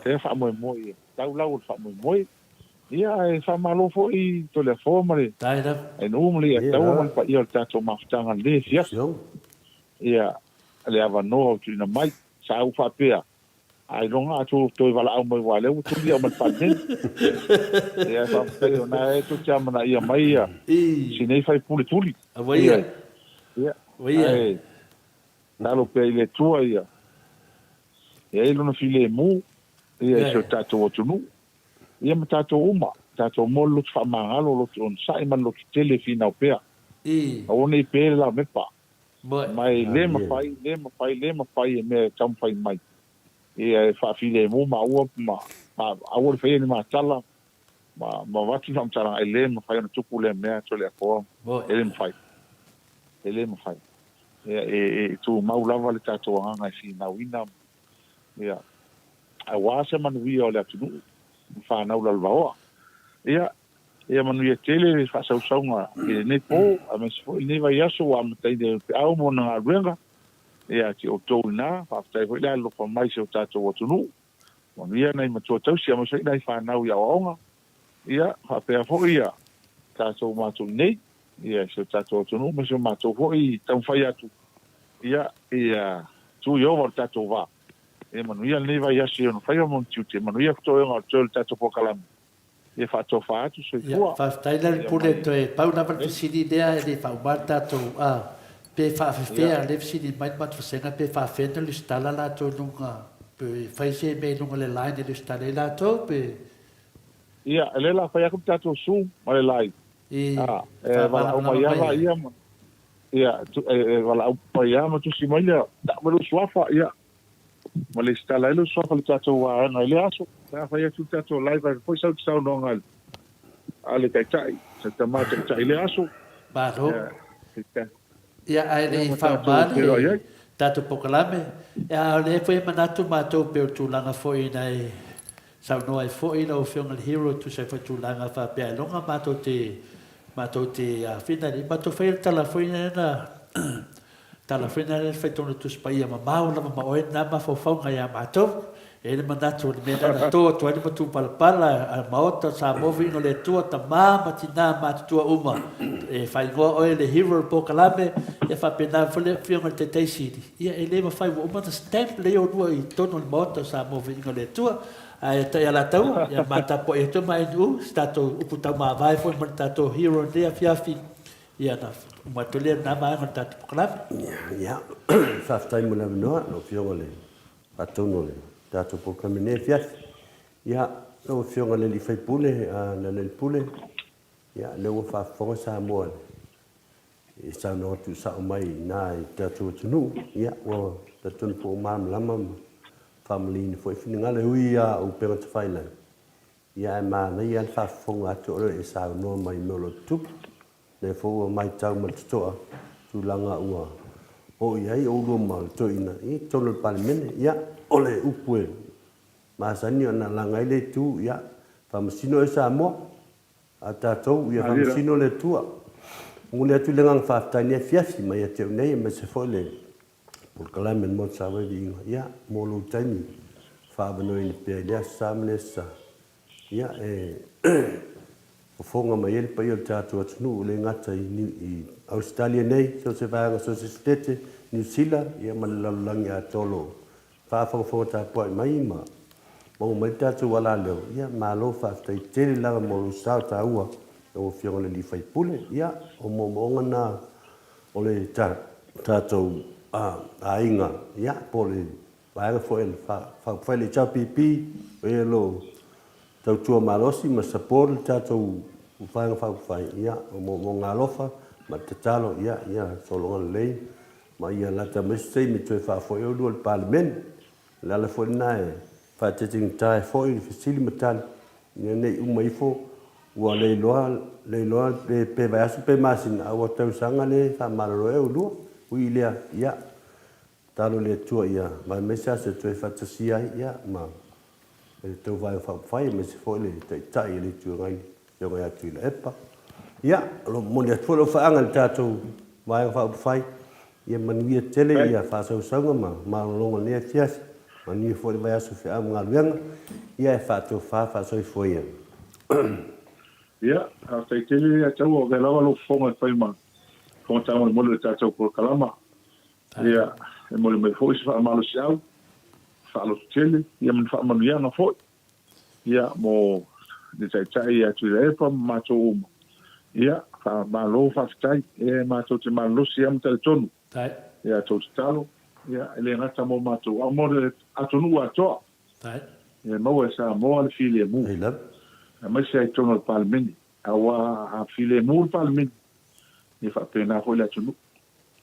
te fa mo ia tau la fa mo ia e fa malo foi to le formale dai da e no mo ia tau mo pa ia tatu ma tanga le ia le ava no tu na mai sa u fa pea ai longa tu to vala au mai wale tu dia ma pa den ia fa pea na e tu chama na ia mai ia si nei fai puli ia na lo pe le tu ia e lo no file mu ia so tato tu nu ia ma tato uma tato mo lu fa mangalo lo tu sai man lo tele fina pea o nei pe la me pa mai le ma fai me tam fai mai e fa file mo ma au fai ni ma tala ma vati fam tala ele ma fai no tupu le me to le ko ele ma fai e tu ma lava le tato anga si na wina ia a wase man wi o le tu fa na ula lva ia manu ia tele fa sa usanga e ne po a me fo ne vai aso wa mtai de au mo na renga ia ti o to na fa tai foi la lo mai se o tato o tunu mo ia nei ma to si mo sei dai fa na ia onga ia fa pe fo ia tato ma tu nei ia se tato o tunu mo se ma to fo i tan fai atu ia tu yo vol tato va e manu ia nei vai aso no fai mo tu te manu ia to nga to tato po kalam e fa to fa tu se fu fa stai la pure to e pa una parte si idea e fa barta to pe fa fe le si di mai mat senga pe fa fe no stala la to nunga pe fa se be nunga le line de stala la to pe ia le la fa ya ku tato su ma le lai va o mai va ia tu va o pa ma tu si mai da ma lo swafa ia ma le stala lo swafa le tato wa na le aso na fa ia tu tato live foi sa tu no ngal ale tai sa tamata tai le aso ba ro ia ai le fa male tato pokalame ia le foi manatu mato pe tu langa foi nai sa no ai foi no film hero tu se foi tu langa fa pe longa mato te mātou te whina ni mātou whaira tala whina na tala whina ni whaitona tuspai a mamau lama ma oe nā mawhauwhaunga ia mātou. E le manatu le mea na toa tua ni matu palapala a maota sa movi no le tua ta mama tina mātua uma. E whaingoa oe le hero po kalame e whapena whale whionga te teisiri. Ia e le mawhai wa umata stamp leo rua I tono le maota sa movi no le tua. Ai ta ia la tau, ia mata po e to mai nu, stato uputa ma vai foi man tato hero dia fiafi. Ia na matole na ma man tato kalame. Ia, whaftai mo le noa no whionga le. Patono le. Tato po kamene fiafi. Ia, no whionga le li whaipule, na le pule. Ia, le ua whafonga sa moa. E sa no tu sa o mai na I tato tunu. Ia, ua tatun po lama family ni foi fina le hui a o pera te whaina. Ia e mana I an whafonga atu ore e sa no mai molo tup. Ne fo mai tau matatoa tu langa ua. O iai o uro ma to ina. I tono palimene. Ia ole upue. Masani ana langa ile tu ia. Famasino e sa moa. A tatou ia famasino le tua. Ngule atu lengang whaftani e fiafi mai a teo nei me se foi le. Por kalame mo sa wa di ia mo lo tani fa bano ni pe dia samnesa ia e o fonga mai ele pa il tato atnu le ngata I Australia nei so se va so se stete New Zealand ia malalang ya tolo fa fo ta po mai ma mo mai tato wala lo ia ma lo fa tai tele la mo lo sa ta ua o fiona le fai pule ia o mo na o le tato ainga ia pole vai foi ele fa le chapipi e lo tau tua malosi ma support tato fa ia mo ngalofa ma tatalo ia solonga lei ma ia la ta mesti mi tu fa foi o do parliament la le foi na fa teting tai foi facili metal nei mai fo wa le loa pe vai asu pe masin a o tau sanga le fa malo e o Uilia ia talo le tua ia ma mesa se tu fantasia ia ma e tu vai fai me se foi le tai le tu ngai yo ia tu le epa ia lo mo le folo fa angal tato vai fai ia manuia tele ia fa so sanga ma longa le fias ma ni foi vai aso fa am ngal ia fa to fa so foi ia a tai tele ia tau o vela lo fonga fai ma con tamo mo le tato por kalama ia e mo le foi fa malo siau fa lo tele ia me fa manuia na foi ia mo de tai ia tu le pa ma to ia fa malo fa tai e ma to te malo siam tel tonu Tai. ia to talo ia ele ngata mo ma to mo le atonu ato Tai. ia mo sa mo le file mu ai la ma se ai tono palmeni awa a file mu palmeni ni fa pena ho la tunu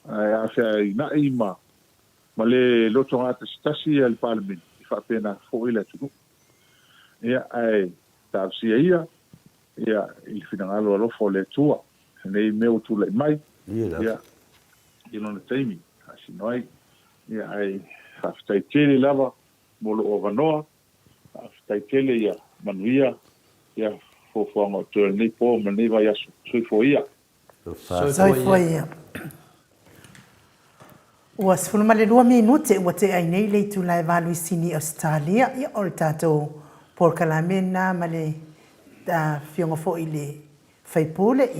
a fe na ima ma le loto ata stasi al palmeni fa pena ho la tunu ia ai ta sia ia il finalo lo fo le tua nei meu tu le mai ia non taimi asi noi ia ai fa stai tele lava mo lo ovanoa fa stai tele ia manuia ia fo ngo to nei po ma nei vai asu sui fo ia Soi foi. Ua sifunu ma le 2 minute ua te ai nei le tu lai valu sini Australia ia o tato por kalamena ma le fionga fo i le faipule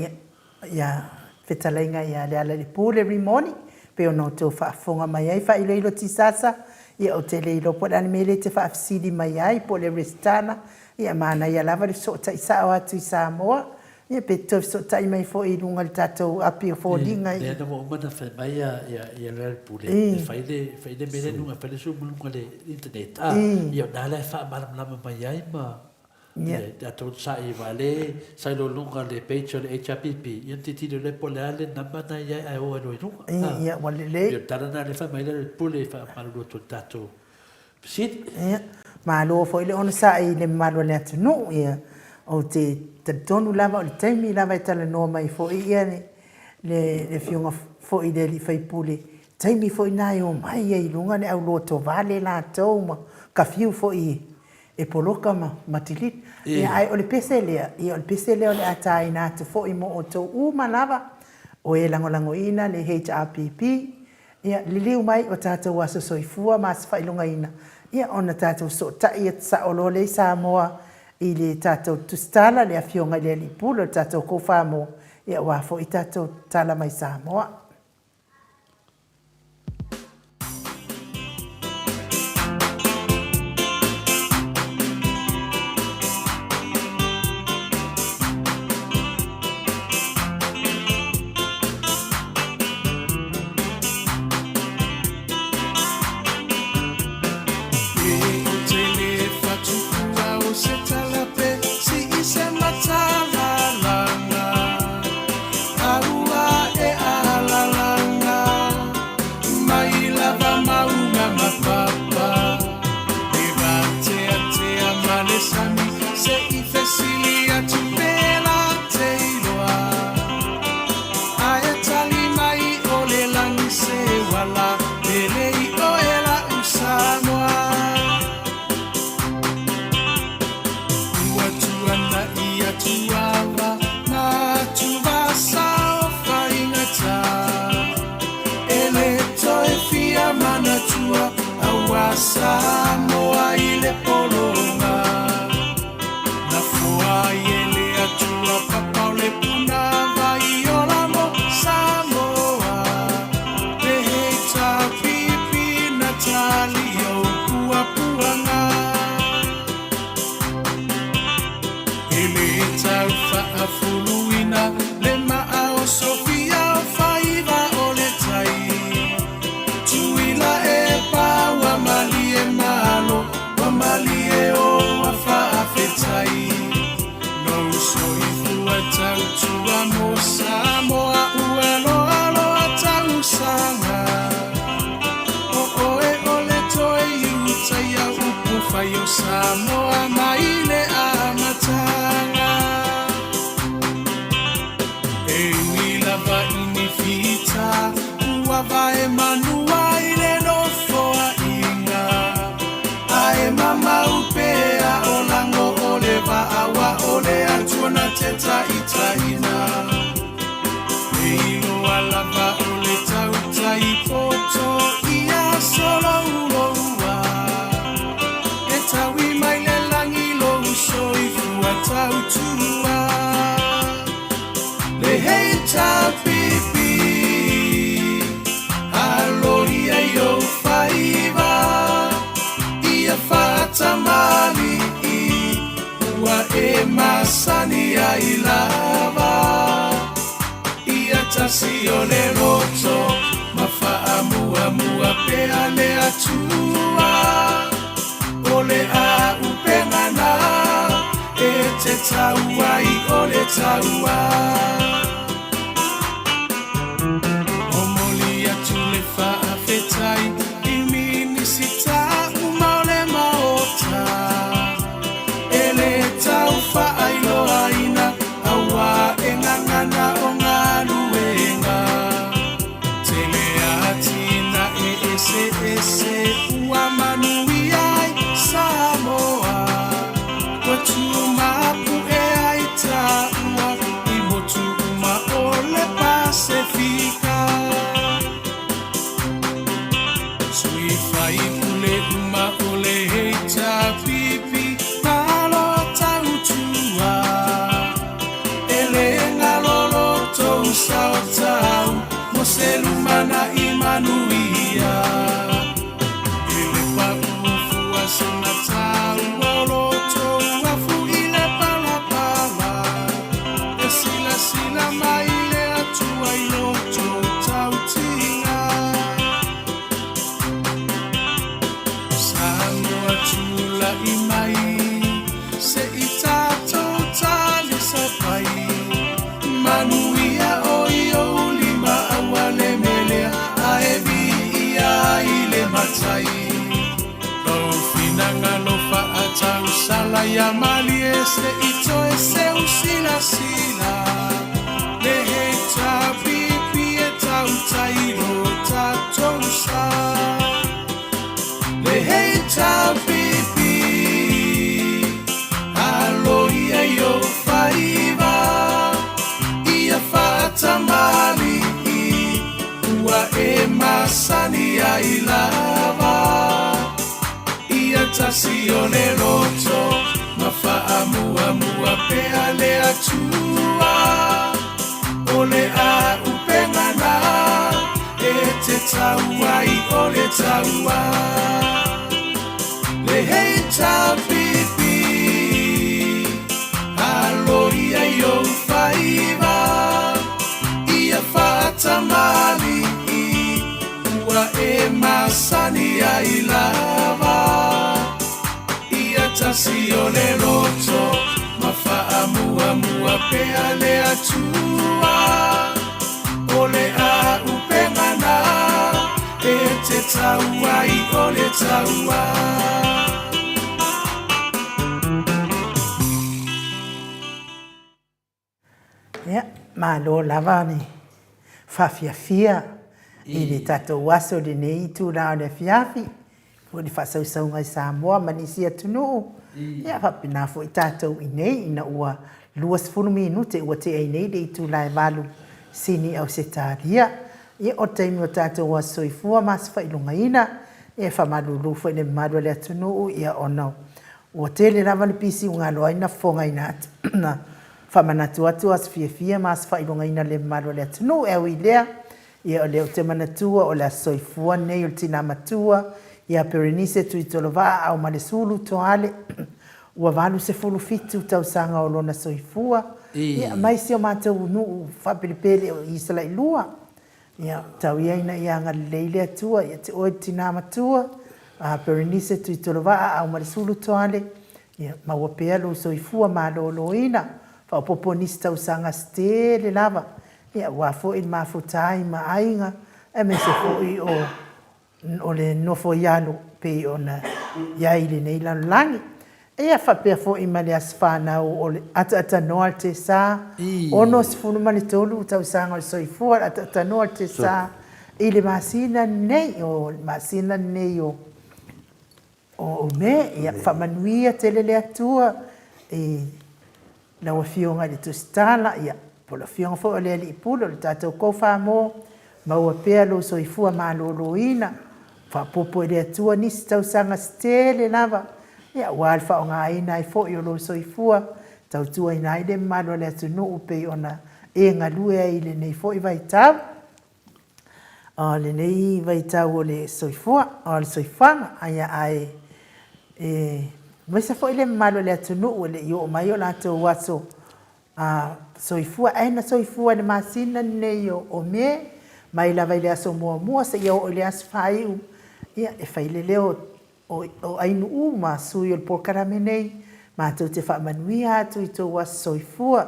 ia fetalainga ia le ala le pule rimoni pe ono to whaafonga mai ai wha ilo tisasa ia o te leilo po dani mele te whaafsidi mai ai po le restana ia mana ia lava le sota i sao atu i Samoa ia pe tof sota i mai fo i lunga le tatou api o fo linga i Nena mo umana whai mai ia le pule whai le mele nunga whai le sumunga le internet ia nala e wha maramlama mai ai ma ia tau sai vale sai lo lunga le page le HPP ia titi le po le ale namba na ia ai o no nunga ia wale le ia tarana le whai mai le pule wha maru to tatou sit ia ma lo fo ile ona sai le malo le atunu ia o te tonu lava o le taimi lava e tala noa mai fo ia le fionga fo i le li fai pule taimi fo i nai o mai e ilunga ne au loto vale la tau ma ka fiu fo i e poloka matilit. Ia ai o le pese lea, o le atai nā te fo i mo o tau umalawa o e langolangoina le HRPP. Ia liliu mai o tātou aso soifua ma se whailunga ina. Ia ona tātou so tai at sa olo le Samoa i le tātou tustala le afionga le lipulo tātou kofamo. Ia wafo i tātou tala mai Samoa. Samoa ile polonga na fua ile atua papa le puna vai ola mo Samoa le heita pipi Natalio pua puanga ile taufa afuluina le maao Sofia faiva ole tai tuila e pawa malie malo wa malie o afa afetai no soifu atautua mo Samoa uelo alo atausanga o e ole toi utai a upufa yo Samoa maile amatanga e wila va inifita uava e manua ile no foa inga ae mama upea o lango ole va awa ole atuana teta itaina e ilo alava ole tauta i poto ia solo uloua e tawi mai le langi lo uso i fua tautua le heita pipi aloria yo faiva ia fatamali ua e masani ai lava ia tasi o le roto mafaamuamua pea le atua o le a upengana e te taua i o le taua fetai iminisita umale maota ele taufa ailo aina awa engangana ongaluenga teleatina ese uamanuiai Samoa watuma pu e aita ua imotu uma ole Pasifika sui fai pule uma ole heita pipi malo tautua ele ngalolo tou sautau moselumana imanuia ele pa ufu asuna tau olo tou afu ile palapala esila maile atua ilo tou tautinga tula imai se itato tali sapai manuia oio lima awale melea aevi ia ile matai lo finanga lo fa atau sala ya mali ese ito ese usila sila le heta pipi etau tairo tatou sa le heta pipi o le loto ma whaamua pea le atua o le a upengana e te tauai o le taua le hei tapipi alo ia i o whaiva ia whaatamali ua e masani ai lava ia tasi o le loto ma whaamua pea le atua o le a upengana e te tauai o le taua Ia, malo lava ni whawhiawhia i le tatou aso le nei tūra o le whiawhi. O le whasausaunga i Samoa, manisi atunu. Ia, whapina fo i tatou i nei, ina ua luas funu minute ua te ai nei le i tūra e malu sini au se tāria. Ia, o teimi o tatou aso i fua mas whailunga ina. Ia, whamalu lufa i le malu le atunu, ia ono. Ua tele lava le pisi unga loa ina fonga ina atu. Whamanatu atu as fia mas whailunga ina le malu le atunu e ui lea. Ia o leo te manatua o le soifua nei o tina matua. Ia Perenise tu i tolova au malesulu toale. Ua valu se fulu fitu tau sanga o lona soifua. Ia maisi o mātou nuu whapilipele o isala i lua. Ia tau ia ina ia ngaleile atua. Ia te oe tina matua. Perenise tu i tolova au malesulu toale. Ia maua pea lo soifua malolo ina. Whaopopo nisi tau sanga stele lava. Ia wafo i mafutai maainga. E me se fo i o le nofo ialo pe o na iaile nei lanlangi. Ia whapea fo i male aswhanau o le ata noa te sa. Ono sifunu male tolu tau sanga o soifua ata noa te sa. I le masina nei o me. Ia whamanuia tele le atua. Na wa fionga le tustala ia pola fionga fo le ali pulo le tatou ko fa mo ma wa pea lo soifua malolo ina fa popo le atua ni tau sanga stele lava ia wa alfa nga ina I fo yo lo soifua tau tua ina ile malo le atu no pe ona e nga lue ile nei fo I vai tau le nei vai tau le soifua o le soifanga ia ai ma se foi le malo le atunu le yo mai o la to waso soifua aina soifua le masina nei o me mai la vai le aso mo se yo le asfai ia e fai le leo o ainu uma su yo por caramenei ma to te fa manuia tu I to was soifua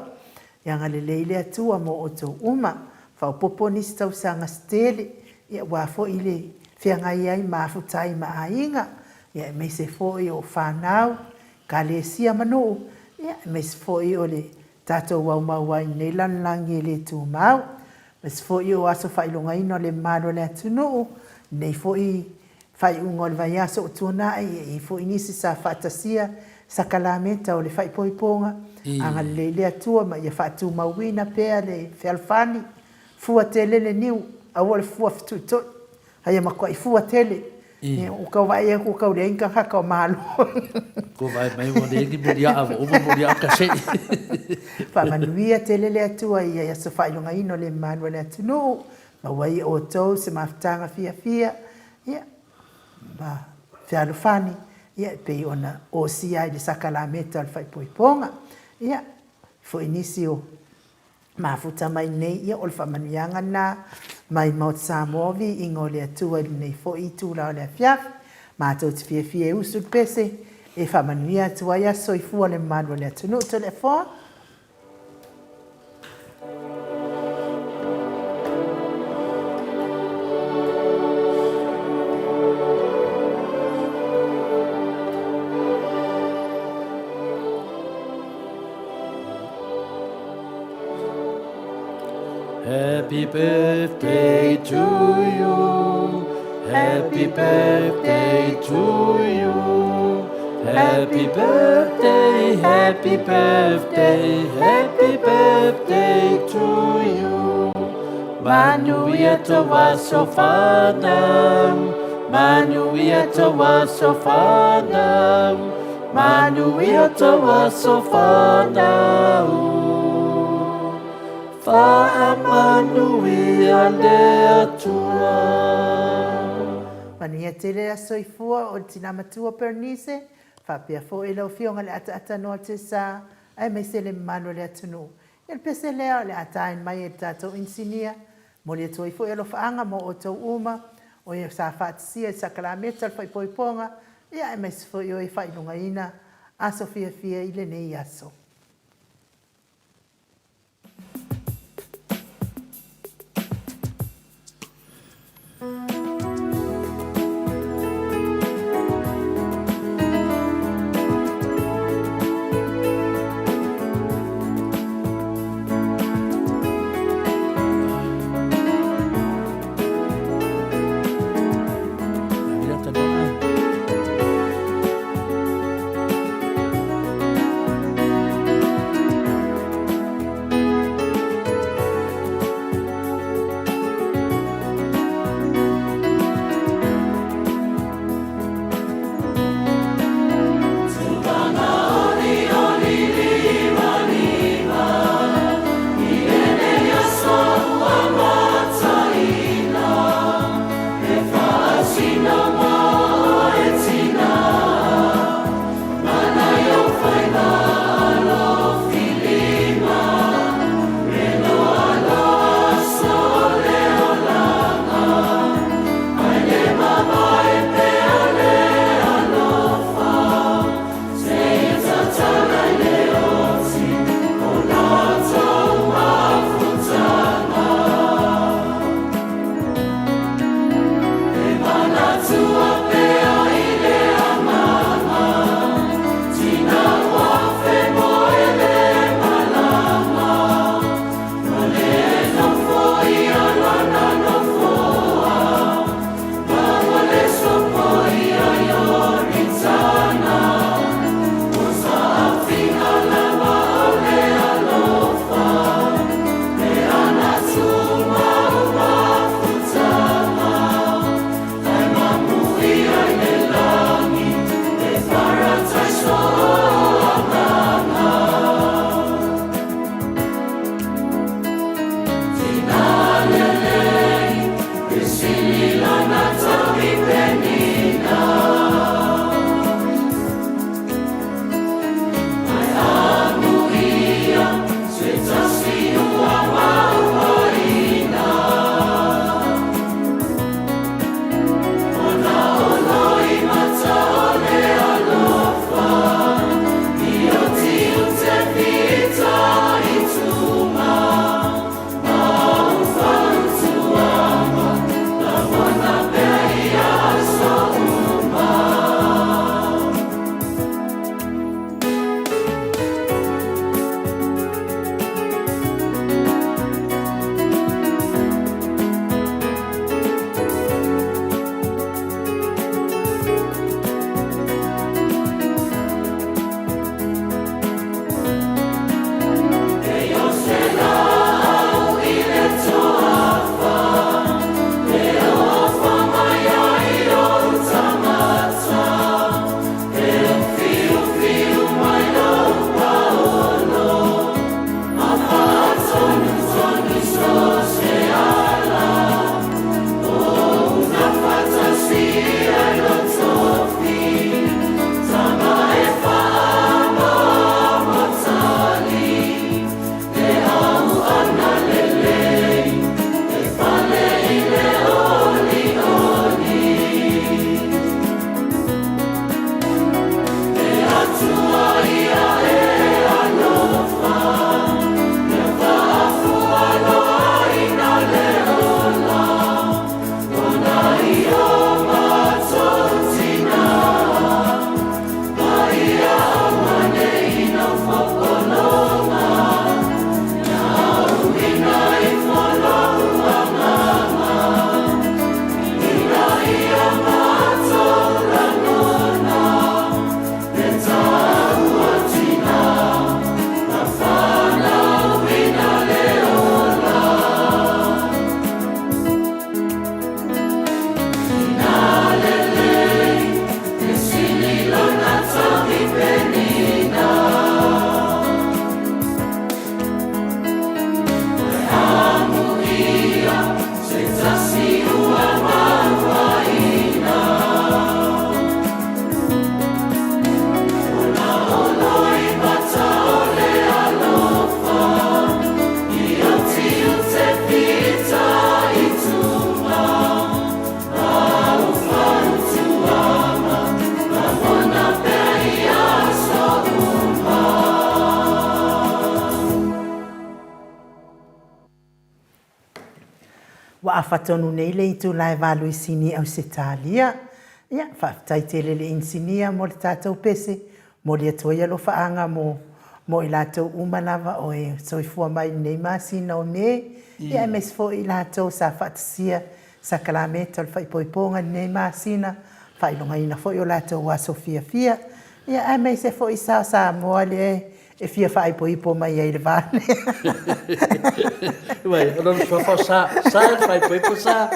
ia ngale le atua mo o to uma fa popo ni sta usanga stele ia wa fo ile fianga ai ma futai ma ainga ia me se foi o whanau, ka le sia manu, ia me se foi o le tatou wau mawai nei lanlangi le tu mau, me se foi o aso whailunga ino le maro le atunu, nei foi whai ungo le vai aso o tuana I foi nisi sa whatasia, sa kalameta o le whai poiponga, anga le atua ma ia whatu mawina pea le whealfani, fua tele le niu, awa le fua fitu tot, haia makua I fua tele, o ka vai ko ka le inga haka malo ko vai mai mo le ngi mulia avo o mulia ka se fa manuia telele atua ia so fa ilunga ino le manu le atunu ma wai o to se maftanga fia ia ba fialo fani ia pe ona o sia de sakala metal fa poiponga ia fo inisio mafuta mai nei ia o fa manuanga na mai maut Samovi ingo le atua nei fo I tūra o le fiaf, mātou te fie usu pese, e whamanuia atua ia soifua le manu le atunu to le fo. Happy birthday to you. Happy birthday to you. Happy birthday, happy birthday, happy birthday to you. Manuia to vaso whanau, manuia toa sofanau, manuia toa sofanau. Whaamanuia le atua. Mania tele a soifua o tina matua Pernice, whapea fo e lau fionga le ata noa te sa, ai mai se le mano le atunu. Il pese lea le atain mai e tatou insinia, mo le toi fo e lo whaanga mo o tau uma, o e sa whaatisia e sa kalameta al whaipoiponga, ia e mai se fo i o e whainunga ina, aso fia fia i le nei aso. wa afatonu nei le itu lai valu isini au se talia. Ia, whaftai te le insinia mo le tātou pese, mo le atoia lo whaanga mo i lātou umanawa o e soifua mai nei masina o ne. Ia e mesfo i lātou sa whatasia sa kalameta le whaipoiponga nei masina, whailonga ina fo i o lātou wa sofia fia. Ia e me se fo i sa moa le e fia whaipoipo mai ai le vane. Wai, o lona fua sa whaipoipo sa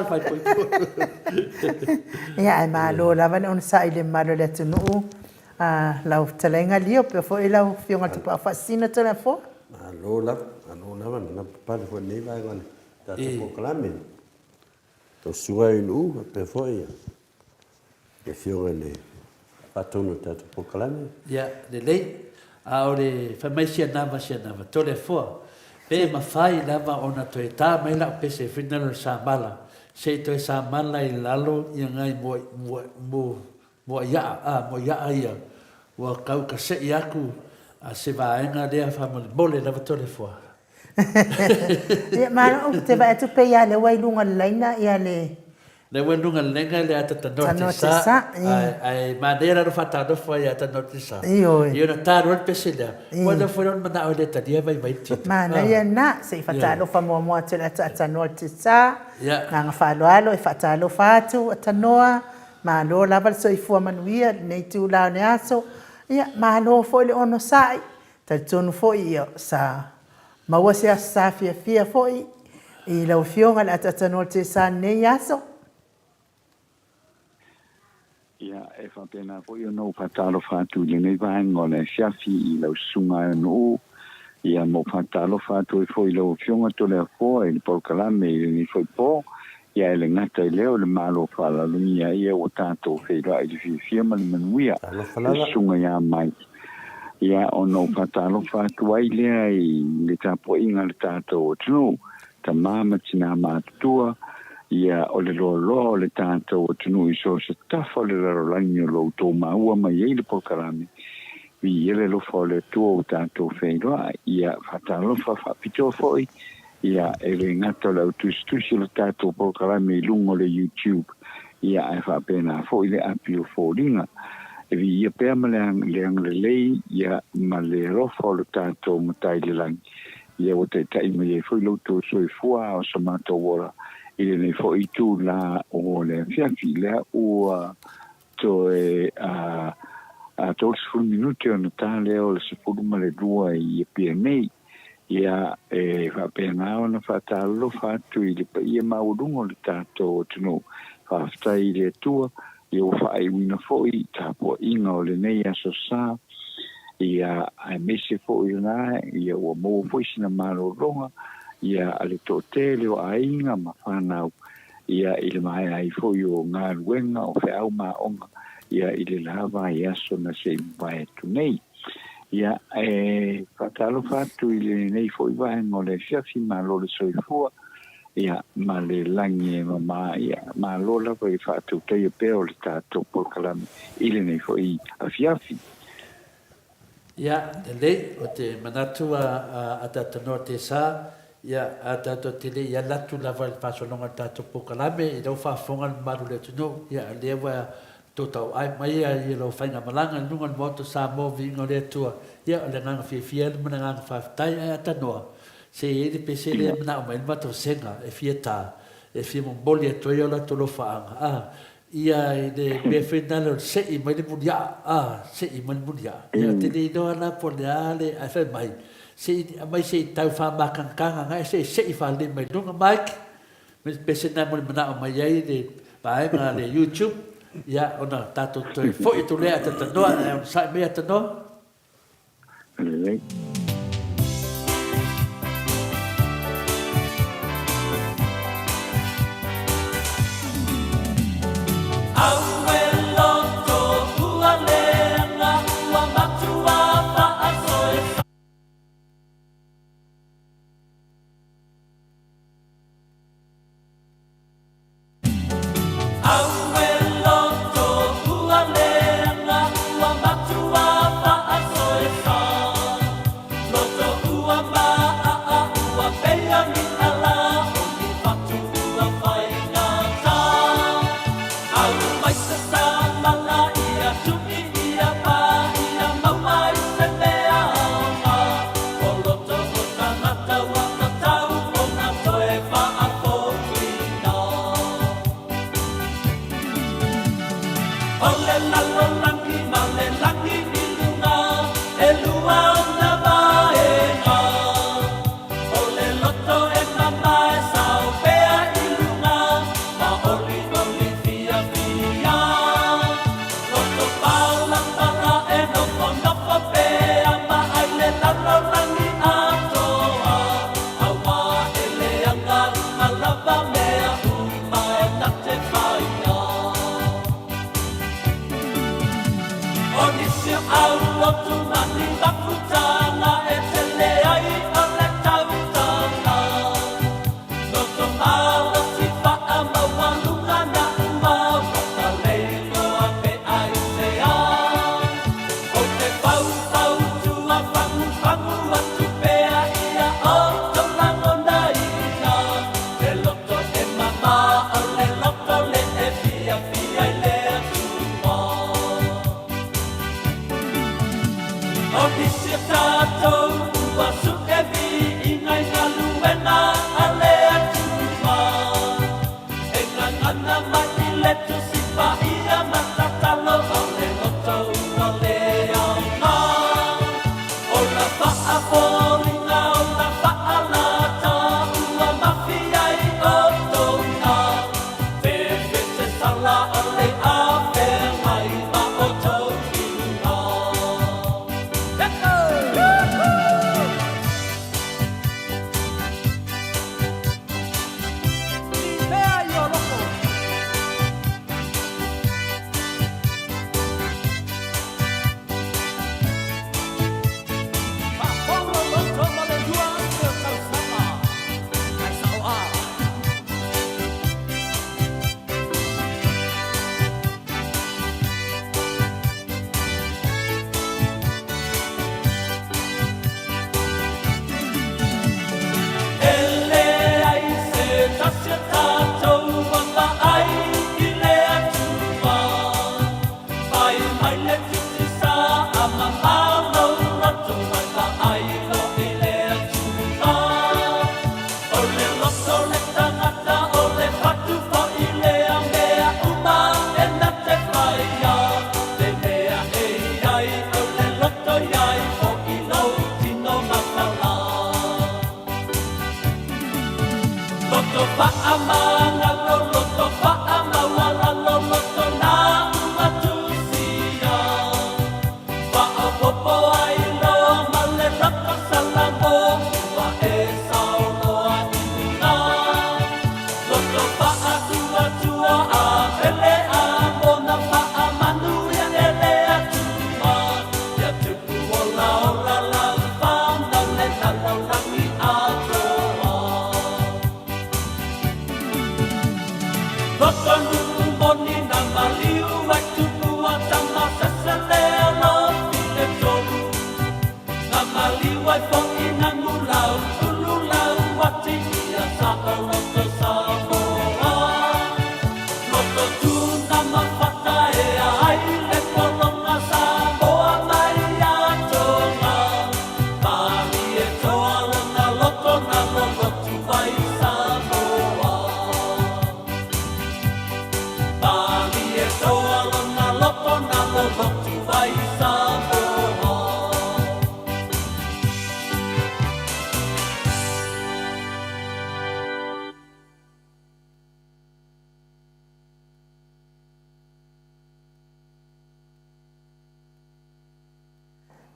whaipoipo. Ia e malo lava ne ona sa i le malo le atunuu. Lau talenga lio pe fo i lau fionga tupa whasina tona fo. Malo lava, na papale fo nei vai ngane. Tātou pokalame. Tau sua i nuu, pe fo ia. E fionga le patono tātou pokalame. Ia, le lei. A ore whamaisia nama, tole fua. Pe mawhai lava ona toe tā mai lau pese whinaro sa mala. Se toe sa mala i lalo i ngai mo ia ia. Wa kau ka se i aku a se vaenga lea whamole mole lava tole fua. Ia mana o te vai atu pe ia le wailunga leina ia le... Le wenunga lenga le ata tanotisa. Ai manera ro fatado foi ata notisa. Io na taro pe sila. Quando foram mana o le tadia vai tito. Mana ia na se fatalo fa mo ata ata notisa. Na nga falo alo e fatalo fatu ata noa. Ma lo lava so i fu manuia nei tu la ne aso. Ia ma lo foi le ono sai. Ta tonu foi sa. Ma wasi sa fia foi. I lo fionga ata notisa nei aso. Ia e whapena ko i no patalo fatu le nei vaenga le siafi i lau sunga no ia mo patalo fatu i foi lau fionga to le fo i polkalame i ni foi po ia le ngata i leo le malo fala lumia ia o tato feira i firma le manuia sunga ia mai ia o no patalo fatu ai le tapo inga le tato tunu ta mama tina matua ia o le lo le tātou o tunu i so se tafa o le rarolangi o lo tō maua mai ei le pokarame. Vi ele lo fa o le tua o tātou whairoa, ia whatalofa whapito foi, ia e le ngata le tusi le tātou pokarame i lungo le YouTube, ia e whapena foi le api o fōringa. E vi ia pēr ma le lei, ia ma le rofa o le tātou matai le langi. Ia o te taima ia foi lo tō soi fua o sa mātou wora. Ile nei fo i tu la o le fiafi le o to a tos fu minuti o natale o le sepulu ma le dua i PNA ia e fa pena ona fa talo fatu i le pa ia maudungo le tato tunu fa sta i le tua i o fa i wina fo i tapo inga o le nei aso sa ia a mese fo i na ia o mo fo sina malo ronga ia ale totele o ainga ma whanau ia ile mai ai fo yo ngā ruenga o whao ma onga ia ile lava i aso na se mwae tu nei ia e whatalo whatu ile nei fo i wahenga o le fiafi ma lo le soifua ia ma le langi ma ia ma lo la ko i whatu te peo le tātou polkalame ile nei fo i a fiafi ia le o te manatu a tatano te sa ia a tato tele ia latu lava le pasolonga tato pokalame i lau whaafonga le maru le tunu ia lewa totau ai mai ia i lau whainga malanga nunga le moto sa movi ingo le tua ia o le nganga fia le mana nganga whaafitai ai atanoa se e le pese le mana o mai mato senga e fia tā e fia mboli e toi ola tolo whaanga ia i le me whenalo se i mai le munia se i mai le munia ia tele i noa la po le ale ai whai mai mai se tau fa makangkanga ngai se i fa le mai lunga mike me pese na mo mana o mai ai de pai ma le YouTube ya ona tato to fo i to le ata no sa me ata no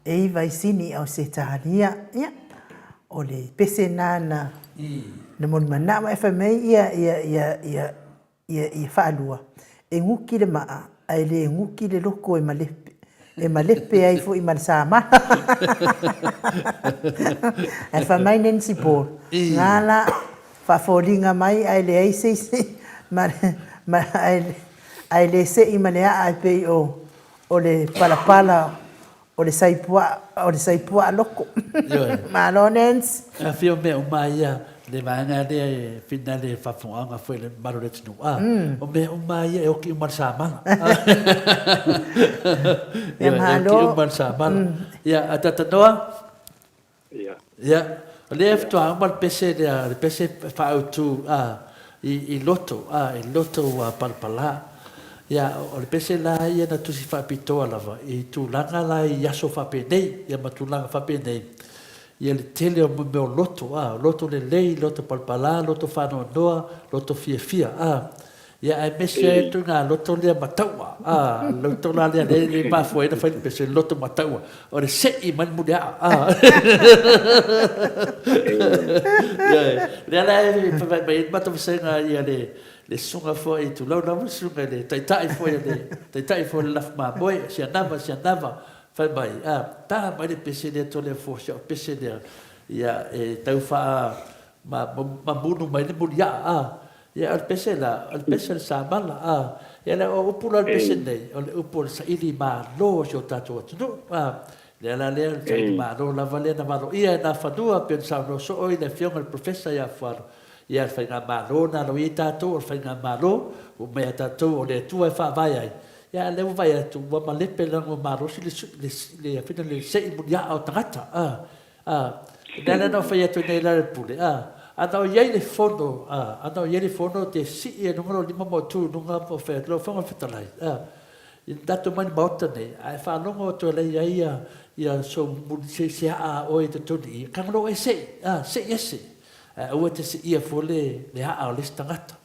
e vai sini au se talia ia o le pese nana na mon mana ma FMA ia faalua e nguki le maa ai le nguki le loko e malepe ai fo i malsama e fa mai Nancy Paul ngala fa folinga mai ai le ai se ma ai le se i malea ai pe o le palapala o le saipua loko malo Nancy a fio me o mai le vanga de finale fa fonga foi le maro le tinu o me o mai e o ki mar sama e malo o mar sama ya atata noa ya le efto a mal pese de pese fa tu i loto wa palpala ya o le pese la ia na tu si fa pitoa lava i tu langa la ia so fa penei ia matulanga fa penei ia le tele o me loto le lei loto palpala loto fano noa loto fia ia ai mese tu ngā loto lea mataua loto la lea le mafua ina fai pese loto mataua o le se'i mani muli a lea la e mai mata masenga ia le sunga fo i tu lau lau sunga le taitai fo ia le taitai fo le laf mamoe sia nava fai mai ta mai le pese le to le fo sia pese le ia e tau fa ma bunu mai le muli a ia al pese sa mala ia le o pula al pese nei o le upo sa ili ma lo so tato no le la le sa ma lo la vale na ma lo ia na fadua pensa no so o le fiong al professor ia fa ia fa nga ma lo na lo ia tato o fa nga ma lo o me tato o le tu fa vai ai ia le vai tu wa ma le pela ngo ma lo le fina le sei mu ia o tangata le no fa ia tu nei la pule ana o iai le fono ana o iai le fono te si e nunga lima mo tu nunga mo fe lo fonga fetalai in dato mani bauta nei ai fa longa o to le ia so mu se a o e te toni ka lo e se ese o te se ia fole le a o listangata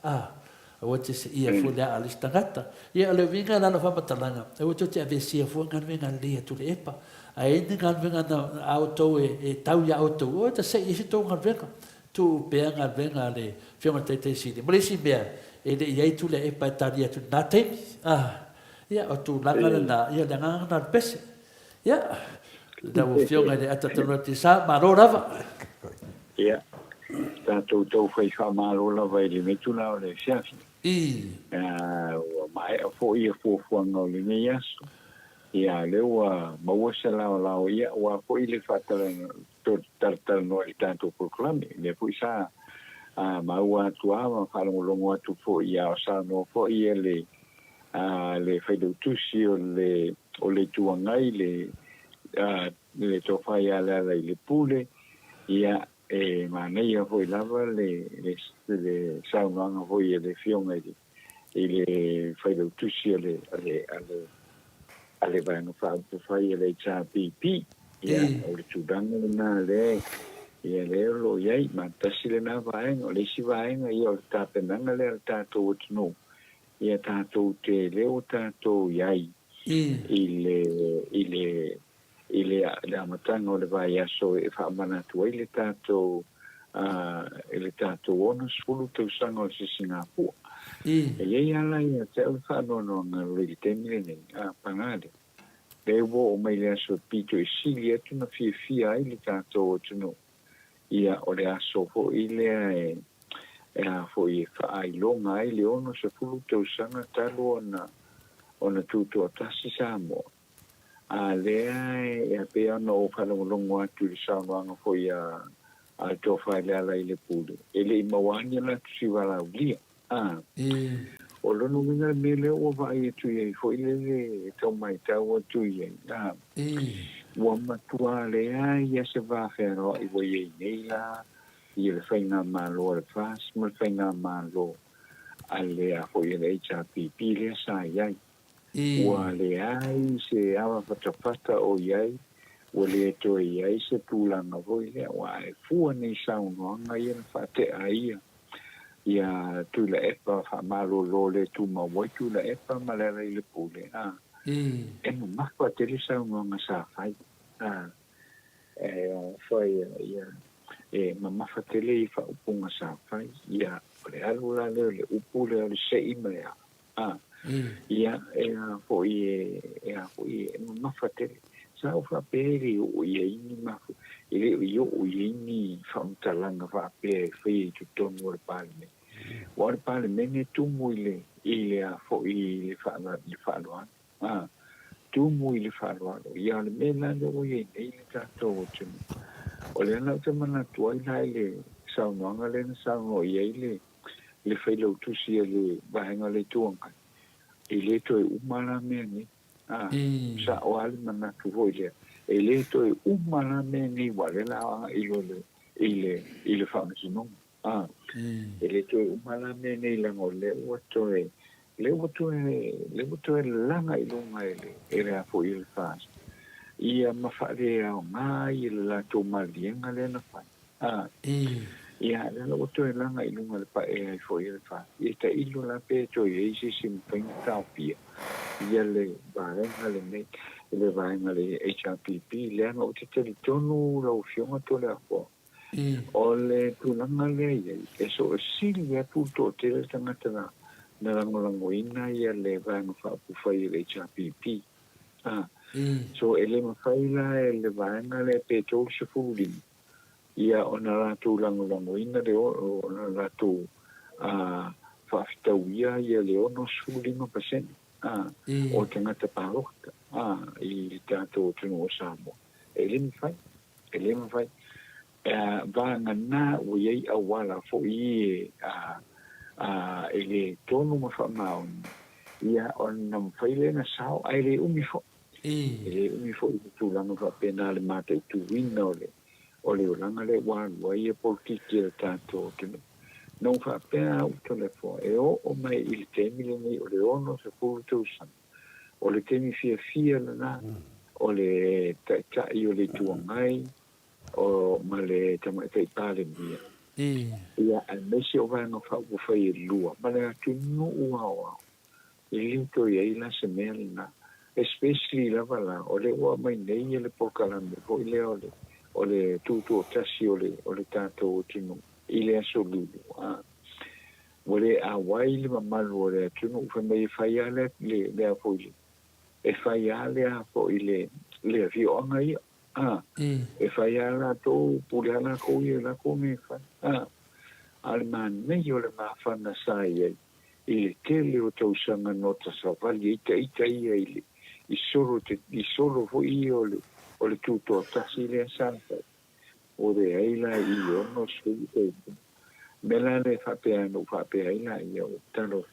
o te se ia fole a listangata ia le vinga na fa matalanga o te ave sia fo ngan vinga le tu le epa ai ni ngan vinga na auto e tau ya auto o te se isi to ngan vinga tu peanga venga le fiona te sidi molesi bea e le ia tu le e pataria tu nate ia o tu langa na ia le ngana pese ia da o fiona le atatona ti sa marorava ia tanto to foi fa marorava le metu la le fiafi o mai fo ia fo no le nias ia le wa maua la ia wa fo ile fatala tartar no il tanto proclami le poi sa maua tua ma falo longo tu fo ia sa no fo ia le fai do tusi o le tuangai le to fai ala le pule ia ma nei fo lava le sa no fo ia le fiona le fai do tusi ale vai no fai le cha pipi ia o le tudanga na le ia le lo iai ma tasile na vai o le si vai ia o tapenanga le tato no ia tato te le o tato iai ile la matanga o le vai aso e fa mana tu ile tato onus fulu te usanga o se Singapore ia ala ia te fa no le temile ni pangade le wo o mai le aso pito e sili atu na fia ai le tātou atu no. Ia o le aso fo i le fo i whaai longa ai le ono sa fulu tau sanga talo ona tūtua tasi sa mo. A lea e a pea no o whalongolongo atu le saunoanga fo i a tō whai le ala i le pūle. E le i mawani la tu si wala ulia. O lono winga me leo o vai atu iei fo i le tau mai tau atu iei. Ua matua lea ia se wāwhero i wa iei nei la i le whainga malo le fas ma le whainga malo a lea fo i le HRPP lea sa iei. Ua lea i se awa fatafata o iei ua lea to iei se tūlanga voi lea ua e fua nei saunoanga ia na whate a ia. Ia tu la epa fa malo lo le tu ma wai tu la epa ma le le pule e no ma pa te sa no nga sa fai foi ia ma fa te le fa upunga sa fai ia le alu la le upule le se imea ia foi no ma fa te sa fa peri o ia ni ma ile io uini famtalanga va pe fei tu tono palme war palme ne tu muile ile a fo ile fa lo tu muile fa lo ia le mena do ye ile ta to tu o le na te mana tu ile sa no ngale sa no ile le fei lo tu si le va ngale tu anga ile to umala me ni sa o al mana tu voile ele to umana me ni wale la ile fa no ele to umana me ni la ngole wato le langa ilunga ele a fo il fas ia ma fa le o mai la to malienga le na fa ia la o to la ngai lunga le pa e ai foi le fa e ta ilu la pe to e si sim pen ta pia ia le ba le nei le va le HRPP le no te te tonu lo fiona to le po o le tu langa le e so sili ya tu to te le tanga tana na lango ina ia le va no fa pu fai le HRPP so ele ma fai la le va le pe to se fuli ia ona la tu lango ina de ona la tu fafta ia le ono suli no percent o tangata parokta i tato tunu o Samoa ele mi fai va ngana o iei awala fo i ele tonu ma fa maun ia on nam faile na sao ai le umi fo i tu langa fa pena le mata i tu wina o le langa le wan wa ia politiki le tato tunu non fa pena o telefo e o mai il temi le nei o le ono se pulu o le temi fia na o le ta io le tuangai o ma le tama te pale mia ia al mesi o vai no fa u fai lua ma le tu no ua linto ia ila se melna especially la vala o le ua mai nei le pokalambe o le o le tu tasi o le tato tino ile asoludu wale a waile mamalu o le tino fa mai fai ale le a foi e fai ale a foi le vio ngai e fai ala to pulana ko ye la ko me fa alman me yo le ma fa na sai il tele o to sanga nota sa vali ita ile i solo fo io le tutto tasi le santa o de aila i yo no sui melane fa pe aila i o talo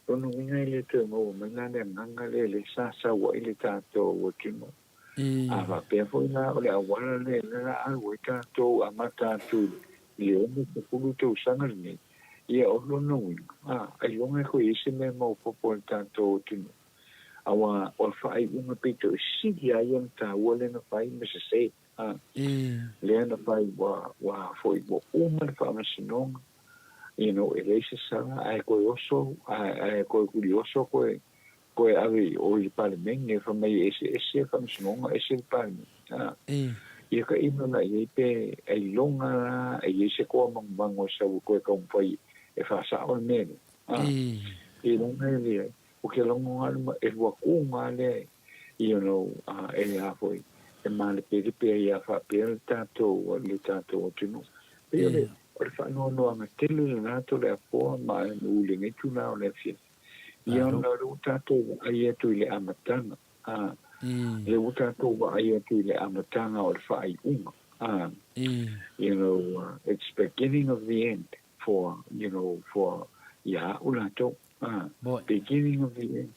ono winga ile te mo melane manga le sa wa ile tato o tino va pe fo na o le awala le la algo tato amata tu le ono se pulu te usanga ni ia o no winga ai longa ko ise me mo po tato tino awa o fai unga pito si ia yang ta wole na fai me se se le na fai wa foi bo uma fa masinong ele se sala ai ko oso ai ko curioso ko ave o i parlement ne fa mai ese fa masinong ese parlement ia ka ina na ia pe ai longa ai ese ko mango sa ko ka un fai e fa sa o me e longa ele o ke longo alma e wa kunga le e a foi e male pe ia fa pe tato le tato tino pe o fa no ma tele na to le po ma u le nge tu na o le fi ia na ru tato ai tu le amatanga le u tato ai tu le amatanga o fa ai it's beginning of the end for ulato beginning of the end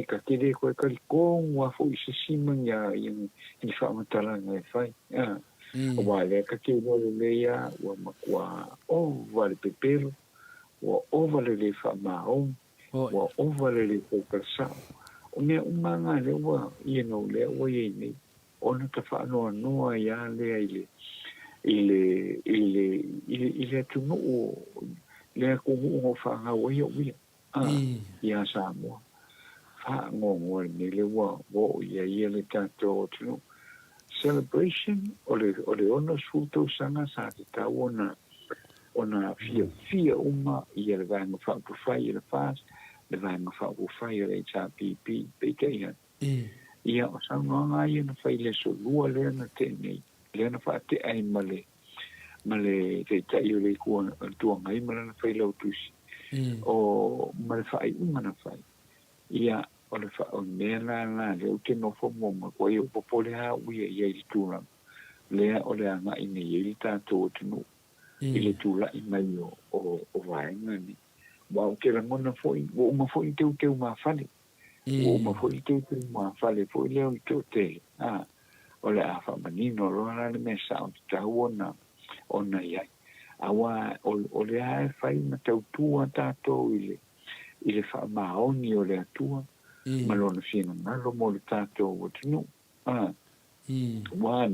ka kide ko kong wa fo isisimang ya yung fa matala ngai fai wa le ka ke le ya wa makwa o va le pepero wa o va le fa mao wa o va le ko sa o me umanga le wa le wa ni ona ka fa no ya le ile tu no le ko mo fa nga wa yo ya sa mo fa ngo ni le wa wo ya le tanto tu celebration o le ono suto sanga sa ta ona fia uma ia le vanga fa pu fai le fast le vanga fa pu fai le HRPP PK ia o sa nga ia na fai le so lua le na te nei le na fa te ai male te ta io le ku tu ngai mala na fai lo tusi o mal fai uma na fai ia o le fa o mena na le o te no fo mo ko io popole ha ui ia i tula le o le anga ine i tato tunu i le tula i mai o vaenga ni wa o ke la mona foi o ma foi teu ma fale o ma foi teu ma fale foi le o teu te o le afa manino lo na le mesa o ta ona ia awa o le ai fai na tau tua tato i le fa maoni o le atua malona fina malo mo le tato o tunu wa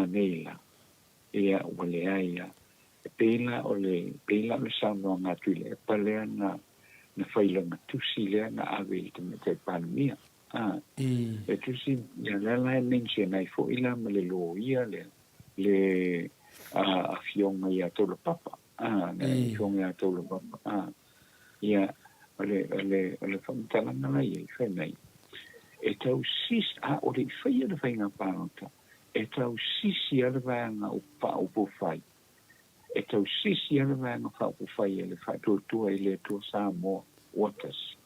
neila ia wale ai pela le sama nga tule pale na faila na tusi le na ave te me te pandemia e tusi ya la mention ai fo ila me le lo ia le a fionga ia tolo papa na fionga ia tolo papa ia le famtala na ia fe nei e tau sis o le faia le fainga paota e tau sisi ala vanga o pa o po fai e tau sisi ala vanga fa o fai ele fa to ele to sa mo waters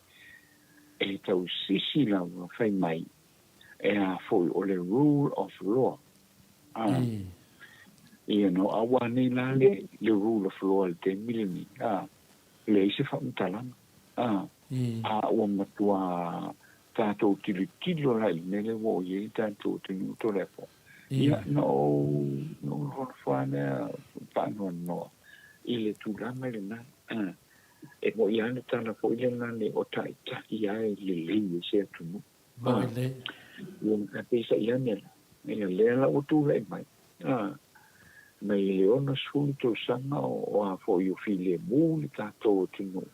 e tau sisi la fai mai e a foi o le rule of law you know awani la le rule of law te milini le se fa mtalan o matua tato tilo la nele wo ye tato tinu to le po ia no fana pa no ile tu la mele na e mo ia na tana po ile na le o tai ta ia le se tu no le yung apisa ia ne le la o tu le mai mai le ona sulto sana o a fo io file mu ta to tinu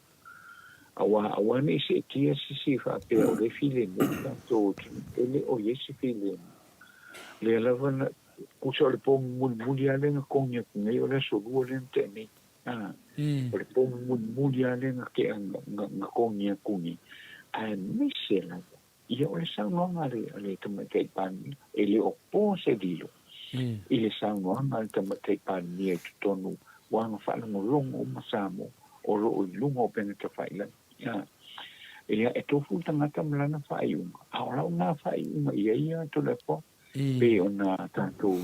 awa ne se kia si fa pe o le file mu ta to ele o yesi file le lavana uso le pom mundiale na konya ngai o le so le teni le pom mundiale na ke na konya kuni misela ia o le sango ngare tama te pan ele o po se dilo ile sango ngare tama te pan ni e tonu wanga fa no longo masamo o lo lungo pena te faila ia e tofu tangata mlana fa ayunga ahora una fa ayunga ia to le po pe ona tanto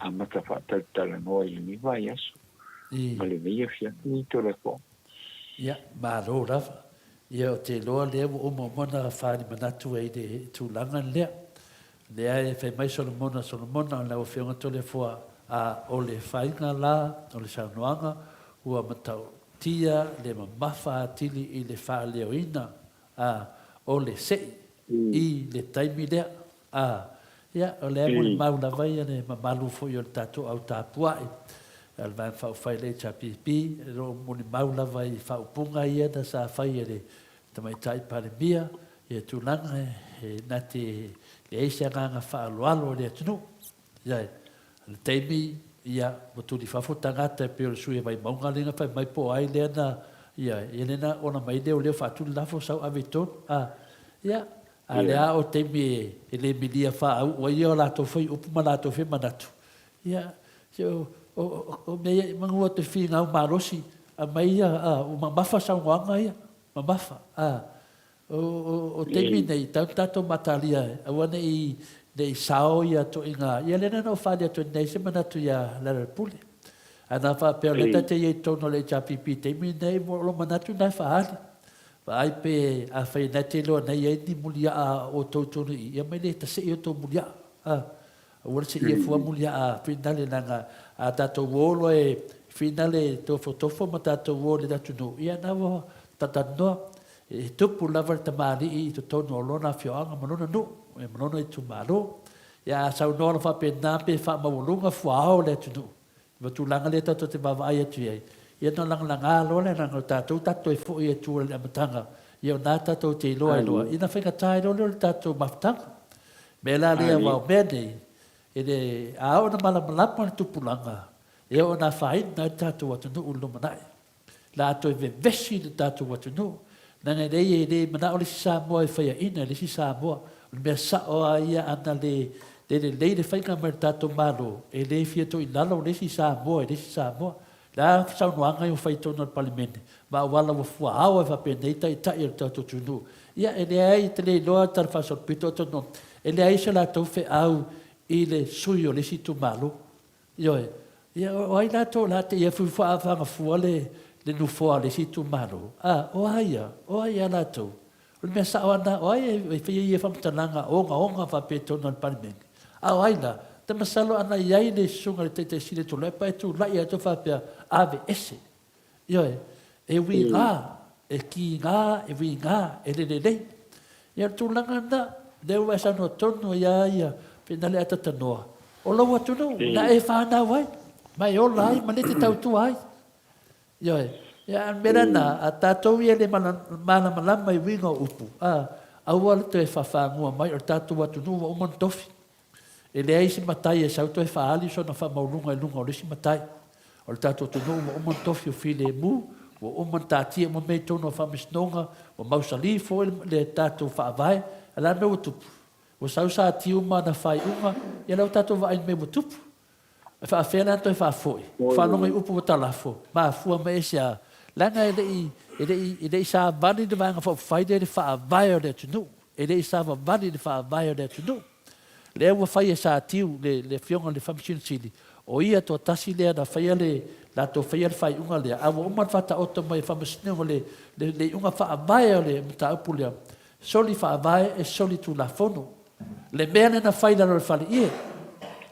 a matafa tala no ni vai aso male ia fia ni to le po ia malo ra ia te lo le o mo mona fa ni manatu e de tu langa le ai fe mai solo mona na o fionga to le fo a o le fainga la o le saunoanga ua matau tia le mafa tili i le fa leoina o le se i le taimi le ia o le mo mau la vai ne malu fo yo tatu au tapuai al van fa fai le chapipi ro mo mau la vai fa punga ia da sa fai ele tamai tai pare bia e tu langa e nati le esa nga fa lo le tunu ia le taimi ia mo tu di fa fo tangata pe o sui vai maunga linga fa mai po ai le na ia ele na ona mai le fa tu la fo sa avito ia ale a o te me ele milia fa o ia la to foi o puma to fe manatu ia o me mangu te finga o marosi a mai o mafa sa wanga ia mafa o te me nei tanto matalia a wana i dei sao ia to inga ia le no fa dia to nei se manatu ia la pule ana fa per le tate ia to no le chapipi te me nei mo lo manatu na fa ali vai pe a fai nete lo na ia ni mulia o toto ia mai le ta se ia to mulia o se ia fu mulia a finale nanga a tato volo e finale to fotofo mata to volo da tuno ia na vo tatano e tupu lava ta mali i to tono lo na fioanga mono no e mono e tu malo ia sa no fa pe na pe fa ma volunga fuao le tuno va tu langa le tato te va ia tu ia no langa lo le na tato e fo ia tu le matanga ia na tato te lo ina fa tai lo le tato maftanga me la le va bene e a ona mala pa tu pulanga e ona fa ina tato wa tu no manai la to ve vesi le tato wa tu no na ne le mana o le sa mo e fa ina le sa mo me sa o ia ana le fa ka mertato malo e le fieto ina lo le sa mo e le sa mo la sa no anga yo fai tono parlamento ma wala wo fu hawa fa peneta ita il tato tunu ia ele ai tele lo tar fa so pito tono ele ai se la to fe au ile suyo le si tu malo io ia o ai la to la te ia fu fa fu le nu fo le si tu malo o ai la to o me sa ona o ai e fe ia fa mtananga onga fa pito no parlamento o ai la te masalo ana iai le sunga le te sile to le pa tu la ia to fa pe ave ese io e wi nga e ki nga e wi nga e le ia tu langa na de wa sa no tono ia pe na le ata no o lo wa tu no na e fa na wai mai o lai ma le te tau tu ai yo ya mera na a tatou ia le mana malama i winga upu a ua le te whawhangua mai o tatou atu nuwa o mantofi e le aisi matai e sau toi whaali so na whamaurunga e lunga o lesi matai o le tatou tu nuwa o mantofi o file mu o man tatia mo me tono whamisnonga o mausali fo le tatou whaavai ala me o tupu o sau sa tiu mana whai unga ia lau tatou vai me o tupu e whaafena toi whaafoi whanonga i upu o talafo ma fua me ese langa ele i sa vani de vanga fo faide de fa vaio de tunu ele i sa vani de fa vaio de tunu le wa faia sa tiu le fionga le famichin sili o ia to tasi le na faia le la to faia fai unga le a o man fata o to mai famichin le unga fa vaio le mta upulia soli fa vai e soli tu la fono le mena na faida le fali ie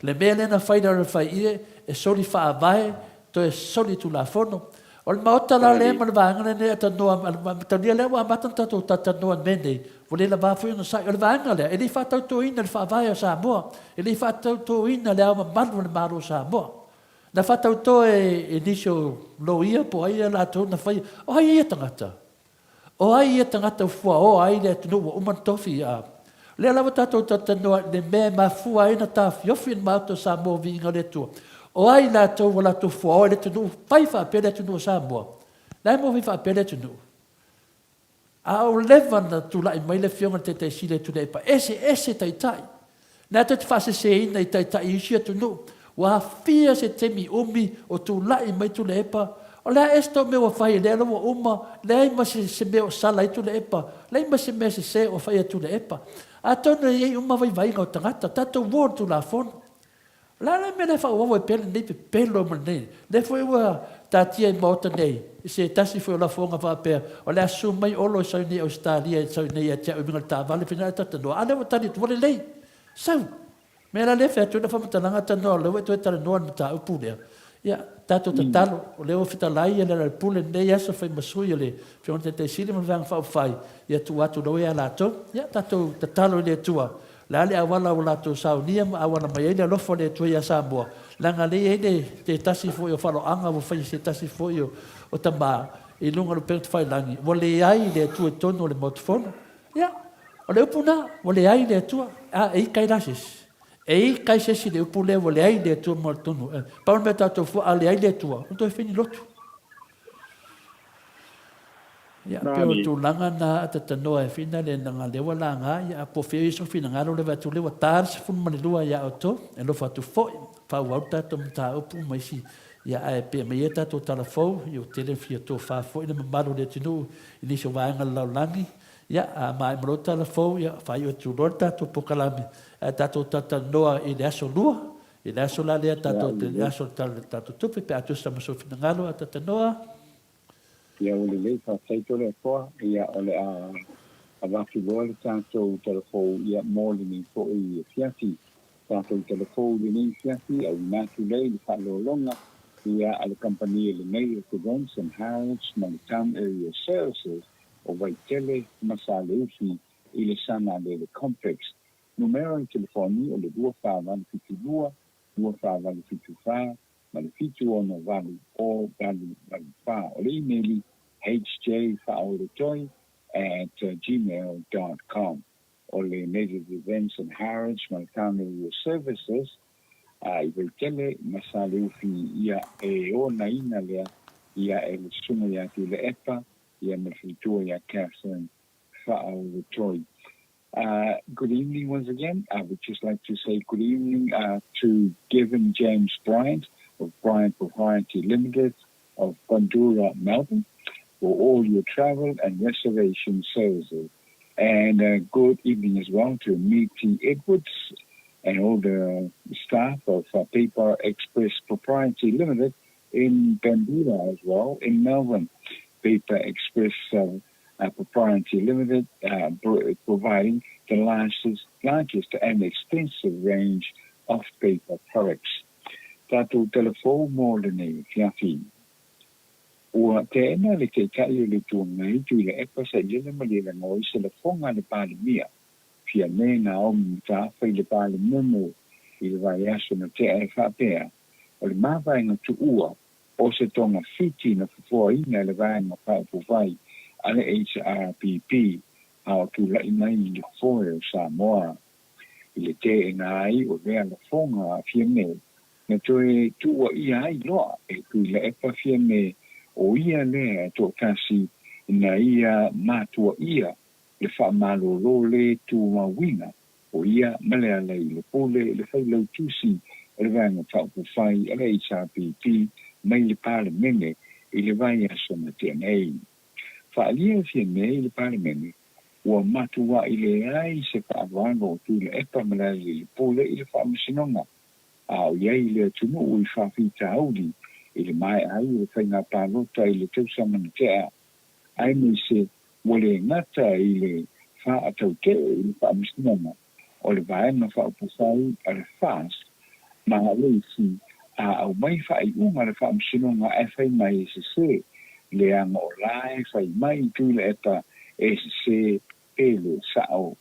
le mena na faida le fai ie e soli fa vai to e soli tu la fono o le maota la le ma le vanga ne ata noa ma tania le wa matan tatu tata noa mene o le va fu no sai o le vanga le ele fa tau to ina le fa vai sa mo ele fa tau to ina le ma malu le maru sa mo na fa tau to e inicio lo ia po ai la to na fai o ai ia tangata fu o ai le tu o man tofi a le la tatu tata noa le me ma fu ai na ta fiofin ma to sa mo vinga le tu o ai la to wala to fo o le tu fai fa pele tu no sa mo la mo fa pele tu no a o levan tu la mai le fiona te sile tu le pa ese tai na te fa se ina tai isi tu no wa fia se temi umi o tu la mai tu le pa o la esto me wa fai le lo uma le ma se me o sala tu le pa le ma se o fai tu le pa a tona e uma vai ngo tangata tato word tu la fon la me le fa o pele nei pelo mo nei le foi wa tatia i mota nei se tasi foi la fonga fa pe o le asu mai o lo sa ni Australia sa ni ya cha mi ta vale fina ta no ale mo tani tu le lei sa me la le fa tu na fa mata langa ta no le we tu ta no ta upu le ya tato talo o le o fita lai ya le pule nei ya so fa masui le fi te sili mo vang fa fai ya tu atu do ya la to ya tato talo le tua la le awala o lato saunia ma awana mai le lofo le tuia Samoa langa le ede te tasi fo yo falo anga wo fai se tasi fo yo o tama i lunga lo pert fai langi wo le ai le tu tono le motfon ya o le puna wo le ai le tu e kai rasis e kai se si le pule wo le ai le tu mortono pa me tato fo ale ai le tu o to fini lotu ya pero tu langa na tata noa fina le nga le wala nga ya po fe so fina nga lo le va tu le watar se fun mani lua ya auto e lo fa tu fo fa wauta to mta opu mai si ya e pe me eta to telefo yo telefio to fa fo le mbalu le tinu ini so va nga la langi ya mai mo telefo ya fa yo tu lorta to pokalame tato tata noa i le aso lua i le aso la le tato le aso tato tu pe atu sa so fina nga lo tata noa ia o le lei whawhaito le koa, ia o le a wafi loa le tātou telefou ia mōli ni po i fiafi. Tātou telefou le nei fiafi au nātu lei le whalolonga ia a le company le nei o Events and Harrods Manitown Area Services o Waitele Masale Ufi i le sana le complex. Numero i telefoni o le 2552 2552 ma le fitu ono vali o vali fa o le emaili hjfaoletoy@gmail.com o le Native Events and Harrods Manitown Area Services i Waitele Masale Ufi ia e o na ina lea ia e le sunga ia tu le epa ia me fitua ia Catherine Faoletoy. Good evening once again. I would just like to say good evening to Gavin James Bryant of Bryant Proprietary Limited of Bandura, Melbourne, for all your travel and reservation services. And good evening as well to Meaty Edwards and all the staff of Paper Express Proprietary Limited in Bandura as well, in Melbourne. Paper Express Proprietary Limited providing the largest and extensive range of paper products. Tātou telefou mō le nei fiafi. Ua te ena le te kai o le tuanga i tu le epa sa ile ma le ngoi se le fonga le pāle mia. Fia me na o mta fai le pāle momo i le vai aso na te ai whapea. o le mavaenga tuua o se tonga fiti na fufuaina le vaenga whaupufai a le HRPP a o tula imai i le foe o Samoa. I le te e ngā ai o rea la fonga a fiame na toe tua ia ai loa e kui le epa fiame o ia lea to kasi na ia matua ia le whaamalo le tu mawina o ia malea lei le pole le whailau tusi le vanga whaupufai a le HRPP mai le pale mene i le vai aso na TNA. Whaalia fiame i le pale mene ua matua i le ai se whaavano o tu le epa malea le pole i le whaamasinonga. Au iai le tunu ui whawhita auri i le mai ai le whainga pālota i le tausama na tea. Ai me se wale ngata i le wha atau te i le whaamisnoma o le vaenga whaupusai a le whaas ma le si a au mai whai unga le whaamisnoma e whai mai se se le anga o lai whai mai tu le epa e se e le sao.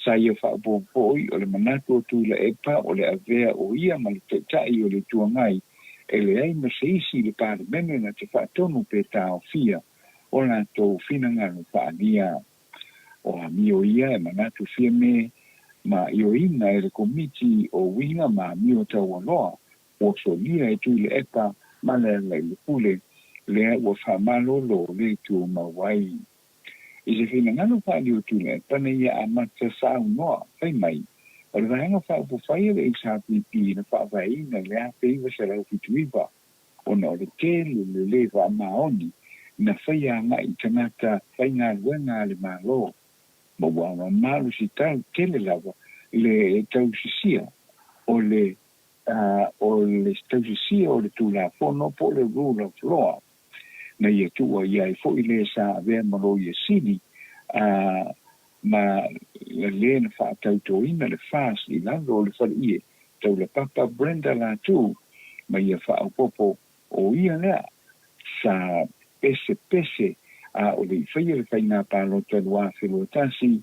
Sa ia whaapopoi o le manatu o tu le epa o le avea o ia ma le teitai o le tuangai e le ai ma se isi le pāre mene na te whaatonu pe tāo fia o la tō whina no whaania o a mi o ia e manatu fia me ma i o ina e le komiti o winga ma mi o tau aloa o so lia e tu le epa ma le le pule le o whamalolo le tu mawai. I se whina ngano whaani o tu le epa ne ia a mata sao noa whai mai o le vahenga whaupufai le HRPP na whaavai na le a peiwa se lau fituiva o na o le tele le wa maoni na whaia nga i tanata whai ngā luenga le malo. Ma wama malu si tau tele lawa le tau sisia o le tau sisia o le tūla whono po le rule of law. Na ia tua ia i fo i le sa avea malo ia sini ma le na whaatau tō ina le whaas i lalo o le whare ie tau le papa Brenda la tū ma ia whaaupopo o ia lea sa pese o le whaia le whainga pālota lua whilotasi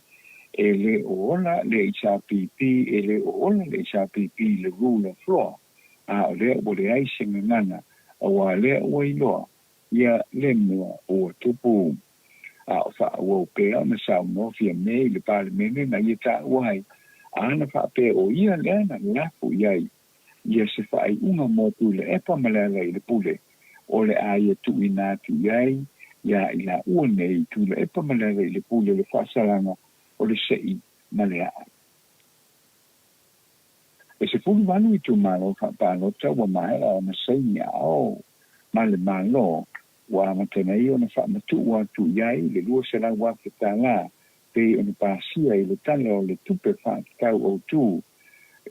e le o ona le HRPP e le o ona le HRPP le rule of law o le o le aise ngana o a le o iloa ia le mua o tupu o wha pēa na sao no fia me le pāle mene na ia tā uai ana wha pēa o ia lea na lapu iai ia se whaai unga motu le epa malala i le pule o le aia tu inatu iai ia i la ua nei tu le epa malala i le pule le whaasalanga o le sei malea. E se pulu wanu i tu malo whaapalota wa maela o na sei ni ao ma le malo wa matenei o na whaamatu wa tu iai le lua se la wa whetala pe o na pasia i le tala o le tupe whaatau o tu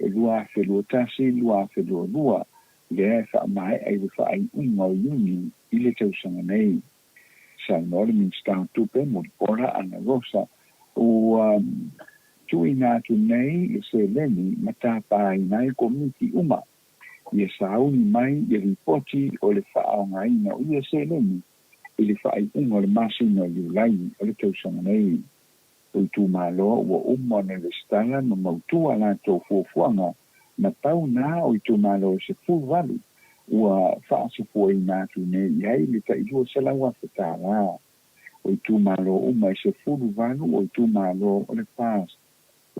lua whelua tasi, lua whelua lua le e whaamai ai le whaai unga o iuni i le tausanga nei. Sa nore min stau tupe mo le ora ana rosa o tui nātu nei le se leni matapa i nai komiti uma. Ia sauni mai i ripoti o le whaaonga ina o ia se leni i le whaai unga le masina i ulaini o le tausanga nei. O tu malo o umone le stala ma mautua la tō fuafuanga na tau nā o tu malo se fuwalu ua whaasifua i nātu nei iai le ta ilua se lawa whetala. O tu malo uma i se fuwalu o tu malo o le past.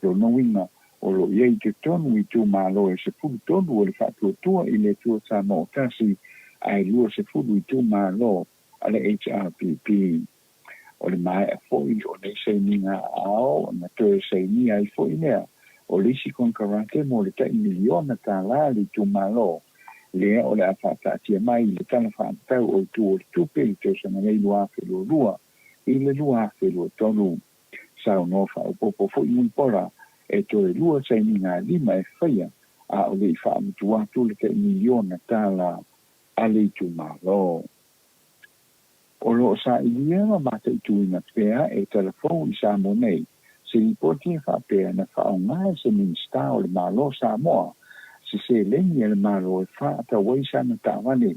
Lo noinga o lo iei te tonu i tu malo e se fudu tonu o le whatuatua i le tua sa mo tasi ai lua se fudu i tu malo a le HRPP. O le mai a foi o nei sei ninga ao na toe sei ni ai foi nea o lisi con karate mo le tai miliona ta la li tu malo le o le afata tia mai le tana whaatau o tu o tupe i te sana nei lua whelua lua i le lua whelua tonu sao no whaupopo foi mumpora e toe lua sei ninga lima e whaia a o le i whaamutu atu le tai miliona ta la a le tu malo. O lo sa ilia ma mata i tuina pēa e telefon i sa mo nei. Se ripoti e whapea na whaonga se minsta o le malo sa moa. Se lengi e le malo e whaata waisa na tāwale.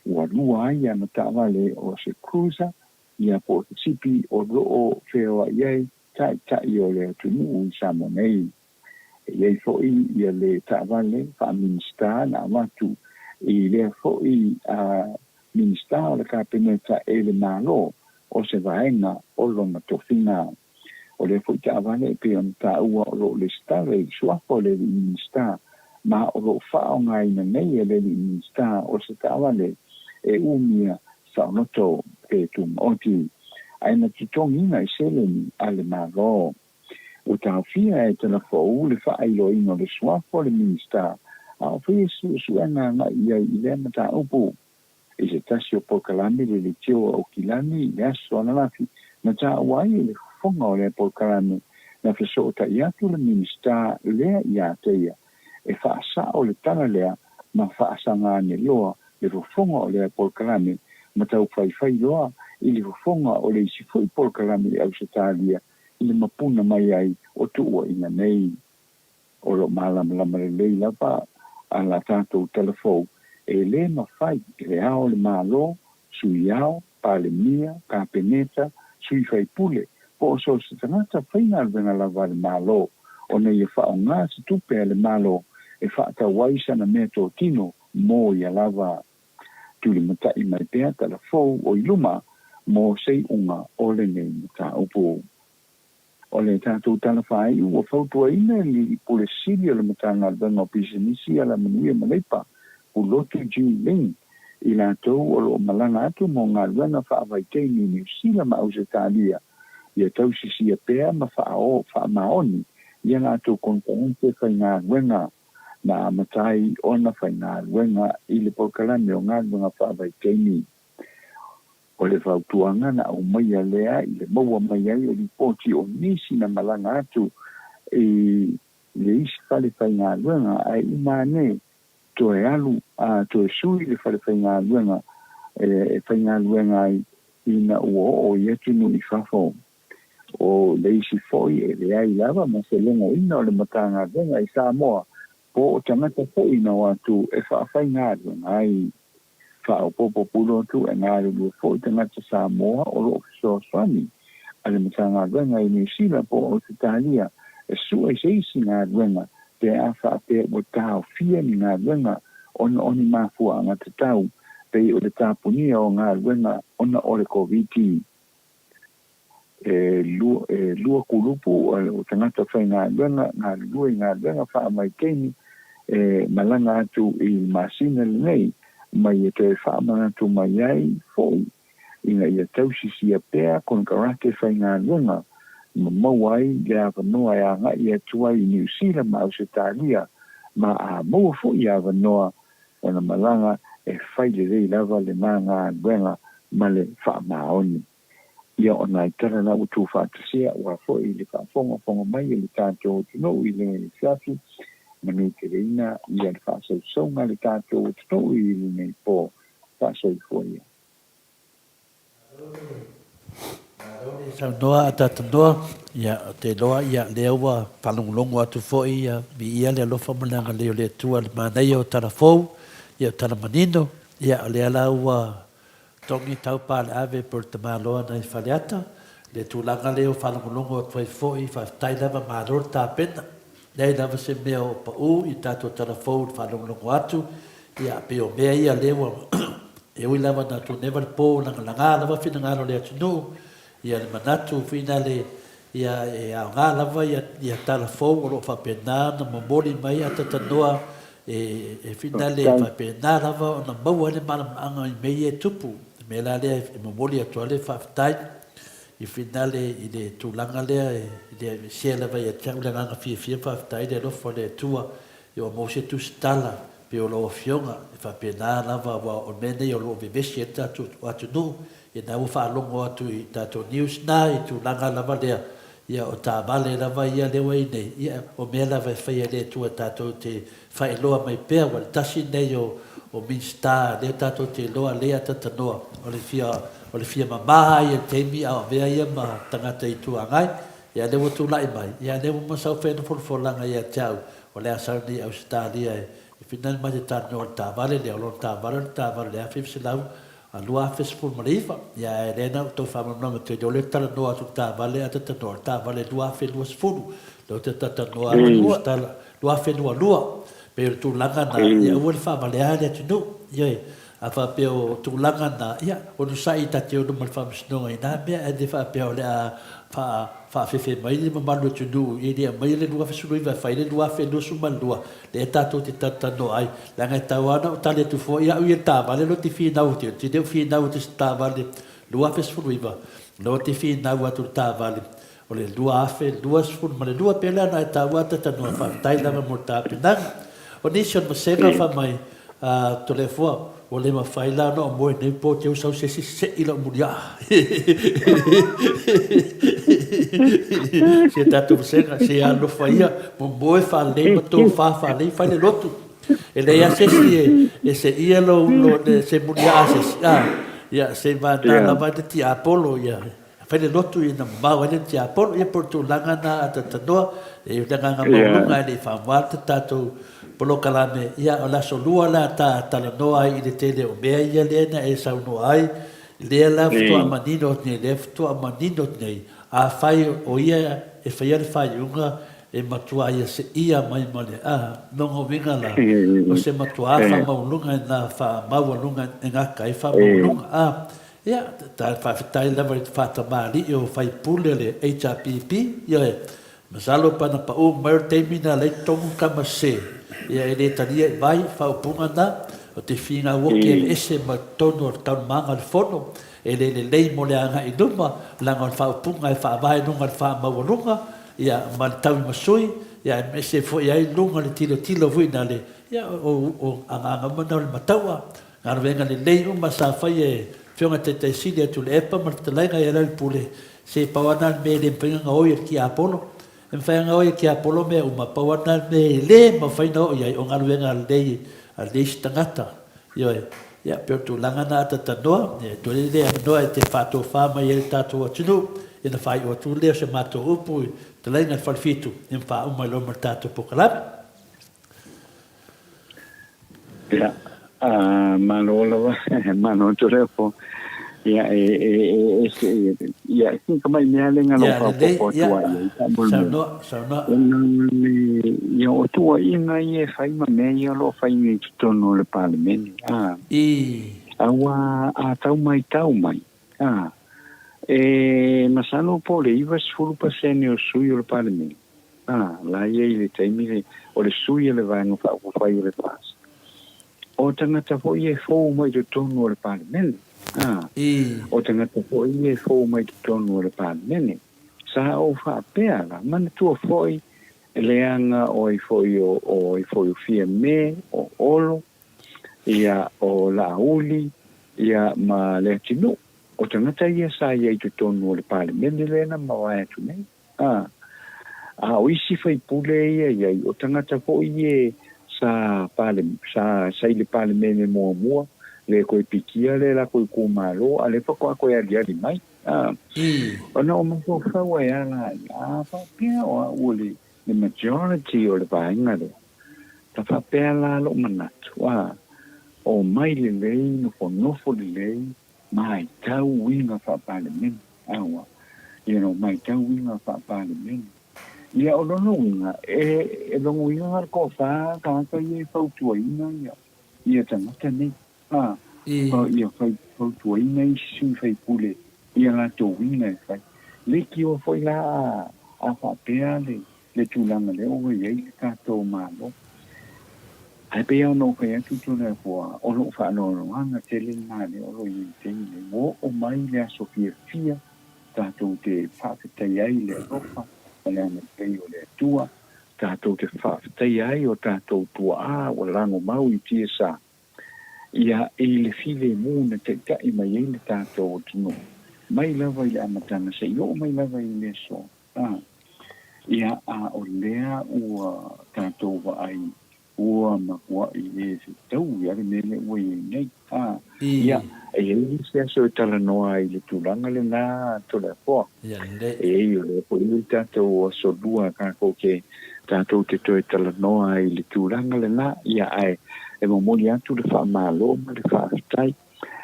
Ua lua ia na tāwale o se cruiser ia po te sipi o loo wheoa iei tai o le tunu i sa mo nei. E iei foi ia le tāwale wha minsta na watu i le fo'i a minista o le kapeneta e le malo o se vaenga o lona tofina o le fo'i ta'avale pe on ta'ua o lo le stare i suapo le minista ma o lo whaonga ina nei e le minista o se ta'avale e umia saunoto e tumoti aina tutongina i seleni ale malo o tawhia e tana fōu le whaailoina le suapo le minista a o fie suena na ia i le mata upu e se tasi o pokalami le tio o kilani le aso ana lafi na ta wai le fonga o le pokalami na feso o ta iatu le minista lea iateia e whaasa o le tana lea ma whaasa ngā ne loa le fonga o le pokalami ma tau whai loa i le fonga o le isi fui pokalami au se talia i le mapuna mai ai o tuua ina nei o lo malama le leila pa a la tātou telefou e le mawhai le ao le malo sui ao, pale mia, kapeneta sui whai pule po o so se tangata whaina alwenga lava le malo o nei e whao ngā se tupe le malo e whaata waisa na mea tō tino mō i lava tuli matai mai pēa telefou o iluma mō sei unga o le nei mata upu o le tātou talawhai ua whautua ina li pule siri o le matanga alwenga o pisanisi ala manuia maleipa u lotu June Ling i lātou o lo malanga atu mō ngā alwenga whaavaiteini New Zealand ma Ausitalia ia tausisi a pēa ma whaamaoni ia lātou konkonte whai ngā alwenga na matai ona whai ngā alwenga i le pokalame o ngā alwenga whaavaiteini o le whautuanga na au maia lea i le maua maia i o li pōti o nisi na malanga atu i le isi whale whai ngā luenga ai i māne to e alu to e sui le whale whai ngā luenga e whai ngā luenga i na ua o i atunu i whafo o le isi foi e le ai lava ma se longo ina o le matanga luenga i Samoa po o tangata foi na watu e whai ngā luenga ai o popo pulo tu e ngā ruru fōi tangata Samoa o lo so swani ale matanga luenga i New Zealand po o Italia e sua i seisi ngā luenga te a wha te o tāo fia ni ngā luenga ona oni mafua ngā te tau pe o le tāpunia o ngā luenga ona o le COVID lua kulupu o tangata whai ngā luenga ngā luenga wha mai keini malanga atu i masina nei mai e te whaamana tu mai ai fōi ina ia tausisi a pēa kon karate whai ngā lunga ma mauai le awanoa e anga ia tuai i New Zealand ma Ausitalia ma a maua fōi awanoa o na malanga e whai le rei lava le mā ngā luenga ma le whaamaoni ia o nai tara na utu whaatasia ua fōi le whaafonga mai e le tātou tino i le whiafi manu te reina ia le whaasau saunga le tātou o tino i le nei pō whaasau fōia. Sau noa a tata noa, ia te loa ia leaua whalongolongo atu fōi ia mi ia le alofa mananga leo le tua le mānei o tara fōu, ia o tara manino, ia o le ala ua tongi tau pāle ave por te māloa nei whaleata, le tūlanga leo whalongolongo atu fōi, whaftai lava māror tā pena, nei lava se mea o pa u i tātou tara fōu whalongolongo atu, ia pe o mea ia lewa e ui lava na tu never po langa lava fina ngalo le atu nu, ia le manatu fina le ia e a ngā lava ia tala fōu o lo whapena na momori mai a tatanoa e fina le whapena lava o na maua le malamaanga i mei e tupu, me la le e momori atua le whaftai, i finale i le tūlanga lea i le sea lava i a tiau le nganga fia whaftai le lofo le tua i o mose tu stala pe o loa fionga i whapena lava wa o mene i o loa vivesi e tatu atu nu i nā uwha alongo atu i tātou news nā i tūlanga lava lea ia o tā vale lava ia lewa i nei ia o mea lava e whaia le tua tātou te whae loa mai pēr wa le tasi nei o minsta le tātou te loa lea tatanoa o le fia mamaha ia teimi au vea ia ma tangata i tuangai ia lewa tūlai mai ia lewa masau whena folfolanga ia tau o lea sarani au Australia e finale mai te tāno o tā vale lea o lona tā vale lea whiwse lau a lua festival marifa ia e lena o tau whamanonga te o le tala noa tu tā vale a tatanoa tā vale lua whenua sfuru leo te tatanoa lua whenua lua pe tu langa na ia ua le whaamaleā le tunu ia a whapeo tu langa na ia o nu sai ta te o nu mal whamasnonga i nā mea e de whapeo le a whaafefe mai le mamalu tunu i rea mai le lua whasurui vai whai le lua whenua sumalua le e tātou te tatano ai langa e tau ana o tale tu fo ia ui e tāwale lo te whinau te deu whinau te tāwale lua whasurui vai lo te whinau atu tāwale o le lua afe lua sfuru ma le lua pele ana e tau ata tanua whaatai langa mo tāpinanga o nisi on masenga whamai to le fua o le mawhai la no moe nei po te usau se ila muria se tatu masenga se alo whaia mo moe whalei ma tō whalei whai le lotu e le ia se si e se ia lo se muria ia se vana la vai te Apollo ia fai le lotu ina mau ene te Apollo ia por tu langa na atanoa e langa nga maulunga e fa marta tato polo kalame ia o la solua la ta noa i le tele o mea ia lena e sa no ai le la fto amanino ne le fto amanino nei a fai o ia e fai le fai unga e matua ia se ia mai male no vinga la o se matua fa maulunga na fa maulunga nga kai fa maulunga ia ta fa tai la vai fa ta mali o fai pule le HRPP ia masalo pa na pa o mer termina le tongu kamase ia ele tania vai fa punga na o te finga o ke ese ma tono tan manga le fono ele le lei mo le anga i duma langa fa punga fa vai nunga fa maulunga ia mal tau masoi ia me se fo ia lunga le tilo vuina le ia o anga mana le mataua ngana venga le lei uma sa fai e fionga te sili tu le epa ma te lainga ia le pule se pawana me le penga o ki Apollo en fanga o ki Apollo me uma pawana me le ma fai no ia o ngana venga le dei stangata ia per tu langa na ta no tu le no te fato fama ia tato tunu ina fai o tu le se mato upu te lainga falfitu in fa uma lo martato pokalab ya manola mano torepo ya ya kinga mai mele ngalo po tua ya o tua inga ye fai ma me ya lo fai ni tono le parlamento awa a tau mai masalo po le iva sfuru pasene o sui o parlamento la ye le taimi o le sui le vai no fa fai le pas o tangata fo ye fo mai de tono o parlamento o tangata fo ye fo mai de tono o parlamento sa o fa pera man tu foi leanga o foi fie me o olo ia o la uli ia ma le tinu o tangata ia sa ia i tonu le parlamento le na ma tu nei o isi fai pule ia o tangata fo ye sa ile parlamento mo le ko pikia le la ko malo ale fa ko ia di mai ona o mo fa wa ya la fa pia o uli the majority o le vainga le ta fa pia la lo manatu o mai le no fo le mai tau winga fa parlamento mai tau winga fa parlamento ia o no winga e lo winga ko fa ka ye fa tuina ia tanga nei ia fa tuina si fa pule ia la to winga fa le ki o foi la a fa pia le tulanga le o ye ka to malo ai pe no fa ya tu le fo o lo fa no anga tele na le o lo yin tele mo o mai le sofia fia ta to te fa te ai le rofa le me pe o le tua ta to te fa te ai o ta to tua o rango mau i ti sa ia le file mo ne te ka i mai le ta to no mai lava ile amatanga se yo mai lava ile so ia o lea ua ta to ai ua makua i se tau ia le mele ua i nei ia e se so tala noa i le tulanga le na to le po yo le po i tato so dua ka ko ke tato te to tala noa i le tulanga le na ia ai e mo moli atu le fa malo le fa tai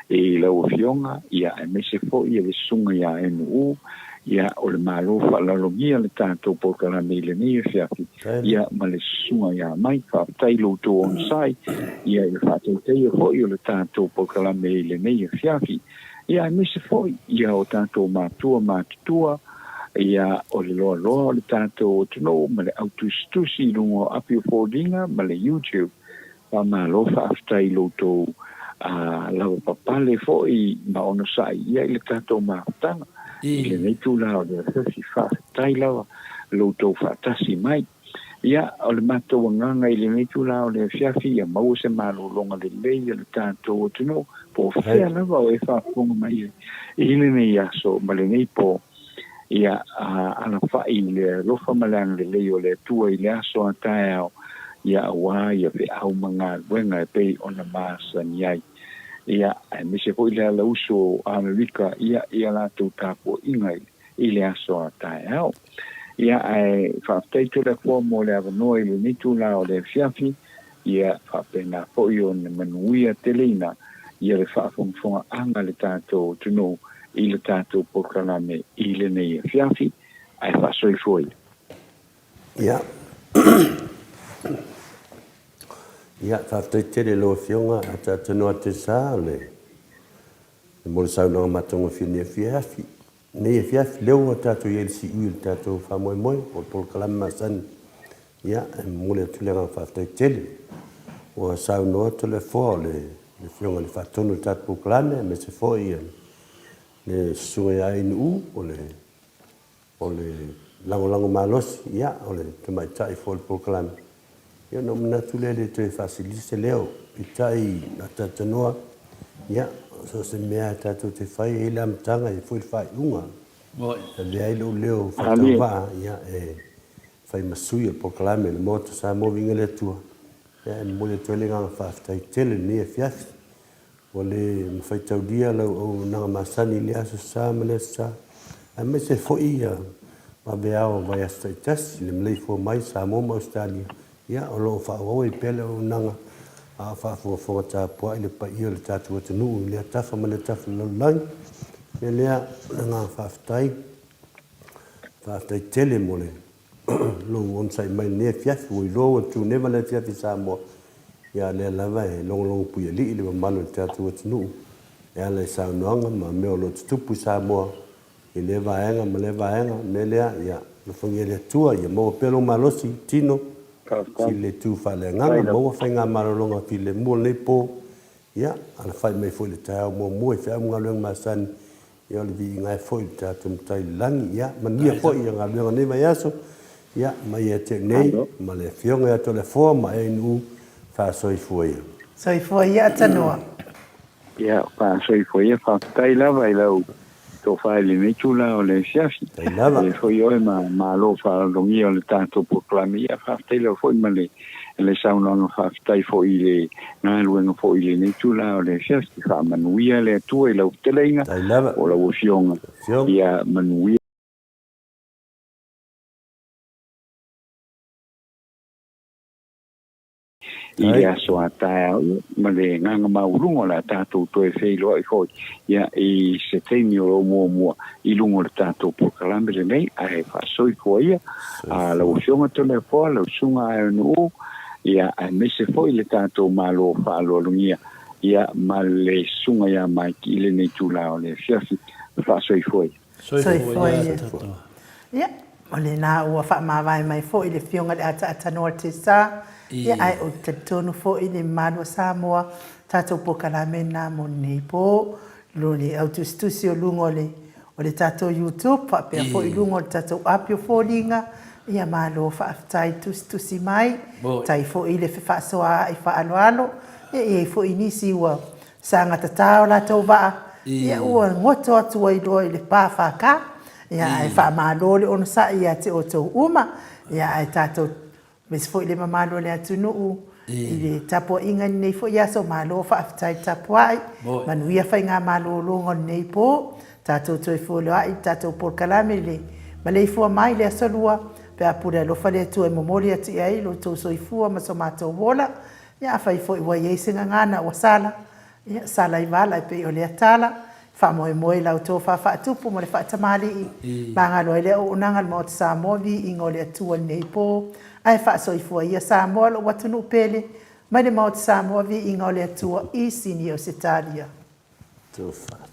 e la ofionga ia e me se fo ia le sunga ia e no ia o le malo fa'alalogia le tātou polokalame i lenei e fiafi ia ma le susunga ia mai fa'afetai loutou onsai ia i le fa'atautaia fo'i o le tātou polokalame i lenei e fiafi ia e mise fo'i ia o tātou matutua ia o le loa o le tātou o tunou ma le autustusi lungo api o fōringa ma le YouTube pa malo fa'afetai loutou lau papale fo'i ma ono sa'i ia i le tātou mafutanga i le nei tūlao le fiafi fa'afetai lawa loutou fa'atasi mai ia o le matou agaga i le nei tūlao le fiafi ia maua se malōloga lelei o le tātou o tunou po fea lava o e fa'afoga mai i le nei aso ma le nei po ia ala fa'i le lofa malang lelei o le atua i le aso ataeao ia auā ia fe'au magaluega e pei ona masani ai ia e mise fo'i le alauso o Amerika ia latou tapuaʻiga i le aso ataeao ia e fa'afetai telefoa mo le avanoa i lenei tulao o le fiafi ia fa'apena fo'i ona manuia teleina ia le fa'afogafogaʻaga le tatou tunuu i le tātou polokalame i lenei e fiafi ae fa'asoifua ia. Ia. Ia fa'afetaitele lo fionga a tātanoa te sā le mo le saunaga matogofia e fiafi nei e fiafi leu o tātou ia le siʻui le tātou fa'amoemoe o le polokalame masani ia e mo le atulega fa'afetaitele ua saunoa telefoa o le fionga le fa'atonu le tātou polokalame me se fo'i ia le susuga ia inuu o le lagolango malosi ia o le tamaitaʻi fo le polokalame ia na manatu lele toe fa'asilisi leo itaʻi na tatanoa ia so se mea tatou te fai e le amataga i foi le fa'aiʻuga leai lou leo fa'atauva'a ia e fai masui o le polokalame le moto sa moviga le atua ia e mo le toe le gaga fa'afetaitele nei e fiafi o le mawhaitaudia lau au nanga masani le aso sa ma le sa a me se fo'i ia ma beao vai astaitasi le mlei fua mai sa moma Australia ia o loo whaawau i pele o nanga a whaafuafonga tāpua i le pa ia le tātua tanu le atafa ma le tafa laulang me lea nanga whaafetai tele mo le lou onsai mai ne fiafi o i loo atu neva le fiafi sa moa ia le lava e longolongo pui ali i le mamano le tātua tanu e ala i saunoanga ma meo lo tutupu sa moa i le vaenga ma le vaenga me lea ia le whangia le atua ia maua pelo malosi tino si le tu whale nganga maua whainga marolonga fi le mua nei po ia ala whai mai fwoi le tau mua mua i whia mga luenga masani ia le vi ngai fwoi le tātua mtai langi ia mania fwoi ia ngā luenga nei vai aso ia mai e te nei ma le fionga ia to le fua ma e nu fa'asoifua ia. Soifua ia atanua. Ia fa'asoifua ia fa'afetai lava i lau tō whaele nei tūla o le fiafi. Tai lava. E foi oe ma lo whaalongia o le tātou poklami ia fa'afetai lau foi ma le saunanga fa'afetai foi le ngāluenga foi le nei tūla o le fiafi wha'amanuia le atua i lau teleinga. Tai lava. O lau fionga. Ia manuia. I le aso ataea ma le nganga maurungo la tātou toe wheiloa i hoi ia i se teimi o mua i lungo le tātou polokalame le nei a he whaasoi kua ia a lau fionga tole poa lau sunga e nu ia a mese foi le tātou malo whaaloa lungia ia ma le sunga ia mai ki le nei tūla o le fiafi whaasoi foi. Soifua ia. O le nā ua whaamawai mai fo i le fionga le atanoa te sā. Ia ai o te tonu fo i le manua Samoa. Tātou pokalame nā mo nei po. Lo le autustusi o lungo o le tātou YouTube. Whapea fo i lungo le tātou apio fōringa. Ia malo whaaftai tustusi mai. Tai fo i le whaasoa i whaaloalo. Ia fo i nisi ua sanga tatao la tau waa. Ia ua ngoto atua i loa i le pāwhaka. Ia ai whaamālole ono sa ia te o tau uma. Ia ai tātou mes fo i le mamālole atu nuu. I le tapua inga nei fo ia so mālo whaafetai tapua ai. Manuia whai ngā mālolo ngon nei po. Tātou toi fo leo ai, tātou polokalame le. Malei fua mai le asolua. Pe apura lofa le atu e momoli atu i ai. Lo tau soifua ma so mātou wola. Ia whai fo i wa iesinga ngana o sala. Ia sala i wala i pe o le atala. whamoe lau tō whawhatupu mo le whatamali i mangalo ele o unanga mo te Samoa vi ingo le atua nei po ai whaasoifua ia Samoa lo watunu pele mai le mo te Samoa vi ingo le atua i sini o Setalia. Tufa.